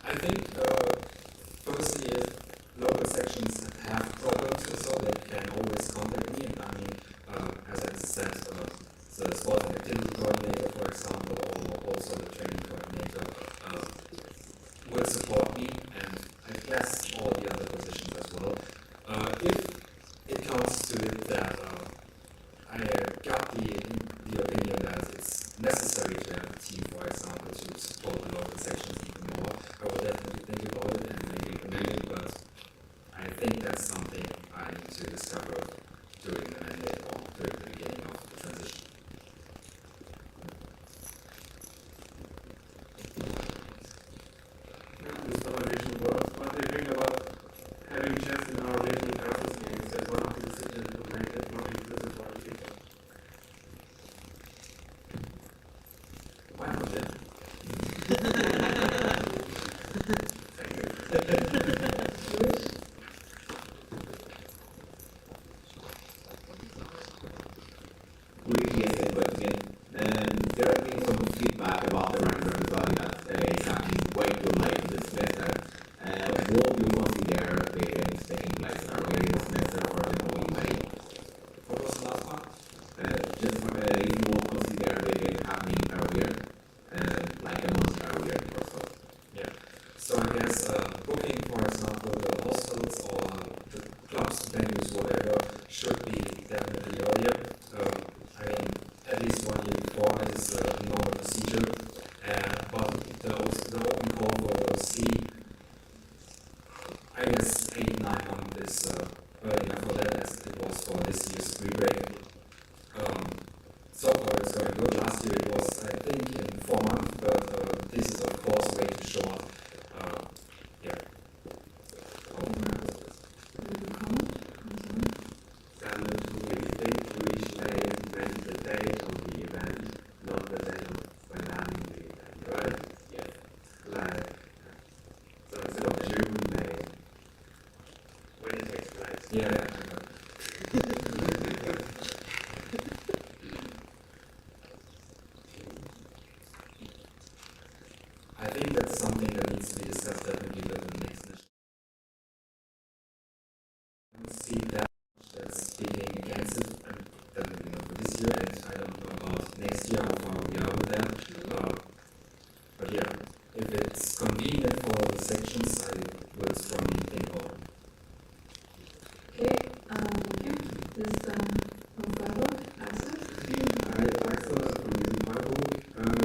I think, firstly, if local sections have problems or so, they can always contact me, and I mean, as I said, the sport and activity coordinator, for example, or also the training coordinator, will support me, and I guess all the other positions as well. If it comes to it that I got the opinion that it's necessary to have a team, for example, to support the local sections even more, I will definitely think about it and maybe implement it, but I think that's something I need to discover during the mandate or during the beginning of the transition. Mustafa regional board. What do you think about having chess in our regional Erasmus games as one of the decisions to make it more inclusive for the people? Why not, yeah? Thank you. With Gierse question, there has been some feedback about the referendum study that is happening way too late this semester. What do you consider is taking place earlier in the semester or the following May? What was the last part? Just if you would consider it happening earlier, like a month earlier or so. Yeah. So I guess booking, for example, the hostels or the clubs, venues, whatever, should be definitely earlier. I mean, at least 1 year before is a normal procedure. But the open call for OC, I guess 8-9 months is early enough for that, as it was for this year's free break. So far it's going good. Last year it was, I think, in 4 months, but this is of course way too short. Yeah. And we think we should invent the date of the event, not the date of when having the event, right? Yeah. Like, so instead of June, May, when it takes place. Yeah. I think that's something that needs to be discussed definitely with the next national. I don't see that much that's speaking against it, and definitely not for this year, and I don't know about next year how far we are with that. But yeah, if it's convenient for the sections, I will strongly think about it. Okay, this is from Freiburg, Axel. Hi, Axel from Freiburg.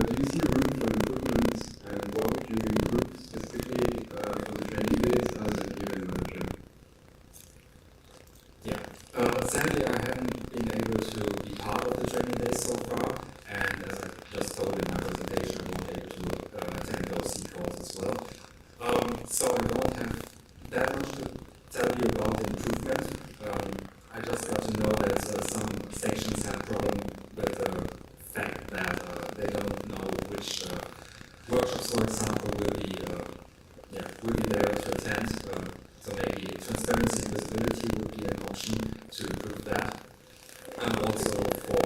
Do you see room for improvement, and what would you improve sadly, I haven't been able to be part of the training days so far, and as I just told in my presentation, I won't be able to attend those C calls as well. So I don't have that much to tell you about the improvement. I just got to know that some sections have problem with the fact that they don't know which workshops, for example, will be there to attend. So maybe transparency and visibility would be an option to improve that. And also for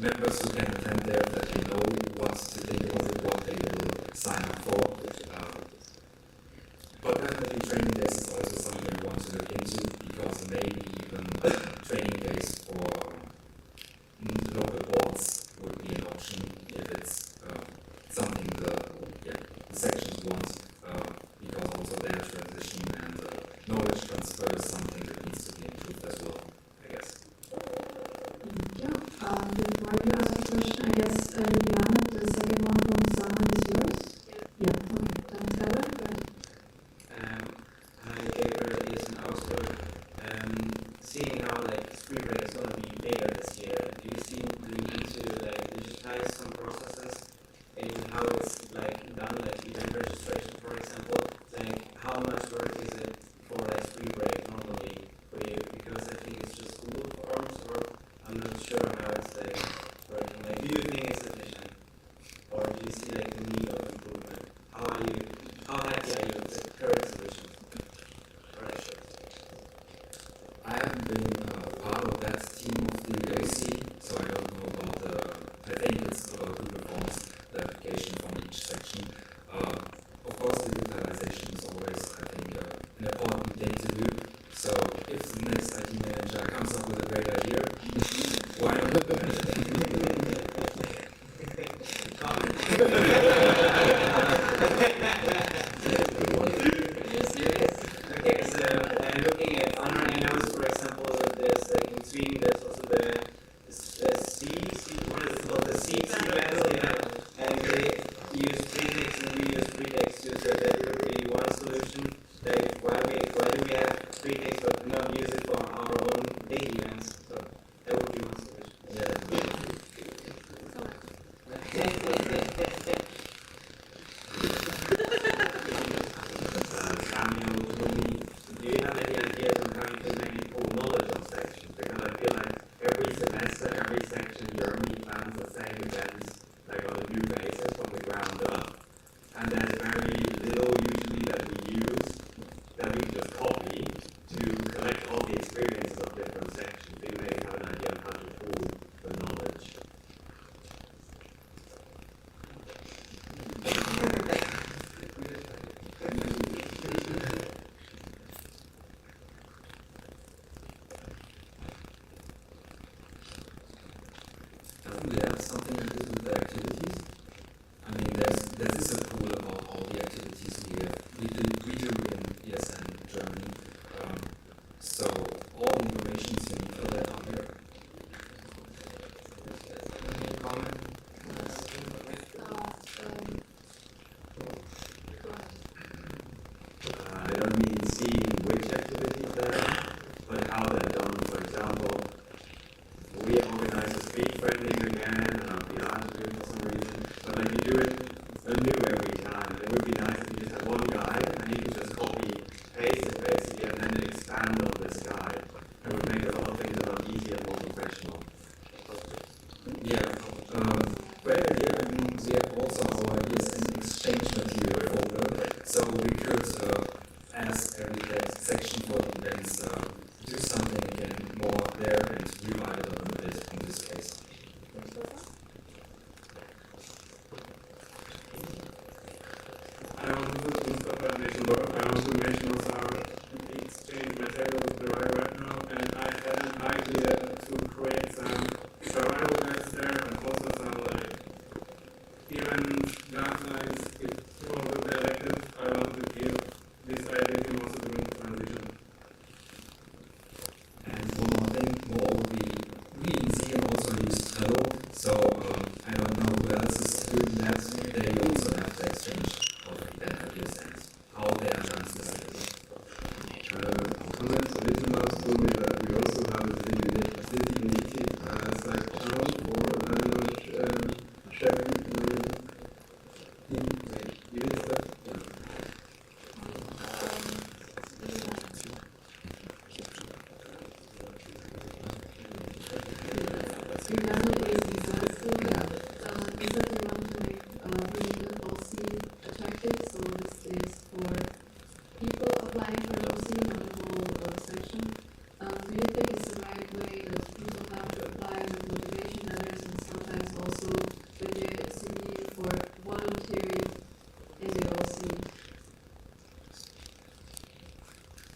members who can attend there, that they know what to think about it, what they will sign up for. But definitely training days is also something we want to look into, because maybe even training days for local boards would be an option if it's something the sections want, because also their transition and knowledge transfer is something that needs to be improved as well, I guess. Yeah. Before you ask the question, I guess Juliana, the second one from Sahil is yours? Yeah. Okay. Then Tyler, go ahead. Hi, Gabriel is an Augsburg. Seeing how spring break is going to be bigger this year, do you need to digitize some processes in how it's done, event registration, for example? How much work is it for spring break normally for you? Because I think it's just Google Forms, or I'm not sure how it's working. Do you think it's efficient, or do you see the need of improvement? How happy are you with the current solution? I haven't been part of that team of the AC, so I don't know about I think it's Google Forms, the application from each section. Of course, digitalization is always, I think, an important thing to do. So if the next IT manager comes up with a great idea, why not? Okay, so looking at online notes, for example, there's in between, there's also the what is it called, the C sequence, and they use pretext and we use pretext too, so that would be one solution. Why do we have pretext but not use it for our own big events? So that would be one solution. Do you have any ideas on how you can maybe pull knowledge on sections? Because I feel like every semester, every section in Germany plans the same events, on a new basis from the ground up. And there's very little usually that we use, that we just copy to collect all the experiences of different sections. Do you maybe have an idea on how to pull the knowledge? Doesn't it have something to do with the activities? I mean, there is a pool about all the activities we do in ESN Germany. So all the information you need for that are there. Any comment? I don't mean seeing which activities there are, but how they're done. For example, we organize a speed friendly again, and Pelan to do it for some reason, but you do it anew every time. And it would be nice if you just have one guide and you could just copy, paste it basically, and then expand on this guide. It would make a lot of things a lot easier and more professional. Yeah, great idea. I mean, we have also our ESN exchange material folder, so we could ask every section for events do something again more there and rewrite it a little bit in this case. I want to put Mustafa and Düsseldorf. I want to mention also our exchange material with the right now, and I had an idea to create some survival guides there and also some event guidelines. If Timo will be elected, I want to give this idea to him also during the transition. And one more thing, moreover, we in Zion also use Trello, so I don't know who else is doing that. They also have the exchange of event ideas and how they are done specifically. Comments on LatiNA told me that we also have You did that? Yeah. Regarding these results, so we certainly want to make the OC attractive, so this is for people applying for an OC, not the whole section. Do you think it's the right way that people have to apply with motivation letters and sometimes also with their CV for volunteering in the OC?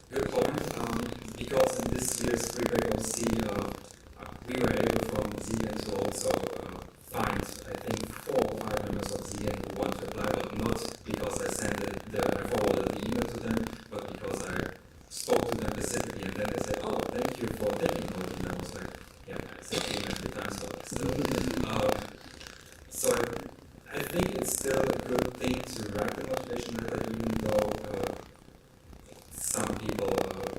Good point. Because in this year's Freeback OC, we were able from ZN to also find, I think, 4 or 5 members of ZN who want to apply, but not because I forwarded the email to them, but because I spoke to them specifically, and then they said, "Oh, thank you for taking note." And I was like, "Yeah, I said the email 3 times, but still." So I think it's still a good thing to write the motivation letter, even though some people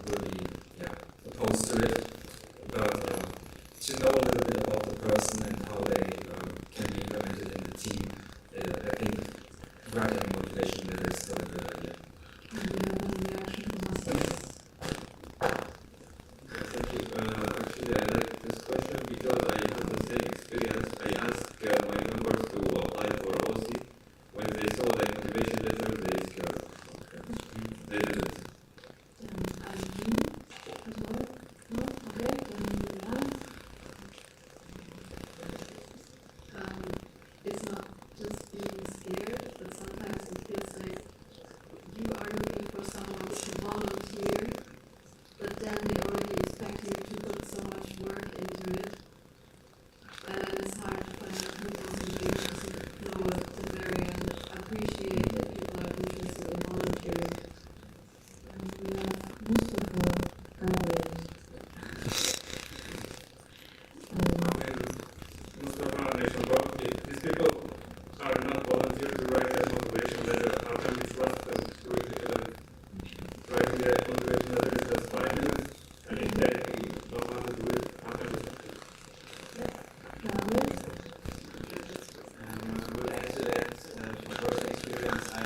will be opposed to it. But to know a little bit about the person and how they can be implemented in the team, I think writing a motivation letter is still a good idea. Thank you. Actually, I like this question because I had the same experience. I asked my members to apply for OC. When they saw the motivation letter, they scared. They didn't. It's not just being scared, but sometimes it feels like you are looking for someone to volunteer, but then they already expect you to put so much work into it, and it's hard to find people who just know at the very end, appreciate that people are interested in volunteering. And we have Mustafa, Gavin. Mustafa, these people are not volunteers to write their motivation letter. How can we trust them to writing their motivation letter is just 5 minutes, and if they don't want to do it, how can we trust them? I would add to that, from personal experience, I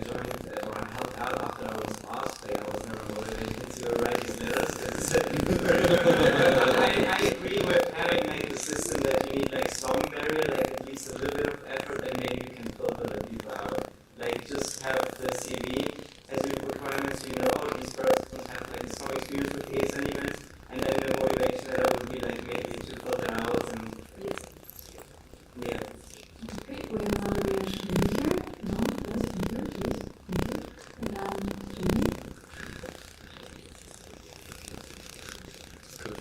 joined or I helped out after I was asked. I was never motivated to write these letters. I agree with having the system that you need some barrier, at least a little bit of effort, and maybe you can filter the people out. Just have the CV as your requirements, these persons have some experience with case elements, and then the motivation letter would be maybe to filter out and yeah. Okay, we have another reaction here. No, yes, here, please. Thank you. And Jimmy.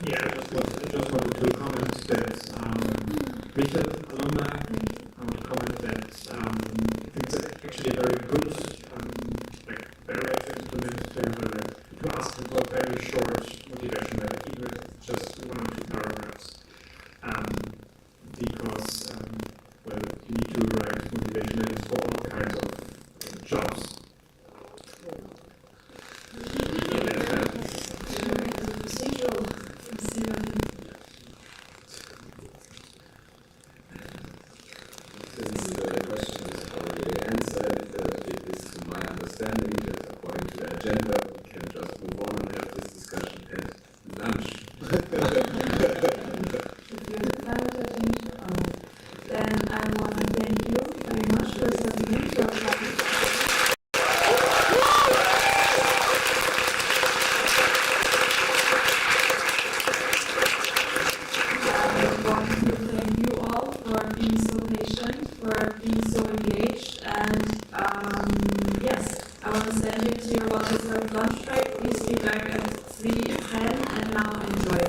Yeah, I just wanted to comment that Mittal alumni comment that it's actually a very good barrier to implement to ask them for a very short motivation letter, even if it's just 1 or 2 paragraphs. Because you need to write motivation letters for all kinds of jobs. Since the question is already answered, it is to my understanding that according to the agenda, we can just move on and have this discussion at lunch. Then I want to thank you very much for stepping into our topic. I want to thank you all for being so patient, for being so engaged, and yes, I want to send you to your well-deserved lunch break. Please be back at 3:10, and now enjoy.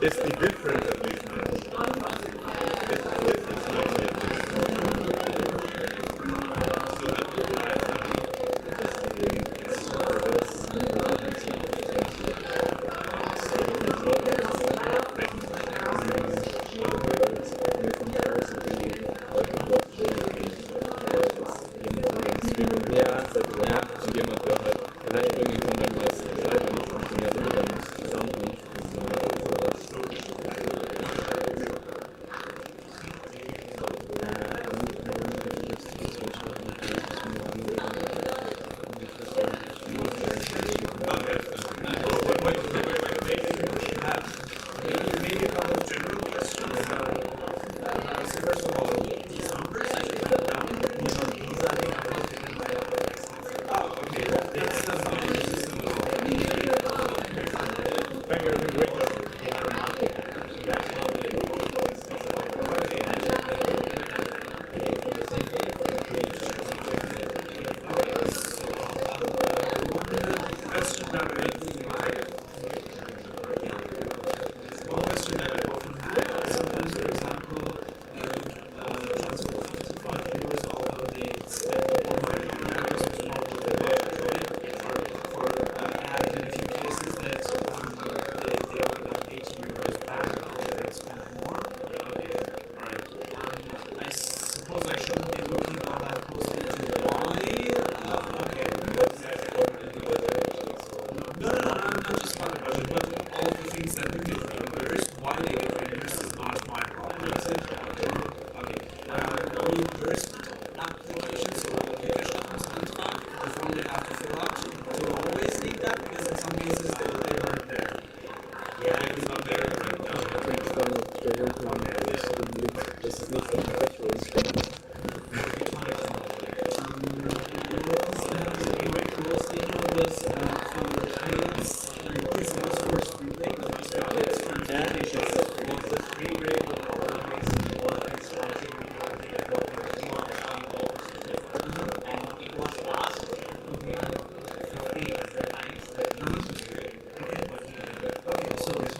Is the difference at least not?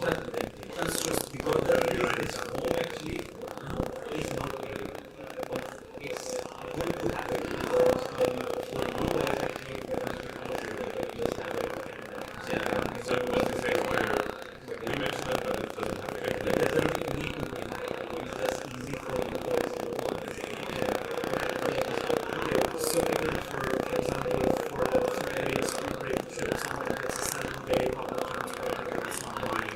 That's just because it's at home actually. It's not really, but it's good to have it because for you guys actually just have it. Yeah, so what you say where we mentioned it, but it doesn't have to be. It doesn't need to be. It's just easy for you guys to do. So even for example, for a spring break trip, someone gets a 7-day public transport, it's not buying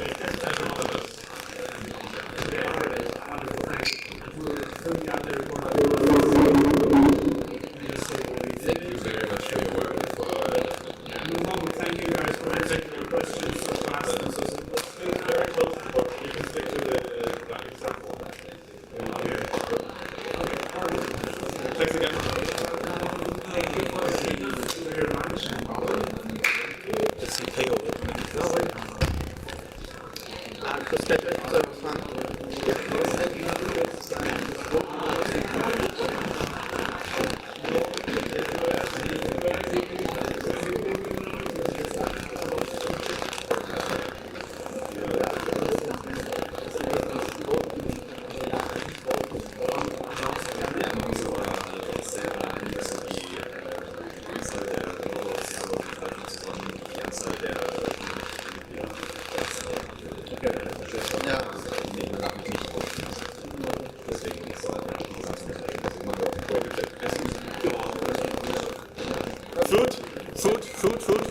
Thank you very much for your work. Thank you guys for taking your questions so fast and so simple. Very close to the book. You can stick to the example. Thanks again. It's Inkaya. Food.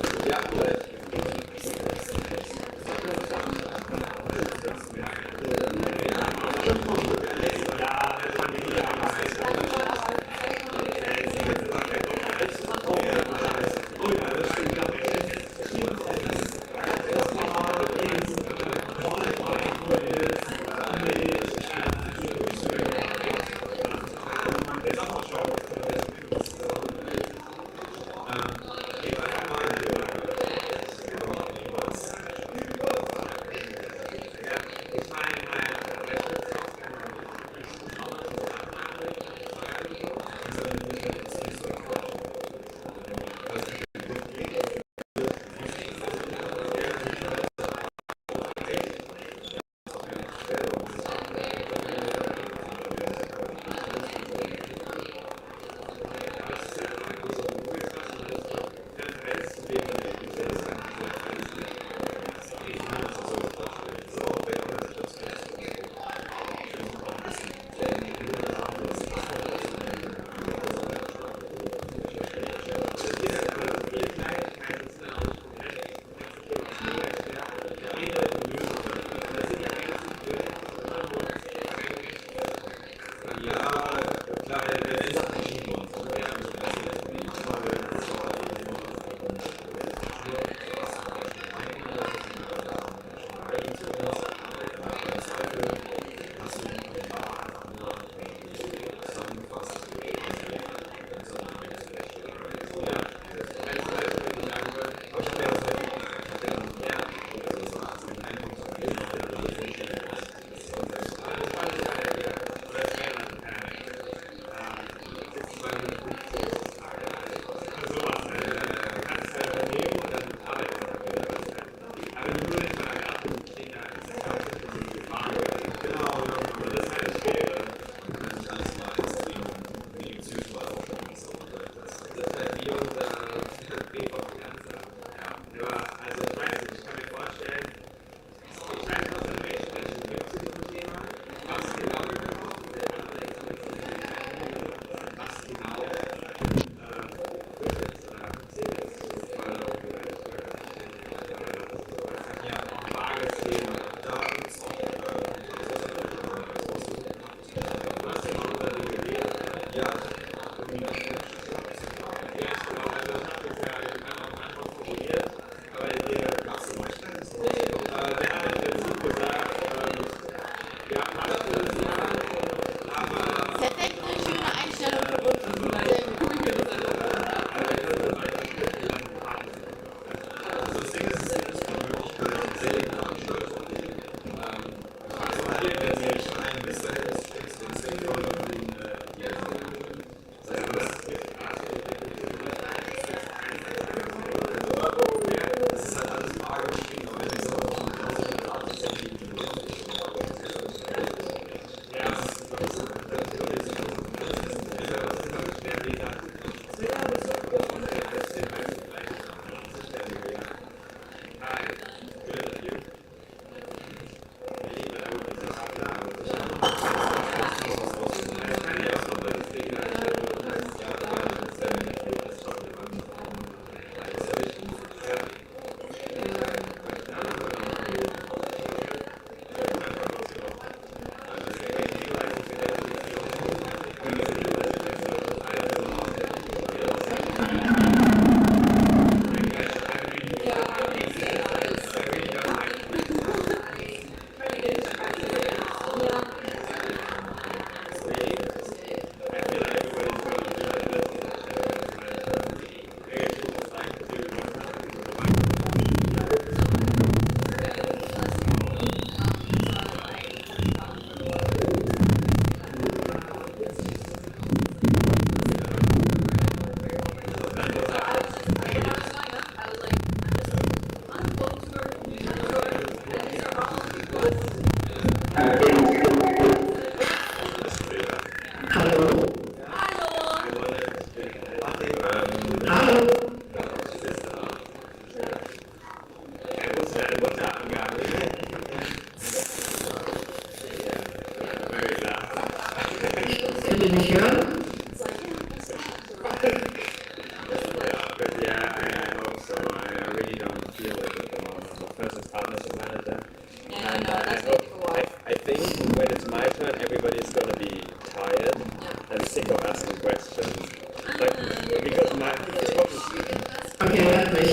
Okay, hört mich.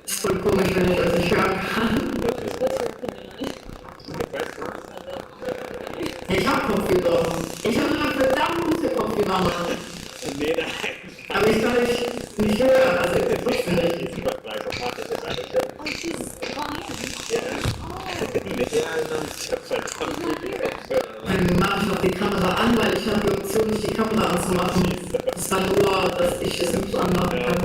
Ist voll komisch, wenn ich das nicht hören kann. Ich hab Kopfhörer. Ich habe immer verdammt gute Kopfhörer, Mann. Nee, nein. Aber ich kann nicht hören, also ich wusste nicht. Oh, she's fine. Dann mache ich noch die Kamera an, weil ich habe die Option, nicht die Kamera anzumachen. Das war nur, dass ich es nicht anmachen kann.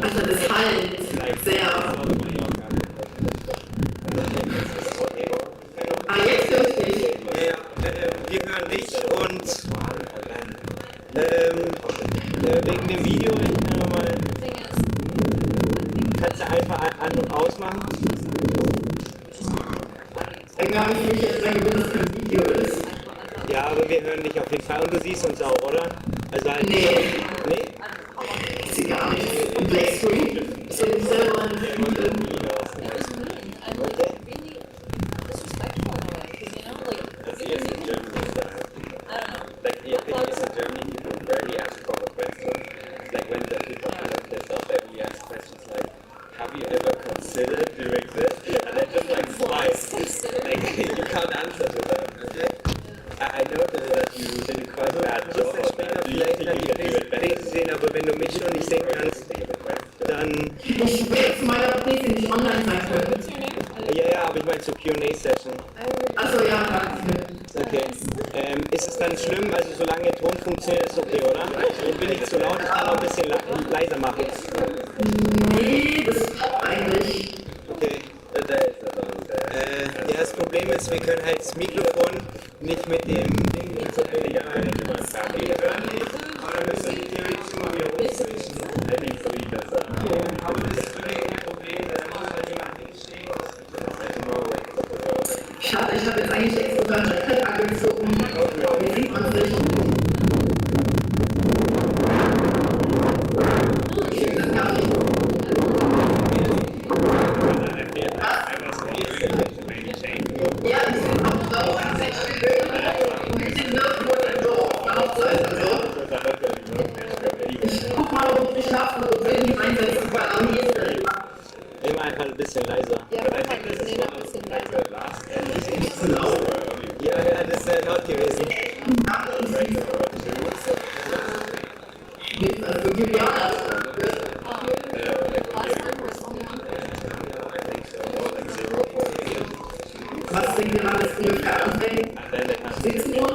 Also das halt sehr. Ah, jetzt höre ich dich. Ja, wir hören dich und wegen dem Video nochmal. Kannst du einfach an- und ausmachen? Dann habe ich mich jetzt mal gewusst, dass kein Video ist. Ja, aber wir hören dich auf jeden Fall und du siehst uns auch, oder? Also halt Nee. Nee? Ich sehe gar nichts. Blackscreen. Ich sehe mich selber an. Aber wenn du mich schon nicht sehen kannst, dann... Ich will jetzt meiner These nicht online sein können. Ja, aber ich meine zur Q&A-Session. Achso, ja, danke. Okay. Ist es dann schlimm, also solange der Ton funktioniert, ist okay, oder? Ich bin nicht zu laut, ich kann auch ein bisschen leiser machen. Nee, das klappt eigentlich. Okay. Ja, das Problem ist, wir können halt das Mikrofon nicht mit dem Ding Schade, ich habe jetzt eigentlich extra ein Jackett angezogen. Wie sieht man sich? Ich finde das gar nicht. Ja, ich bin auch so. Ich bin nirgendwo so. Auch so ist es so. Ich guck mal, ob ich schlafen und will mich einsetzen, weil am nächsten. Immer einfach ein bisschen leiser. Ja, mach mal ein bisschen leiser. Zu laut. Ja, das wäre laut gewesen. Also, gib ja das. Was denkt ihr, wann es ungefähr anfängt? 17 Uhr?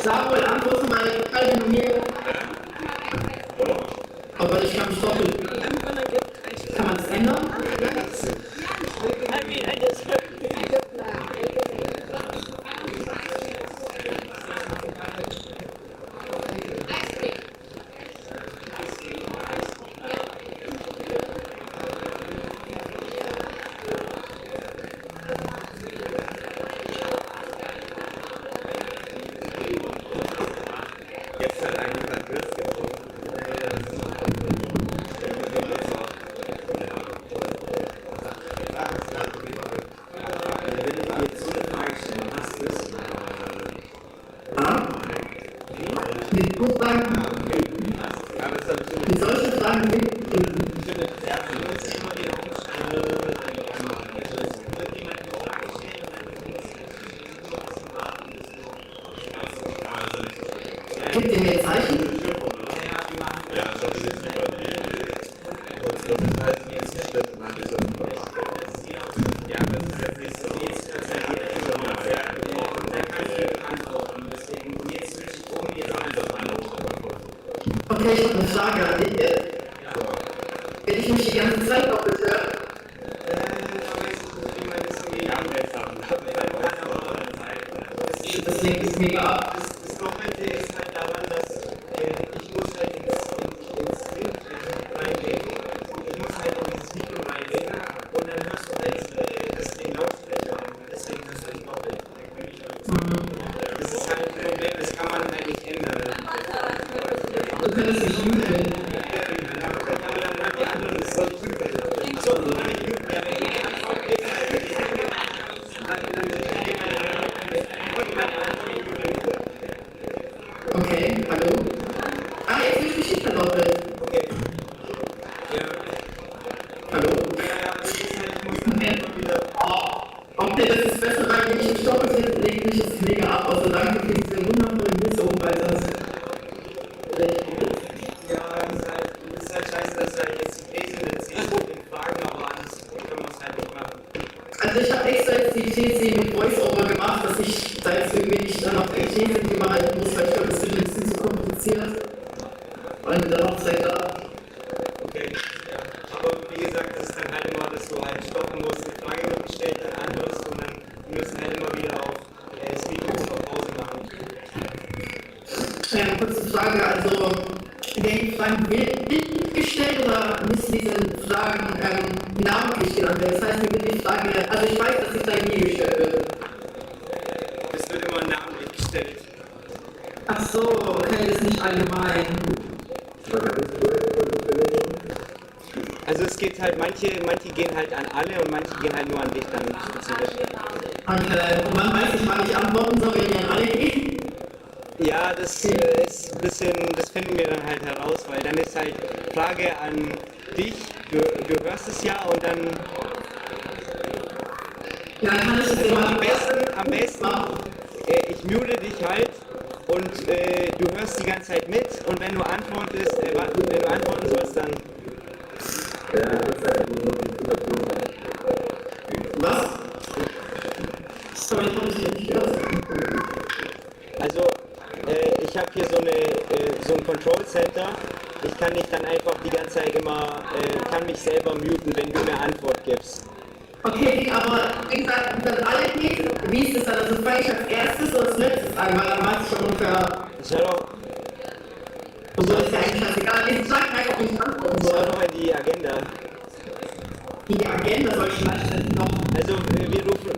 Samuel, antworte mal eine Nominierung. Aber ich kann mich doppeln. Kann man das ändern? Ich muss sagen, die solche Fragen sind. Gibt ihr mir Zeichen? Okay, ich habe eine Frage an dich jetzt. Will ich mich die ganze Zeit noch bitte? Das lenkt es mega ab. Das Doppelte ist halt daran, dass ich muss halt ins Skript reingehen. Ich muss halt auch ins Video reingehen und dann hörst du halt den Lautsprecher. Deswegen hörst du nicht doppelt. Das ist halt ein Problem, das kann man halt nicht ändern. Du kannst nicht muten. Aber dann haben die anderen das so Okay, hallo? Ah, jetzt bin ich Geschichte doppelt. Okay. Hallo? Okay, das ist besser, weil wenn ich nicht doppelt jetzt lege ich es mega ab. Also danke für diese wunderbare Lösung, weil das ja, das ist halt scheiße, dass du halt jetzt die These erzählst mit den Fragen, aber anders können wir es halt nicht machen. Also ich habe extra jetzt die These mit Voice-Over gemacht, dass ich da jetzt irgendwie nicht dann noch die These überhalten muss, weil ich glaube, das wird ein bisschen zu kompliziert. Und dann noch Zeit da. Okay, ja. Aber wie gesagt, das ist dann halt immer, dass du halt stoppen musst, die Frage wird gestellt, dann antwortest du und dann müssen halt immer wieder auch das Video auf Pause machen. Ja, kurze Frage, also werden die Fragen bildlich gestellt oder müssen diese Fragen namentlich genannt werden? Das heißt, mir wird die Frage, also ich weiß, dass ich da nie gestellt wird. Das wird immer namentlich gestellt. Ach so, okay, das ist nicht allgemein. Also es geht halt, manche gehen halt an alle und manche gehen halt nur an dich dann spezifisch. Okay, und man weiß nicht, wann ich antworten soll, wenn die an alle gehen? Ja, das ist ein bisschen, das finden wir dann halt heraus, weil dann ist halt Frage an dich, du hörst es ja und dann. Ja, kann ich das also am besten, ich mute dich halt und du hörst die ganze Zeit mit und wenn du antworten sollst, dann. Was? Sorry, ich habe dich nicht gehört. Also, ich habe hier so ein Control Center. Ich kann nicht dann einfach die ganze Zeit immer, kann mich selber muten, wenn du eine Antwort gibst. Okay, aber wie gesagt, wenn alle geht, wie ist es dann? Also fange ich als erstes oder als letztes an? Weil dann weiß ich schon ungefähr. Und so ist ja eigentlich scheißegal. Ich sage einfach, ob ich antworten soll. Schau doch in die Agenda. Die Agenda soll ich vielleicht noch. Also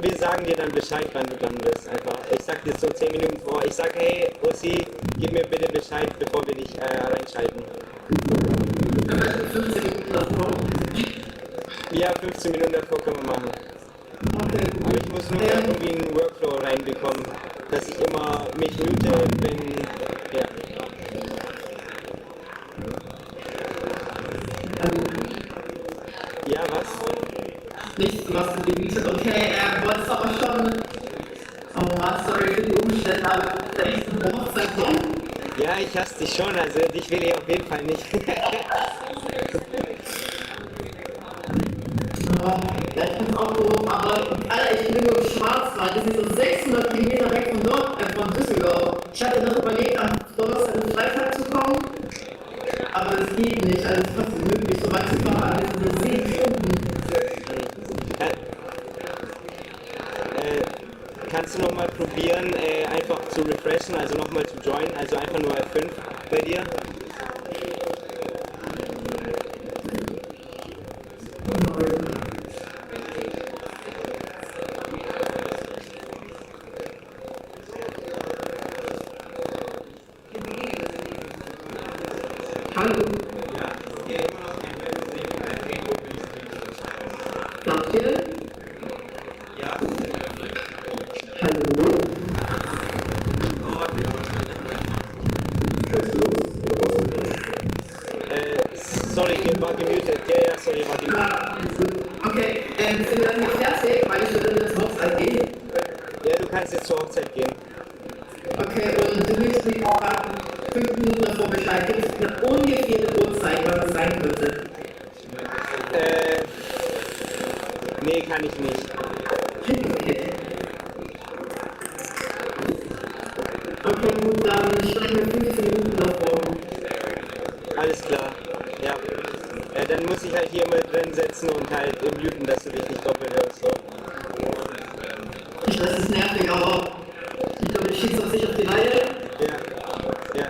wir sagen dir dann Bescheid, wann du dann bist. Einfach. Ich sag dir so 10 Minuten vor. Ich sag, hey Ossi, gib mir bitte Bescheid, bevor wir dich reinschalten. 15 Minuten davor. Ja, 15 Minuten davor können wir machen. Okay. Aber ich muss nur irgendwie einen Workflow reinbekommen, dass ich immer mich mute, wenn. Ja. Ja, was? Nichts, du hast gemietet. Okay, wolltest aber schon. Oh Mann, sorry für die Umstände, aber das ist echt eine Hochzeit. Ja, ich hasse dich schon, also dich will ich auf jeden Fall nicht. Ja, ich find's auch doof, aber Alter, ich bin nur im Schwarzwald, das ist so 600 Kilometer weg von dort, von Düsseldorf. Ich hatte noch überlegt, am Donnerstag und Freitag zu kommen, aber das geht nicht, also es ist fast unmöglich, so weit zu fahren, das sind so 10 Stunden. Kannst du nochmal probieren, einfach zu refreshen, also nochmal zu joinen, also einfach nur F5 bei dir? Hallo. Glaubt ihr? Ja. Hallo? Hörst du war gemutet. Ja, sorry, war gemutet. Ah, okay, sind wir dann nicht fertig, weil ich würde dann zur Hochzeit gehen? Ja, du kannst jetzt zur Hochzeit gehen. Okay, und du gibst mir auch 5 Minuten davor Bescheid. Gibt es eine ungefähre Uhrzeit, wann das sein könnte? Nee, kann ich nicht. Okay, gut, dann sprechen wir 15 Minuten davor. Alles klar, ja. Dann muss ich halt hier mal drin sitzen und halt muten, dass du dich nicht doppelt hörst. So. Das ist nervig, aber ich glaube, ich schieße auf sich auf die Reihe. Ja.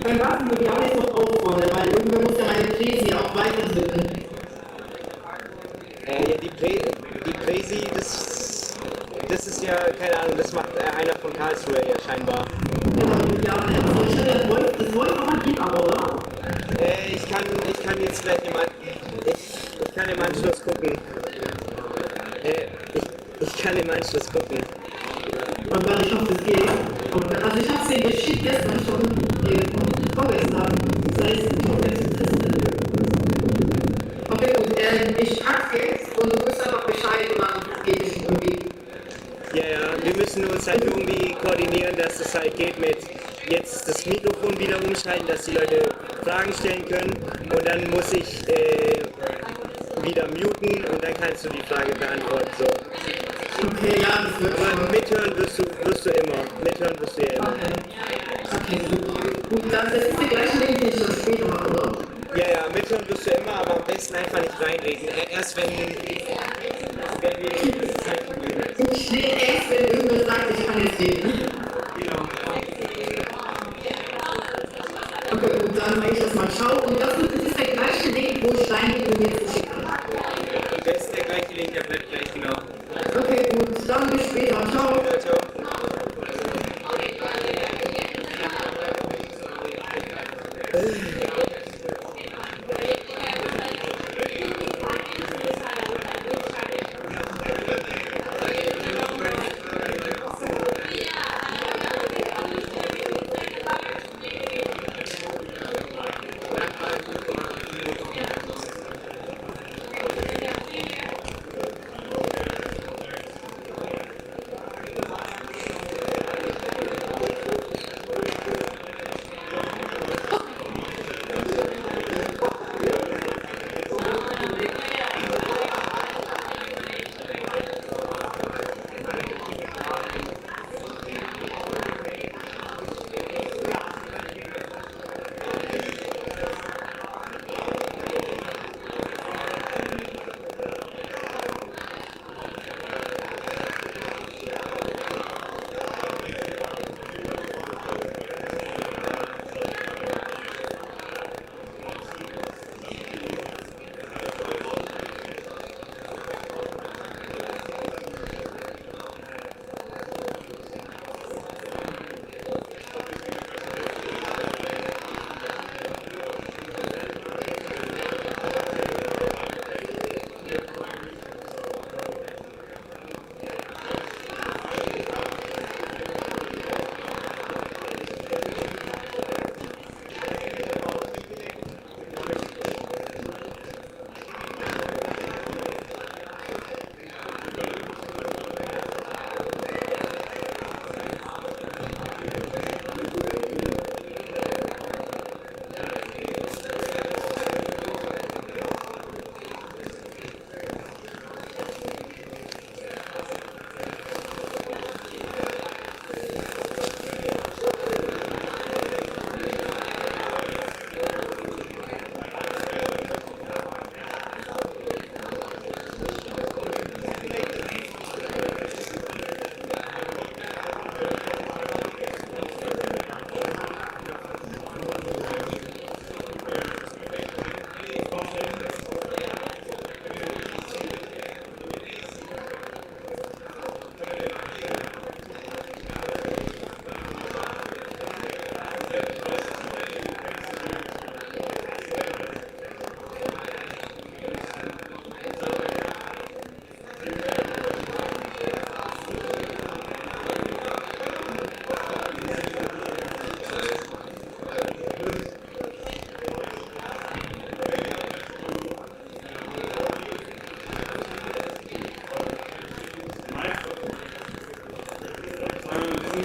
Beim Waffen würde ich auch nicht noch auffordern, weil irgendwer muss ja meine Präsi auch weiterdrücken. Ja, die Präsi, das ist ja, keine Ahnung, das macht einer von Karlsruhe ja scheinbar. Ja, das Wolf geht aber, oder? Ich kann jetzt gleich ich kann im Anschluss gucken. Ich kann im Anschluss gucken. Und weil ich hoffe, es geht. Also ich habe es dir geschickt gestern schon, vorgestern. Das heißt, ich hoffe, es ist testet. Okay, gut, ich hack's jetzt und du gibst einfach Bescheid und dann geht es irgendwie. Ja, wir müssen uns halt irgendwie koordinieren, dass es halt geht mit jetzt das Mikrofon wieder umschalten, dass die Leute Fragen stellen können und dann muss ich wieder muten und dann kannst du die Frage beantworten. So. Okay, ja, das wird aber schon. Mithören wirst du immer. Mithören wirst du ja immer. Okay, gut, das ist der gleiche Ding, den ich schon später mache, oder? Ja, mithören wirst du immer, aber am besten einfach nicht reinreden. Erst wenn wir das Zeichen geben. Ich rede erst, wenn irgendwer sagt, ich kann jetzt reden. Genau. Okay, gut, dann mache ich das mal. Schau, und das ist der gleiche Link, wo ich reingehe und jetzt geschickt habe. Das ist der gleiche Link, der bleibt gleich, genau. Okay, gut, dann bis später. Ciao. Ciao.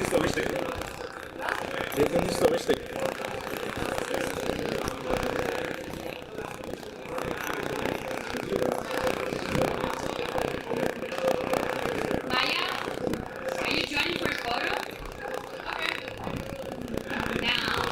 nicht so wichtig. Wir sind nicht so wichtig. Maya, are you joining for a photo? Okay. Now.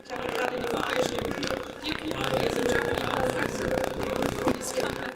Ich habe gerade in die Gruppe geschrieben, few people here in Germany are please come back.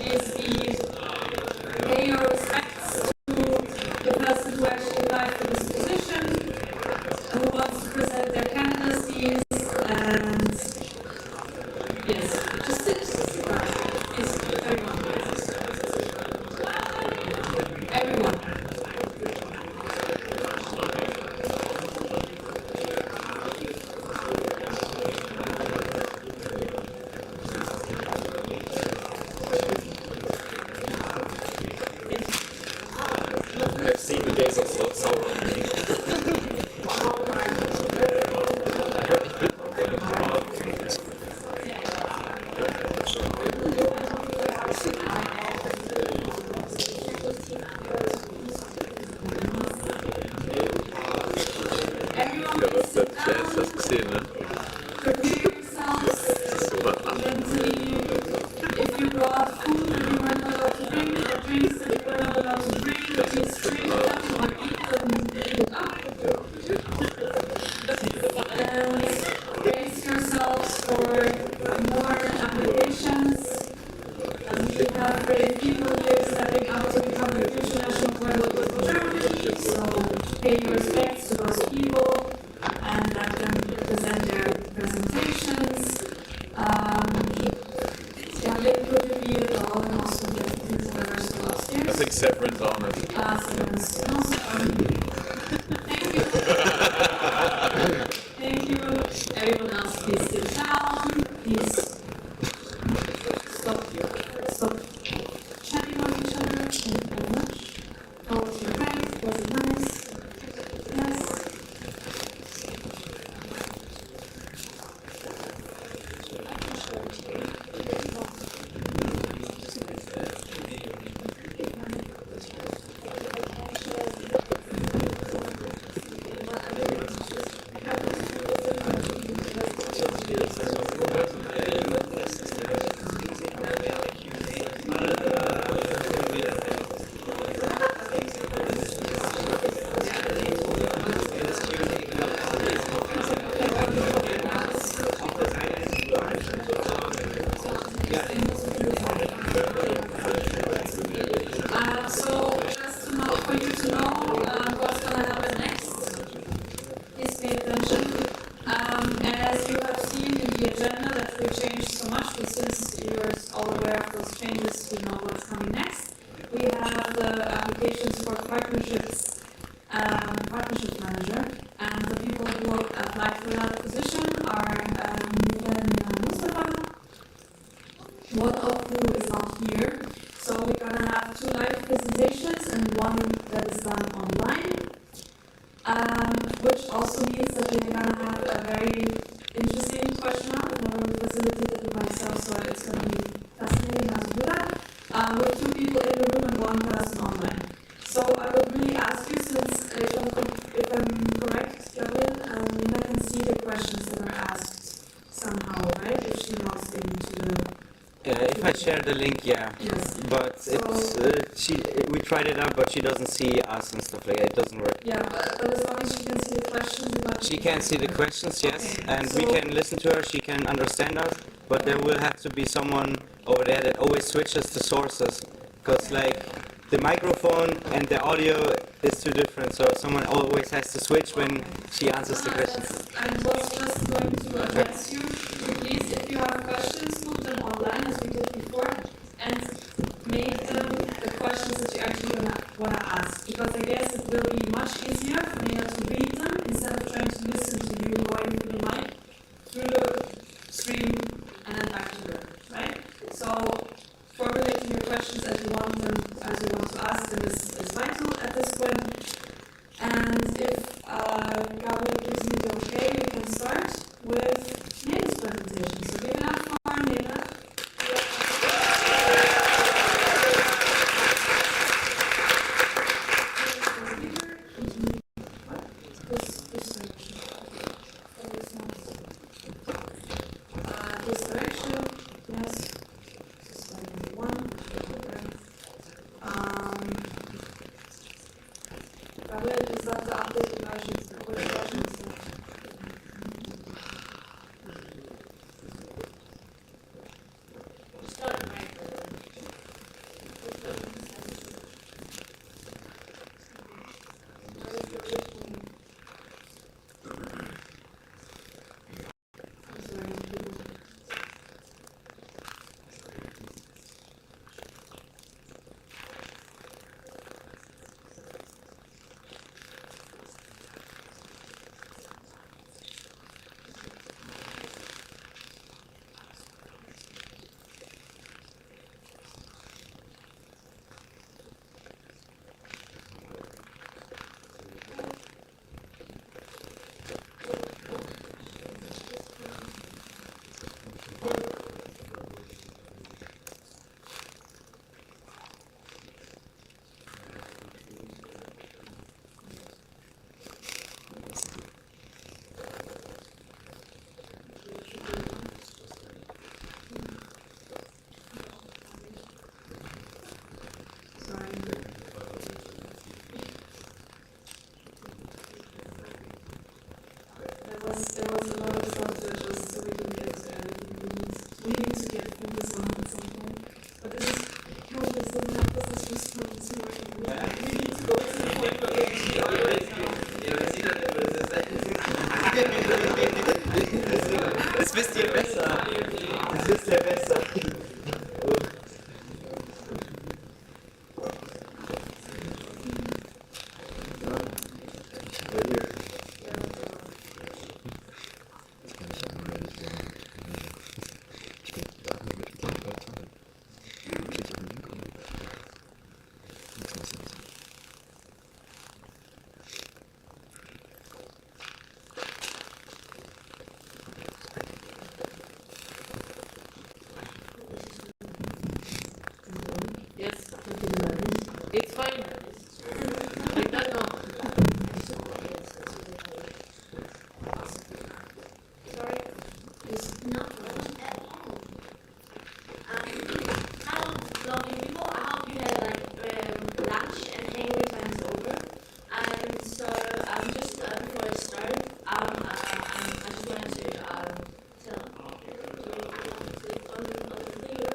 Is the pay your respects to the person who actually applied for this position, who wants to present their candidacies, and yes, just sit down. Please, everyone. Everyone. I've seen the days of Sauron. If you brought food that you weren't allowed to bring, or drinks that you weren't allowed to drink, please drink them or eat them up. And brace yourselves for more applications. We have brave people here stepping up to become the future national coordinator for Germany. So pay your respects to those people and let them present their presentations. I think Severin's on it. Severin's also on it. Thank you. So just to know, for you to know what's going to happen next, please pay attention. As you have seen in the agenda that we changed so much, but since you're all aware of those changes, you know what's coming next. We have the applications for partnerships manager, and the people who applied for that position are Néle and Mustafa, one of who is not here. So we're gonna have 2 live presentations and 1 that is done online, which also means that we're gonna have a very interesting question hour. I've never facilitated it myself, so it's gonna be fascinating how to do that. With 2 people in the room and 1 person online. So I would really ask you, since if I'm correct, Gavin, Nena can see the questions that are asked somehow, right? If she logs into the... If I share the link, yeah. Yes. But we tried it out, but she doesn't see us and stuff like that. It doesn't work. Yeah, but as long as she can see the questions... She can see the questions, yes. Okay, And so we can listen to her, she can understand us, but there will have to be someone over there that always switches the sources. Because like the microphone and the audio is too different, so someone always has to switch when she answers the questions. I was just going to address you. Please, if you have questions, put them online as we did before, and make them the questions that you actually want to ask. Because I guess it will be much easier for me to read them instead of trying to listen to you going through the mic, through the stream, and then back to her, right? So formulating your questions as you want them, as you want to ask them is vital at this point. And if Gavin gives me the okay, we can start with Nele's presentation. So give it up for Nena. This direction. This direction, yes. This is like 1. Gavin, is that the updated version? Which version is that? There was a lot of stuff to adjust, so we can get we need to get through this one at some point. But this is how this doesn't have this response to work. We need to go to the point where we actually are right now. Das wisst ihr besser. Das wisst ihr besser. It's fine. Like that now. Sorry. It's not wrong at all. How lovely before, I hope you had like lunch and hangover times over. So just before I start, I just wanted to tell on the thing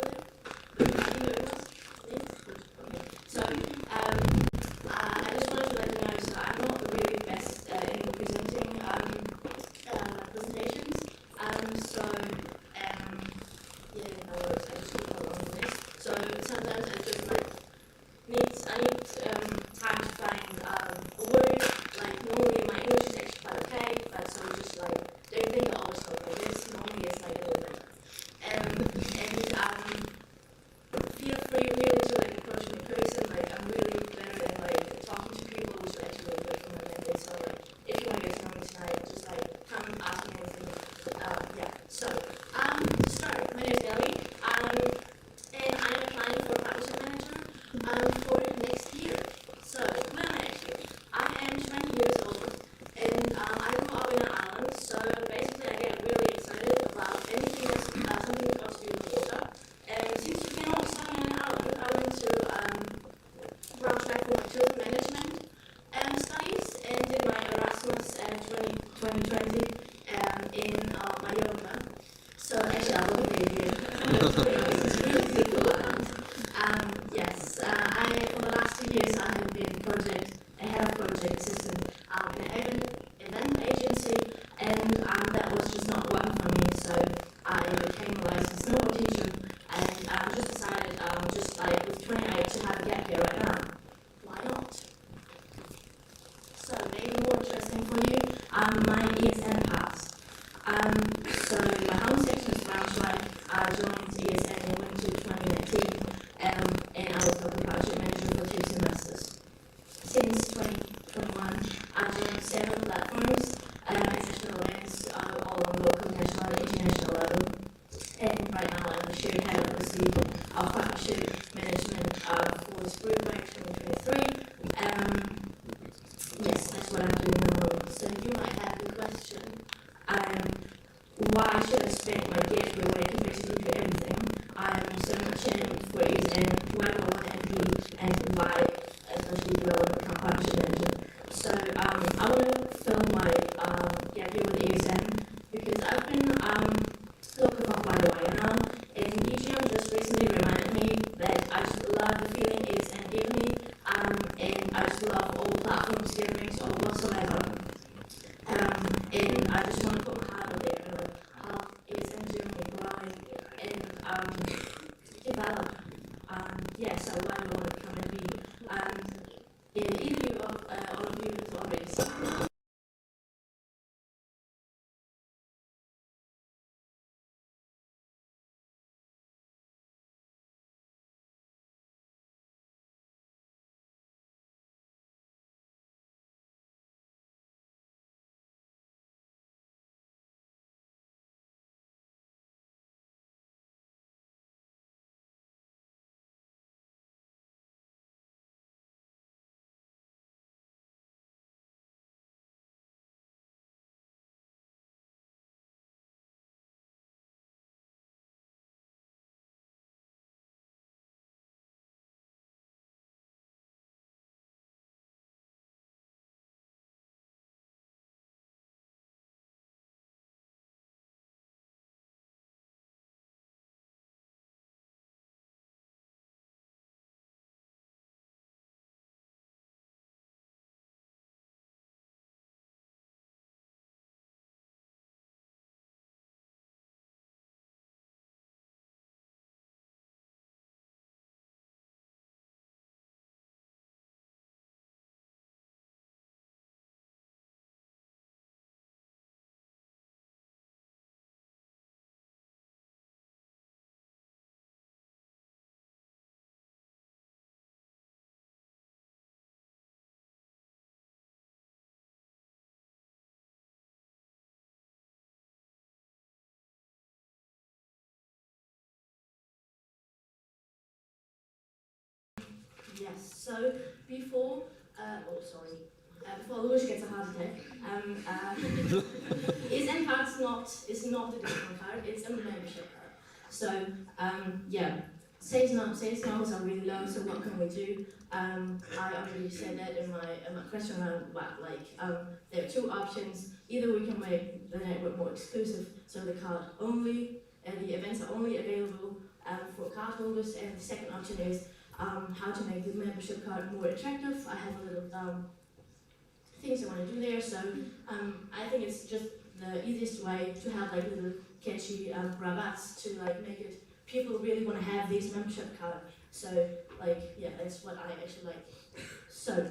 Yes, for the last 2 years I have been head of project assistant in an event agency, and that was just not working for me, so I became a licensed snowboard teacher, and just decided, just like with 28, to have a gap year right now. Why not? So maybe more interesting for you, my ESN pass. So my home section is Braunschweig. I joined ESN in winter 2019, and I was the project manager for 2 semesters. Since 2021, I've joined several platforms, international events, all on local, national, and international level. And right now I'm the shared head of the partnership management for Springback 2023. Yes, that's what I'm doing at the moment. So you might have the question, why should I spend my gap year when I can basically do everything? So much for ESN, why do I want to be, and why, especially do I want to become partnership manager? So I want to fill my gap year with ESN because I've been looking for quite a while now, and EGM just recently reminded me that I just love the feeling ESN gave me, and I just love all platforms, gatherings, or whatsoever. And I just want to put my heart out there, how ESN Germany growing and develop. Yeah, so why do I want to come and be? Either all of you have already said. Yes, so before Louis gets a heart attack, ESN card is not the discount card, it's a membership card. So, yeah, sales numbers are really low, so what can we do? I already said that in my question round, there are 2 options. Either we can make the network more exclusive, so the card only, the events are only available for card holders, and the second option is how to make the membership card more attractive. I have a little things I want to do there, so I think it's just the easiest way to have like little catchy rabats to like make it people really want to have these membership cards. So like yeah, that's what I actually like. So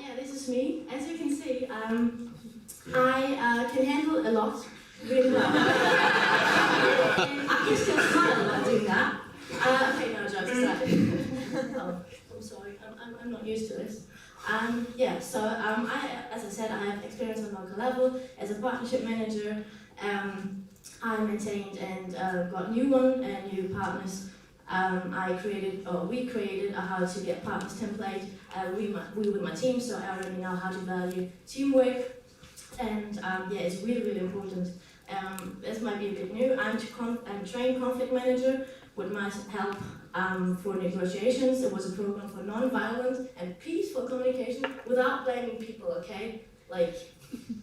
yeah, this is me. As you can see, I can handle a lot really well. And I can still smile while doing that. Okay, no, jokes aside. Oh, I'm sorry, I'm not used to this. Yeah, so as I said, I have experience on local level as a partnership manager. I maintained and got new partners. We created a how to get partners template. We with my team, so I already know how to value teamwork. And yeah, it's really, really important. This might be a bit new. I'm a trained conflict manager with my help for negotiations. It was a program for non-violent and peaceful communication without blaming people, okay? Like,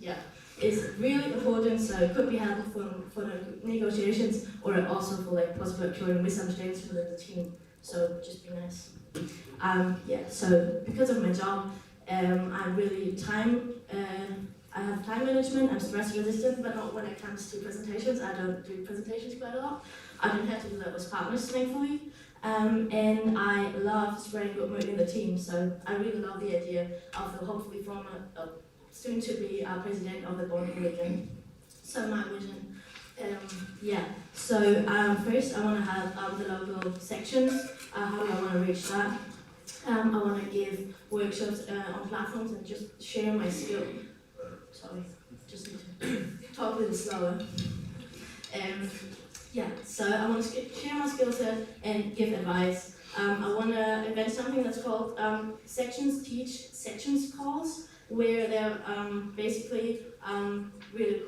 yeah. is really important, so it could be helpful for the negotiations or also for like possible occurring misunderstandings within the team. So just be nice. Yeah, so because of my job, I'm really I have time management, I'm stress resistant, but not when it comes to presentations. I don't do presentations quite a lot. I don't have to do that with partners, thankfully. And I love spreading good mood in the team, so I really love the idea of the hopefully former, soon to be president of the bonding region. So my vision, yeah. So first I want to have the local sections. How do I want to reach that? I want to give workshops on platforms and just share my skill. Sorry, just need to talk a little slower. Yeah, so I want to share my skill set and give advice. I want to invent something that's called sections teach sections calls, where they're basically really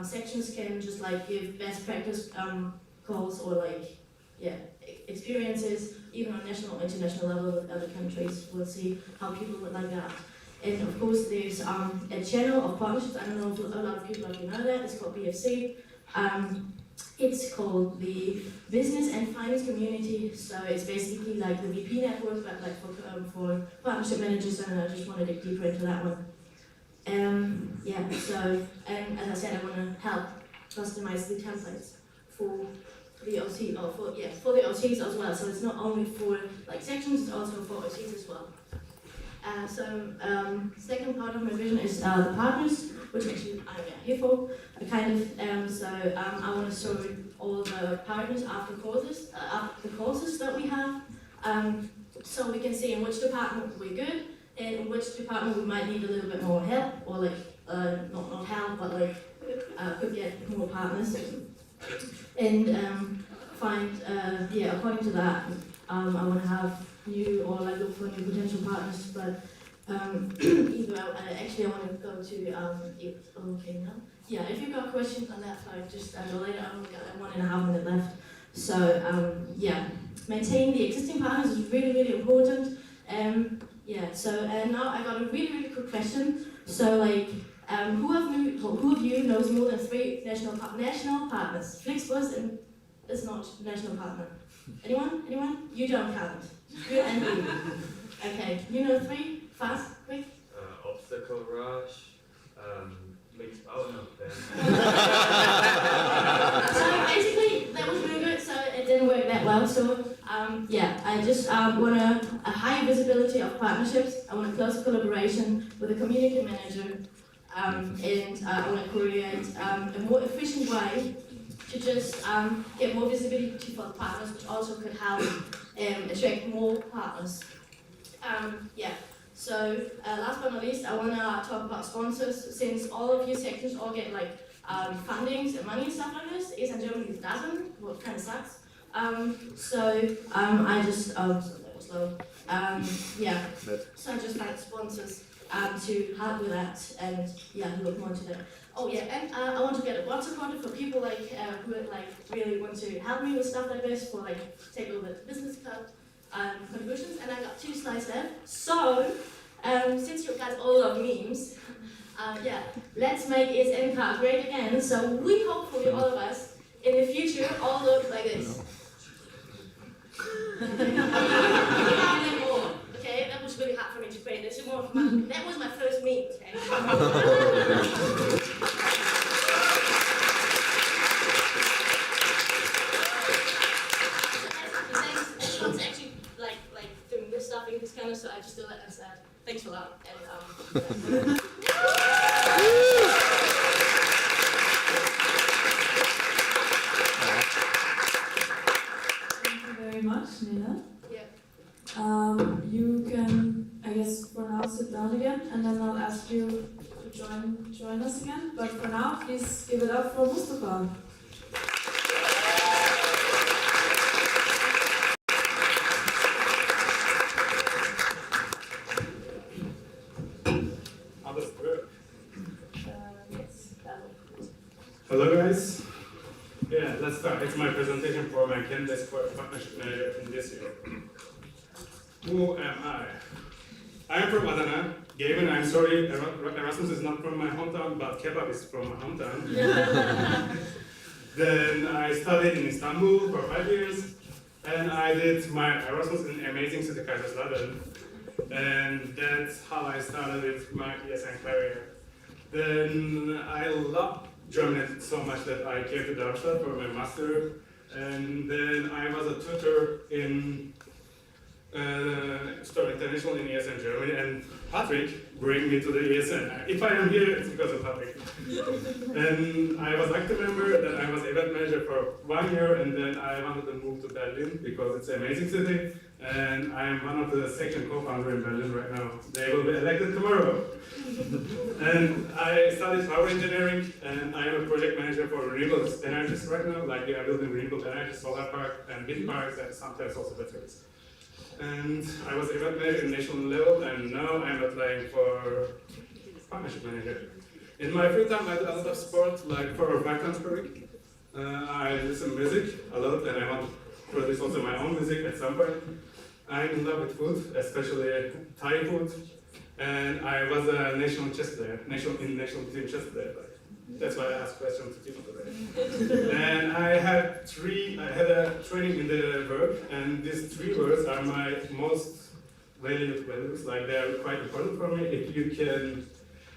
sections can just like give best practice calls or like experiences even on national or international level with other countries. We'll see how people would like that. And of course there's a channel of partnerships. I don't know if a lot of people already know that. It's called BFC. It's called the Business and Finance Community. So it's basically like the VP network, but like for partnership managers, and I just want to dig deeper into that one. Yeah, so, and as I said, I want to help customize the templates for the OT, or for the OTs as well. So it's not only for like sections, it's also for OTs as well. Second part of my vision is the partners, which actually I'm here for. I want to show all the partners after the courses that we have, so we can see in which department we're good and in which department we might need a little bit more help, or like not help, but like could get more partners, and find according to that, I want to have new or like look for new potential partners, but either actually I want to go to okay now. Yeah, if you've got questions on that side, just go later. I've only got 1.5 minutes left. So yeah, maintaining the existing partners is really, really important. So now I got a really, really quick question. So like, who of you knows more than 3 national partners? Flixbus is not a national partner. Anyone? Anyone? You don't count. You and me. Okay, you know 3? Fast, quick. Obstacle Rush. So basically, that was really good. So it didn't work that well. So I just want a high visibility of partnerships. I want a close collaboration with a community manager, and I want to create a more efficient way to just get more visibility for the partners, which also could help attract more partners. So last but not least, I want to talk about sponsors, since all of your sections all get like fundings and money and stuff like this. East and Germany doesn't, well, it kind of sucks. I just, that was low. So I just find sponsors to help with that, and look more into that. Oh yeah, and I want to get a board supporter for people like who like really want to help me with stuff like this, for like take a little bit of business card contributions. And I got 2 slides left. So since you guys all love memes, let's make ESN great again. So we hopefully all of us in the future all look like this. Okay, that was really hard for me to create. That was my first meme. Okay. Everyone's actually like doing this stuff in this kind of, so I just do that instead. Thanks a lot. And Thank you very much, Néle. Yeah. You can, I guess, for now sit down again, and then I'll ask you to join us again. But for now, please give it up for Mustafa. Hello guys. Yeah, let's start. It's my presentation for my Candidacy for Partnership Manager in this year. Who am I? I'm from Adana. Gavin, I'm sorry, Erasmus is not from my hometown, but kebab is from my hometown. Then I studied in Istanbul for 5 years, and I did my Erasmus in amazing city Kaiserslautern. And that's how I started my ESN career. Then I loved Germany so much that I came to Darmstadt for my master. And then I was a tutor in Storm International in ESN Germany, and Patrick bring me to the ESN. If I am here, it's because of Patrick. And I was active member, then I was event manager for 1 year, and then I wanted to move to Berlin because it's an amazing city, and I am one of the section co-founder in Berlin right now. They will be elected tomorrow. And I studied power engineering, and I am a project manager for renewable energies right now, like we are building renewable energy, solar park, and wind parks, and sometimes also batteries. And I was event manager in national level, and now I'm applying for partnership manager. In my free time, I do a lot of sport, like 4 or 5 times per week. I listen to music a lot, and I want to produce also my own music at some point. I'm in love with food, especially Thai food, and I was a national chess player, national team chess player. That's why I asked questions to Timo today. And I had a training in the verb, and these 3 words are my most valued values. Like they are quite important for me. If you can,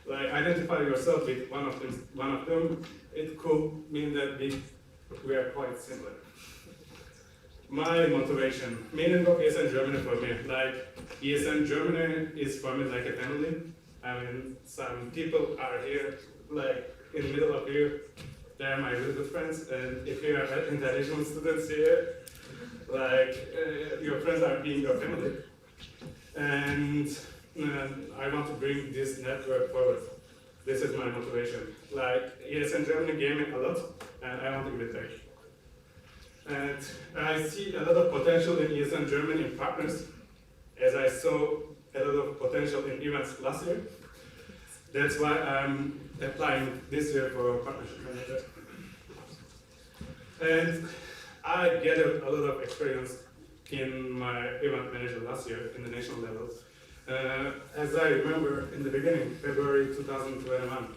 like, identify yourself with one of them, it could mean that we are quite similar. My motivation, meaning of ESN Germany for me, like ESN Germany is for me like a family. I mean, some people are here, like, in the middle of here, they are my really good friends, and if you are international students here, like, your friends are being your family. And I want to bring this network forward. This is my motivation. Like, ESN Germany gave me a lot, and I want to give it back. And I see a lot of potential in ESN Germany in partners, as I saw a lot of potential in events last year. That's why I'm applying this year for partnership manager. And I gathered a lot of experience in my event manager last year in the national level. As I remember in the beginning, February 2021,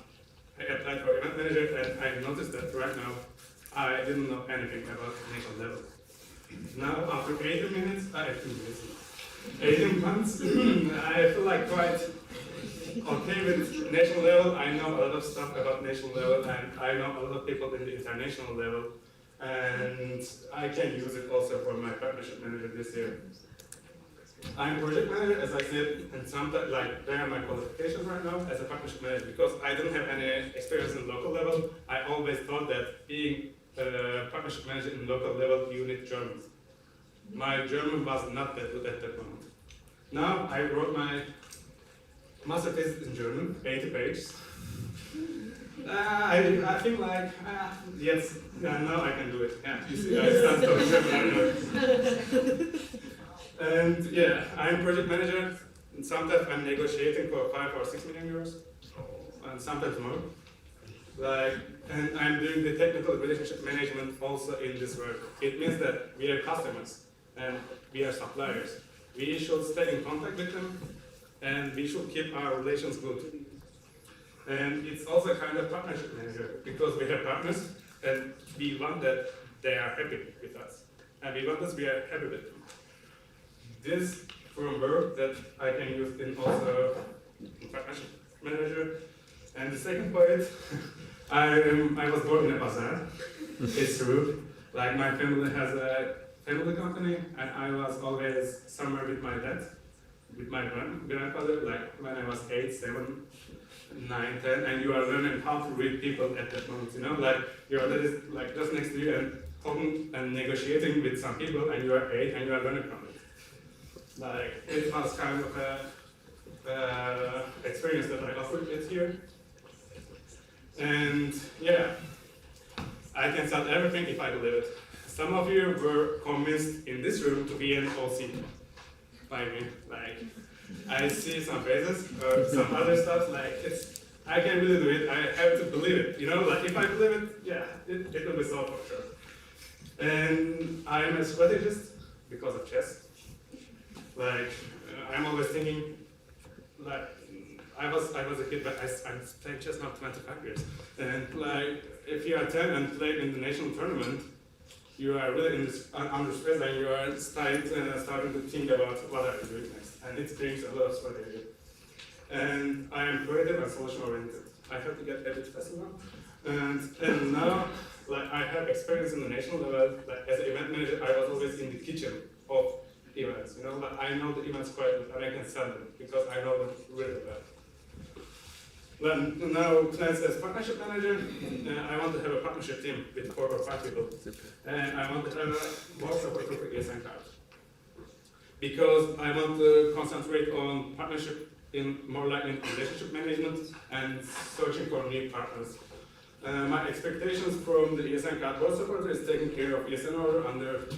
I applied for event manager, and I noticed that right now I didn't know anything about national level. Now, after 18 months, I feel like quite okay with national level. I know a lot of stuff about national level, and I know a lot of people in the international level, and I can use it also for my partnership manager this year. I'm project manager, as I said, and sometimes, like, there are my qualifications right now as a partnership manager, because I didn't have any experience in local level. I always thought that being a partnership manager in local level, you need German. My German was not that good at that moment. Now I wrote my master thesis in German, 80 pages. I think like, yes, now I can do it. Yeah, you see, I start talking German. And yeah, I'm project manager, and sometimes I'm negotiating for 5 or 6 million euros, and sometimes more. Like, and I'm doing the technical relationship management also in this work. It means that we are customers and we are suppliers. We should stay in contact with them, and we should keep our relations good. And it's also kind of partnership manager, because we have partners and we want that they are happy with us, and we want that we are happy with them. This framework that I can use in also partnership manager. And the second point, I was born in a bazaar. It's true. Like, my family has a family company, and I was always somewhere with my dad, with my grandfather, like when I was 8, 7, 9, 10, and you are learning how to read people at that moment, you know? Like, your dad is like just next to you and talking and negotiating with some people, and you are 8 and you are learning from it. Like, it was kind of a experience that I offered it here. And yeah, I can sell everything if I believe it. Some of you were convinced in this room to be an OC by me. Like, I see some faces or some other stuff, like, I can really do it, I have to believe it. You know, like, if I believe it, yeah, it will be solved for sure. And I'm a strategist because of chess. Like, I'm always thinking like I was a kid, but I'm playing chess now 25 years, and like if you are 10 and play in the national tournament, you are really in this under stress, and you are starting to think about what are you doing next, and it brings a lot of strategy. And I am creative and solution oriented. I have to get a bit faster now, and now like I have experience in the national level. Like as an event manager, I was always in the kitchen of events. You know, but I know the events quite well, and I can sell them because I know them really well. Then now plans as partnership manager, I want to have a partnership team with 4 or 5 people, and I want to have a more support for ESN cards because I want to concentrate on partnership in more like in relationship management and searching for new partners. My expectations from the ESN card board supporter is taking care of ESN order under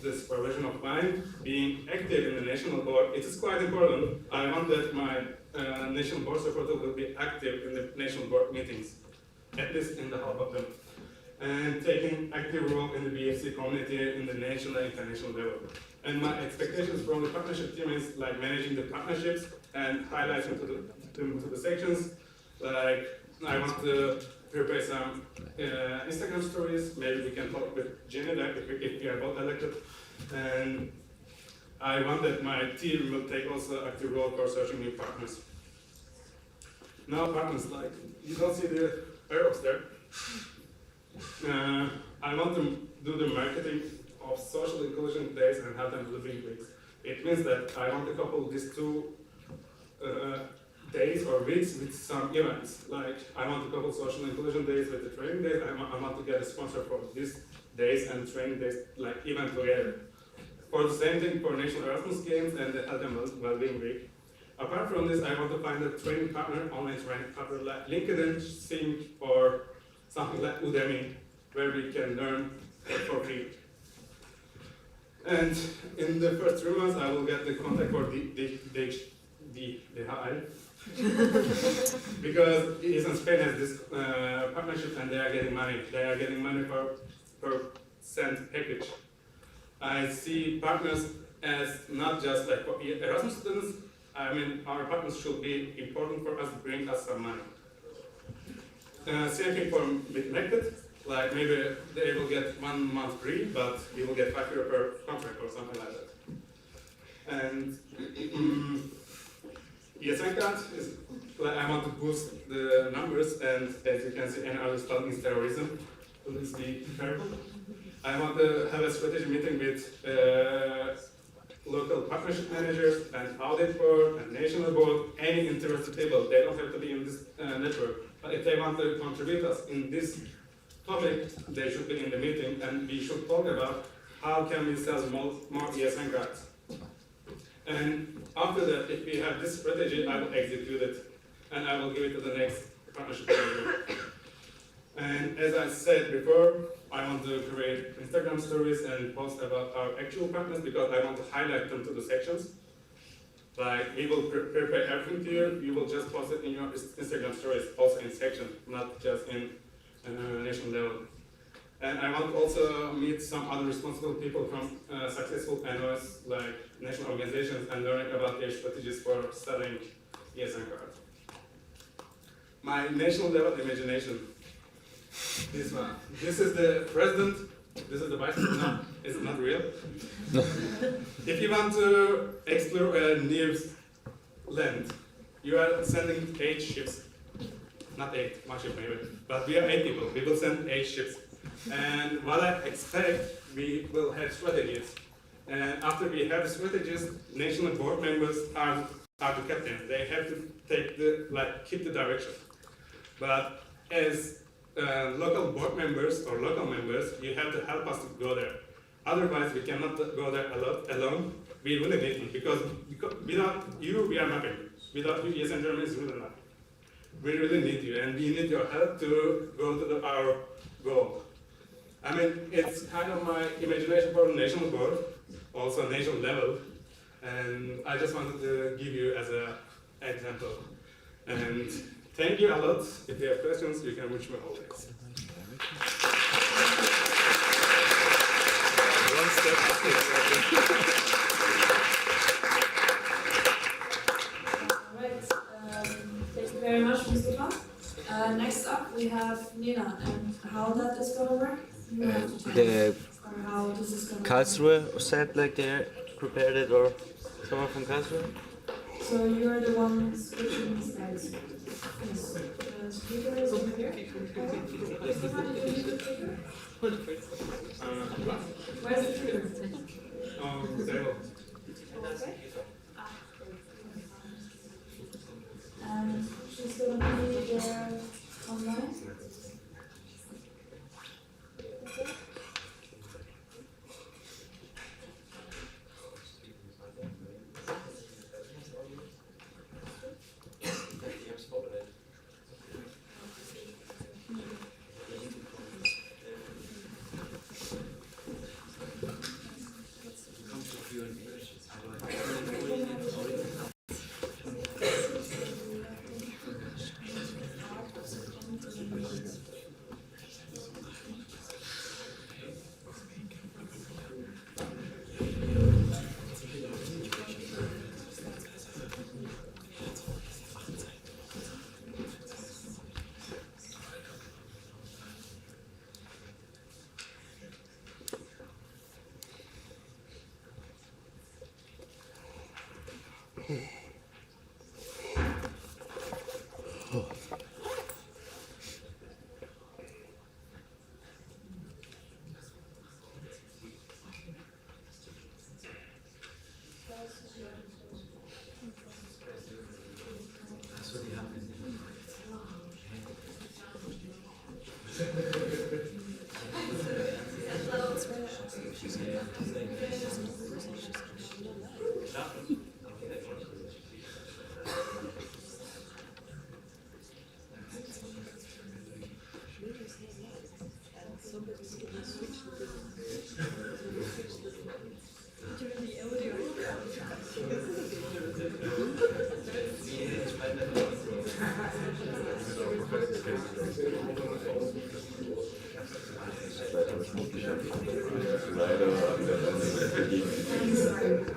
the supervision of mine, being active in the national board. It is quite important. I want that my national board supporter will be active in the national board meetings, at least in the half of them, and taking active role in the BFC community in the national and international level. And my expectations from the partnership team is like managing the partnerships and highlighting to the sections. Like I want to prepare some Instagram stories. Maybe we can talk with Jenna if we are both elected. And I want that my team will take also active role for searching new partners. Now partners, like you don't see the arrows there. I want to do the marketing of social inclusion days and have them living weeks. It means that I want to couple these 2 days or weeks with some events. Like I want to couple social inclusion days with the training days. I want to get a sponsor for these days and training days, like event together. For the same thing for National Erasmus Games and the Health and Wellbeing Week. Apart from this, I want to find a training partner, online training partner like LinkedIn, Sync, or something like Udemy, where we can learn for free. And in the first 3 months, I will get the contact for DHL, because ESN Spain has this partnership and they are getting money. They are getting money per cent package. I see partners as not just like for Erasmus students. I mean, our partners should be important for us to bring us some money. Same thing for Elective. Like maybe they will get 1 month free, but we will get €5 per contract or something like that. And ESN card is like I want to boost the numbers, and as you can see, any other stuff is terrorism. Please be careful. I want to have a strategy meeting with local partnership managers and audit board and national board, any interested people. They don't have to be in this network, but if they want to contribute us in this topic, they should be in the meeting, and we should talk about how can we sell more ESN cards. And after that, if we have this strategy, I will execute it, and I will give it to the next partnership manager. And as I said before, I want to create Instagram stories and post about our actual partners because I want to highlight them to the sections. Like we will prepare everything here, you will just post it in your Instagram stories, also in section, not just in national level. And I want to also meet some other responsible people from successful NOS, like national organizations, and learning about their strategies for selling ESN cards. My national level imagination. This one. This is the president. This is the vice president. No, it's not real. If you want to explore a new land, you are sending 8 ships. Not 8, 1 ship maybe. But we are 8 people. We will send 8 ships. And what I expect, we will have strategies. And after we have strategies, national board members are the captains. They have to take keep the direction. But as local board members or local members, you have to help us to go there. Otherwise, we cannot go there alone. We really need you because without you, we are nothing. Without you, ESN Germany is really nothing. We really need you, and we need your help to go to our goal. I mean, it's kind of my imagination for the national board, also national level, and I just wanted to give you as an example. And thank you a lot. If you have questions, you can reach me always. One step. Right. we have Nena, and how that is going to work? You have to tell The us how this is going to Karlsruhe set, like they prepared it, or someone from Karlsruhe? So you're the one switching the slides. Yes. The speaker is over here. Mustafa, did you need the trigger? Where's the trigger? Zero. Okay. And she's going to be there online. Okay.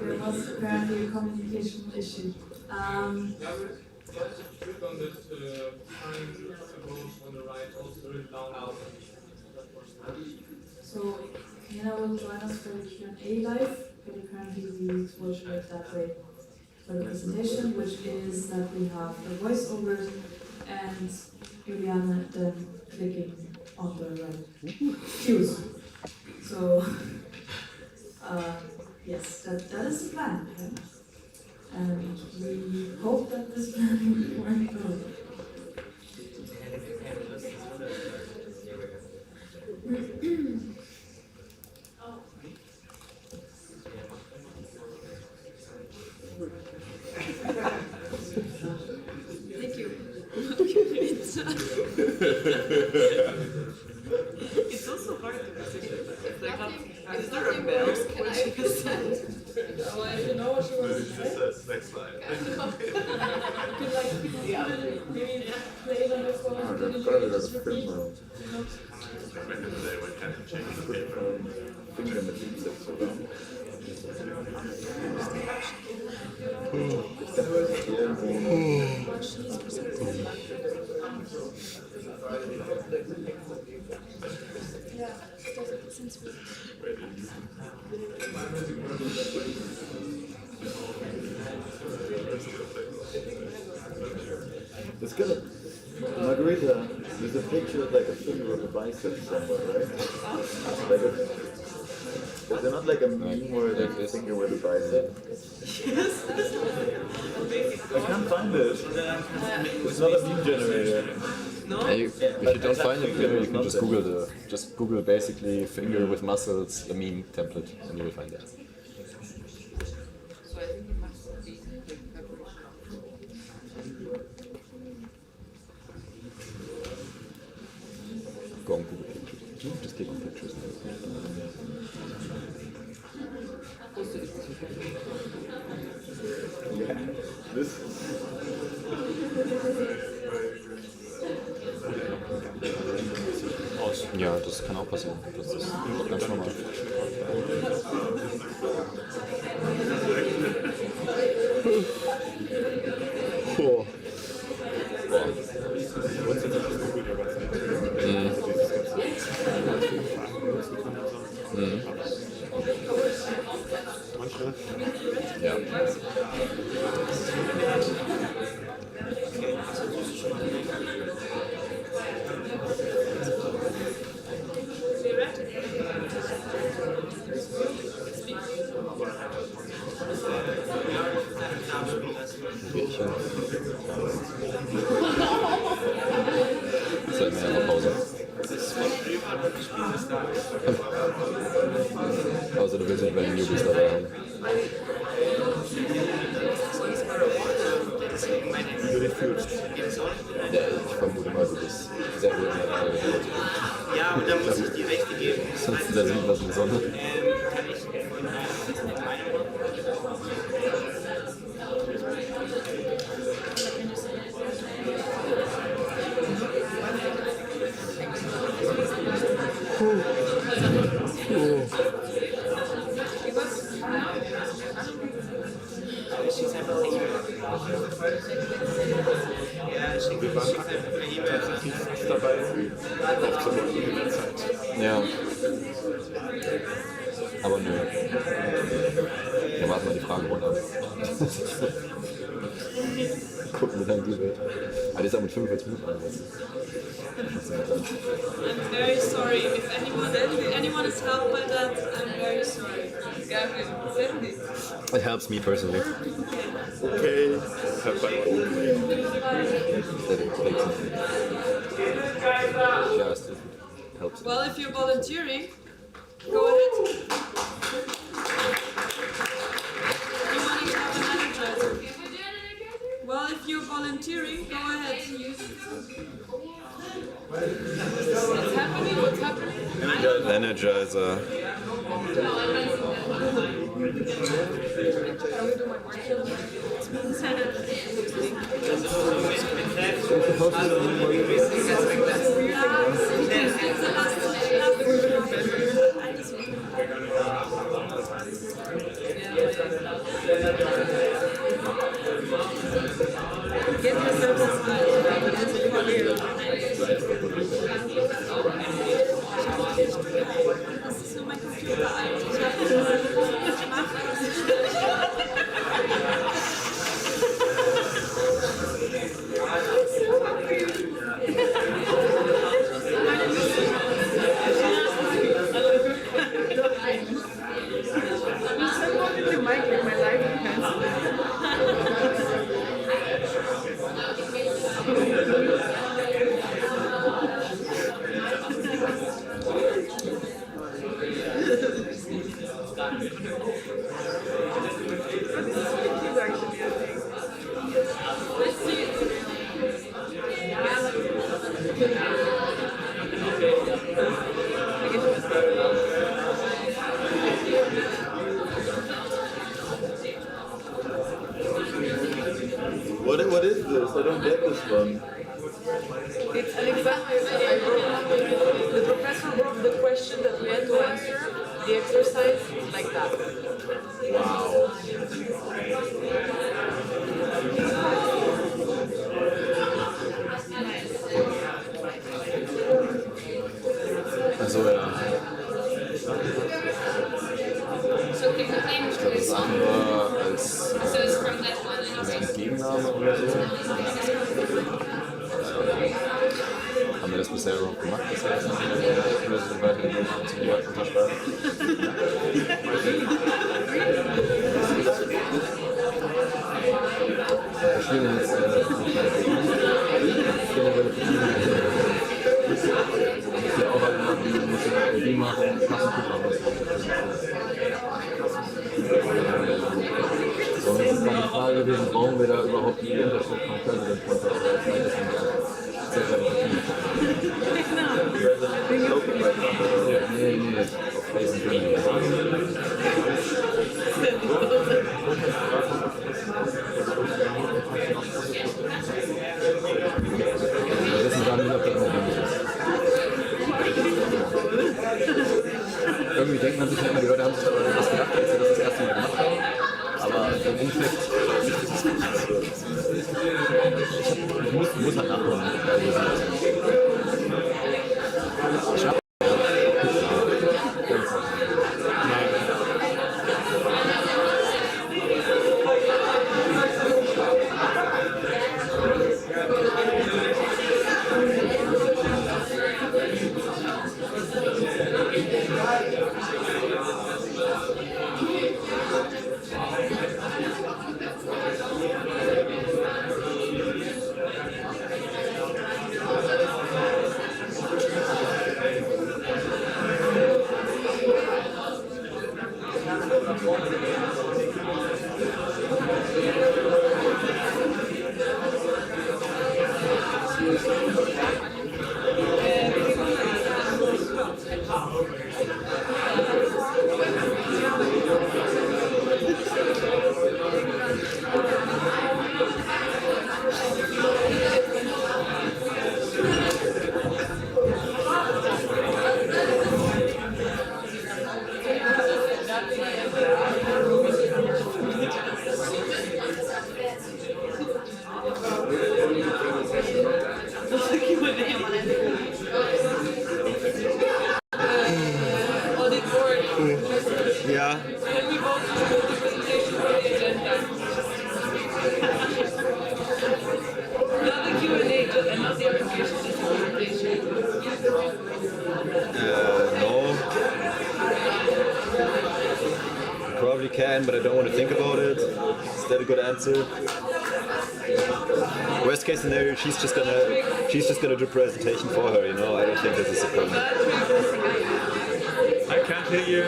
There was apparently a communication issue. Click on that sign above on the right, also written down out. So Nena will join us for the Q&A live, but apparently we will show it that way for the presentation, which is that we have the voiceovers and Juliana then clicking on the right cues. So yes, that is the plan. Yeah? And we hope that this plan will work out. Thank you. It's also hard to position. Is there a bell when she is sent? Well, if you know what she wants to say. Next slide. You could like maybe play it on your phone and then you can just repeat. Back in the day when Candy changed the paper. Finger mit Bizeps, oder? It's good. Margarita, there's a picture of like a finger of a bicep somewhere, right? Like is there not like a meme where there's a finger with a bicep? Yes. I can't find it. It's not a meme generator. No? If you don't find it there, you can just Google basically finger with muscles, a meme template, and you will find that. So I think it must be Go on Google Pictures. Just click on pictures. Yeah. This. Ja, das kann auch passieren. Das ist ganz normal. Cool. What's it? Just Google your website. manche. Ja. Bierchen. Das ist eine Pause. Also du willst nicht bei den Newbies dabei haben. Wie du dich fühlst. Ja, ich vermute mal, du bist sehr gut in der Lage. Ja, und dann muss ich die Rechte geben. Sonst da sieht was in der Sonne. Kann ich mit meinem Wir waren tatsächlich fast dabei, aufzunehmen in der Zeit. Ja. Aber nö. Ja, warten wir die Fragen runter. Gucken, wie lange die wird. Aber die ist auch mit 45 Minuten angesetzt. I'm very sorry. If anyone is helped by that, I'm very sorry. Gavin, send it. It helps me personally. Okay. Help by That it takes me. Just it helps. Well, if you're volunteering, go ahead. You want to have an energizer? Well, if you're volunteering, go ahead. What's happening? What's happening? Energizer. Get yourself a smile. Das ist nur mein Computer. Ich habe das gemacht, aber es ist What is this? I don't get this one. It's an example. The professor wrote the question that we had to answer, the exercise, like that. Wow. Also ja. Ich glaube, das andere als Entgegennahme oder so. Haben wir das bisher überhaupt gemacht? Das heißt, wir sind weiter zum Projekt unterschreiben. Ich will jetzt ja auch alle machen, die machen, so, jetzt ist dann die Frage gewesen, brauchen wir da überhaupt die Unterschrift von President Contact? Sehr, sehr nee, auf Face and Germany. Wir wissen gar nicht, ob das notwendig ist. Irgendwie denkt man sich immer, die Leute haben sich was gedacht, als sie das erste Mal gemacht haben. Aber im Endeffekt ich muss halt nachholen. Ich hab Yeah. Can we vote to put the presentation on the agenda? Not the Q&A, and not the application, just the presentation. No. Probably can, but I don't want to think about it. Is that a good answer? Worst case scenario, she's just gonna do presentation for her. You know, I don't think this is a problem. I can't hear you.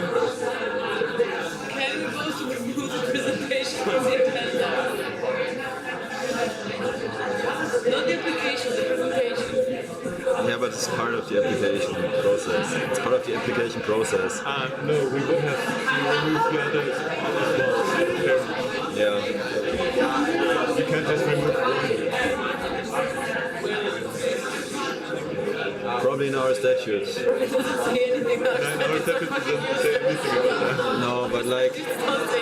Can we vote to remove the presentation on the agenda? Not the application, the presentation. Yeah, but it's part of the application process. It's part of the application process. No, we would have to remove the other as well. Yeah. You can't just remove one. Probably in our statutes. It doesn't say anything about No, but like,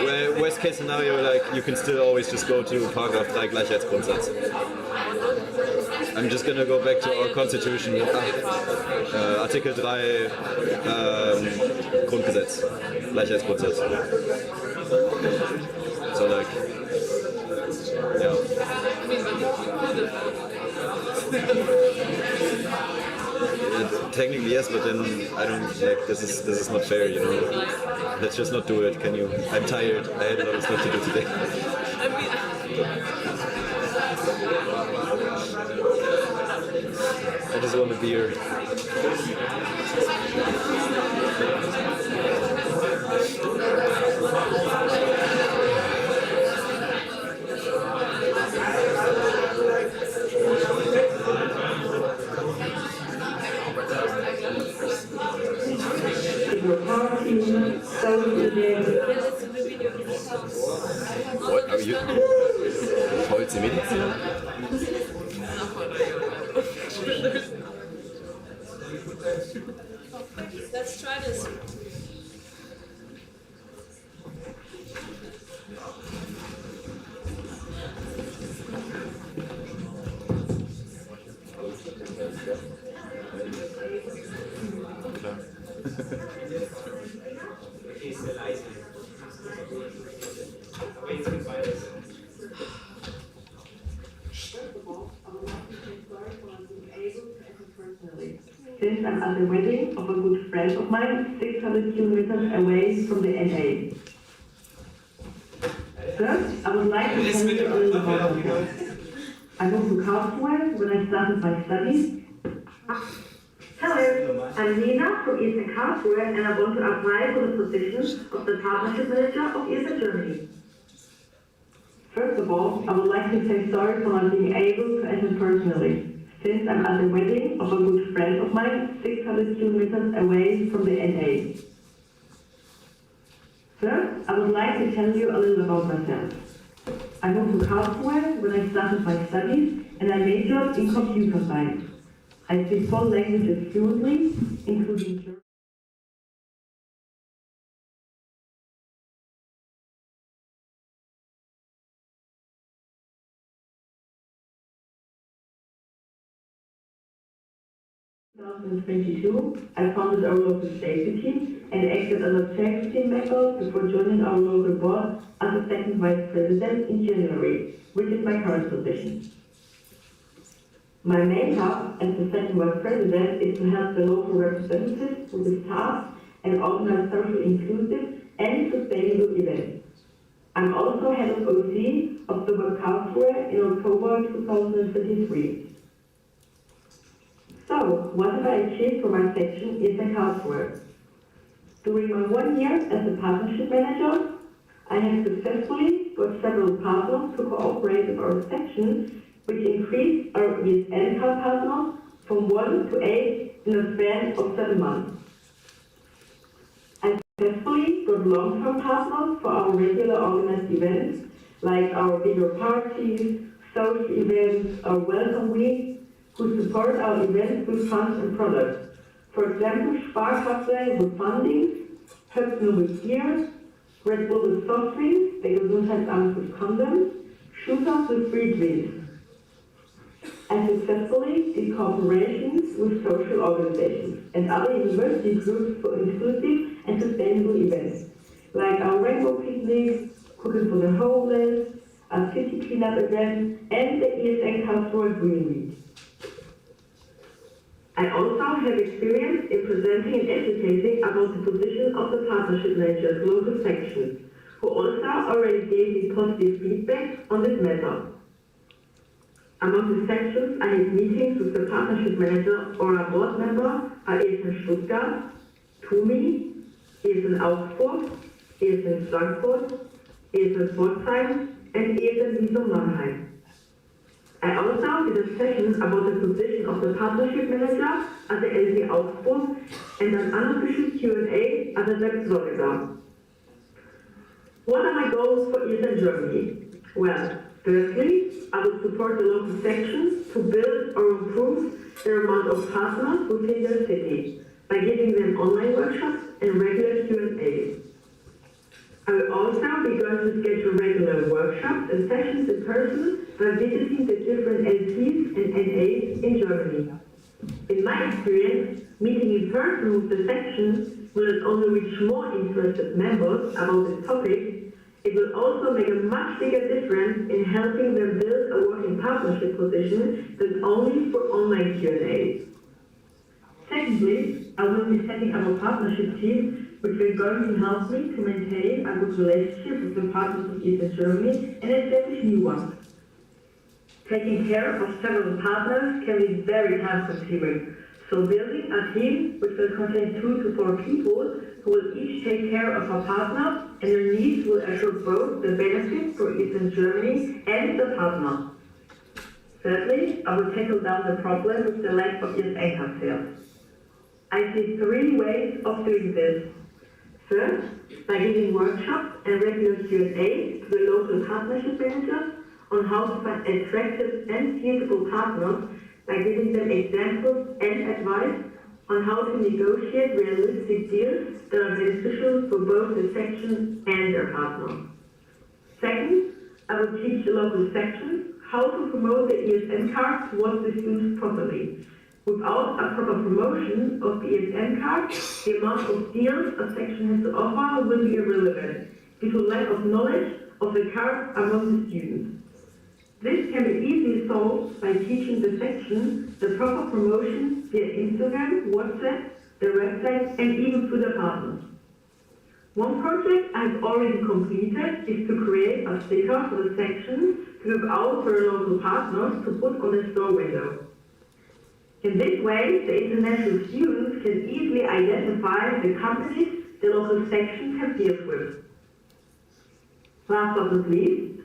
well, worst case scenario, like, you can still always just go to paragraph 3 Gleichheitsgrundsatz. I'm just gonna go back to our constitution. Artikel 3 Grundgesetz. Gleichheitsgrundsatz. So like, yeah. Technically yes, but then I don't like this is not fair, you know. Let's just not do it. Can you? I'm tired. I had a lot of stuff to do today. I just want a beer. What are you? Wollt Sie mitziehen? Let's try this. Since I'm at the wedding of a good friend of mine, 600 kilometers away from the NA. First, I would like to tell you a little about myself. I moved to Karlsruhe when I started my studies. Hello, I'm Nena from Eastern Karlsruhe and I want to apply for the position of the Partnership Manager of Eastern Germany. First of all, I would like to say sorry for not being able to attend personally, since I'm at the wedding of a good friend of mine, 600 kilometers away from the NA. First, I would like to tell you a little about myself. I moved to Karlsruhe when I started my studies and I majored in computer science. I speak 4 languages fluently, including German. In 2022, I founded our local safety team and acted as a tech team member before joining our local board as a second vice president in January, which is my current position. My main task as the second vice president is to help the local representatives with this task and organize social inclusive and sustainable events. I'm also head of OC of the Web Karlsruhe in October 2023. So, what have I achieved for my section in Karlsruhe? During my 1 year as a partnership manager, I have successfully got several partners to cooperate with our section, which increased our ESN card partners from 1 to 8 in a span of 7 months. I successfully got long-term partners for our regular organized events, like our bigger parties, social events, our welcome week, who support our events with funds and products. For example, Sparkasse with funding, Höpfner with gear, Red Bull with soft drinks, the Gesundheitsamt with condoms, Shooters with free drinks. I successfully did cooperations with social organizations and other university groups for inclusive and sustainable events, like our rainbow picnics, cooking for the homeless, our city cleanup event, and the ESN Cultural Green Week. I also have experience in presenting and educating about the position of the partnership manager at local sections, who also already gave me positive feedback on this matter. Among the sections, I had meetings with the partnership manager or a board member at ESN Stuttgart, TUMI, ESN Augsburg, ESN Frankfurt, ESN Pforzheim, and ESN Visum Mannheim. I also did a session about the position of the partnership manager at the LT Augsburg and an unofficial Q&A at the Florida. What are my goals for ESN Germany? Well, firstly, I will support the local sections to build or improve their amount of partners within their city by giving them online workshops and regular Q&As. I will also be going to schedule regular workshops and sessions in person by visiting the different LTs and NAs in Germany. In my experience, meeting in person with the section will not only reach more interested members about this topic, it will also make a much bigger difference in helping them build a working partnership position than only for online Q&As. Secondly, I will be setting up a partnership team which will going to help me to maintain a good relationship with the partners of ESN Germany and establish new ones. Taking care of several partners can be very time-consuming, so building a team which will contain 2 to 4 people who will each take care of a partner and their needs will assure both the benefits for ESN Germany and the partner. Thirdly, I will tackle down the problem with the lack of ESN card sales. I see 3 ways of doing this. First, by giving workshops and regular Q&A to the local partnership managers on how to find attractive and suitable partners by giving them examples and advice on how to negotiate realistic deals that are beneficial for both the section and their partner. Second, I will teach the local sections how to promote the ESN card towards the students properly. Without a proper promotion of the ESN card, the amount of deals a section has to offer will be irrelevant due to lack of knowledge of the card among the students. This can be easily solved by teaching the section the proper promotion via Instagram, WhatsApp, their website, and even through the partners. One project I've already completed is to create a sticker for the section to give out for the local partners to put on the store window. In this way, the international students can easily identify the companies the local sections have dealt with. Last but not least,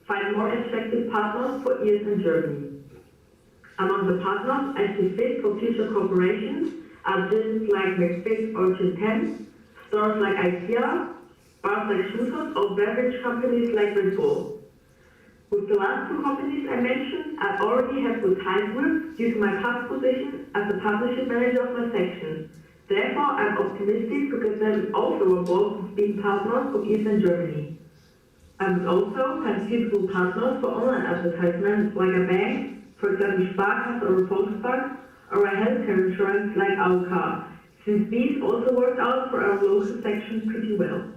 find more attractive partners for ESN Germany. Among the partners I see fit for future cooperations are gyms like McFit or Gym10, stores like IKEA, bars like Shooters, or beverage companies like Red Bull. With the last 2 companies I mentioned, I already have good ties with due to my past position as a partnership manager of my section. Therefore, I'm optimistic to get them also on board with being partners of ESN Germany. I would also find suitable partners for online advertisements like a bank, for example Sparkasse or a Volksbank, or a healthcare insurance like AOK, since these also worked out for our local section pretty well.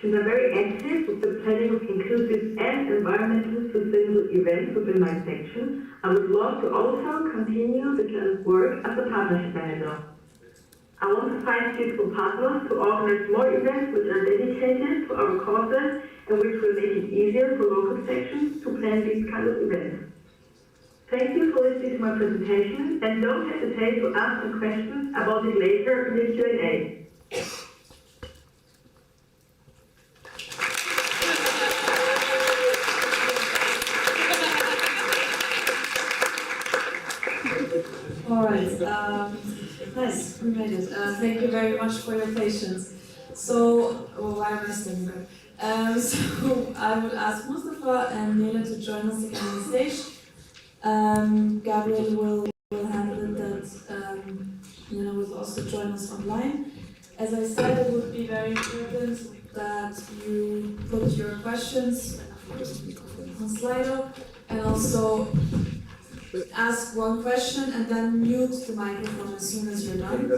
Since I'm very active with the planning of inclusive and environmentally sustainable events within my section, I would love to also continue the kind of work as a partnership manager. I want to find suitable partners to organize more events which are dedicated to our causes and which will make it easier for local sections to plan these kind of events. Thank you for listening to my presentation and don't hesitate to ask me questions about it later in the Q&A. All right. Nice, we made it. Thank you very much for your patience. So, why am I standing there? So, I would ask Mustafa and Néle to join us again on stage. Gabriel will handle it that Nena will also join us online. As I said, it would be very important that you put your questions on Slido and also ask one question and then mute the microphone as soon as you're done.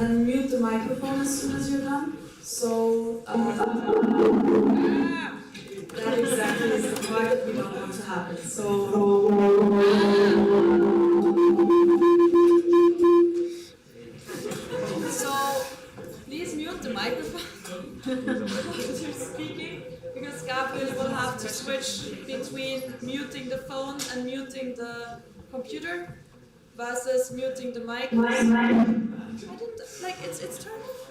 Then mute the microphone as soon as you're done. So that exactly is the part that we don't want to happen. So please mute the microphone while you're speaking, because Gabriel will have to switch between muting the phone and muting the computer versus muting the mic. I didn't like it's turned off.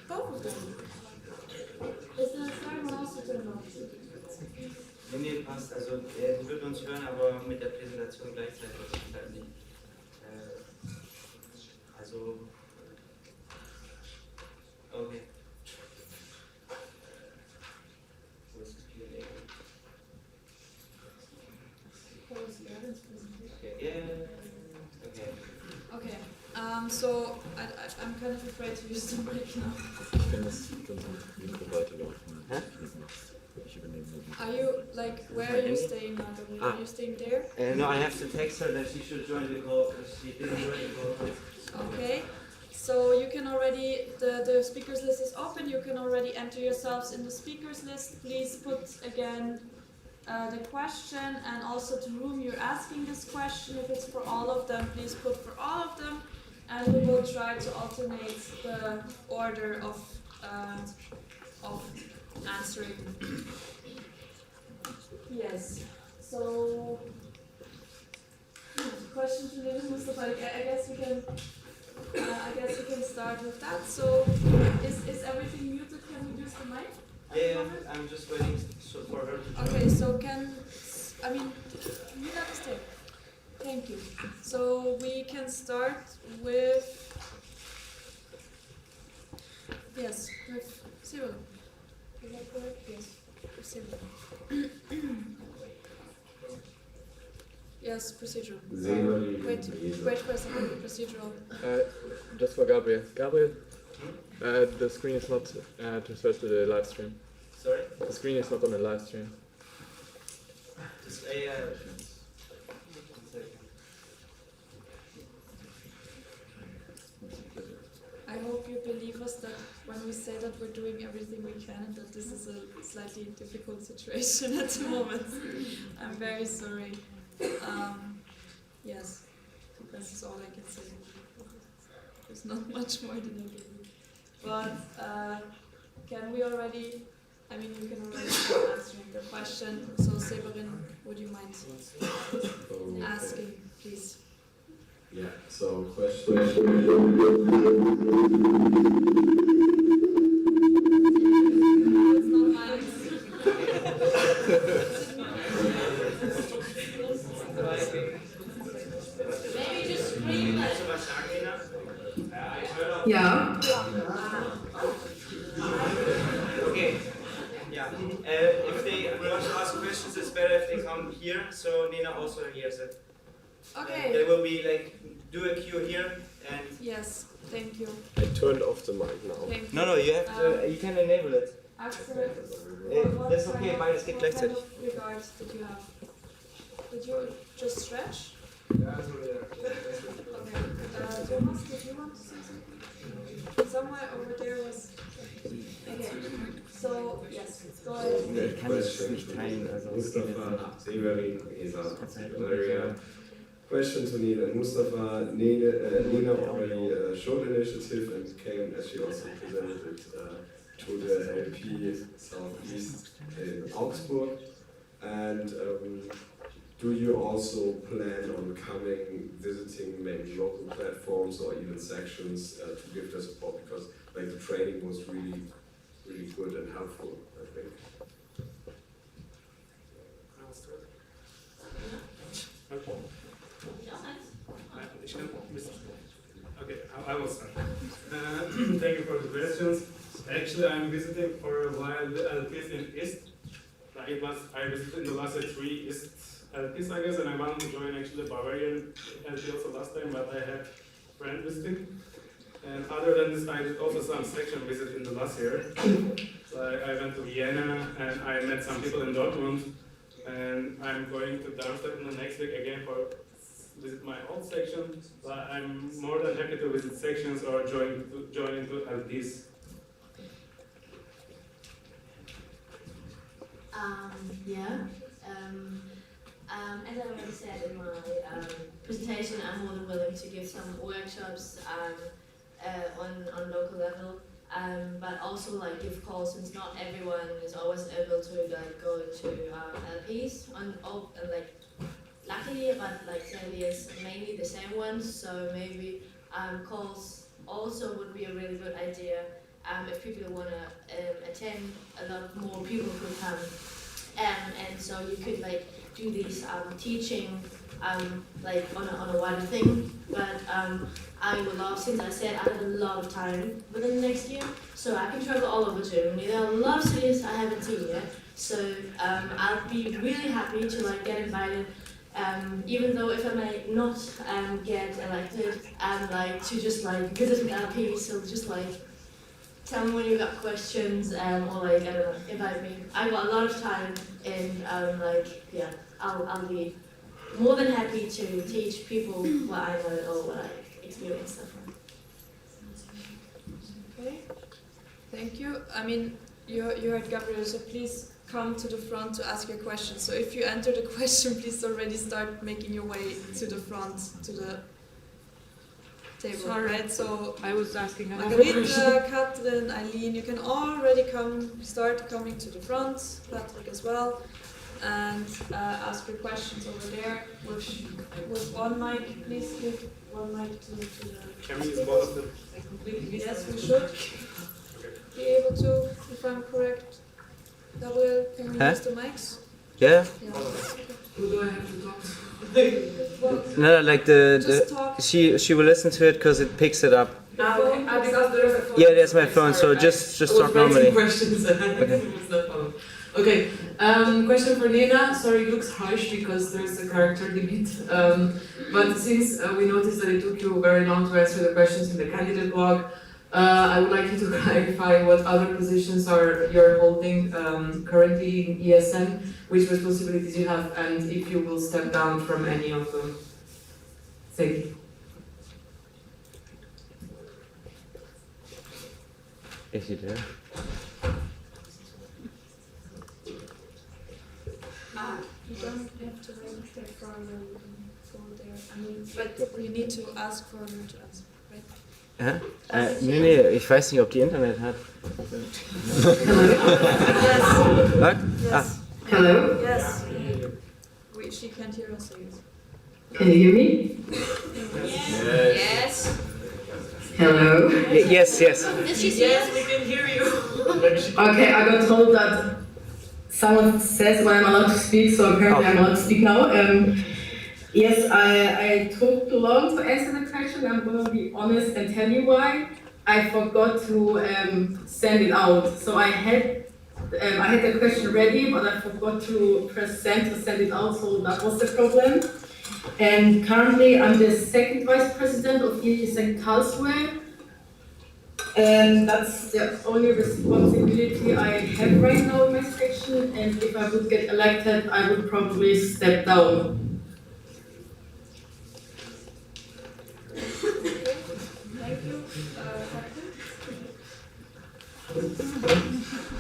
Both of them. Ist der Frage also turned off? Nee, passt. Also er wird uns hören, aber mit der Präsentation gleichzeitig halt nicht. Also okay. Wo ist die Q&A? Okay. So I'm kind of afraid to use the mic now. Are you like where are you staying now? Are you staying there? No, I have to text her that she should join the call because she didn't join the call. Okay. So you can already the speakers list is open. You can already enter yourselves in the speakers list. Please put again the question and also to whom you're asking this question. If it's for all of them, please put for all of them, and we will try to alternate the order of answering. Yes. So question to Néle, Mustafa. I guess we can. I guess we can start with that. So is everything muted? Can we use the mic? Yeah, I'm just waiting for her to join. Okay, so you got to stay. Thank you. So we can start with Cyril. Is that correct? Yes, with Cyril. Yes, procedural. Wait for a second. Procedural. Just for Gabriel. Gabriel, the screen is not transferred to the live stream. Sorry? The screen is not on the live stream. Just, I hope you believe us that when we say that we're doing everything we can and that this is a slightly difficult situation at the moment. I'm very sorry. Yes, that's all I can say. There's not much more than I can do. But can we already, you can already start answering the question. So Severin, would you mind asking, please? Yeah, so question. It's not mine. Maybe just scream like. Yeah. Okay. Yeah. If they want to ask questions, it's better if they come here. So Nena also hears it. Okay. There will be do a queue here and. Yes. Thank you. I turned off the mic now. Thank you. No, you have to. You can enable it. That's okay. Beides geht gleichzeitig. What kind of regards did you have? Did you just stretch? Yeah, so Okay. Thomas, did you want to say something? Somewhere over there was. Okay. So yes, go ahead. Mustafa, Severin, Esa, Marija. Question to Nena and Mustafa. Nena already showed initiative and came, as she also presented it, to the LP Southeast in Augsburg. And do you also plan on visiting maybe local platforms or even sections to give their support? Because like the training was really good and helpful, I think. Okay, I will start. Thank you for the questions. Actually, I'm visiting for a while the LPs in East. I visited in the last 3 East LPs, I guess, and I wanted to join actually the Bavarian LP also last time, but I had friend visiting. And other than this, I did also some section visit in the last year. So I went to Vienna and I met some people in Dortmund. And I'm going to Darmstadt in the next week again for visit my old section. But I'm more than happy to visit sections or join into LPs. As I already said in my presentation, I'm more than willing to give some workshops on local level, but also like give calls, since not everyone is always able to like go to LPs on all like luckily, but like sadly it's mainly the same ones. So maybe calls also would be a really good idea if people want to attend. A lot more people could come, and so you could like do these teaching like on a wider thing. But I would love, since I said I have a lot of time within the next year, so I can travel all over Germany. There are a lot of cities I haven't seen yet, so I'll be really happy to like get invited. Even though if I may not get elected, like to just like visit an LP, so just like tell me when you got questions, or like I don't know, invite me. I got a lot of time, and like yeah, I'll be more than happy to teach people what I know or what I experienced so far. Okay, thank you. I mean, you heard Gabriel, so please come to the front to ask your questions. So if you enter the question, please already start making your way to the front, to the table. Sorry. Right? So I was asking another Marija, question. Katrin, Eileen, you can already start coming to the front, Patrick as well, and ask your questions over there with one mic. Please give one mic to the Can we use both of them? Yes, we should be able to, if I'm correct. Gabriel, can we use the mics? Yeah. Who do I have to talk to? No, like she will listen to it because it picks it up. Okay. Because there's a phone. Yeah, there's my phone, so just talk normally. Questions. It's not problem. Okay. Question for Nena. Sorry, it looks harsh because there's a character limit. But since we noticed that it took you very long to answer the questions in the candidate blog, I would like you to clarify what other positions you're holding currently in ESN, which responsibilities you have, and if you will step down from any of them. Thank you. If you do. You don't have to wait there for there. I mean, but you need to ask for her to answer, right? Nee, ich weiß nicht, ob die Internet hat. Yes. Yes. Hello? Yes. She can't hear us. Can you hear me? Yes. Hello? Yes, yes. Yes, we can hear you. Okay, I got told that someone says when I'm allowed to speak, so apparently I'm allowed to speak now. Yes, I took too long to answer the question. I'm going to be honest and tell you why. I forgot to send it out. So I had the question ready, but I forgot to press send to send it out, so that was the problem. And currently I'm the second vice president of ESN Karlsruhe. And that's the only responsibility I have right now in my section. And if I would get elected, I would probably step down. Thank you.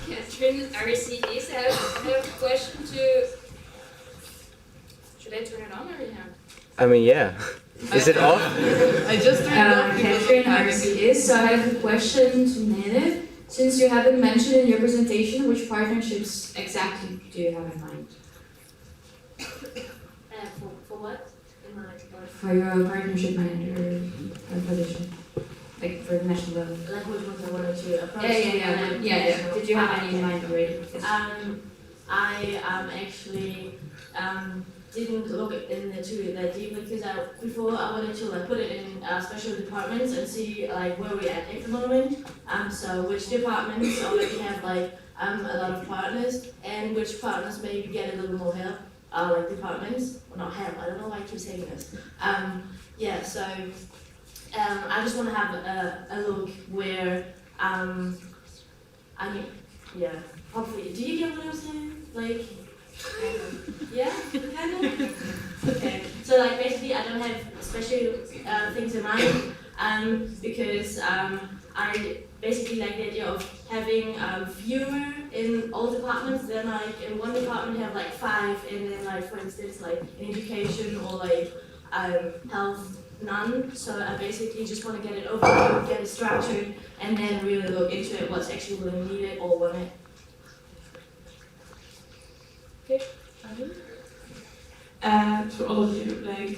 Catherine, RCDs, I have a question to... Should I turn it on or no? I mean, yeah. Is it off? I just turned it off. Catherine, RCDs, so I have a question to Néle. Since you haven't mentioned in your presentation, which partnerships exactly do you have in mind? For what? In my For your partnership manager position, like for the national level. Like which ones I wanted to approach? Yeah. Did you have any in mind already? I actually didn't look into it that deeply because before I wanted to like put it in special departments and see like where we're at the moment. So which departments already have like a lot of partners and which partners maybe get a little more help. Like departments, or not help. I don't know why I keep saying this. Yeah. So I just want to have a look where I mean, yeah. Hopefully, do you get what I'm saying? Like, yeah, kind of. Okay, so like basically, I don't have special things in mind because I basically like the idea of having fewer in all departments. Then like in one department have like 5, and then like for instance like in education or like health. None, so I basically just want to get it over, get it structured, and then really look into it, what's actually really needed or wanted. Okay. To all of you, like,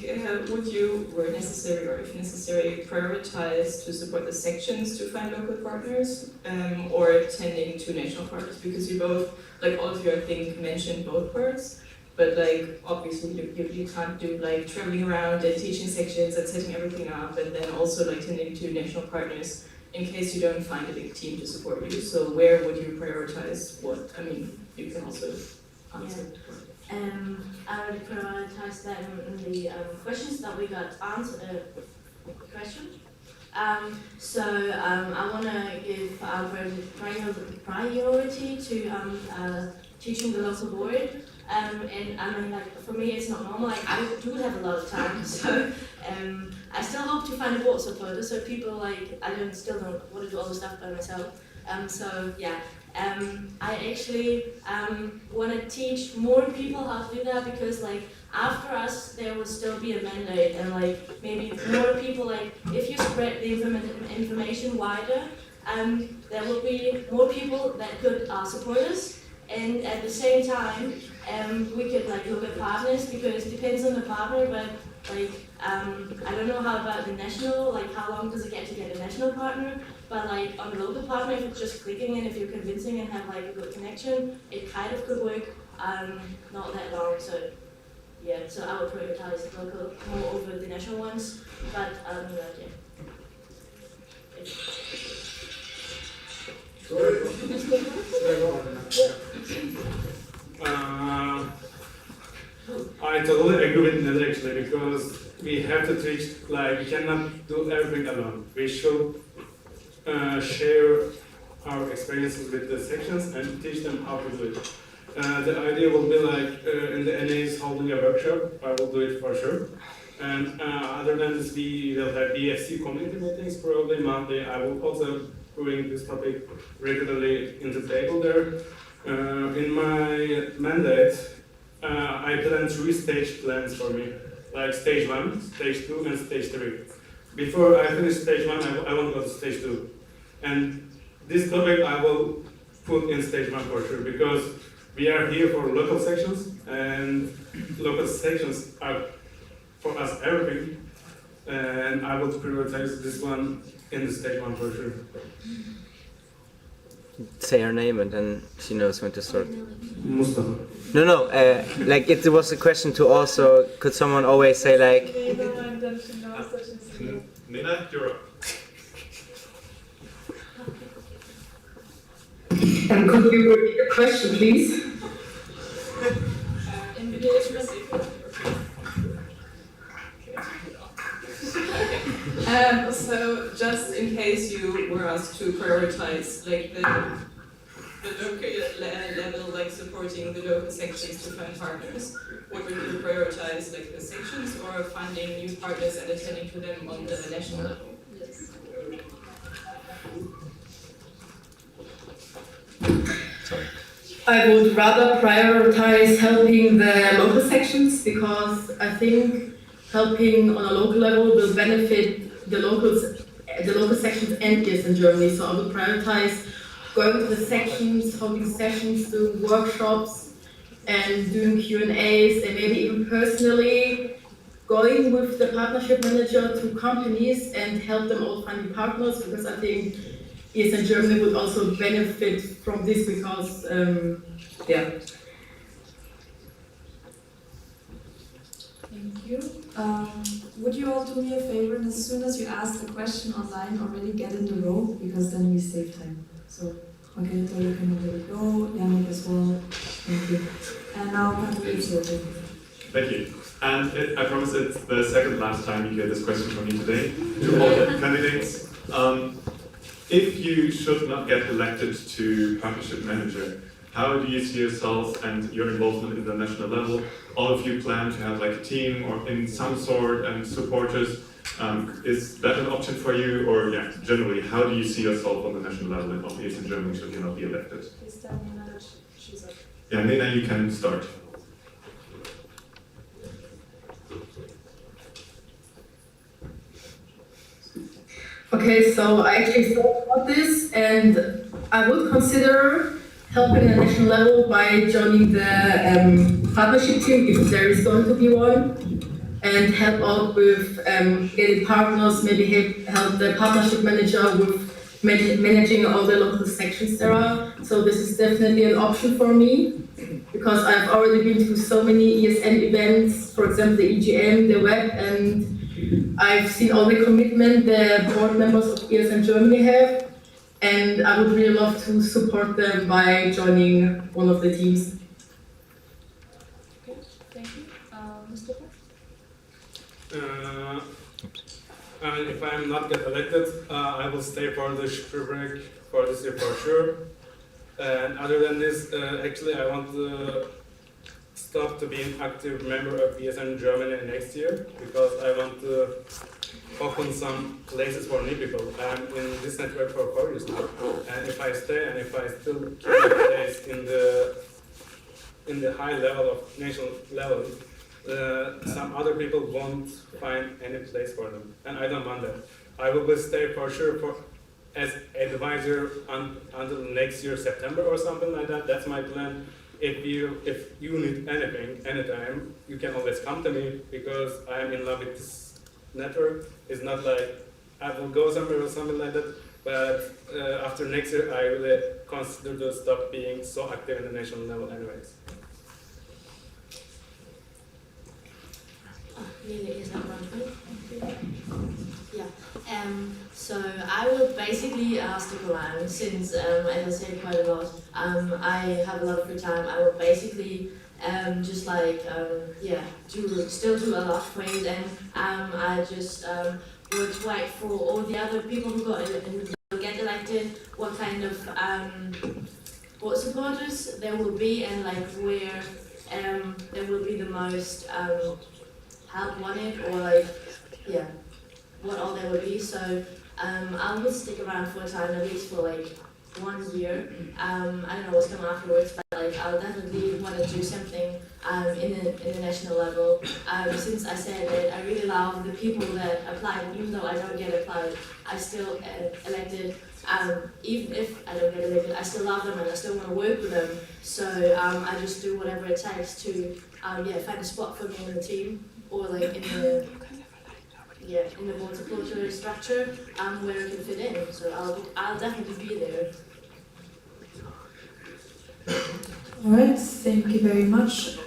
would you, where necessary or if necessary, prioritize to support the sections to find local partners, or tending to national partners? Because you both, like all of you, I think, mentioned both parts. But like obviously you can't do like traveling around and teaching sections and setting everything up, and then also like tending to national partners in case you don't find a big team to support you. So where would you prioritize what? I mean, you can also answer. I would prioritize that in the questions that we got answered. So I want to give priority to teaching the local board. And I mean, like, for me, it's not normal. Like, I do have a lot of time, so I still hope to find a board supporter. So people like, still don't want to do all the stuff by myself. So yeah, I actually want to teach more people how to do that because, like, after us, there will still be a mandate, and like maybe more people. Like, if you spread the information wider, there will be more people that could support us. And at the same time, we could like look at partners because it depends on the partner. But like, I don't know how about the national. Like, how long does it get to get a national partner? But like on the local partner, if it's just clicking and if you're convincing and have like a good connection, it kind of could work. Not that long. So yeah. So I would prioritize the local more over the national ones. But yeah. I totally agree with Néle actually, because we have to teach, like, we cannot do everything alone. We should share our experiences with the sections and teach them how to do it. The idea will be like, in the NAs holding a workshop, I will do it for sure. And other than this, we will have EFC community meetings probably monthly. I will also bring this topic regularly in the table there. In my mandate, I plan 3 stage plans for me, like stage 1, stage 2, and stage 3. Before I finish stage 1, I want to go to stage 2. And this topic I will put in stage 1 for sure, because we are here for local sections, and local sections are for us everything. And I will prioritize this one in the stage 1 for sure. Say her name and then she knows when to start. Mustafa. No, like it was a question to also, could someone always say like... Nena, you're up. Could you repeat the question, please? So just in case you were asked to prioritize like the local level, like supporting the local sections to find partners, what would you prioritize, like the sections or finding new partners and attending to them on the national level? Yes. Sorry. I would rather prioritize helping the local sections because I think helping on a local level will benefit the local sections and Gierse in Germany. So I would prioritize going to the sections, holding sessions, doing workshops, and doing Q&As and maybe even personally going with the partnership manager to companies and help them all finding partners, because I think ESN Germany would also benefit from this because, yeah. Thank you. Would you all do me a favor, and as soon as you ask a question online, already get in the row, because then we save time. So, Margarita, you can already go, Yannick as well. Thank you. And now, Patrick, it's your turn. Thank you. And I promise it's the second last time you hear this question from me today. To all the candidates, if you should not get elected to partnership manager, how do you see yourselves and your involvement in the national level? All of you plan to have like a team or in some sort and supporters. Is that an option for you? Or yeah, generally, how do you see yourself on the national level and obviously in Germany should you not be elected? Please tell Nena that she's up. Yeah, Nena, you can start. Okay, so I actually thought about this, and I would consider helping at national level by joining the partnership team, if there is going to be one, and help out with getting partners, maybe help the partnership manager with managing all the local sections there are. So this is definitely an option for me, because I've already been to so many ESN events, for example, the EGM, the web, and I've seen all the commitment the board members of ESN Germany have, and I would really love to support them by joining one of the teams. Okay, thank you. Mustafa? If I'm not get elected, I will stay for the Szepokat for this year for sure. And other than this, actually I want to stop to be an active member of ESN Germany next year, because I want to open some places for new people. I'm in this network for 4 years now, and if I stay and if I still keep my place in the high level of national level, some other people won't find any place for them, and I don't want that. I will stay for sure as advisor until next year September or something like that. That's my plan. If you need anything, anytime, you can always come to me, because I am in love with this network. It's not like I will go somewhere or something like that, but after next year, I really consider to stop being so active in the national level anyways. Néle, is that right? Yeah. So I will basically stick around, since, as I said quite a lot, I have a lot of free time. I will basically just like, still do a lot of things, and I just would wait for all the other people who get elected, what kind of what supporters there will be, and like where there will be the most help wanted, or like, yeah, what all there will be. So I will stick around for a time, at least for like 1 year. I don't know what's coming afterwards, but like I'll definitely want to do something in the national level. Since I said that I really love the people that applied, even though I don't get applied, I still elected. Even if I don't get elected, I still love them and I still want to work with them. So I just do whatever it takes to find a spot for me in the team, or like in the board supporter structure, where I can fit in. So I'll definitely be there. Alright, thank you very much.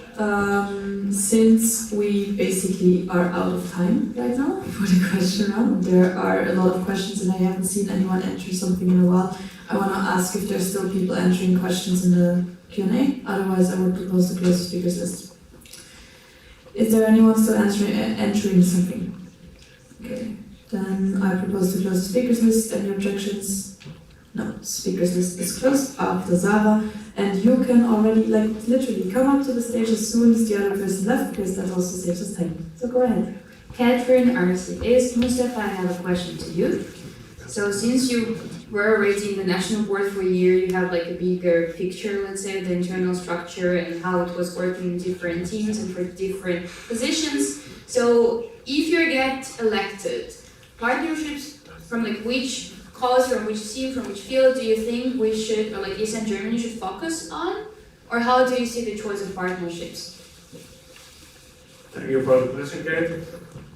Since we basically are out of time right now for the question round, there are a lot of questions and I haven't seen anyone enter something in a while. I want to ask if there's still people entering questions in the Q&A, otherwise I would propose to close the speakers list. Is there anyone still entering something? Okay, then I propose to close the speakers list. Any objections? No, speakers list is closed after Zara, and you can already, like, literally come up to the stage as soon as the other person left, because that also saves us time. So go ahead. Catherine RCS, Mustafa, I have a question to you. So since you were already in the national board for a year, you have like a bigger picture, let's say, of the internal structure and how it was working in different teams and for different positions. So if you get elected, partnerships from like which cause, from which team, from which field do you think we should, or like ESN Germany should focus on? Or how do you see the choice of partnerships? Thank you for the question, Kate.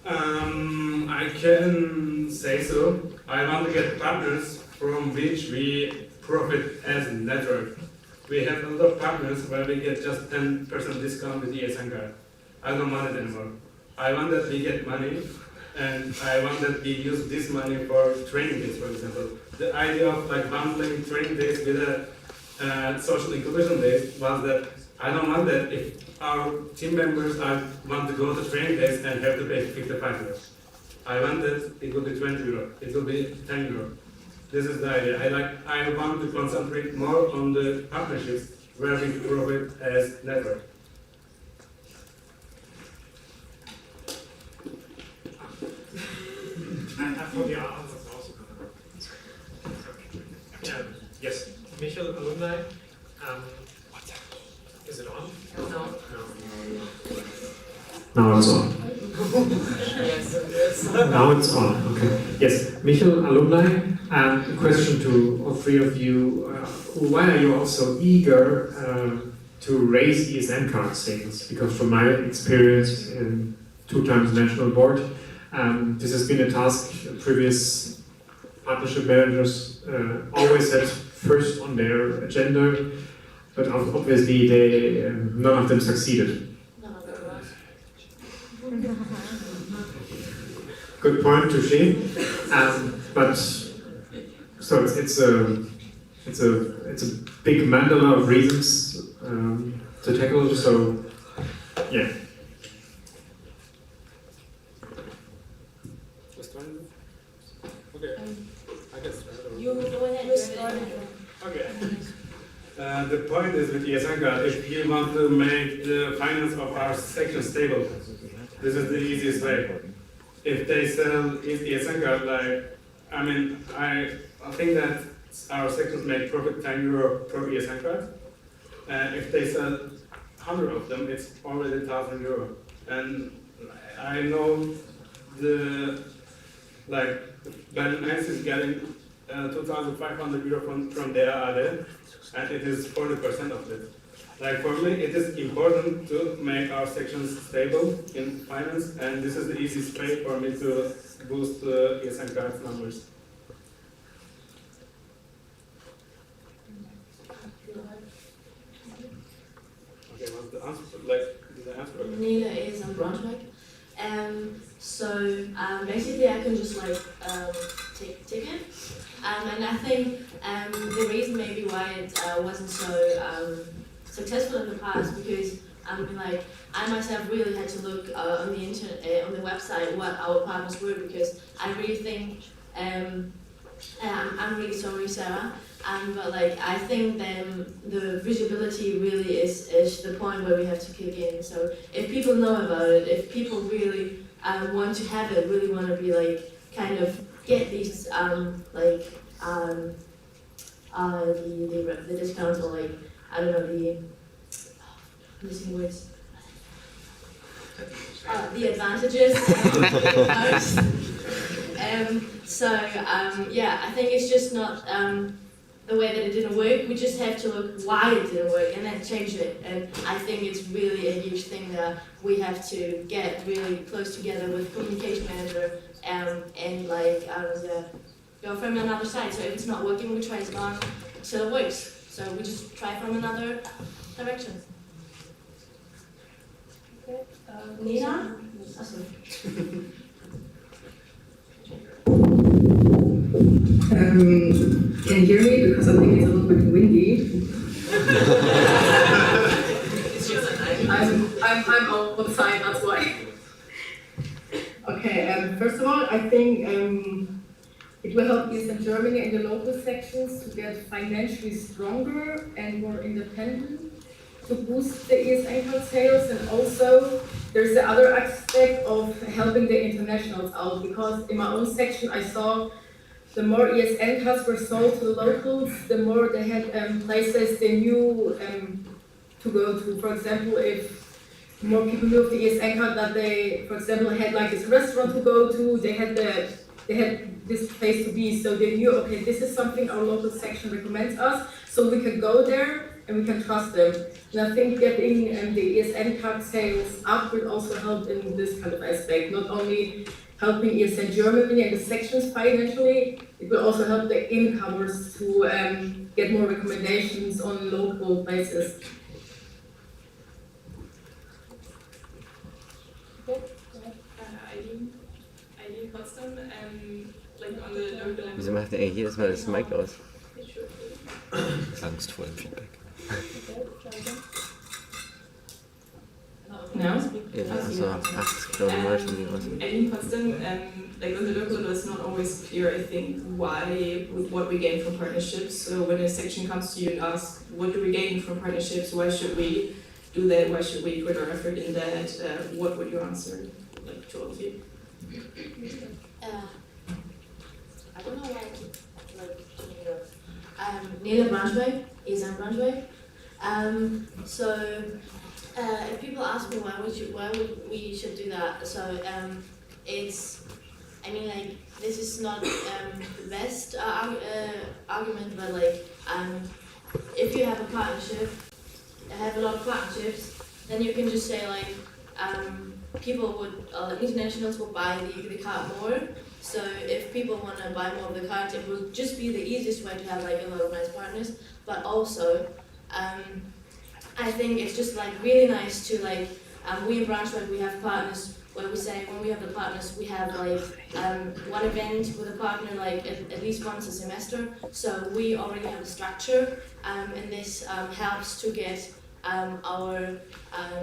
I can say so. I want to get partners from which we profit as a network. We have a lot of partners where we get just 10% discount with the ESN card. I don't want it anymore. I want that we get money, and I want that we use this money for training days, for example. The idea of like bundling training days with a social inclusion days was that I don't want that if our team members want to go to training days and have to pay 55 euros. I want that it will be 20 euro, it will be 10 euro. This is the idea. I want to concentrate more on the partnerships where we profit as network. For the answers also. Yeah. Yes. Michel, alumni. Is it on? No. Now it's on. Yes. Now it's on. Okay. Yes. Michel, alumni. A question to all three of you. Why are you all so eager to raise ESN card sales? Because from my experience in 2 times national board, this has been a task previous partnership managers always had first on their agenda, but obviously none of them succeeded. Good point, touché. But so it's a big mandala of reasons to tackle. So yeah. Okay. I guess. You go ahead. Okay. The point is with ESN card, if you want to make the finance of our section stable, this is the easiest way. If they sell ESN card, I think that our sections make profit 10 euro per ESN card. If they sell 100 of them, it's already 1,000 euro. And I know Berlin 1 is getting 2,500 euro from their AD, and it is 40% of it. For me, it is important to make our sections stable in finance, and this is the easiest way for me to boost the ESN cards numbers. Okay, what's the answer? Did I answer? Néle is on Braunschweig. Basically I can just take it. And I think the reason maybe why it wasn't so successful in the past, because I myself really had to look on the internet, on the website, what our partners were, because I really think I'm really sorry, Sarah. But I think the visibility really is the point where we have to kick in. So if people know about it, if people really want to have it, really want to be kind of get these the discounts, or I don't know, the missing words. The advantages. I think it's just not the way that it didn't work. We just have to look why it didn't work and then change it. And I think it's really a huge thing that we have to get really close together with communication manager and go from another side. So if it's not working, we try it on until it works. So we just try from another direction. Okay. Nena? Can you hear me? Because I think it's a little bit windy. I'm outside, that's why. Okay, first of all, I think it will help us in Germany and the local sections to get financially stronger and more independent, to boost the ESN card sales, and also there's the other aspect of helping the internationals out, because in my own section I saw the more ESN cards were sold to the locals, the more they had places they knew to go to. For example, if more people knew of the ESN card, that they, for example, had this restaurant to go to, they had this place to be, so they knew, okay, this is something our local section recommends us, so we could go there and we can trust them. And I think getting the ESN card sales up will also help in this kind of aspect, not only helping ESN Germany and the sections financially, it will also help the incomers to get more recommendations on local basis. Eileen Potsdam, like on the local level. Wieso macht er jedes Mal das Mic aus? Angst vor dem Feedback. No? Yeah, so, ach, ich glaube, mal schon wieder was. Eileen Potsdam, like on the local level, it's not always clear, I think, what we gain from partnerships. So when a section comes to you and asks, what do we gain from partnerships? Why should we do that? Why should we put our effort in that? What would you answer, like, to all of you? I don't know why I keep doing it. Néle Braunschweig, ESN Braunschweig. If people ask me why we should do that, so it's, I mean, like, this is not the best argument, but like, if you have a partnership, have a lot of partnerships, then you can just say like, people would, internationals will buy the card more. So if people want to buy more of the cards, it will just be the easiest way to have like a lot of nice partners. But also, I think it's just like really nice to like, we in Braunschweig, we have partners where we say when we have the partners, we have like one event with a partner like at least once a semester. So we already have a structure, and this helps to get our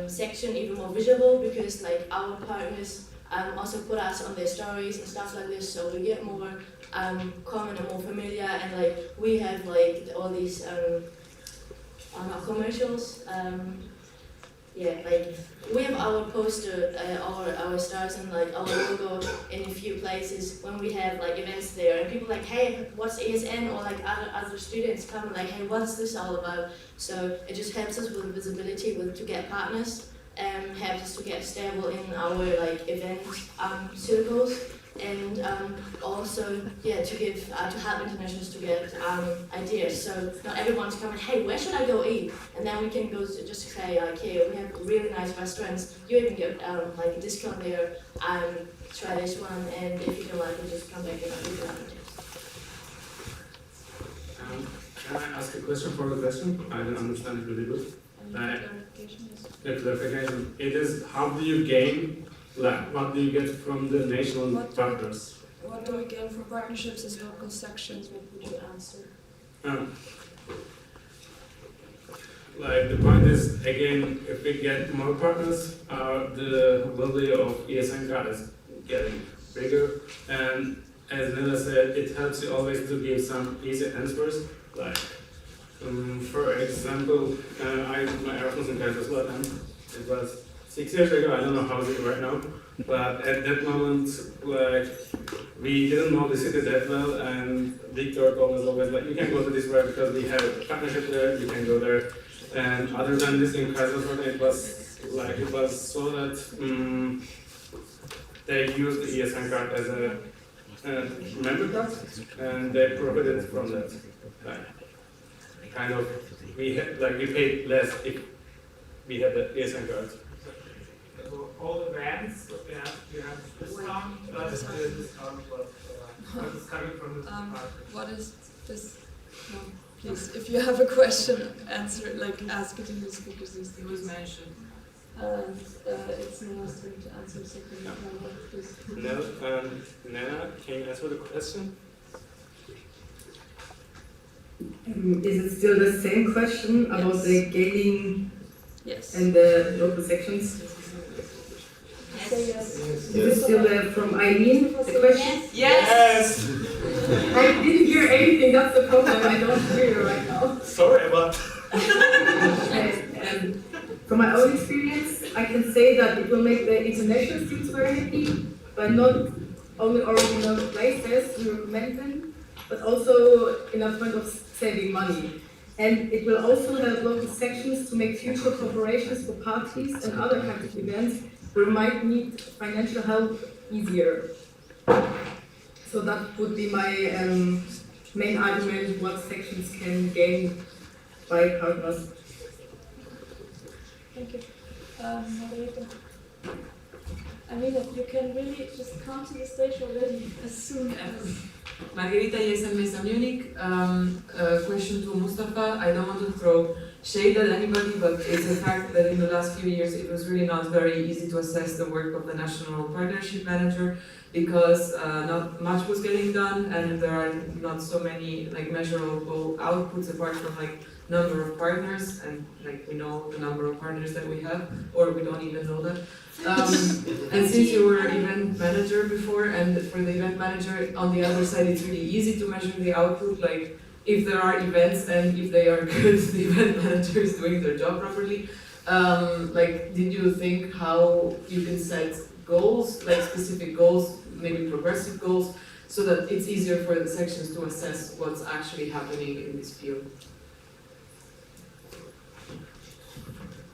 section even more visible, because like our partners also put us on their stories and stuff like this, so we get more common and more familiar, and like we have like all these commercials. Yeah, like we have our poster, our stars and like our logo in a few places when we have like events there, and people like, hey, what's ESN? Or like other students come and like, hey, what's this all about? So it just helps us with visibility, to get partners, helps us to get stable in our like event circles, and also to give to help internationals to get ideas. So not everyone's coming, hey, where should I go eat? And then we can go to just say like, hey, we have really nice restaurants. You even get like a discount there. Try this one, and if you don't like it, just come back and I'll give you other tips. Can I ask a question for the question? I don't understand it really good. Clarification. It is, how do you gain? Like, what do you get from the national partners? What do we gain from partnerships as local sections? What would you answer? Like, the point is, again, if we get more partners, the value of ESN card is getting bigger. And as Nena said, it helps you always to give some easy answers. Like, for example, I did my Erasmus in Kaiserslautern. It was 6 years ago, I don't know how it is right now, but at that moment, like, we didn't know the city that well, and Victor told us always, like, you can go to this way because we have a partnership there, you can go there. And other than this in Kaiserslautern, it was so that they used the ESN card as a member card, and they profited from that. Kind of, we paid less if we had the ESN card. So all events, you have discount, plus the discount plus what is coming from this partner. What is this? No, please, if you have a question, answer it, like ask it in this because it was mentioned. And it's Nena's turn to answer something. No, Nena, can you answer the question? Is it still the same question about the gaining and the local sections? Say yes. Is it still from Eileen, the question? Yes! I didn't hear anything, that's the problem, I don't hear you right now. Sorry about From my own experience, I can say that it will make the international students very happy, by not only already know places, we recommend them, but also in a point of saving money. And it will also help local sections to make future cooperations for parties and other kinds of events where we might need financial help easier. So that would be my main argument, what sections can gain by partners. Thank you. Marija. I mean, you can really just come to the stage already as soon as. Margarita Mesa Munich, a question to Mustafa. I don't want to throw shade at anybody, but it's a fact that in the last few years it was really not very easy to assess the work of the National Partnership Manager because not much was getting done and there are not so many like measurable outputs apart from like number of partners, and like we know the number of partners that we have, or we don't even know that. And since you were event manager before, and for the event manager on the other side, it's really easy to measure the output, like if there are events and if they are good, the event manager is doing their job properly. Like, did you think how you can set goals, like specific goals, maybe progressive goals, so that it's easier for the sections to assess what's actually happening in this field?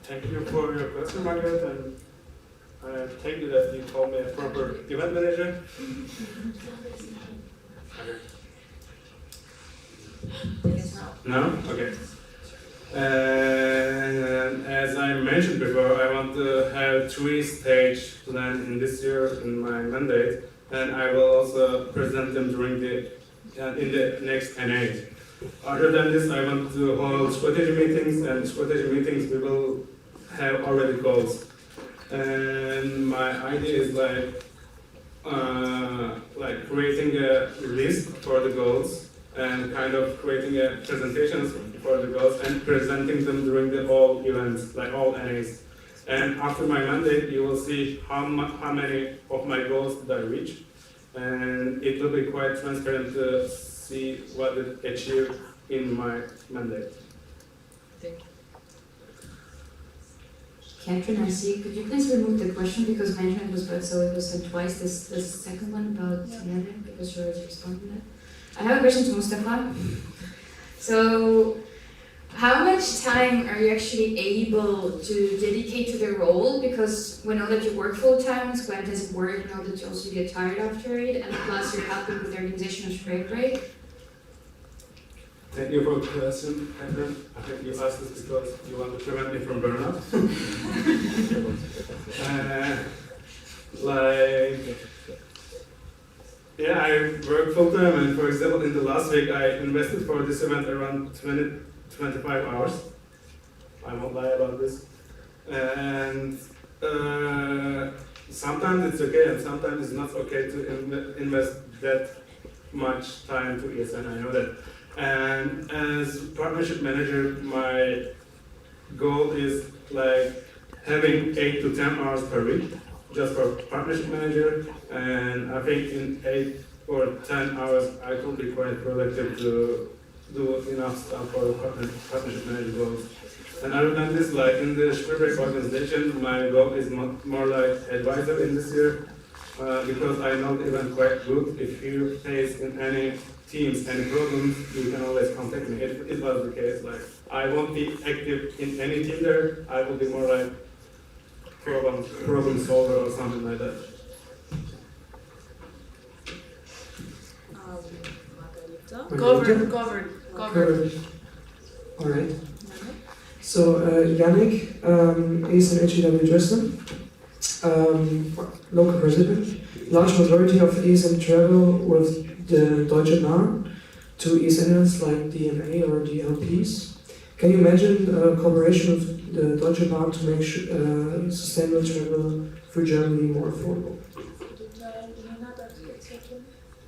Thank you for your question, Margaret, and I take it that you call me a proper event manager. No? Okay. And as I mentioned before, I want to have 3-stage plan in this year in my mandate, and I will also present them during in the next NA. Other than this, I want to hold strategy meetings, and strategy meetings we will have already goals. And my idea is like creating a list for the goals and kind of creating a presentations for the goals and presenting them during the all events, like all NAs. And after my mandate, you will see how many of my goals did I reach, and it will be quite transparent to see what it achieved in my mandate. Thank you. Candidacy, could you please remove the question because Benjamin was bad, so it was said twice. This second one about Nena, because you already responded to that. I have a question to Mustafa. So, how much time are you actually able to dedicate to the role? Because we know that you work full time, it's quite intensive work, we know that you also get tired after it, and plus you're helping with the organization of spring break. Thank you for the question, Catherine. I think you asked this because you want to prevent me from burnout. Yeah, I work full time, and for example, in the last week, I invested for this event around 25 hours. I won't lie about this. And sometimes it's okay, and sometimes it's not okay to invest that much time to ESN. I know that. And as partnership manager, my goal is like having 8 to 10 hours per week just for partnership manager, and I think in 8 or 10 hours I could be quite productive to do enough stuff for partnership manager goals. And other than this, like in the Spring organization, my goal is more like advisor in this year, because I know the event quite good. If you face in any teams, any problems, you can always contact me. It was the case. Like I won't be active in any team there. I will be more like problem solver or something like that. Govern. All right. So Yannick is an HEW Dresden, local president. Large majority of ESN travel with the Deutsche Bahn to ESNers like DMA or DLPs. Can you imagine cooperation with the Deutsche Bahn to make sustainable travel through Germany more affordable?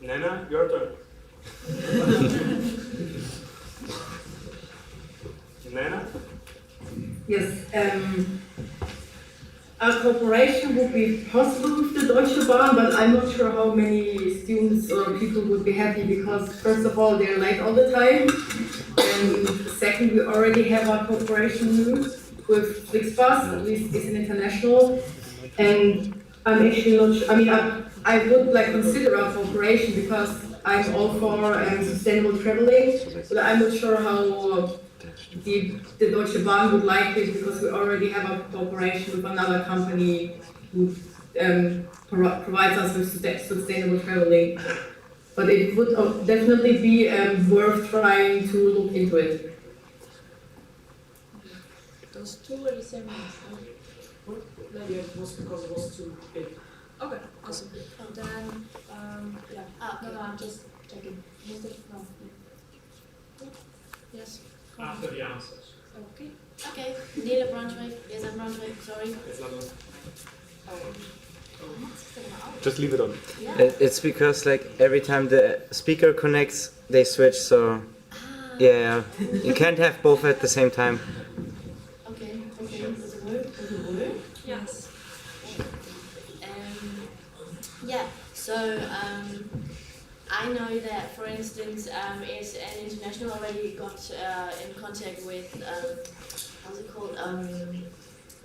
Nena, your turn. Nena? Yes, a cooperation would be possible with the Deutsche Bahn, but I'm not sure how many students or people would be happy because first of all, they're late all the time. And second, we already have a cooperation with Flixbus, at least it's an international. And I'm actually not sure, I mean, I would like consider a cooperation because I'm all for sustainable traveling, but I'm not sure how the Deutsche Bahn would like it because we already have a cooperation with another company who provides us with sustainable traveling. But it would definitely be worth trying to look into it. was two or the same ones? Yeah, it was because it was too big. Okay, awesome. Then, yeah. No, I'm just checking. No. Yes. After the answers. Okay. Okay, Néle Braunschweig. Yes, I'm Braunschweig, sorry. Just leave it on. It's because like every time the speaker connects, they switch. So yeah, you can't have both at the same time. Okay. Does it work? Yes. Yeah. So I know that, for instance, ESN International already got in contact with how's it called?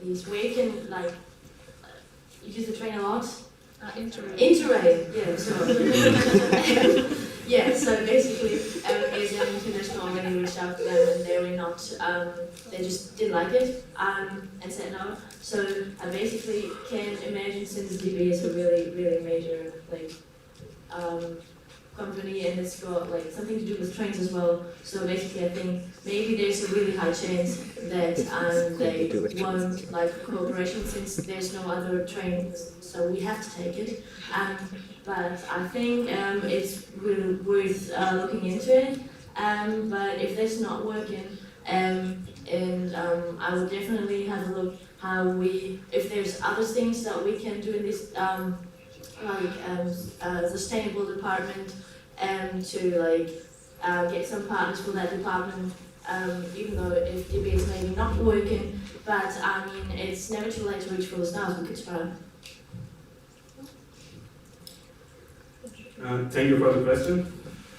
These where you can like you use the train a lot. Interrail. Interrail. Yeah. So yeah. So basically, ESN International already reached out to them, and they were not. They just didn't like it and said no. So I basically can imagine, since DB is a really major like company, and it's got like something to do with trains as well. So basically, I think maybe there's a really high chance that they won't like cooperation, since there's no other trains. So we have to take it. But I think it's really worth looking into it. But if that's not working, and I would definitely have a look how if there's other things that we can do in this sustainable department, to get some partners for that department, even though if DB is maybe not working, but I mean it's never too late to reach for the stars. We could try. Thank you for the question.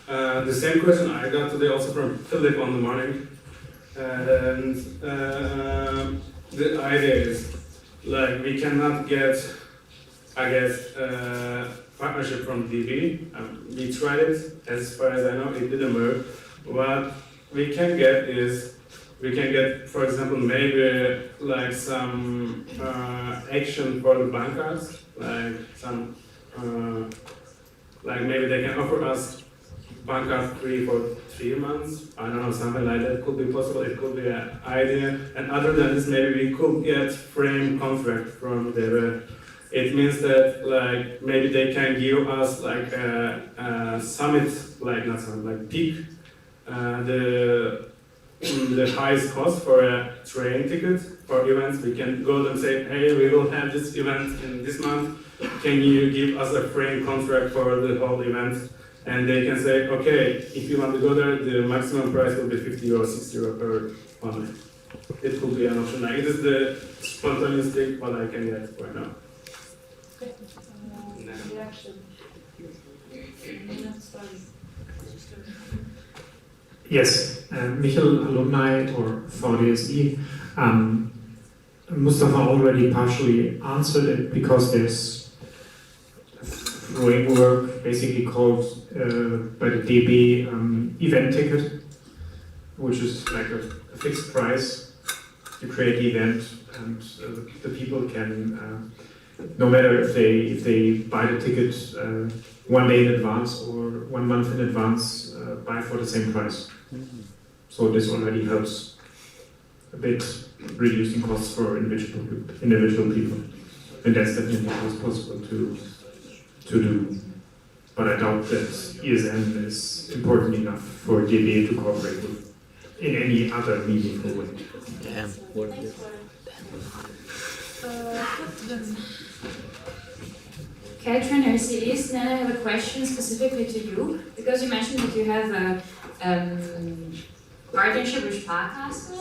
The same question I got today also from Philip on the morning. And the idea is, like, we cannot get, I guess, partnership from DB. We tried it, as far as I know, it didn't work. What we can get is, for example, maybe like some action for the bankers, like some, like maybe they can offer us bankers free for 3 months. I don't know, something like that could be possible. It could be an idea. And other than this, maybe we could get frame contract from the. It means that like maybe they can give us like a summit, like not summit, like peak, the highest cost for a train ticket for events. We can go and say, hey, we will have this event in this month. Can you give us a frame contract for the whole event? And they can say, okay, if you want to go there, the maximum price will be 50 or 60 euro per one. It could be an option. Like, it is the spontaneous thing what I can get right now. Okay. Reaction. Yes, Michal alumni or VDSI. Mustafa already partially answered it, because there's a framework basically called by the DB event ticket, which is like a fixed price. You create the event, and the people can, no matter if they buy the ticket 1 day in advance or 1 month in advance, buy for the same price. So this already helps a bit, reducing costs for individual people, and that's definitely possible to do. But I doubt that ESN is important enough for DB to cooperate with in any other meaningful way. Damn. Okay, trainers, it is. Nena, I have a question specifically to you, because you mentioned that you have a partnership with Sparkasse.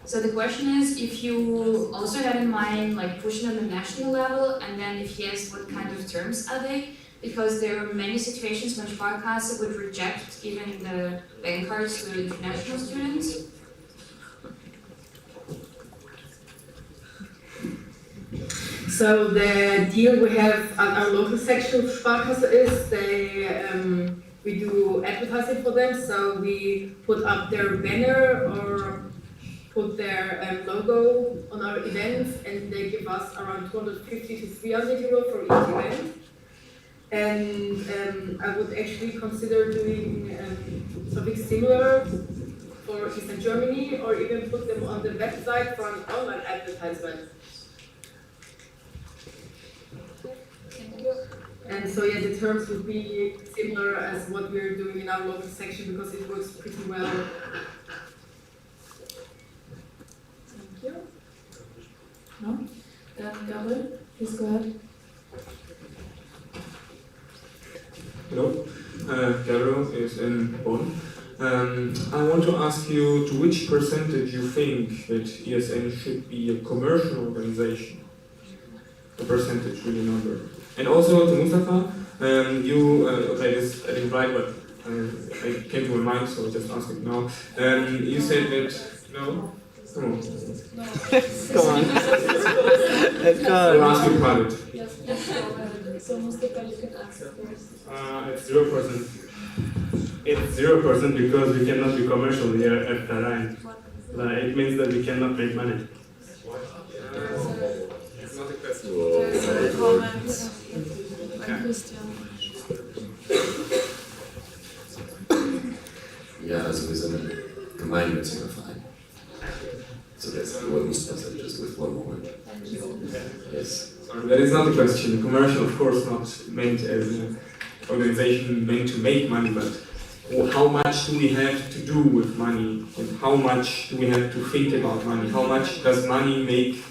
So the question is, if you also have in mind like pushing on the national level, and then if yes, what kind of terms are they? Because there are many situations when Sparkasse would reject giving the bank cards to international students. So the deal we have at our local section of Sparkasse is we do advertising for them. So we put up their banner or put their logo on our events, and they give us around 250 to 300 euro for each event. And I would actually consider doing something similar for for Eastern Germany, or even put them on the website for an online advertisement. Thank you. And so yeah, the terms would be similar as what we're doing in our local section because it works pretty well. Thank you. No? Gavin, please go ahead. Hello, Gavin is in Bonn. I want to ask you to which percentage you think that ESN should be a commercial organization? A percentage, really number. And also to Mustafa, okay, this I didn't write, but I came to my mind, so I just ask it now. You said that, no? Come on. Come on. I'll ask you private. Yes, so Mustafa, you can answer first. It's 0%. It's 0% because we cannot be commercial here at Pelan. It means that we cannot make money. It's not a question. Comments by Christian. Ja, also wir sind ein gemeinnütziger Verein. So that's what Mustafa said, just with one word. Yes. Sorry, that is not the question. Commercial, of course, not meant as an organization meant to make money, but how much do we have to do with money, and how much do we have to think about money? How much does money make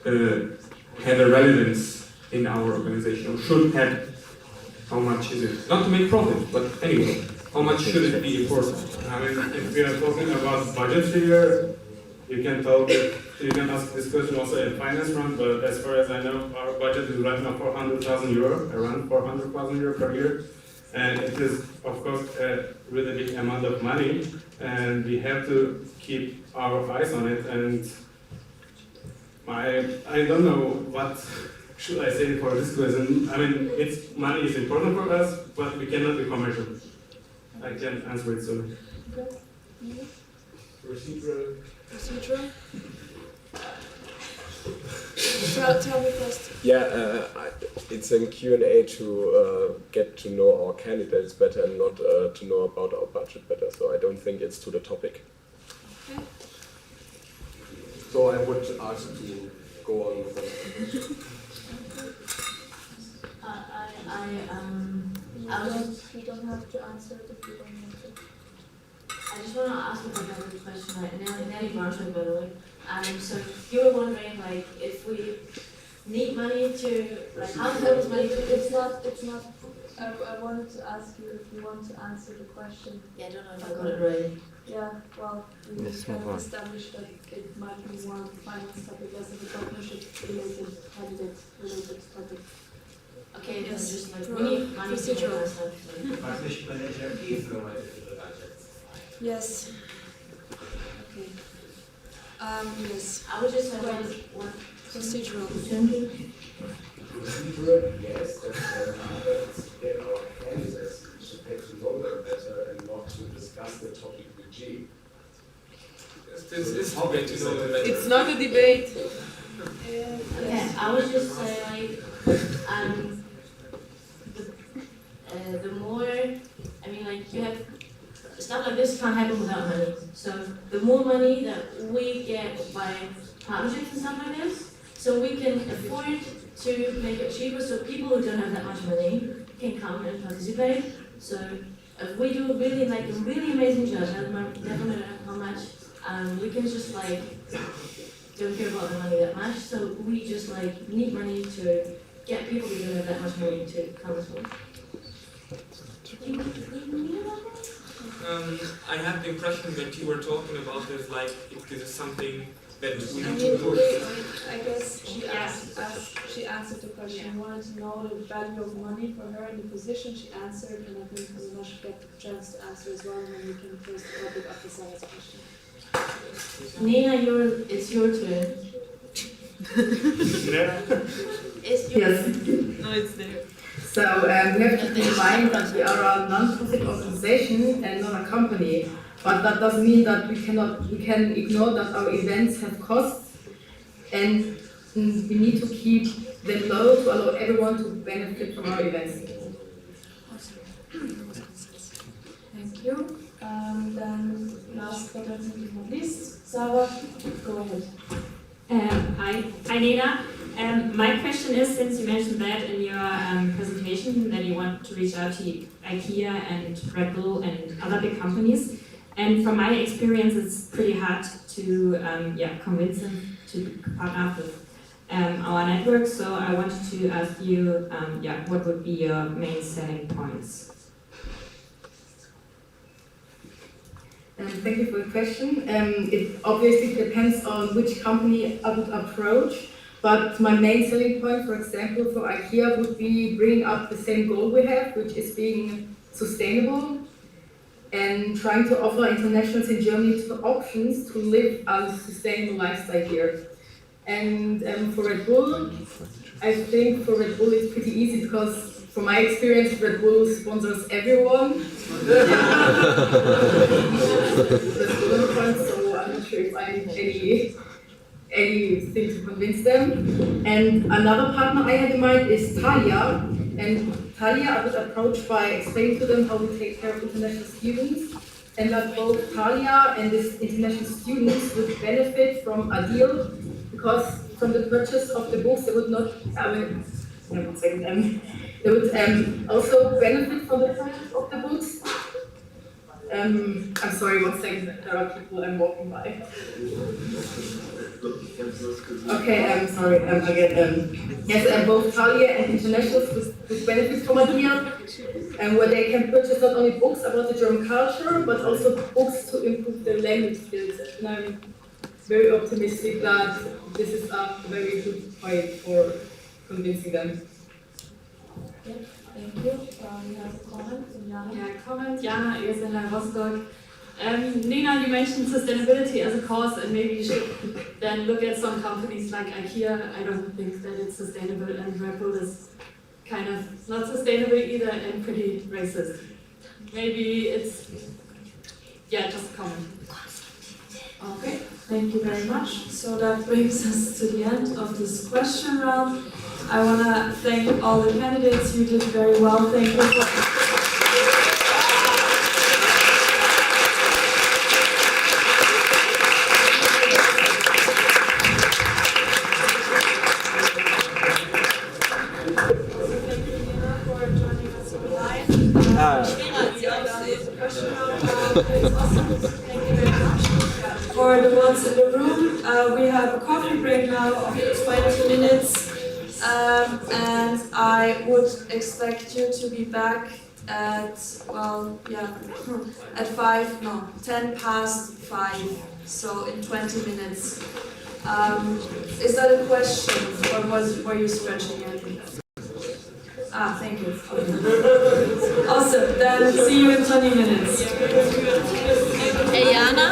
have a relevance in our organization, or should have? How much is it? Not to make profit, but anyway, how much should it be important? I mean, if we are talking about budget here, you can ask this question also in finance round, but as far as I know, our budget is right now 400,000 euro, around 400,000 euro per year. And it is, of course, a really big amount of money, and we have to keep our eyes on it. And I don't know what should I say for this question. I mean, money is important for us, but we cannot be commercial. I can answer it soon. Okay. Procedural. Procedural. Tell me first. Yeah, it's a Q&A to get to know our candidates better and not to know about our budget better, so I don't think it's to the topic. Okay. So I would ask to go on with that. You don't have to answer it if you don't want to. I just want to ask about the question, Néle, by the way. So you were wondering, like, if we need money to, like, how much money to... It's not, I wanted to ask you if you want to answer the question. Yeah, I don't know if I got it right. Yeah, well, we Yes, kind of move on. established that it might be more of a finance topic, less of a partnership-related, candidate-related topic. Okay, yes. just like, we need money to do our stuff. Partnership manager is provided to the budget. Yes. Okay. Yes. I would just say one procedural. Procedural, yes, but get our candidates should get to know them better and not to discuss the topic with G. This is how get to know them better. It's not a debate. Okay, I would just say, like, the more, I mean, like, you have stuff like this can't happen without money. So the more money that we get by partnerships and stuff like this, so we can afford to make it cheaper so people who don't have that much money can come and participate. So if we do really amazing job, never matter how much, we can just like don't care about the money that much. So we just like need money to get people who don't have that much money to come as well. I had the impression that you were talking about this, like, if this is something that we I need mean, to push. I guess she answered the question. She wanted to know the value of money for her in the position. She answered, and I think Nena should get the chance to answer as well, and then we can close the topic after Sahil's question. Nena, it's your turn. It's your Yes. No, it's there. So we have to keep in mind that we are a non-profit organization and not a company. But that doesn't mean that we can ignore that our events have costs, and we need to keep them low to allow everyone to benefit from our events. Thank you. Then last but last but not least, Sarah, go ahead. Hi, Nena. My question is, since you mentioned that in your presentation, that you want to reach out to IKEA and Red Bull and other big companies, and from my experience, it's pretty hard to convince them to partner up with our network. So I wanted to ask you, what would be your main selling points? Thank you for the question. It obviously depends on which company I would approach, but my main selling point, for example, for IKEA would be bringing up the same goal we have, which is being sustainable and trying to offer internationals in Germany the options to live a sustainable lifestyle here. And for Red Bull, I think for Red Bull it's pretty easy because from my experience, Red Bull sponsors everyone. So I'm not sure if I need anything to convince them. And another partner I had in mind is Thalia. And Thalia I would approach by explaining to them how we take care of international students, and that both Thalia and these international students would benefit from a deal, because from the purchase of the books they would not, they would also benefit from the purchase of the books. I'm sorry, 1 second, there are people I'm walking by. Okay, I'm sorry, again. Yes, both Thalia and internationals would benefit from a deal, where they can purchase not only books about the German culture, but also books to improve their language skills. And I'm very optimistic that this is a very good point for convincing them. Yeah, thank you. We have a comment from Jana. Yeah, comment. Jana is in Rostock. Nena, you mentioned sustainability as a cause, and maybe you should then look at some companies like IKEA. I don't think that it's sustainable, and Red Bull is kind of not sustainable either and pretty racist. Maybe it's, just a comment. Okay, thank you very much. So that brings us to the end of this question round. I want to thank all the candidates. You did very well. Thank you for... For the ones in the room, we have a coffee break now of 20 minutes, and I would expect you to be back at, at 10 past 5, so in 20 minutes. Is that a question, or were you stretching it? Thank you. Awesome, then see you in 20 minutes. Hey Jana,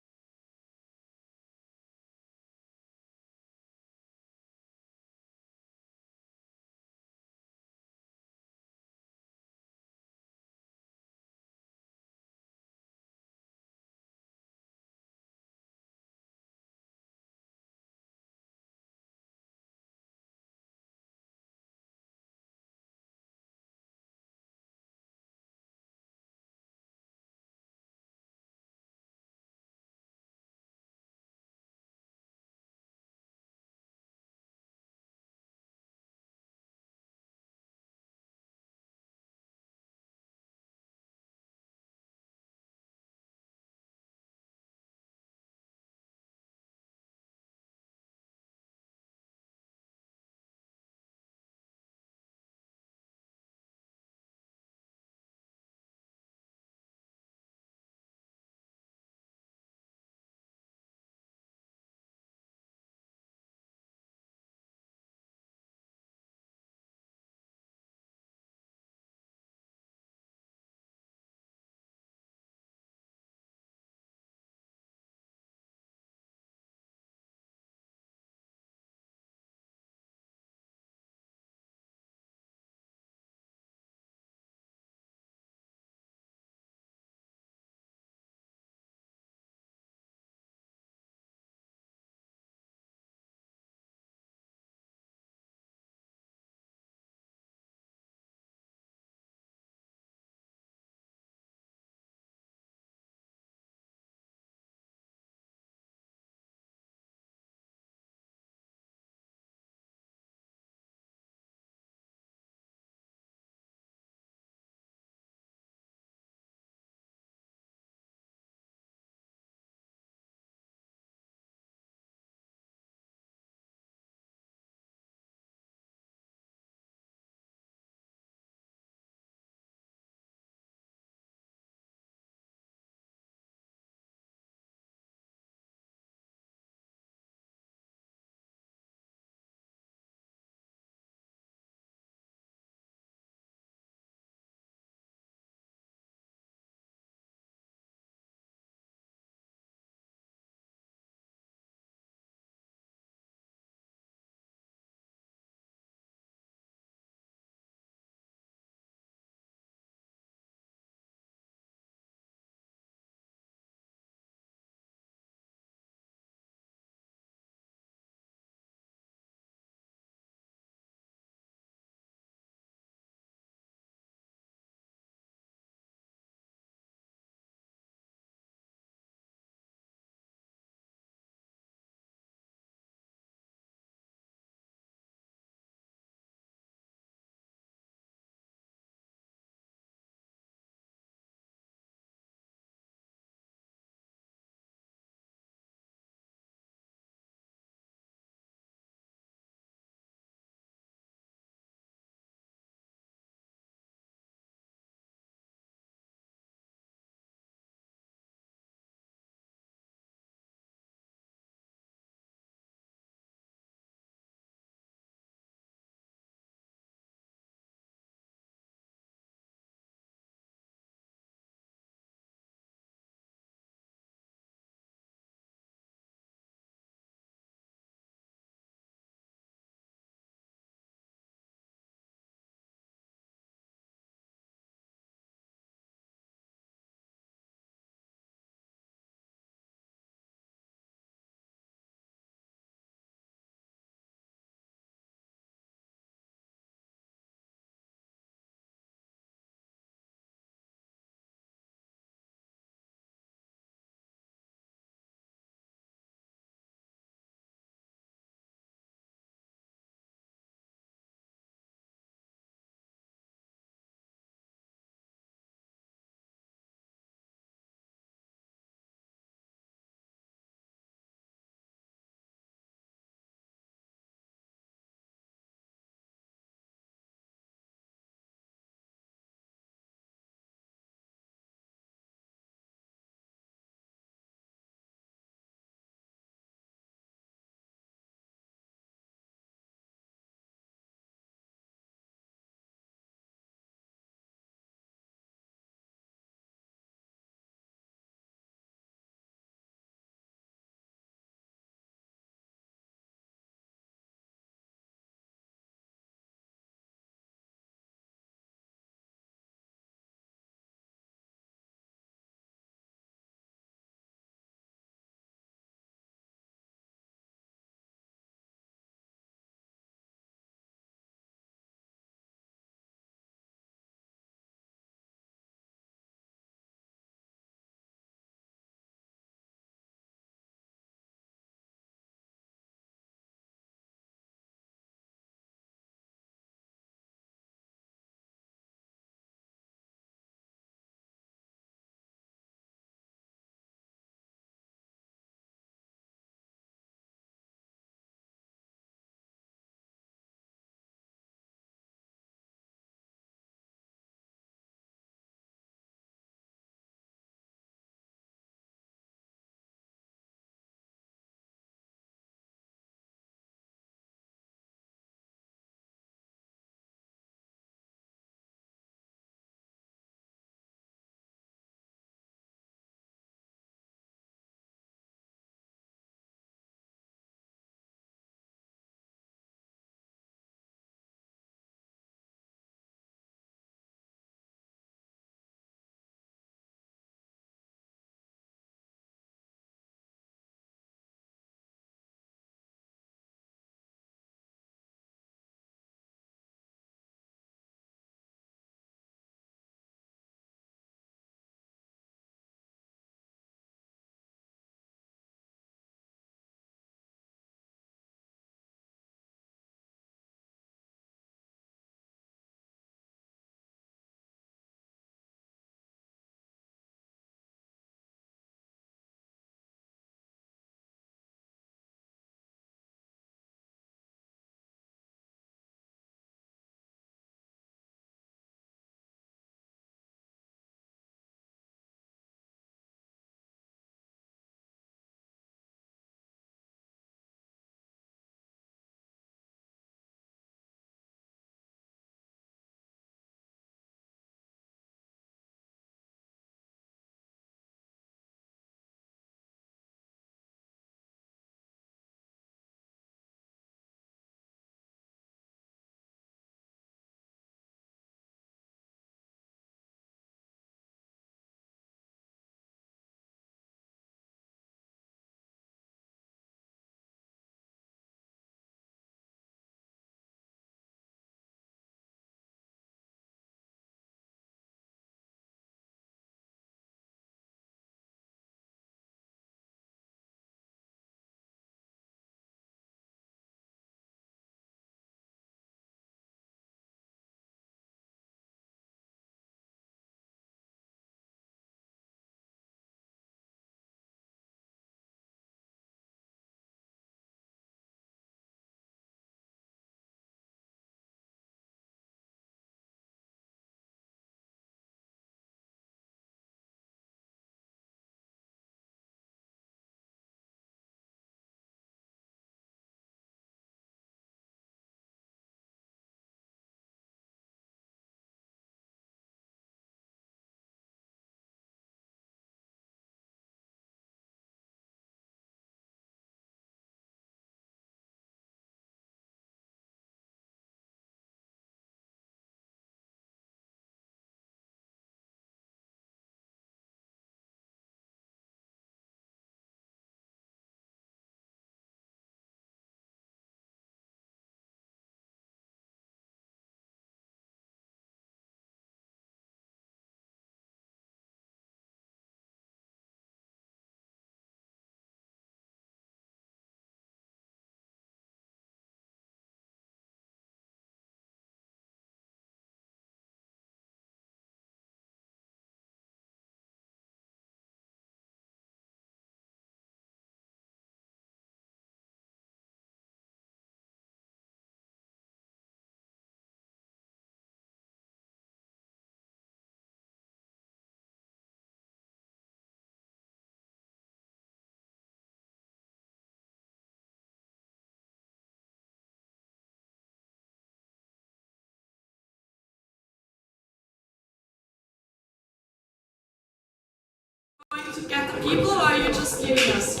people or are you just giving us?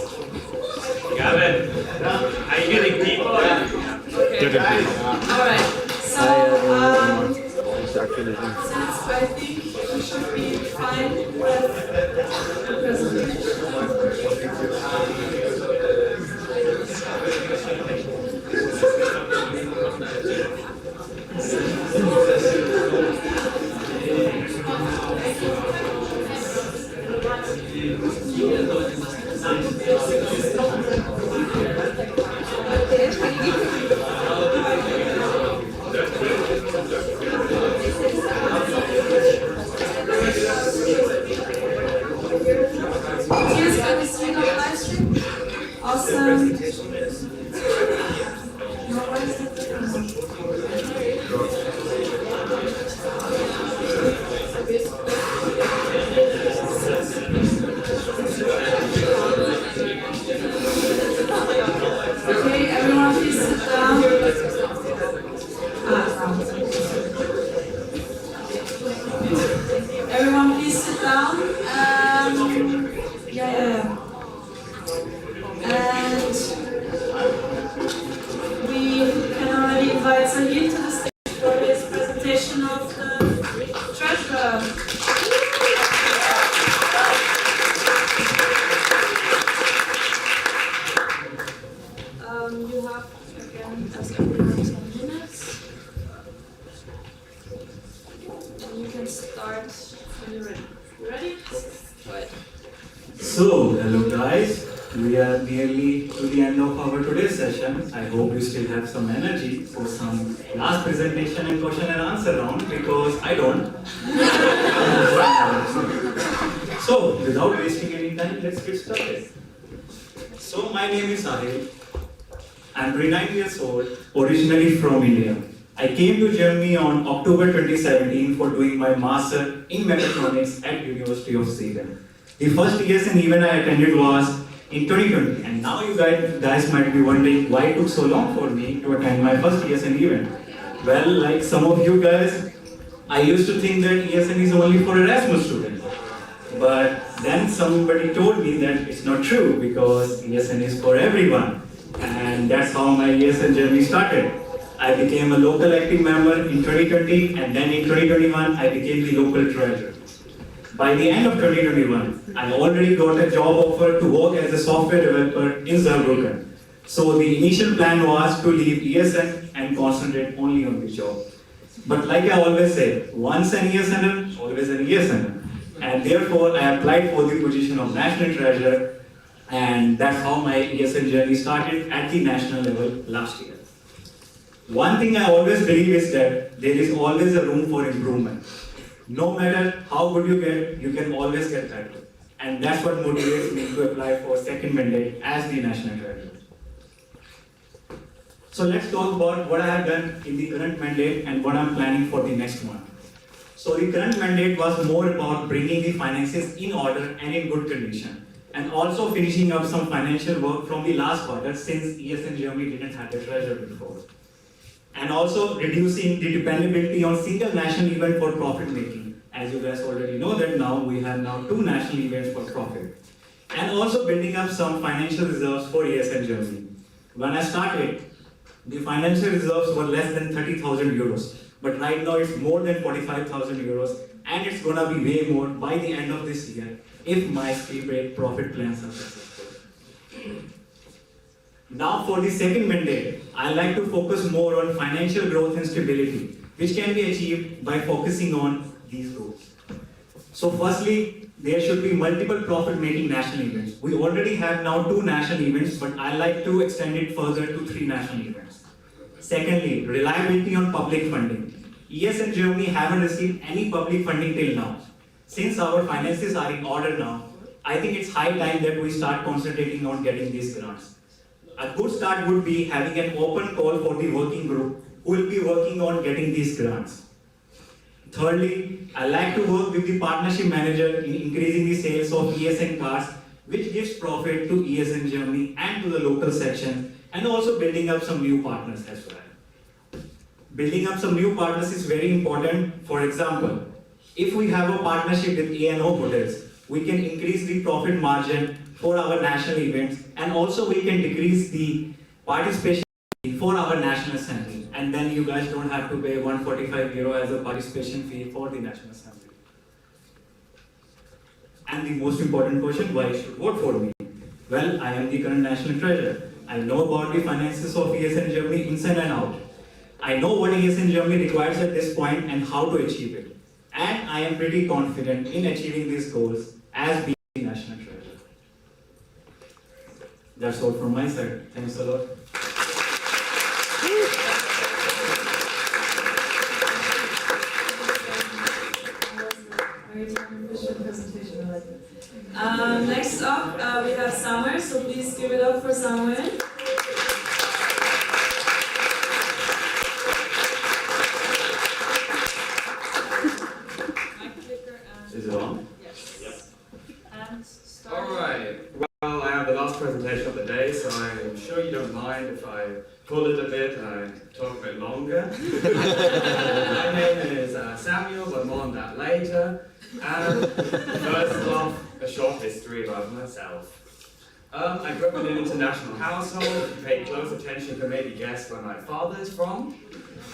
Gavin, are you getting people? Okay. Alright. So, since I think we should be fine with the presentation. Awesome. Okay, everyone please sit down. Everyone please sit down. Yeah. And we can already invite Sahil to the stage for his presentation of the treasurer. You have, again, as everyone, some minutes. And you can start when you're ready. You ready? Go ahead. So, hello guys. We are nearly to the end of our today's session. I hope you still have some energy for some last presentation and question and answer round, because I don't. So, without wasting any time, let's get started. So, my name is Sahil. I'm 29 years old, originally from India. I came to Germany on October 2017 for doing my master in mechatronics at University of Sweden. The first ESN event I attended was in 2020, and now you guys might be wondering why it took so long for me to attend my first ESN event. Well, like some of you guys, I used to think that ESN is only for Erasmus students. But then somebody told me that it's not true, because ESN is for everyone. And that's how my ESN journey started. I became a local active member in 2020, and then in 2021, I became the local treasurer. By the end of 2021, I already got a job offer to work as a software developer in Saarbrücken. So the initial plan was to leave ESN and concentrate only on the job. But like I always say, once an ESNer, always an ESNer. And therefore, I applied for the position of national treasurer, and that's how my ESN journey started at the national level last year. One thing I always believe is that there is always a room for improvement. No matter how good you get, you can always get better. And that's what motivates me to apply for second mandate as the national treasurer. So let's talk about what I have done in the current mandate and what I'm planning for the next one. So the current mandate was more about bringing the finances in order and in good condition, and also finishing up some financial work from the last quarter, since ESN Germany didn't have a treasurer before. And also reducing the dependability on single national event for profit making. As you guys already know that now we have 2 national events for profit. And also building up some financial reserves for ESN Germany. When I started, the financial reserves were less than 30,000 euros. But right now it's more than 45,000 euros, and it's gonna be way more by the end of this year if my speed rate profit plans are successful. Now for the second mandate, I like to focus more on financial growth and stability, which can be achieved by focusing on these goals. So firstly, there should be multiple profit-making national events. We already have now 2 national events, but I like to extend it further to 3 national events. Secondly, reliability on public funding. ESN Germany haven't received any public funding till now. Since our finances are in order now, I think it's high time that we start concentrating on getting these grants. A good start would be having an open call for the working group who will be working on getting these grants. Thirdly, I like to work with the partnership manager in increasing the sales of ESN cards, which gives profit to ESN Germany and to the local section, and also building up some new partners as well. Building up some new partners is very important. For example, if we have a partnership with A&O hotels, we can increase the profit margin for our national events, and also we can decrease the participation fee for our national assembly. And then you guys don't have to pay 145 euro as a participation fee for the national assembly. And the most important question, why you should vote for me? Well, I am the current national treasurer. I know about the finances of ESN Germany inside and out. I know what ESN Germany requires at this point and how to achieve it. And I am pretty confident in achieving these goals as being the national treasurer. That's all from my side. Thanks a lot. Presentation, I like it. Next up, we have Summer, so please give it up for Summer. Is it on? Yes. Yes. And Alright, well, I have the last presentation of the day, so I'm sure you don't mind if I pull it a bit and I talk a bit longer. My name is Samuel, but more on that later. And first off, a short history about myself. I grew up in an international household. If you pay close attention, you can maybe guess where my father is from.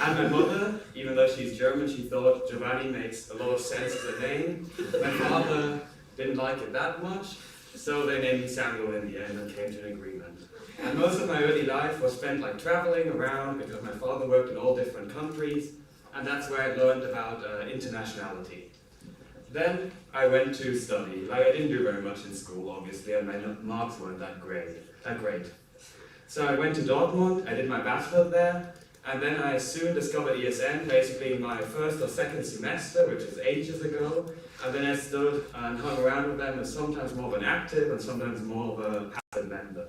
And my mother, even though she's German, she thought Giovanni makes a lot of sense as a name. My father didn't like it that much, so they named me Samuel in the end and came to an agreement. And most of my early life was spent like traveling around because my father worked in all different countries, and that's where I learned about internationality. Then I went to study. Like, I didn't do very much in school, obviously, and my marks weren't that great. So I went to Dortmund, I did my bachelor there, and then I soon discovered ESN, basically in my first or second semester, which is ages ago, and then I stood and hung around with them as sometimes more of an active and sometimes more of a passive member.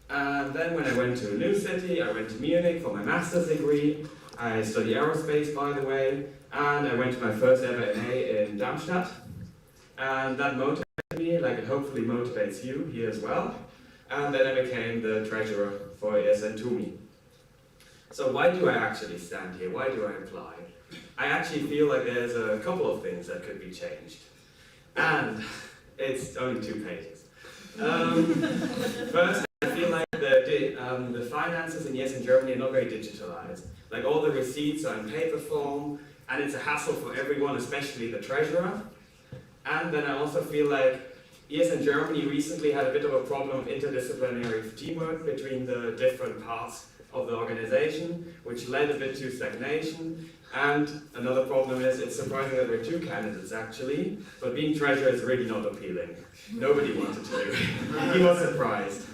And then when I went to a new city, I went to Munich for my master's degree. I study aerospace, by the way, and I went to my first ever MA in Darmstadt. And that motivated me, like it hopefully motivates you here as well. And then I became the treasurer for ESN TUMI. So why do I actually stand here? Why do I apply? I actually feel like there's a couple of things that could be changed. And it's only 2 pages. First, I feel like the finances in ESN Germany are not very digitalized. Like all the receipts are in paper form, and it's a hassle for everyone, especially the treasurer. And then I also feel like ESN Germany recently had a bit of a problem of interdisciplinary teamwork between the different parts of the organization, which led a bit to stagnation. And another problem is it's surprising that there are 2 candidates actually, but being treasurer is really not appealing. Nobody wanted to do it. He was surprised.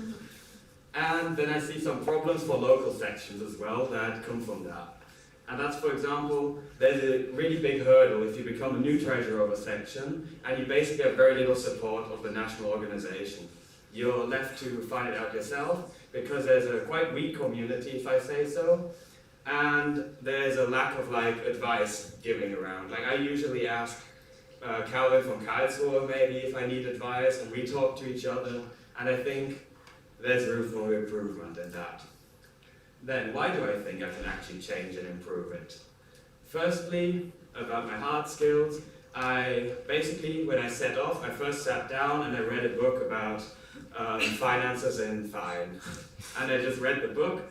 And then I see some problems for local sections as well that come from that. And that's, for example, there's a really big hurdle if you become a new treasurer of a section and you basically have very little support of the national organization. You're left to find it out yourself because there's a quite weak community, if I say so, and there's a lack of advice giving around. Like I usually ask Calvin from Karlsruhe maybe if I need advice, and we talk to each other, and I think there's room for improvement in that. Then why do I think I can actually change and improve it? Firstly, about my hard skills, when I set off, I first sat down and I read a book about finances in fine. And I just read the book,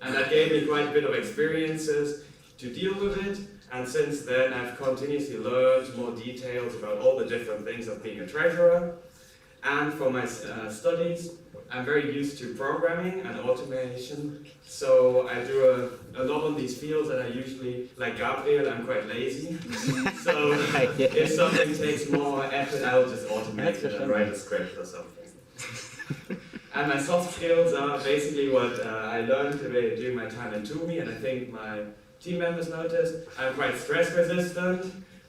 and that gave me quite a bit of experiences to deal with it. And since then, I've continuously learned more details about all the different things of being a treasurer. And for my studies, I'm very used to programming and automation, so I do a lot on these fields that I usually, like Gabriel, I'm quite lazy. So if something takes more effort, I'll just automate it and write a script or something. And my soft skills are basically what I learned during my time in TUMI, and I think my team members noticed. I'm quite stress resistant,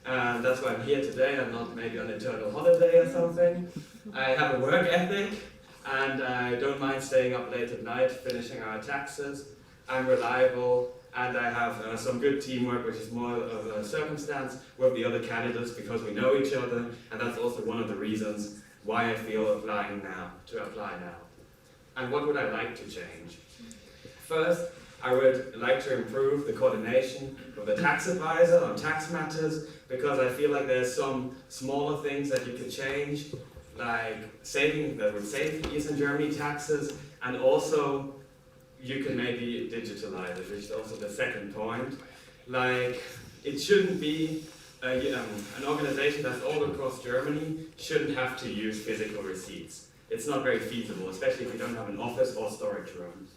and that's why I'm here today. I'm not maybe on eternal holiday or something. I have a work ethic, and I don't mind staying up late at night, finishing our taxes. I'm reliable, and I have some good teamwork, which is more of a circumstance with the other candidates because we know each other, and that's also one of the reasons why I feel apply now. And what would I like to change? First, I would like to improve the coordination with the tax advisor on tax matters, because I feel like there's some smaller things that you could change, like that would save Eastern Germany taxes, and also you can maybe digitalize it, which is also the second point. Like, it shouldn't be an organization that's all across Germany shouldn't have to use physical receipts. It's not very feasible, especially if you don't have an office or storage rooms.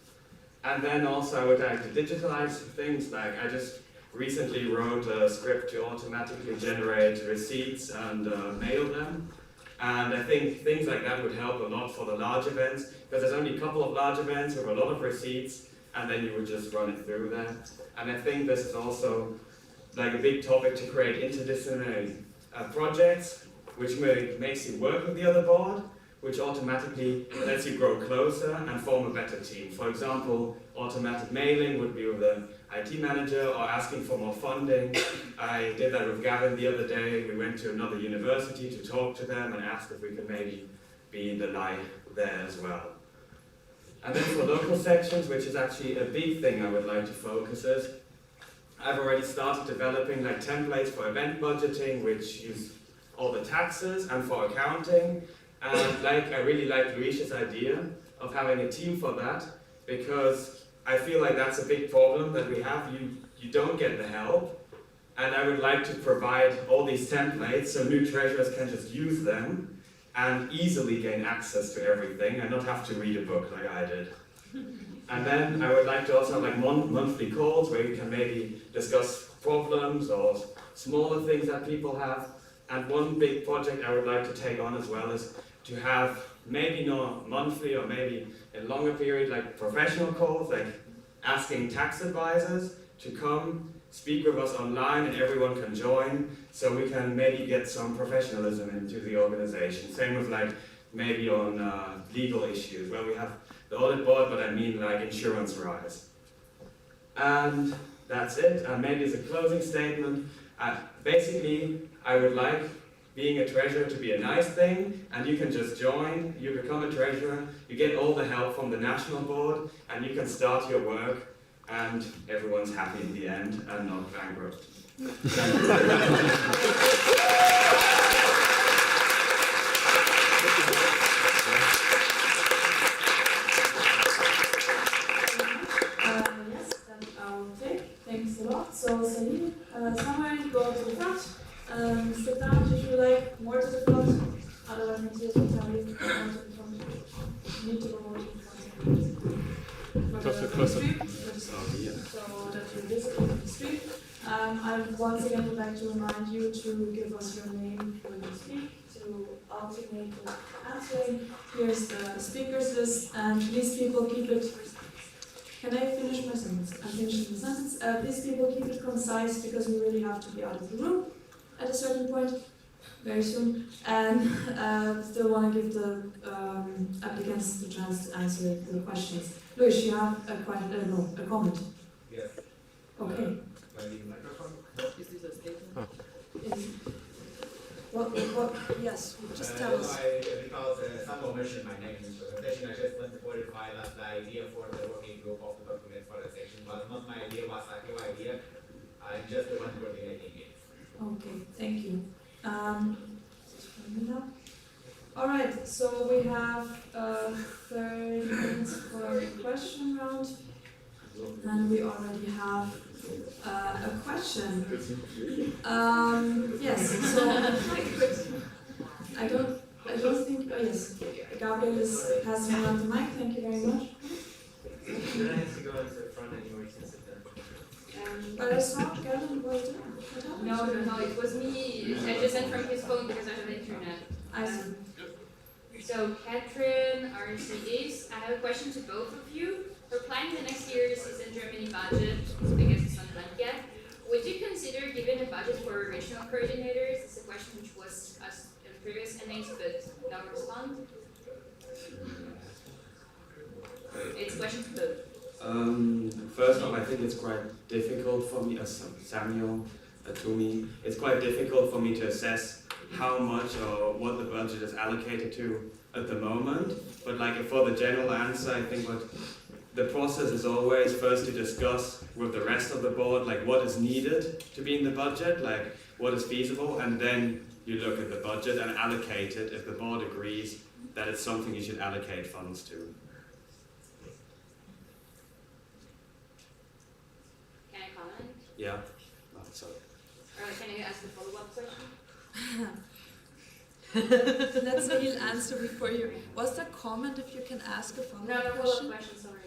And then also I would like to digitalize things, like I just recently wrote a script to automatically generate receipts and mail them. And I think things like that would help a lot for the large events, because there's only a couple of large events with a lot of receipts, and then you would just run it through there. And I think this is also like a big topic to create interdisciplinary projects, which makes you work with the other board, which automatically lets you grow closer and form a better team. For example, automatic mailing would be with the IT manager, or asking for more funding. I did that with Gavin the other day. We went to another university to talk to them and asked if we could maybe be the light there as well. And then for local sections, which is actually a big thing I would like to focus is, I've already started developing like templates for event budgeting, which use all the taxes, and for accounting. And I really like Luis's idea of having a team for that, because I feel like that's a big problem that we have. You don't get the help, and I would like to provide all these templates so new treasurers can just use them and easily gain access to everything and not have to read a book like I did. And then I would like to also have like monthly calls where we can maybe discuss problems or smaller things that people have. And one big project I would like to take on as well is to have maybe not monthly or maybe a longer period, like professional calls, like asking tax advisors to come speak with us online and everyone can join, so we can maybe get some professionalism into the organization. Same with like maybe on legal issues where we have the audit board, but I mean like insurance rise. And that's it. And maybe as a closing statement, basically I would like being a treasurer to be a nice thing, and you can just join, you become a treasurer, you get all the help from the national board, and you can start your work, and everyone's happy in the end and not bankrupt. Yes, then I'll take. Thanks a lot. So, Sahil, somewhere go to the front. Sit down if you like, more to the front. Otherwise, Matthias will tell you more to the front. You need to go more to the front. Closer. So that you're visible in the street. I once again would like to remind you to give us your name when you speak, to alternate with answering. Here's the speakers list, and please people keep it. Can I finish my sentence? I'm finishing the sentence. Please people keep it concise, because we really have to be out of the room at a certain point, very soon, and still want to give the applicants the chance to answer the questions. Luis, you have a comment? Yes. Okay. My microphone? Is this a statement? What, yes, just tell us. Because someone mentioned my name in the presentation, I just want to verify that the idea for the working group of the document for the section was not my idea, was your idea. I'm just the one coordinating it. Okay, thank you. All right, so we have 30 minutes for a question round, and we already have a question. Yes, so I don't think. Oh yes, Gabriel has one on the mic. Thank you very much. Then I have to go into the front anyway to sit there. But I saw Gavin was there. No, it was me. I just sent from his phone because I have internet. I see. So, Catherine, RCAs, I have a question to both of you. We're planning the next year's Eastern Germany budget. I guess it's not done yet. Would you consider giving a budget for regional coordinators? It's a question which was asked in previous NAs, but no respond. It's a question to both. First off, I think it's quite difficult for me, as Samuel, to me, it's quite difficult for me to assess how much or what the budget is allocated to at the moment. But like for the general answer, I think what the process is always first to discuss with the rest of the board, like what is needed to be in the budget, like what is feasible, and then you look at the budget and allocate it if the board agrees that it's something you should allocate funds to. Can I comment? Yeah? Oh, sorry. Or can I ask a follow-up question? Let Sahil answer before you. Was there comment if you can ask a follow-up No, question? follow-up question, sorry.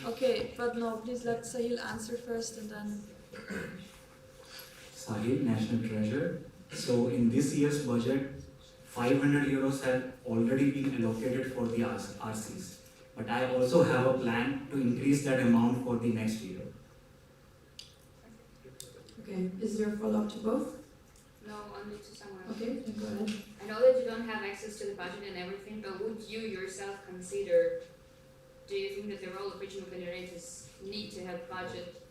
Okay, but no, please let Sahil answer first and then... Sahil, National Treasure. So in this year's budget, 500 euros have already been allocated for the RCs. But I also have a plan to increase that amount for the next year. Okay, is there a follow-up to both? No, only to someone. Okay, then go ahead. I know that you don't have access to the budget and everything, but would you yourself consider, do you think that the role of regional coordinators need to have budget?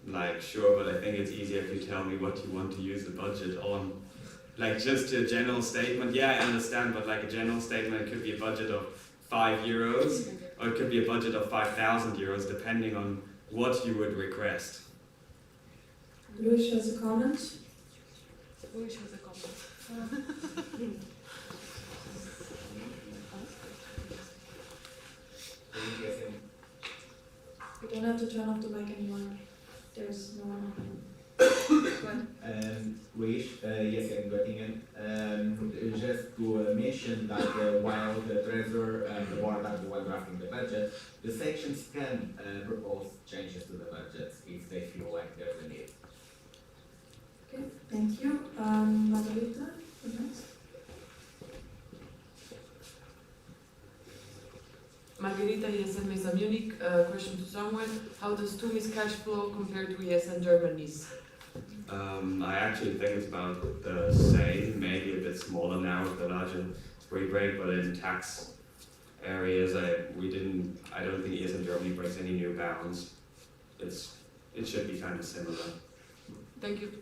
Like, sure, but I think it's easier if you tell me what you want to use the budget on. Like, just a general statement, yeah, I understand, but like a general statement, it could be a budget of 5 euros, or it could be a budget of 5,000 euros, depending on what you would request. Luis has a comment. Luis has a comment. You don't have to turn off the mic anymore. There's no one on. Luis, yes, I'm Göttingen. Just to mention that while the treasurer and the board are the one drafting the budget, the sections can propose changes to the budget if they feel like there's a need. Okay, thank you. Margarita, next. Margarita, ESN Mesa Munich, question to someone. How does TUMI's cash flow compare to ESN Germany's? I actually think it's about the same, maybe a bit smaller now with the larger free break, but in tax areas, I don't think ESN Germany breaks any new bounds. It should be kind of similar. Thank you.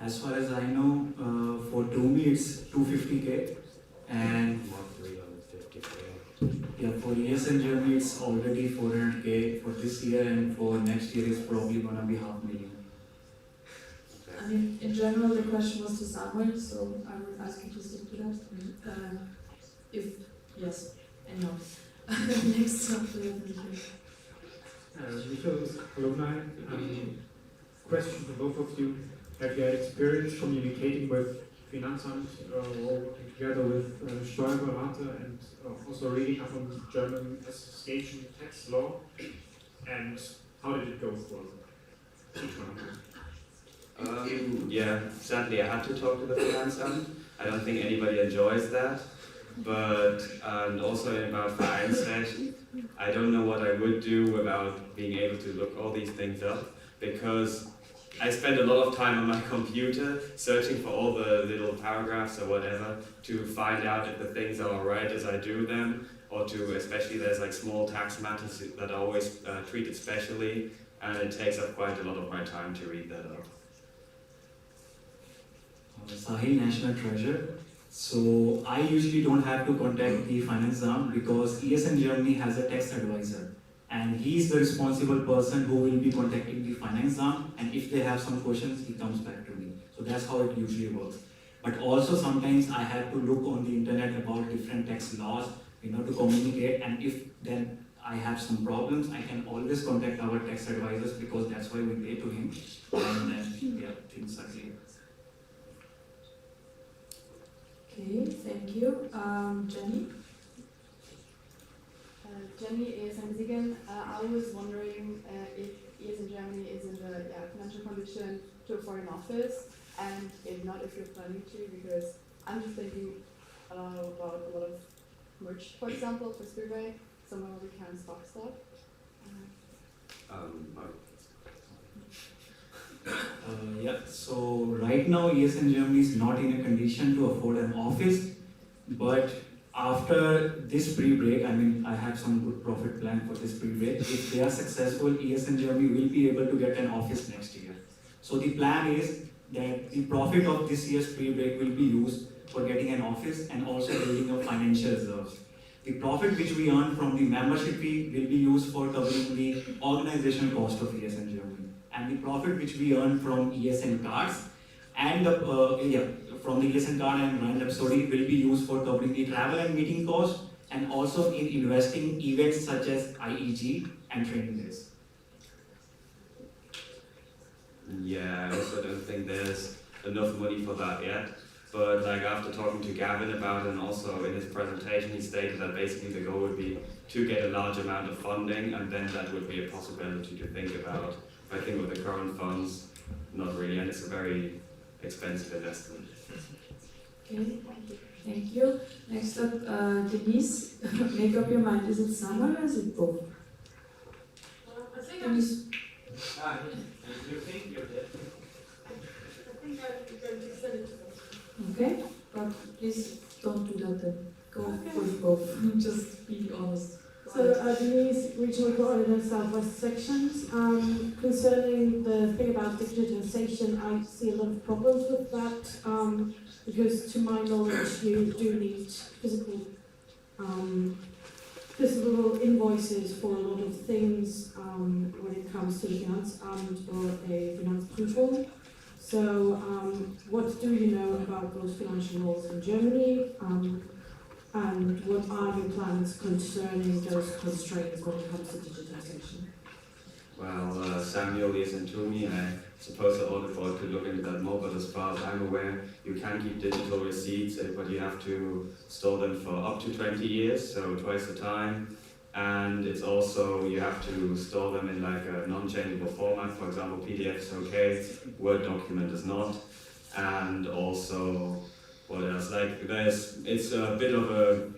As far as I know, for TUMI it's 250k, and yeah, for ESN Germany it's already 400k for this year, and for next year it's probably gonna be 500,000. I mean, in general, the question was to Samuel, so I would ask you to stick to that. If yes, anyhow. Next up, we have Mittal, alumni. Question to both of you. Have you had experience communicating with Finanzamt or together with Steuerberater and also reading up on German association tax law? And how did it go for each one of you? Yeah, sadly I had to talk to the Finanzamt. I don't think anybody enjoys that. But, and also about Vereinsrecht, I don't know what I would do without being able to look all these things up, because I spend a lot of time on my computer searching for all the little paragraphs or whatever to find out if the things are alright as I do them, or to, especially there's like small tax matters that are always treated specially, and it takes up quite a lot of my time to read that up. Sahil, National Treasure. So I usually don't have to contact the Finanzamt because ESN Germany has a tax advisor, and he is the responsible person who will be contacting the Finanzamt, and if they have some questions, he comes back to me. So that's how it usually works. But also sometimes I have to look on the internet about different tax laws, to communicate, and if then I have some problems, I can always contact our tax advisors because that's why we pay to him, and then yeah, things are clear. Okay, thank you. Jenny? Jenny ESN Siegen. I was wondering if ESN Germany is in the financial condition to afford an office, and if not, if you're planning to, because I'm just thinking about a lot of merch, for example, for Speedway, somewhere where we can stock stuff. Yeah, so right now ESN Germany is not in a condition to afford an office, but after this pre-break, I have some good profit plan for this pre-break. If they are successful, ESN Germany will be able to get an office next year. So the plan is that the profit of this year's pre-break will be used for getting an office and also building up financial reserves. The profit which we earn from the membership fee will be used for covering the organizational cost of ESN Germany. And the profit which we earn from ESN cards and from the ESN card and Rand Rhapsody will be used for covering the travel and meeting costs and also in investing events such as IEG and training days. Yeah, I also don't think there's enough money for that yet. But like after talking to Gavin about it and also in his presentation, he stated that basically the goal would be to get a large amount of funding, and then that would be a possibility to think about. I think with the current funds, not really, and it's a very expensive investment. Okay, thank you. Next up, Denise, make up your mind. Is it summer or is it both? I think Denise. You think you're dead? I think I'm going to send it to them. Okay, but please don't do that then. Go with both. Just be honest. So Denise, Regional Coordinator Southwest Sections. Concerning the thing about digitization, I see a lot of problems with that because to my knowledge you do need physical invoices for a lot of things when it comes to the Finanzamt or a Finanzprüfung. So what do you know about those financial laws in Germany? And what are your plans concerning those constraints when it comes to digitization? Well, Samuel isn't to me. I suppose the audit board could look into that more, but as far as I'm aware, you can keep digital receipts, but you have to store them for up to 20 years, so twice the time. And it's also, you have to store them in like a non-changeable format. For example, PDF is okay, Word document is not. And also, what else? Like it's a bit of a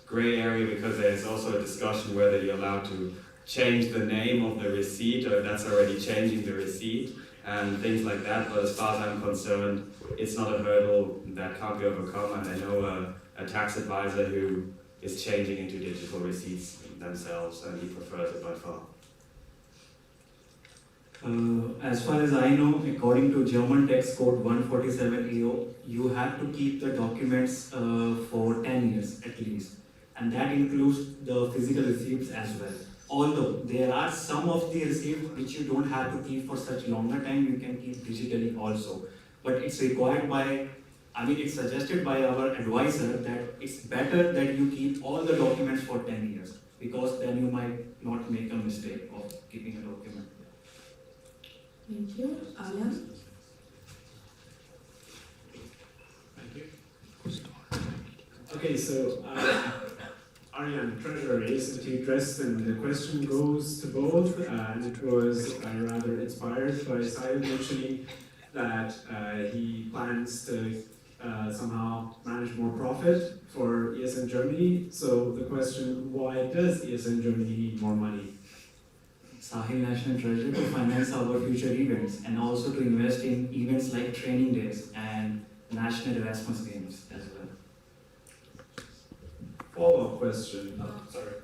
gray area because there's also a discussion whether you're allowed to change the name of the receipt or if that's already changing the receipt and things like that. But as far as I'm concerned, it's not a hurdle that can't be overcome. And I know a tax advisor who is changing into digital receipts themselves, and he prefers it by far. As far as I know, according to German Tax Code 147 AO, you have to keep the documents for 10 years at least, and that includes the physical receipts as well. Although there are some of the receipts which you don't have to keep for such longer time, you can keep digitally also. But it's required by, it's suggested by our advisor that it's better that you keep all the documents for 10 years, because then you might not make a mistake of keeping a document. Thank you. Ariane? Thank you. Okay, so Ariane, Treasurer, recently dressed, and the question goes to both, and it was rather inspired by Sahil mentioning that he plans to somehow manage more profit for ESN Germany. So the question, why does ESN Germany need more money? Sahil National Treasury to finance our future events and also to invest in events like training days and national Erasmus games as well. Follow-up question. Sorry.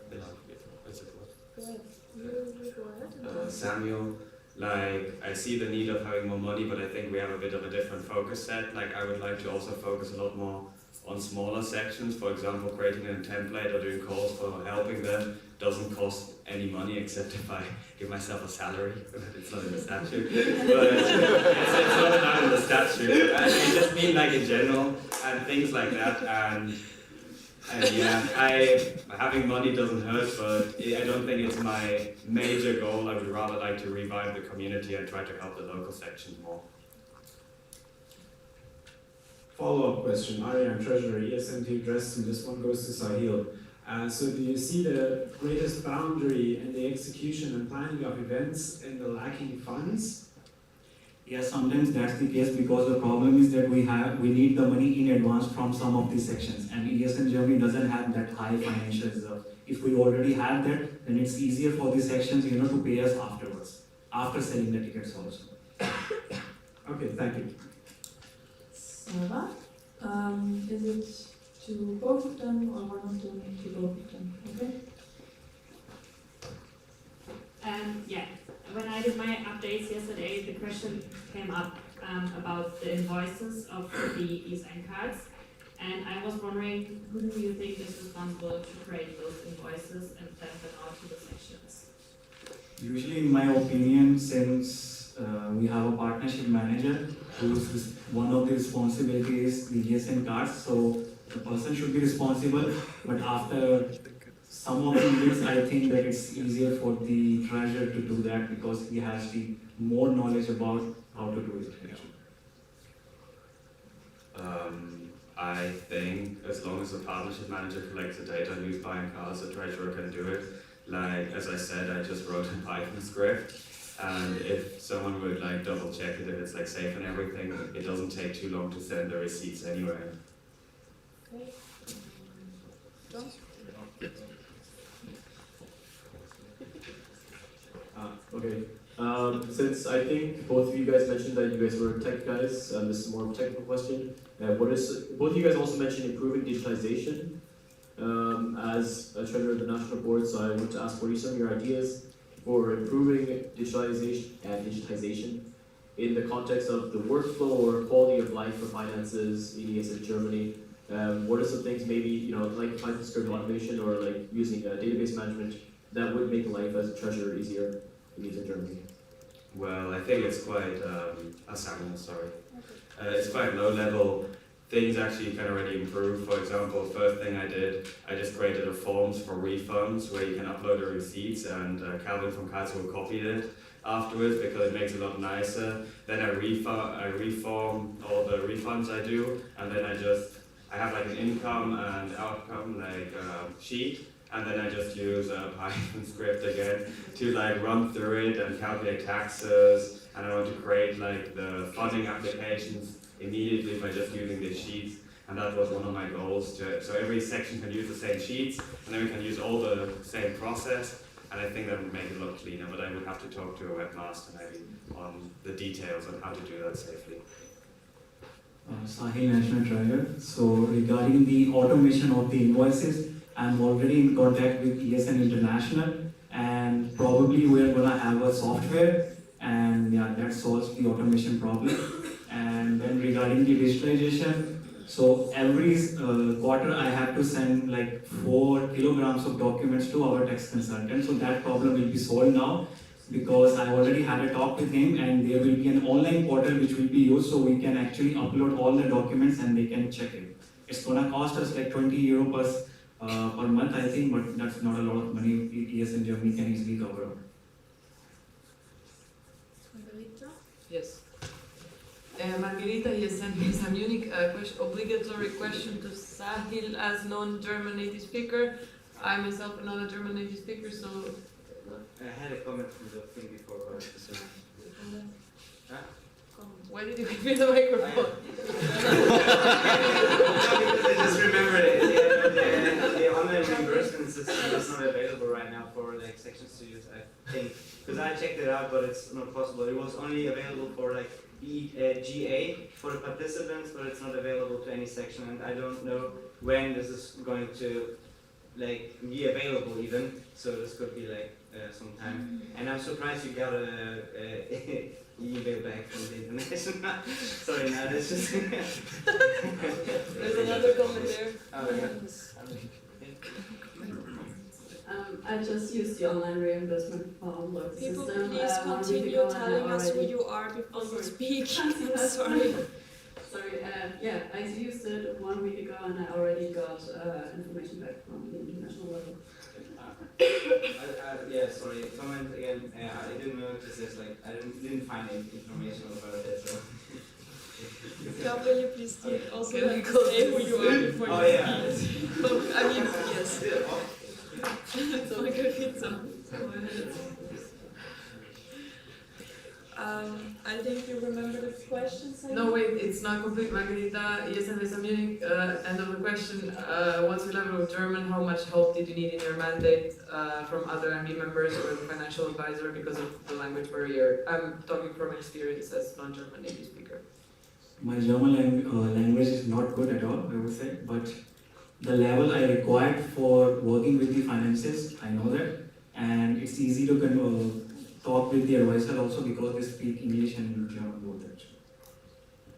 Samuel, like I see the need of having more money, but I think we have a bit of a different focus set. Like I would like to also focus a lot more on smaller sections. For example, creating a template or doing calls for helping them doesn't cost any money except if I give myself a salary. It's not in the statute. But it's not in the statute. I just mean like in general and things like that. And yeah, having money doesn't hurt, but I don't think it's my major goal. I would rather like to revive the community and try to help the local sections more. Follow-up question. Ariane, Treasurer, ESN Dresden. This one goes to Sahil. So do you see the greatest boundary in the execution and planning of events in the lacking funds? Yes, sometimes that's the case because the problem is that we need the money in advance from some of these sections, and ESN Germany doesn't have that high financial reserve. If we already have that, then it's easier for these sections, to pay us afterwards, after selling the tickets also. Okay, thank you. Sarah, is it to both of them or one of them to both of them? Okay. Yeah, when I did my updates yesterday, the question came up about the invoices of the ESN cards. And I was wondering, who do you think is responsible to create those invoices and send them out to the sections? Usually, in my opinion, since we have a partnership manager whose one of the responsibilities the GSN cards, so the person should be responsible. But after some of the years, I think that it's easier for the treasurer to do that because he has the more knowledge about how to do it. I think as long as the partnership manager collects the data and who's buying cars, the treasurer can do it. Like, as I said, I just wrote a Python script, and if someone would like double check it, if it's like safe and everything, it doesn't take too long to send the receipts anyway. Okay. Since I think both of you guys mentioned that you guys were tech guys, this is more of a technical question. Both of you guys also mentioned improving digitalization as a treasurer of the national board. So I want to ask, what are some of your ideas for improving digitization in the context of the workflow or quality of life for finances in ES in Germany? What are some things maybe like Python script automation or like using database management that would make life as a treasurer easier in ES in Germany? Well, I think it's quite, it's quite low level. Things actually can already improve. For example, first thing I did, I just created a forms for refunds where you can upload the receipts, and Gavin from Karlsruhe copied it afterwards because it makes it a lot nicer. Then I reform all the refunds I do, and then I have like an income and outcome like sheet. And then I just use a Python script again to like run through it and calculate taxes. And I want to create like the funding applications immediately by just using the sheets. And that was one of my goals. So every section can use the same sheets, and then we can use all the same process. And I think that would make it a lot cleaner, but I would have to talk to a webmaster maybe on the details on how to do that safely. Sahil, National Treasurer. So regarding the automation of the invoices, I'm already in contact with ESN International, and probably we're gonna have a software, and yeah, that solves the automation problem. And then regarding the digitalization, so every quarter I have to send like 4 kilograms of documents to our tax consultant. So that problem will be solved now because I already had a talk with him, and there will be an online portal which will be used so we can actually upload all the documents and they can check it. It's gonna cost us like €20 per month, I think, but that's not a lot of money. ES in Germany can easily cover up. Yes. Margarita, ESN Visa Munich, obligatory question to Sahil as non-German native speaker. I myself am not a German native speaker, so... I had a comment from the thing before, but... Why did you give me the microphone? I just remembered it. The online reimbursement system is not available right now for like sections to use, I think. Because I checked it out, but it's not possible. It was only available for like GA for the participants, but it's not available to any section, and I don't know when this is going to like be available even. So this could be like some time. And I'm surprised you got a email back from the international. Sorry, now this just. There's another comment there. Oh, yeah. I just used the online reimbursement form local People, system. please continue telling us who you are before you speak. Sorry. Sorry, yeah, I used it 1 week ago and I already got information back from the international level. Yeah, sorry, comment again. I didn't notice this, like, I didn't find any information about it, so. Yeah, will you please also Can like we go say who you are before Oh, you yeah. speak? But, I mean, yes. So Margarita. I think you remember the question. No, wait, it's not complete, Margarita. ESN Visa Munich, end of the question. What's your level of German? How much help did you need in your mandate from other MB members or the financial advisor because of the language barrier? I'm talking from experience as non-German native speaker. My German language is not good at all, I would say, but the level I required for working with the finances, I know that, and it's easy to talk with the advisor also because they speak English and German both actually.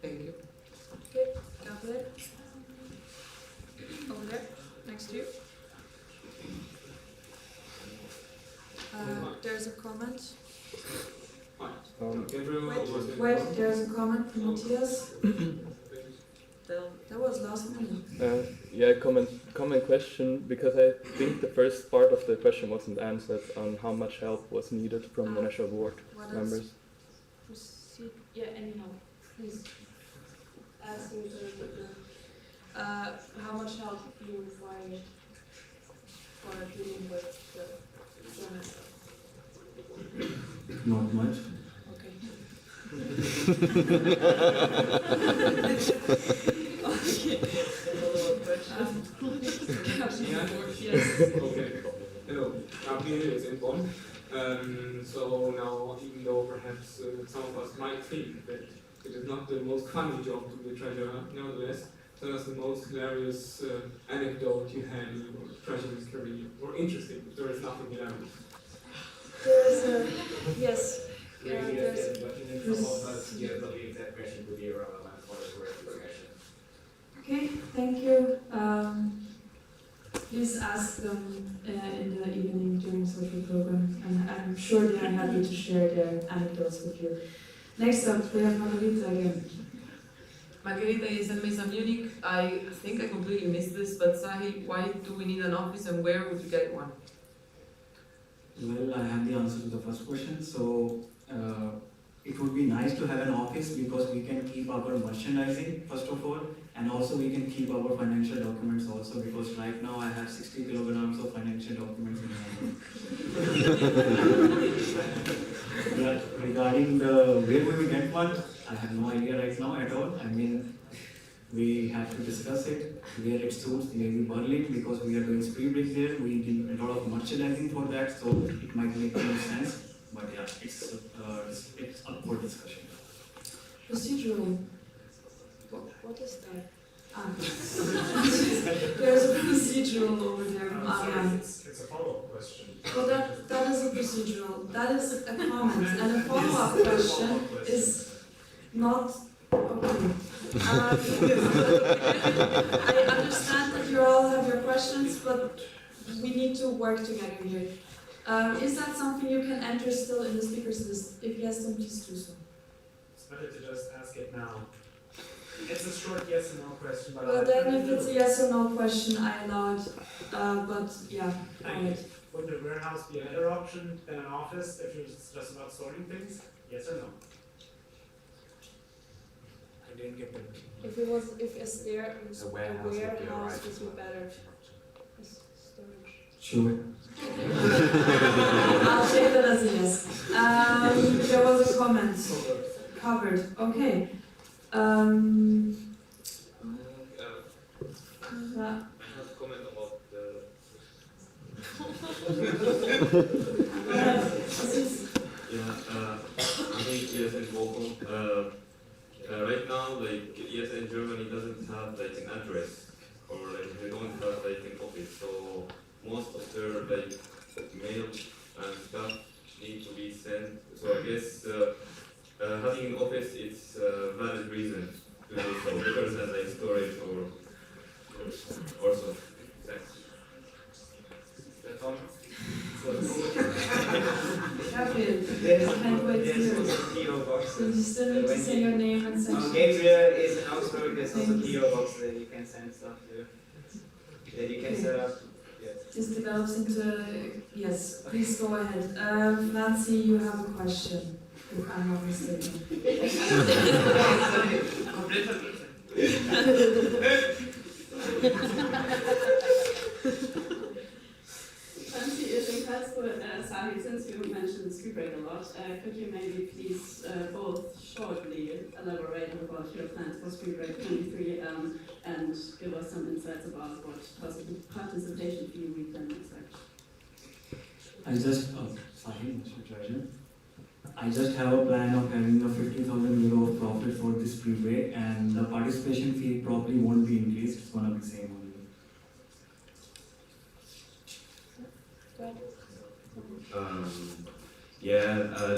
Thank you. Okay, Gavin. next to you. There's a comment. Wait, there's a comment from Matthias. That was last minute. Yeah, comment question, because I think the first part of the question wasn't answered on how much help was needed from the national board members. Yeah, anyhow, please ask me how much help you require for dealing with the German stuff. Not much. Okay. Okay. Hello, Gavin is in Bonn. So now, even though perhaps some of us might think that it is not the most funny job to be a treasurer, nevertheless, tell us the most hilarious anecdote you had in your treasuring career, or interesting, if there is nothing hilarious. There's a, yes. Okay, thank you. Please ask them in the evening during social program, and I'm sure they are happy to share their anecdotes with you. Next up, we have Marija again. Margarita is in Mesa Munich. I think I completely missed this, but Sahil, why do we need an office and where would you get one? Well, I have the answer to the first question. So, it would be nice to have an office because we can keep our merchandising, first of all, and also we can keep our financial documents also, because right now I have 60 kilograms of financial documents in my home. Regarding the where we will get one, I have no idea right now at all. I mean, we have to discuss it, where it suits, maybe Berlin, because we are doing spree break there. We need a lot of merchandising for that, so it might make more sense. But yeah, it's up for discussion. Procedural. What is that? There's a procedural over there from Anna. It's a follow-up question. Well, that is a procedural. That is a comment, and a follow-up question is not okay. I understand that you all have your questions, but we need to work together here. Is that something you can enter still in the speakers list? If yes, then please do so. It's better to just ask it now. It's a short yes or no question. But Well, then if it's a yes or no question, I allow it. But yeah, alright. Would the warehouse be a better option than an office if it's just about sorting things? Yes or no? I didn't get that. If a warehouse would be better. Storage. Sure. I'll take that as a yes. There was a comment. Covered. Okay. I have a comment about the. I think ESA in Quorum. Right now, like ESA in Germany doesn't have like an address, or like they don't have like an office. So most of their like mail and stuff need to be sent. So I guess having an office it's a valid reason to do so, because as like storage or so. Thanks. That's all. Gavin, I can't wait to hear it. So you still need to say your name and section. Gabriel is in Augsburg, there's also a PO box that you can send stuff to, that you can set up. This develops into, yes, please go ahead. Nancy, you have a question, if I'm not mistaken. Fancy is in Karlsruhe, Sahil, since you mentioned spree break a lot, could you maybe please both shortly elaborate about your plans for spree break 23 and give us some insights about what participation fee we can expect? Sahil, Mr. Treasurer. I just have a plan of having a 50,000 euro of profit for this spree break, and the participation fee probably won't be increased, it's going to be the same only.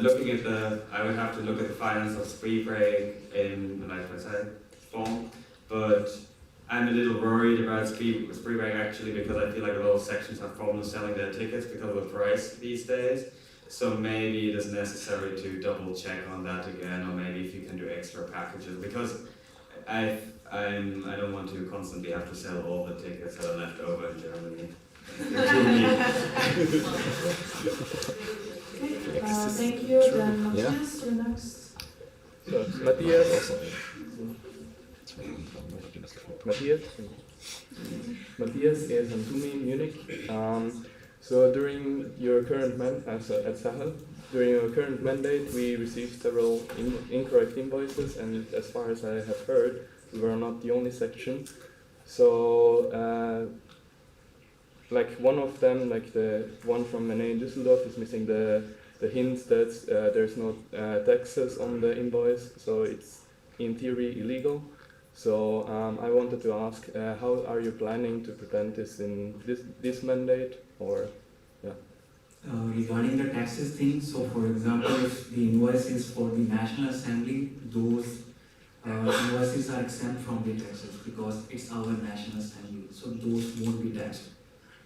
Looking at I would have to look at the finance of spree break in the like form, but I'm a little worried about Spree Break actually because I feel like a lot of sections have problems selling their tickets because of the price these days. So maybe it is necessary to double check on that again, or maybe if you can do extra packages, because I don't want to constantly have to sell all the tickets that are left over in Germany. Thank you. Then Matthias, you're next. So, Matthias is in Tumi, Munich. So during your current at Sahil, during your current mandate, we received several incorrect invoices, and as far as I have heard, we were not the only section. So, like one of them, like the one from Néle in Düsseldorf, is missing the hint that there's no taxes on the invoice, so it's in theory illegal. So I wanted to ask, how are you planning to prevent this in this mandate, or yeah? Regarding the taxes thing, so for example, if the invoice is for the National Assembly, those invoices are exempt from the taxes because it's our National Assembly, so those won't be taxed.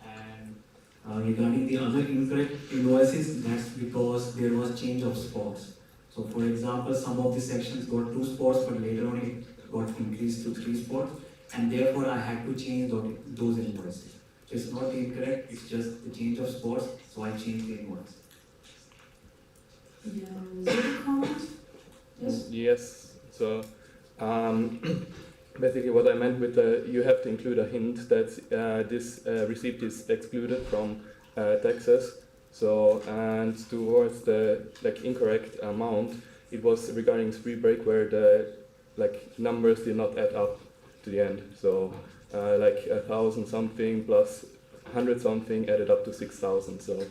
And regarding the other incorrect invoices, that's because there was change of spots. So for example, some of the sections got 2 spots, but later on it got increased to 3 spots, and therefore I had to change those invoices. So it's not incorrect, it's just the change of spots, so I changed the invoice. Yeah, is there a comment? Yes? Yes, so basically what I meant with you have to include a hint that this receipt is excluded from taxes. So, and towards the incorrect amount, it was regarding Spree Break where the numbers did not add up to the end. So 1,000 something plus 100 something added up to 6,000. So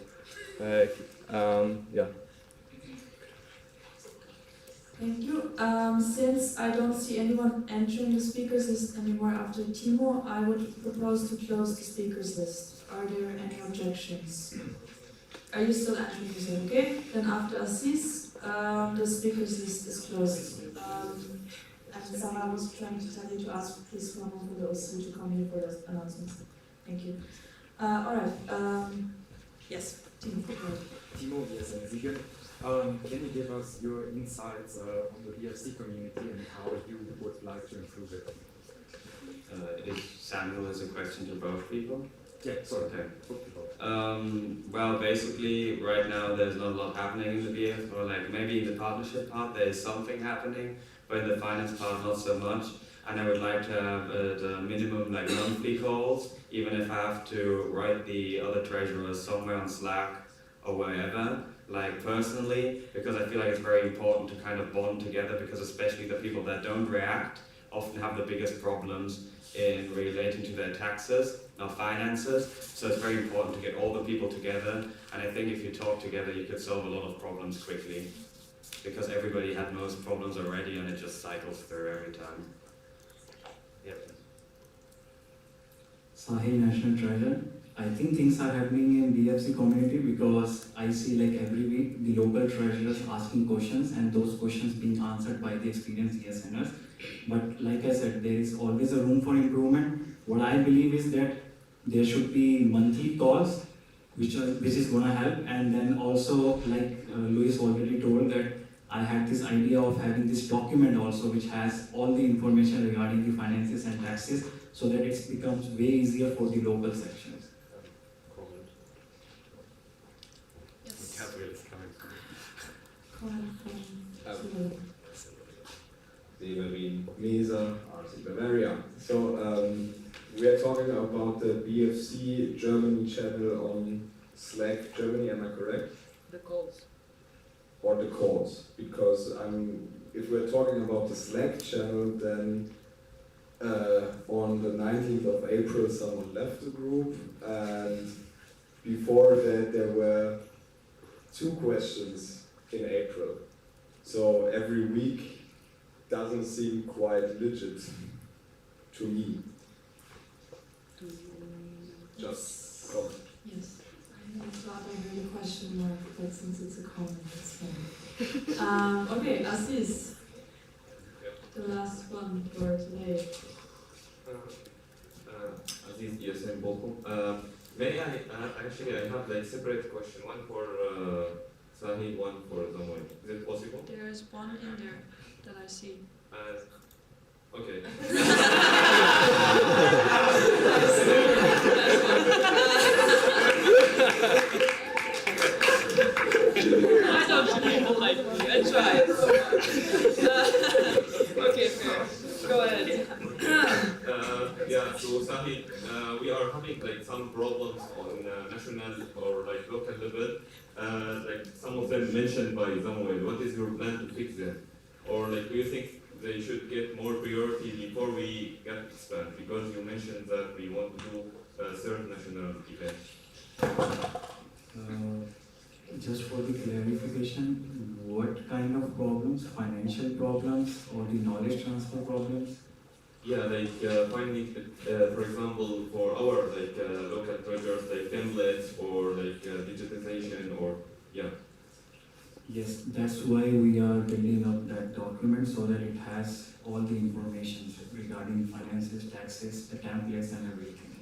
yeah. Thank you. Since I don't see anyone entering the speakers list anymore after Timo, I would propose to close the speakers list. Are there any objections? Are you still entering the list? Okay. Then after Assis, the speakers list is closed. And Sarah was trying to tell you to ask please one of the OC to come here for the announcements. Thank you. All right. Yes, Timo. Timo, yes, and Siegel. Can you give us your insights on the BFC community and how you would like to improve it? If Samuel has a question to both people? Yeah, sorry. Okay. Well, basically, right now there's not a lot happening in the BF, or maybe in the partnership part there is something happening, but in the finance part not so much. And I would like to have the minimum monthly calls, even if I have to write the other treasurers somewhere on Slack or wherever. Personally, because I feel like it's very important to kind of bond together, because especially the people that don't react often have the biggest problems in relating to their taxes or finances. So it's very important to get all the people together, and I think if you talk together you could solve a lot of problems quickly, because everybody had most problems already and it just cycles through every time. Yep. Sahil, National Treasurer. I think things are happening in BFC community because I see every week the local treasurers asking questions and those questions being answered by the experienced ESNers. But like I said, there is always a room for improvement. What I believe is that there should be monthly calls, which is going to help. And then also, like Luis already told, that I had this idea of having this document also, which has all the information regarding the finances and taxes, so that it becomes way easier for the local sections. Mesa, RC Bavaria. So we are talking about the BFC Germany channel on Slack Germany, am I correct? The calls. Or the calls, because if we're talking about the Slack channel, then on the 19th of April someone left the group, and before that there were 2 questions in April. So every week doesn't seem quite legit to me. Just comment. Yes. I thought I heard a question mark, but since it's a comment, it's fine. Okay, Assis. The last one for today. Aziz ESN Bochum. May I actually I have like separate question, one for Sahil, one for Zamoy. Is it possible? There is one in there that I see. Okay. I don't people like me. I tried. Okay, fair. Go ahead. Yeah, so Sahil, we are having like some problems on national or like local level. Like some of them mentioned by Samuel. What is your plan to fix them? Or like do you think they should get more priority before we get expand? Because you mentioned that we want to do a third national event. Just for the clarification, what kind of problems? Financial problems or the knowledge transfer problems? Yeah, like finding, for example, for our like local treasures, like templates or like digitization or yeah. Yes, that's why we are building up that document so that it has all the information regarding finances, taxes, the templates and everything.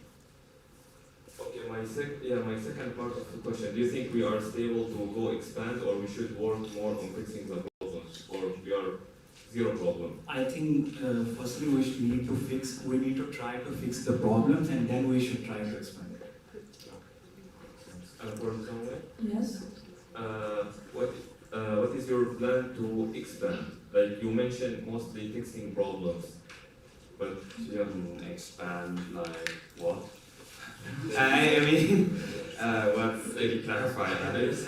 Okay, my second part of the question, do you think we are stable to go expand or we should work more on fixing the problems or we are zero problem? I think firstly we need to try to fix the problems and then we should try to expand it. For example? Yes. What is your plan to expand? Like you mentioned mostly fixing problems, but expand like what? I mean, what did you clarify that is?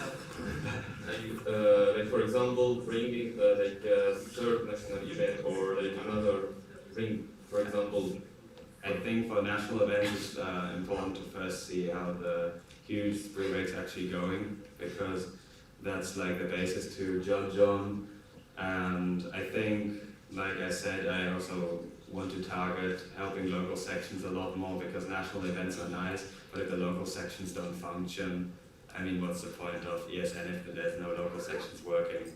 Like for example, bringing like a third national event or like another bring, for example. I think for national events it's important to first see how the huge spring break's actually going, because that's like the basis to judge on. And I think, like I said, I also want to target helping local sections a lot more, because national events are nice, but if the local sections don't function, I mean, what's the point of ESN if there's no local sections working?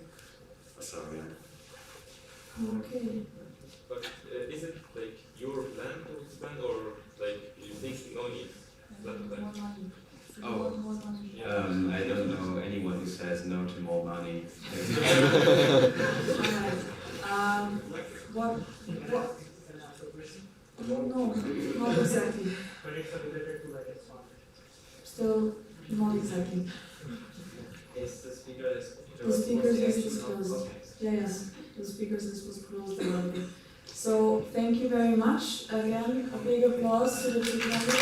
So yeah. Okay. But is it like your plan to expand or like you think no need? Oh, I don't know anyone who says no to more money. What? I don't know. Not exactly. Still, not exactly. Yes, the speakers list is closed. Yeah, yes, the speakers list was closed already. So, thank you very much. Again, a big applause to the two candidates.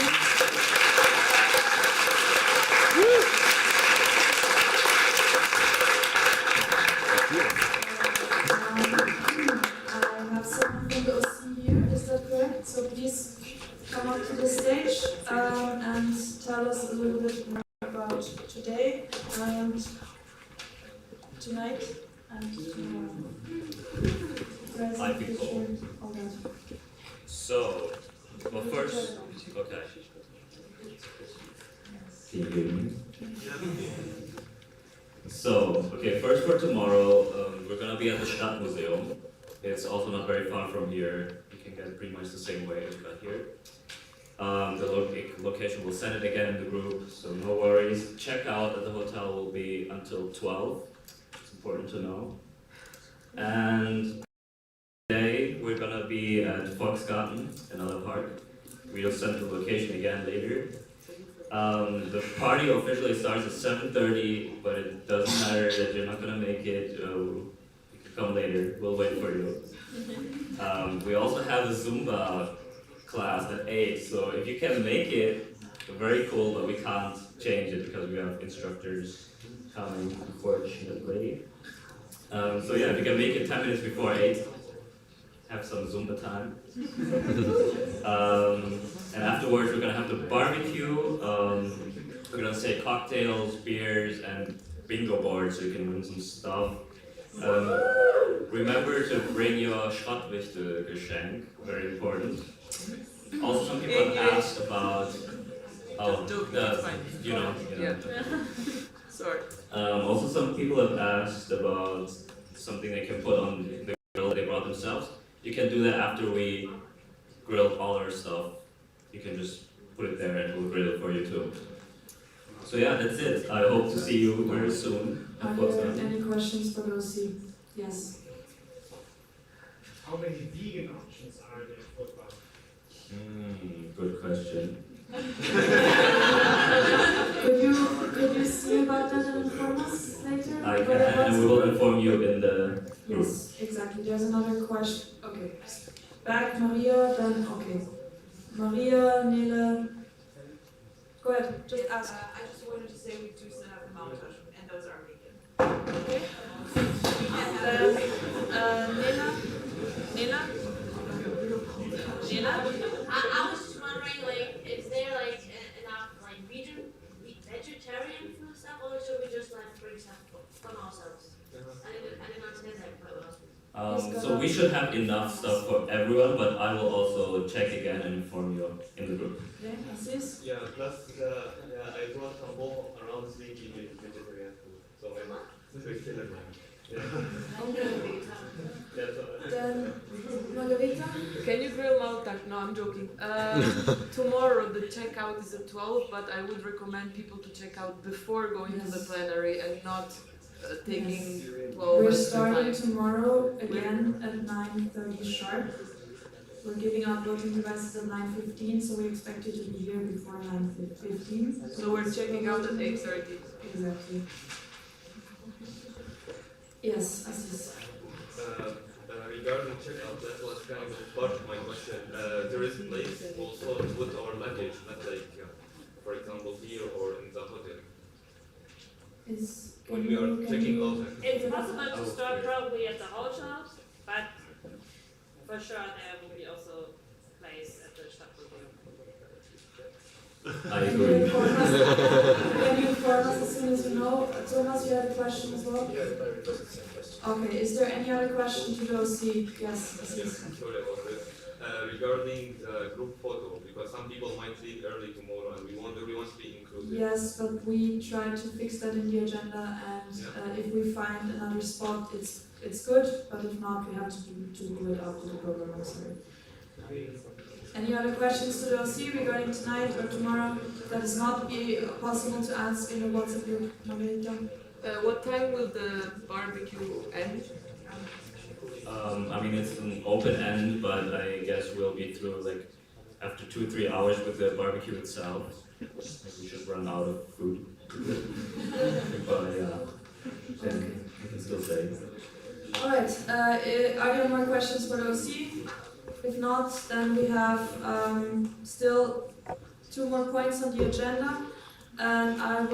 I have someone from the OC here, is that correct? So please come up to the stage and tell us a little bit more about today and tonight and tomorrow. Hi people. So, well first, okay. Can you hear me? So, okay, first for tomorrow, we're gonna be at the Stadtmuseum. It's also not very far from here. You can get pretty much the same way as you got here. The location, we'll send it again in the group, so no worries. Checkout at the hotel will be until 12. It's important to know. And today we're gonna be at Volksgarten, another park. We'll send the location again later. The party officially starts at 7:30, but it doesn't matter that you're not gonna make it. You can come later. We'll wait for you. We also have a Zumba class at 8, so if you can make it, very cool, but we can't change it because we have instructors coming, unfortunately. So yeah, if you can make it 10 minutes before 8, have some Zumba time. And afterwards we're gonna have the barbecue. We're gonna say cocktails, beers, and bingo boards so you can win some stuff. Remember to bring your Schrottwichte-Geschenk, very important. Also some people have asked about, you know. Sorry. Also some people have asked about something they can put on the grill they brought themselves. You can do that after we grill all our stuff, you can just put it there and we'll grill it for you too. So yeah, that's it. I hope to see you very soon. Are there any questions for those who? Yes. How many vegan options are there for Bali? Good question. Could you see about that and inform us later? I can, and we will inform you in the group. Yes, exactly. There's another question. Okay. Back Marija, then okay. Marija, Néle. Go ahead. Just ask. I just wanted to say we do still have the mountain, and those are vegan. Okay. And then Nena. I was just wondering, like, is there like enough like vegetarian food stuff, or should we just like bring stuff from ourselves? I didn't understand that quite well. So we should have enough stuff for everyone, but I will also check again and inform you in the group. Yeah, Assis? Yeah, plus I brought some more around this week vegetarian food, so I'm still at mine. Then Margarita? Can you grill Malta? No, I'm joking. Tomorrow the checkout is at 12, but I would recommend people to check out before going to the plenary and not taking 12. We're starting tomorrow again at 9:30 sharp. We're giving out voting devices at 9:15, so we expect you to be here before 9:15. So we're checking out at 8:30. Exactly. Yes, Assis. Regarding checkout, that was kind of part of my question. There is a place also to put our luggage, not like, for example, here or in the hotel. When we are checking out. It's possible to store probably at the hotel, but for sure there will be also a place at the Stadtmuseum. I agree. Can you inform us as soon as you know? Thomas, you had a question as well? Yes, I requested the same question. Okay, is there any other question to go see? Yes, Assis. Sorry about this. Regarding the group photo, because some people might leave early tomorrow and we want everyone to be included. Yes, but we try to fix that in the agenda, and if we find another spot, it's good, but if not, we have to do it after the program. I'm sorry. Any other questions to the OC regarding tonight or tomorrow that is not be possible to ask in the WhatsApp group? Margarita? What time will the barbecue end? I mean, it's an open end, but I guess we'll be through like after 2-3 hours with the barbecue itself. We should run out of food. But then we can still say. Alright, are there more questions for the OC? If not, then we have still 2 more points on the agenda, and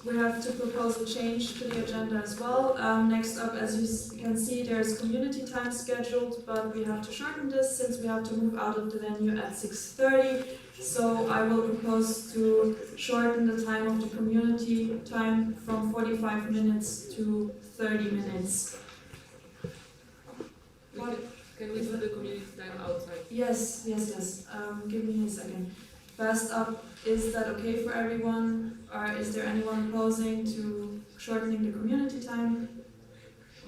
we have to propose a change to the agenda as well. Next up, as you can see, there's community time scheduled, but we have to shorten this since we have to move out of the venue at 6:30. So I will propose to shorten the time of the community time from 45 minutes to 30 minutes. What? Can we do the community time outside? Yes. Give me a second. First up, is that okay for everyone? Or is there anyone opposing to shortening the community time?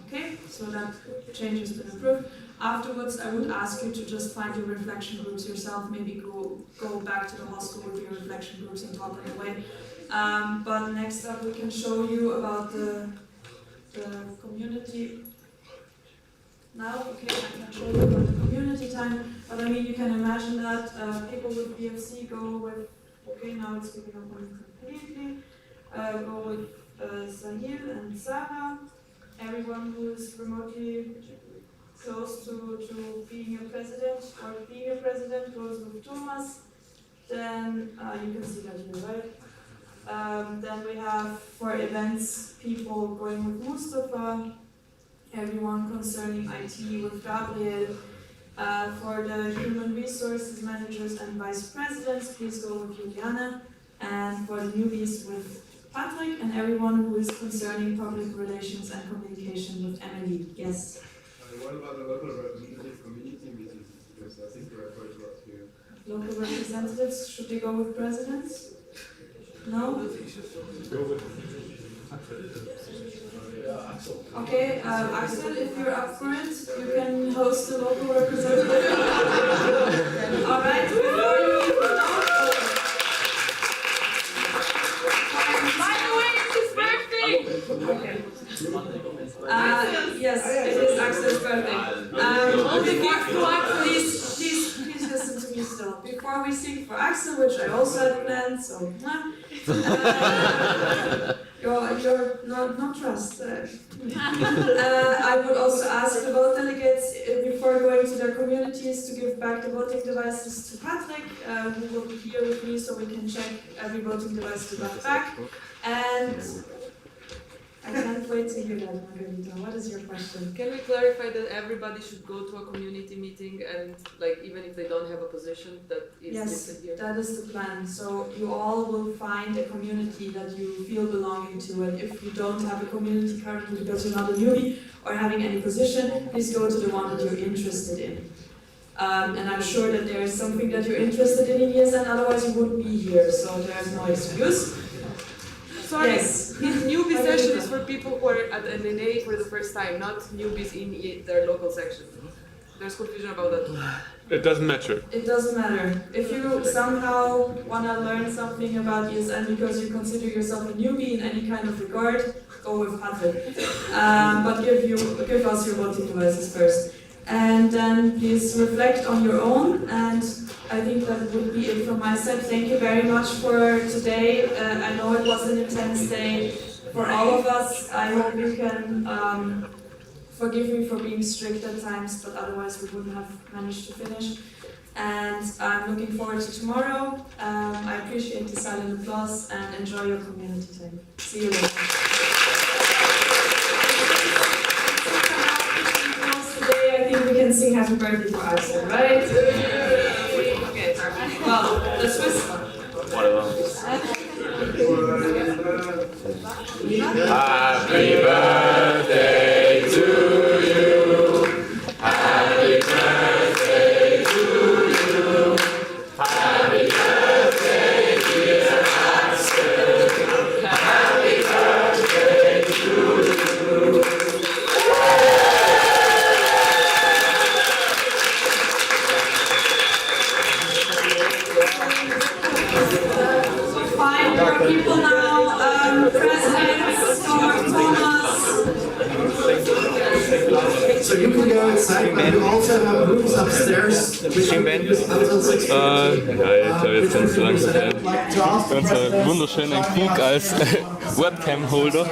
Okay, so that change has been approved. Afterwards, I would ask you to just find your reflection groups yourself. Maybe go back to the hostel with your reflection groups and talk on the way. But next up, we can show you about the community. Now, okay, I can show you about the community time, but I mean, you can imagine that people with BFC go with, okay, now it's giving up on completely, go with Sahil and Sarah, everyone who is remotely close to being a president or being a president goes with Thomas, then you can see that here, right? Then we have for events people going with Mustafa, everyone concerning IT with Gabriel. For the human resources managers and vice presidents, please go with Juliana. And for the newbies with Patrick, and everyone who is concerning public relations and communication with Emily. Yes? What about the local representative community meetings? Because I think we're quite a lot here. Local representatives, should they go with presidents? No? Go with Okay, Axel, if you're up for it, you can host the local representative. Alright, before you... By the way, it's his birthday! Yes, it is Axel's birthday. Please listen to me still. Before we sing for Axel, which I also had planned, so you're not trust. I would also ask the vote delegates before going to their communities to give back the voting devices to Patrick, who will be here with me, so we can check every voting device we got back. And I can't wait to hear that, Margarita. What is your question? Can we clarify that everybody should go to a community meeting and, like, even if they don't have a position that is listed here? Yes, that is the plan. So you all will find a community that you feel belonging to, and if you don't have a community currently because you're not a newbie or having any position, please go to the one that you're interested in. And I'm sure that there is something that you're interested in ESN, otherwise you wouldn't be here, so there's no excuse. Sorry, Yes. his newbie session is for people who are at NNA for the first time, not newbies in their local section. There's confusion about that. It doesn't matter. It doesn't matter. If you somehow want to learn something about ESN because you consider yourself a newbie in any kind of regard, go with Patrick. But give us your voting devices first. And then please reflect on your own, and I think that would be it from my side. Thank you very much for today. I know it was an intense day for all of us. I hope you can forgive me for being strict at times, but otherwise we wouldn't have managed to finish. And I'm looking forward to tomorrow. I appreciate the silent applause and enjoy your community time. See you later. Today, I think we can sing Happy Birthday to Axel, right? Okay, well, the Swiss one. Happy birthday to you. Happy birthday to you. Happy birthday, dear Axel. Happy birthday to you. Find more people now, presidents, Thomas. So you can go inside, but we also have rooms upstairs. Nein, ich glaube, jetzt sind es zu langsam. Ganz wunderschönen Krug als Webcam-Holder.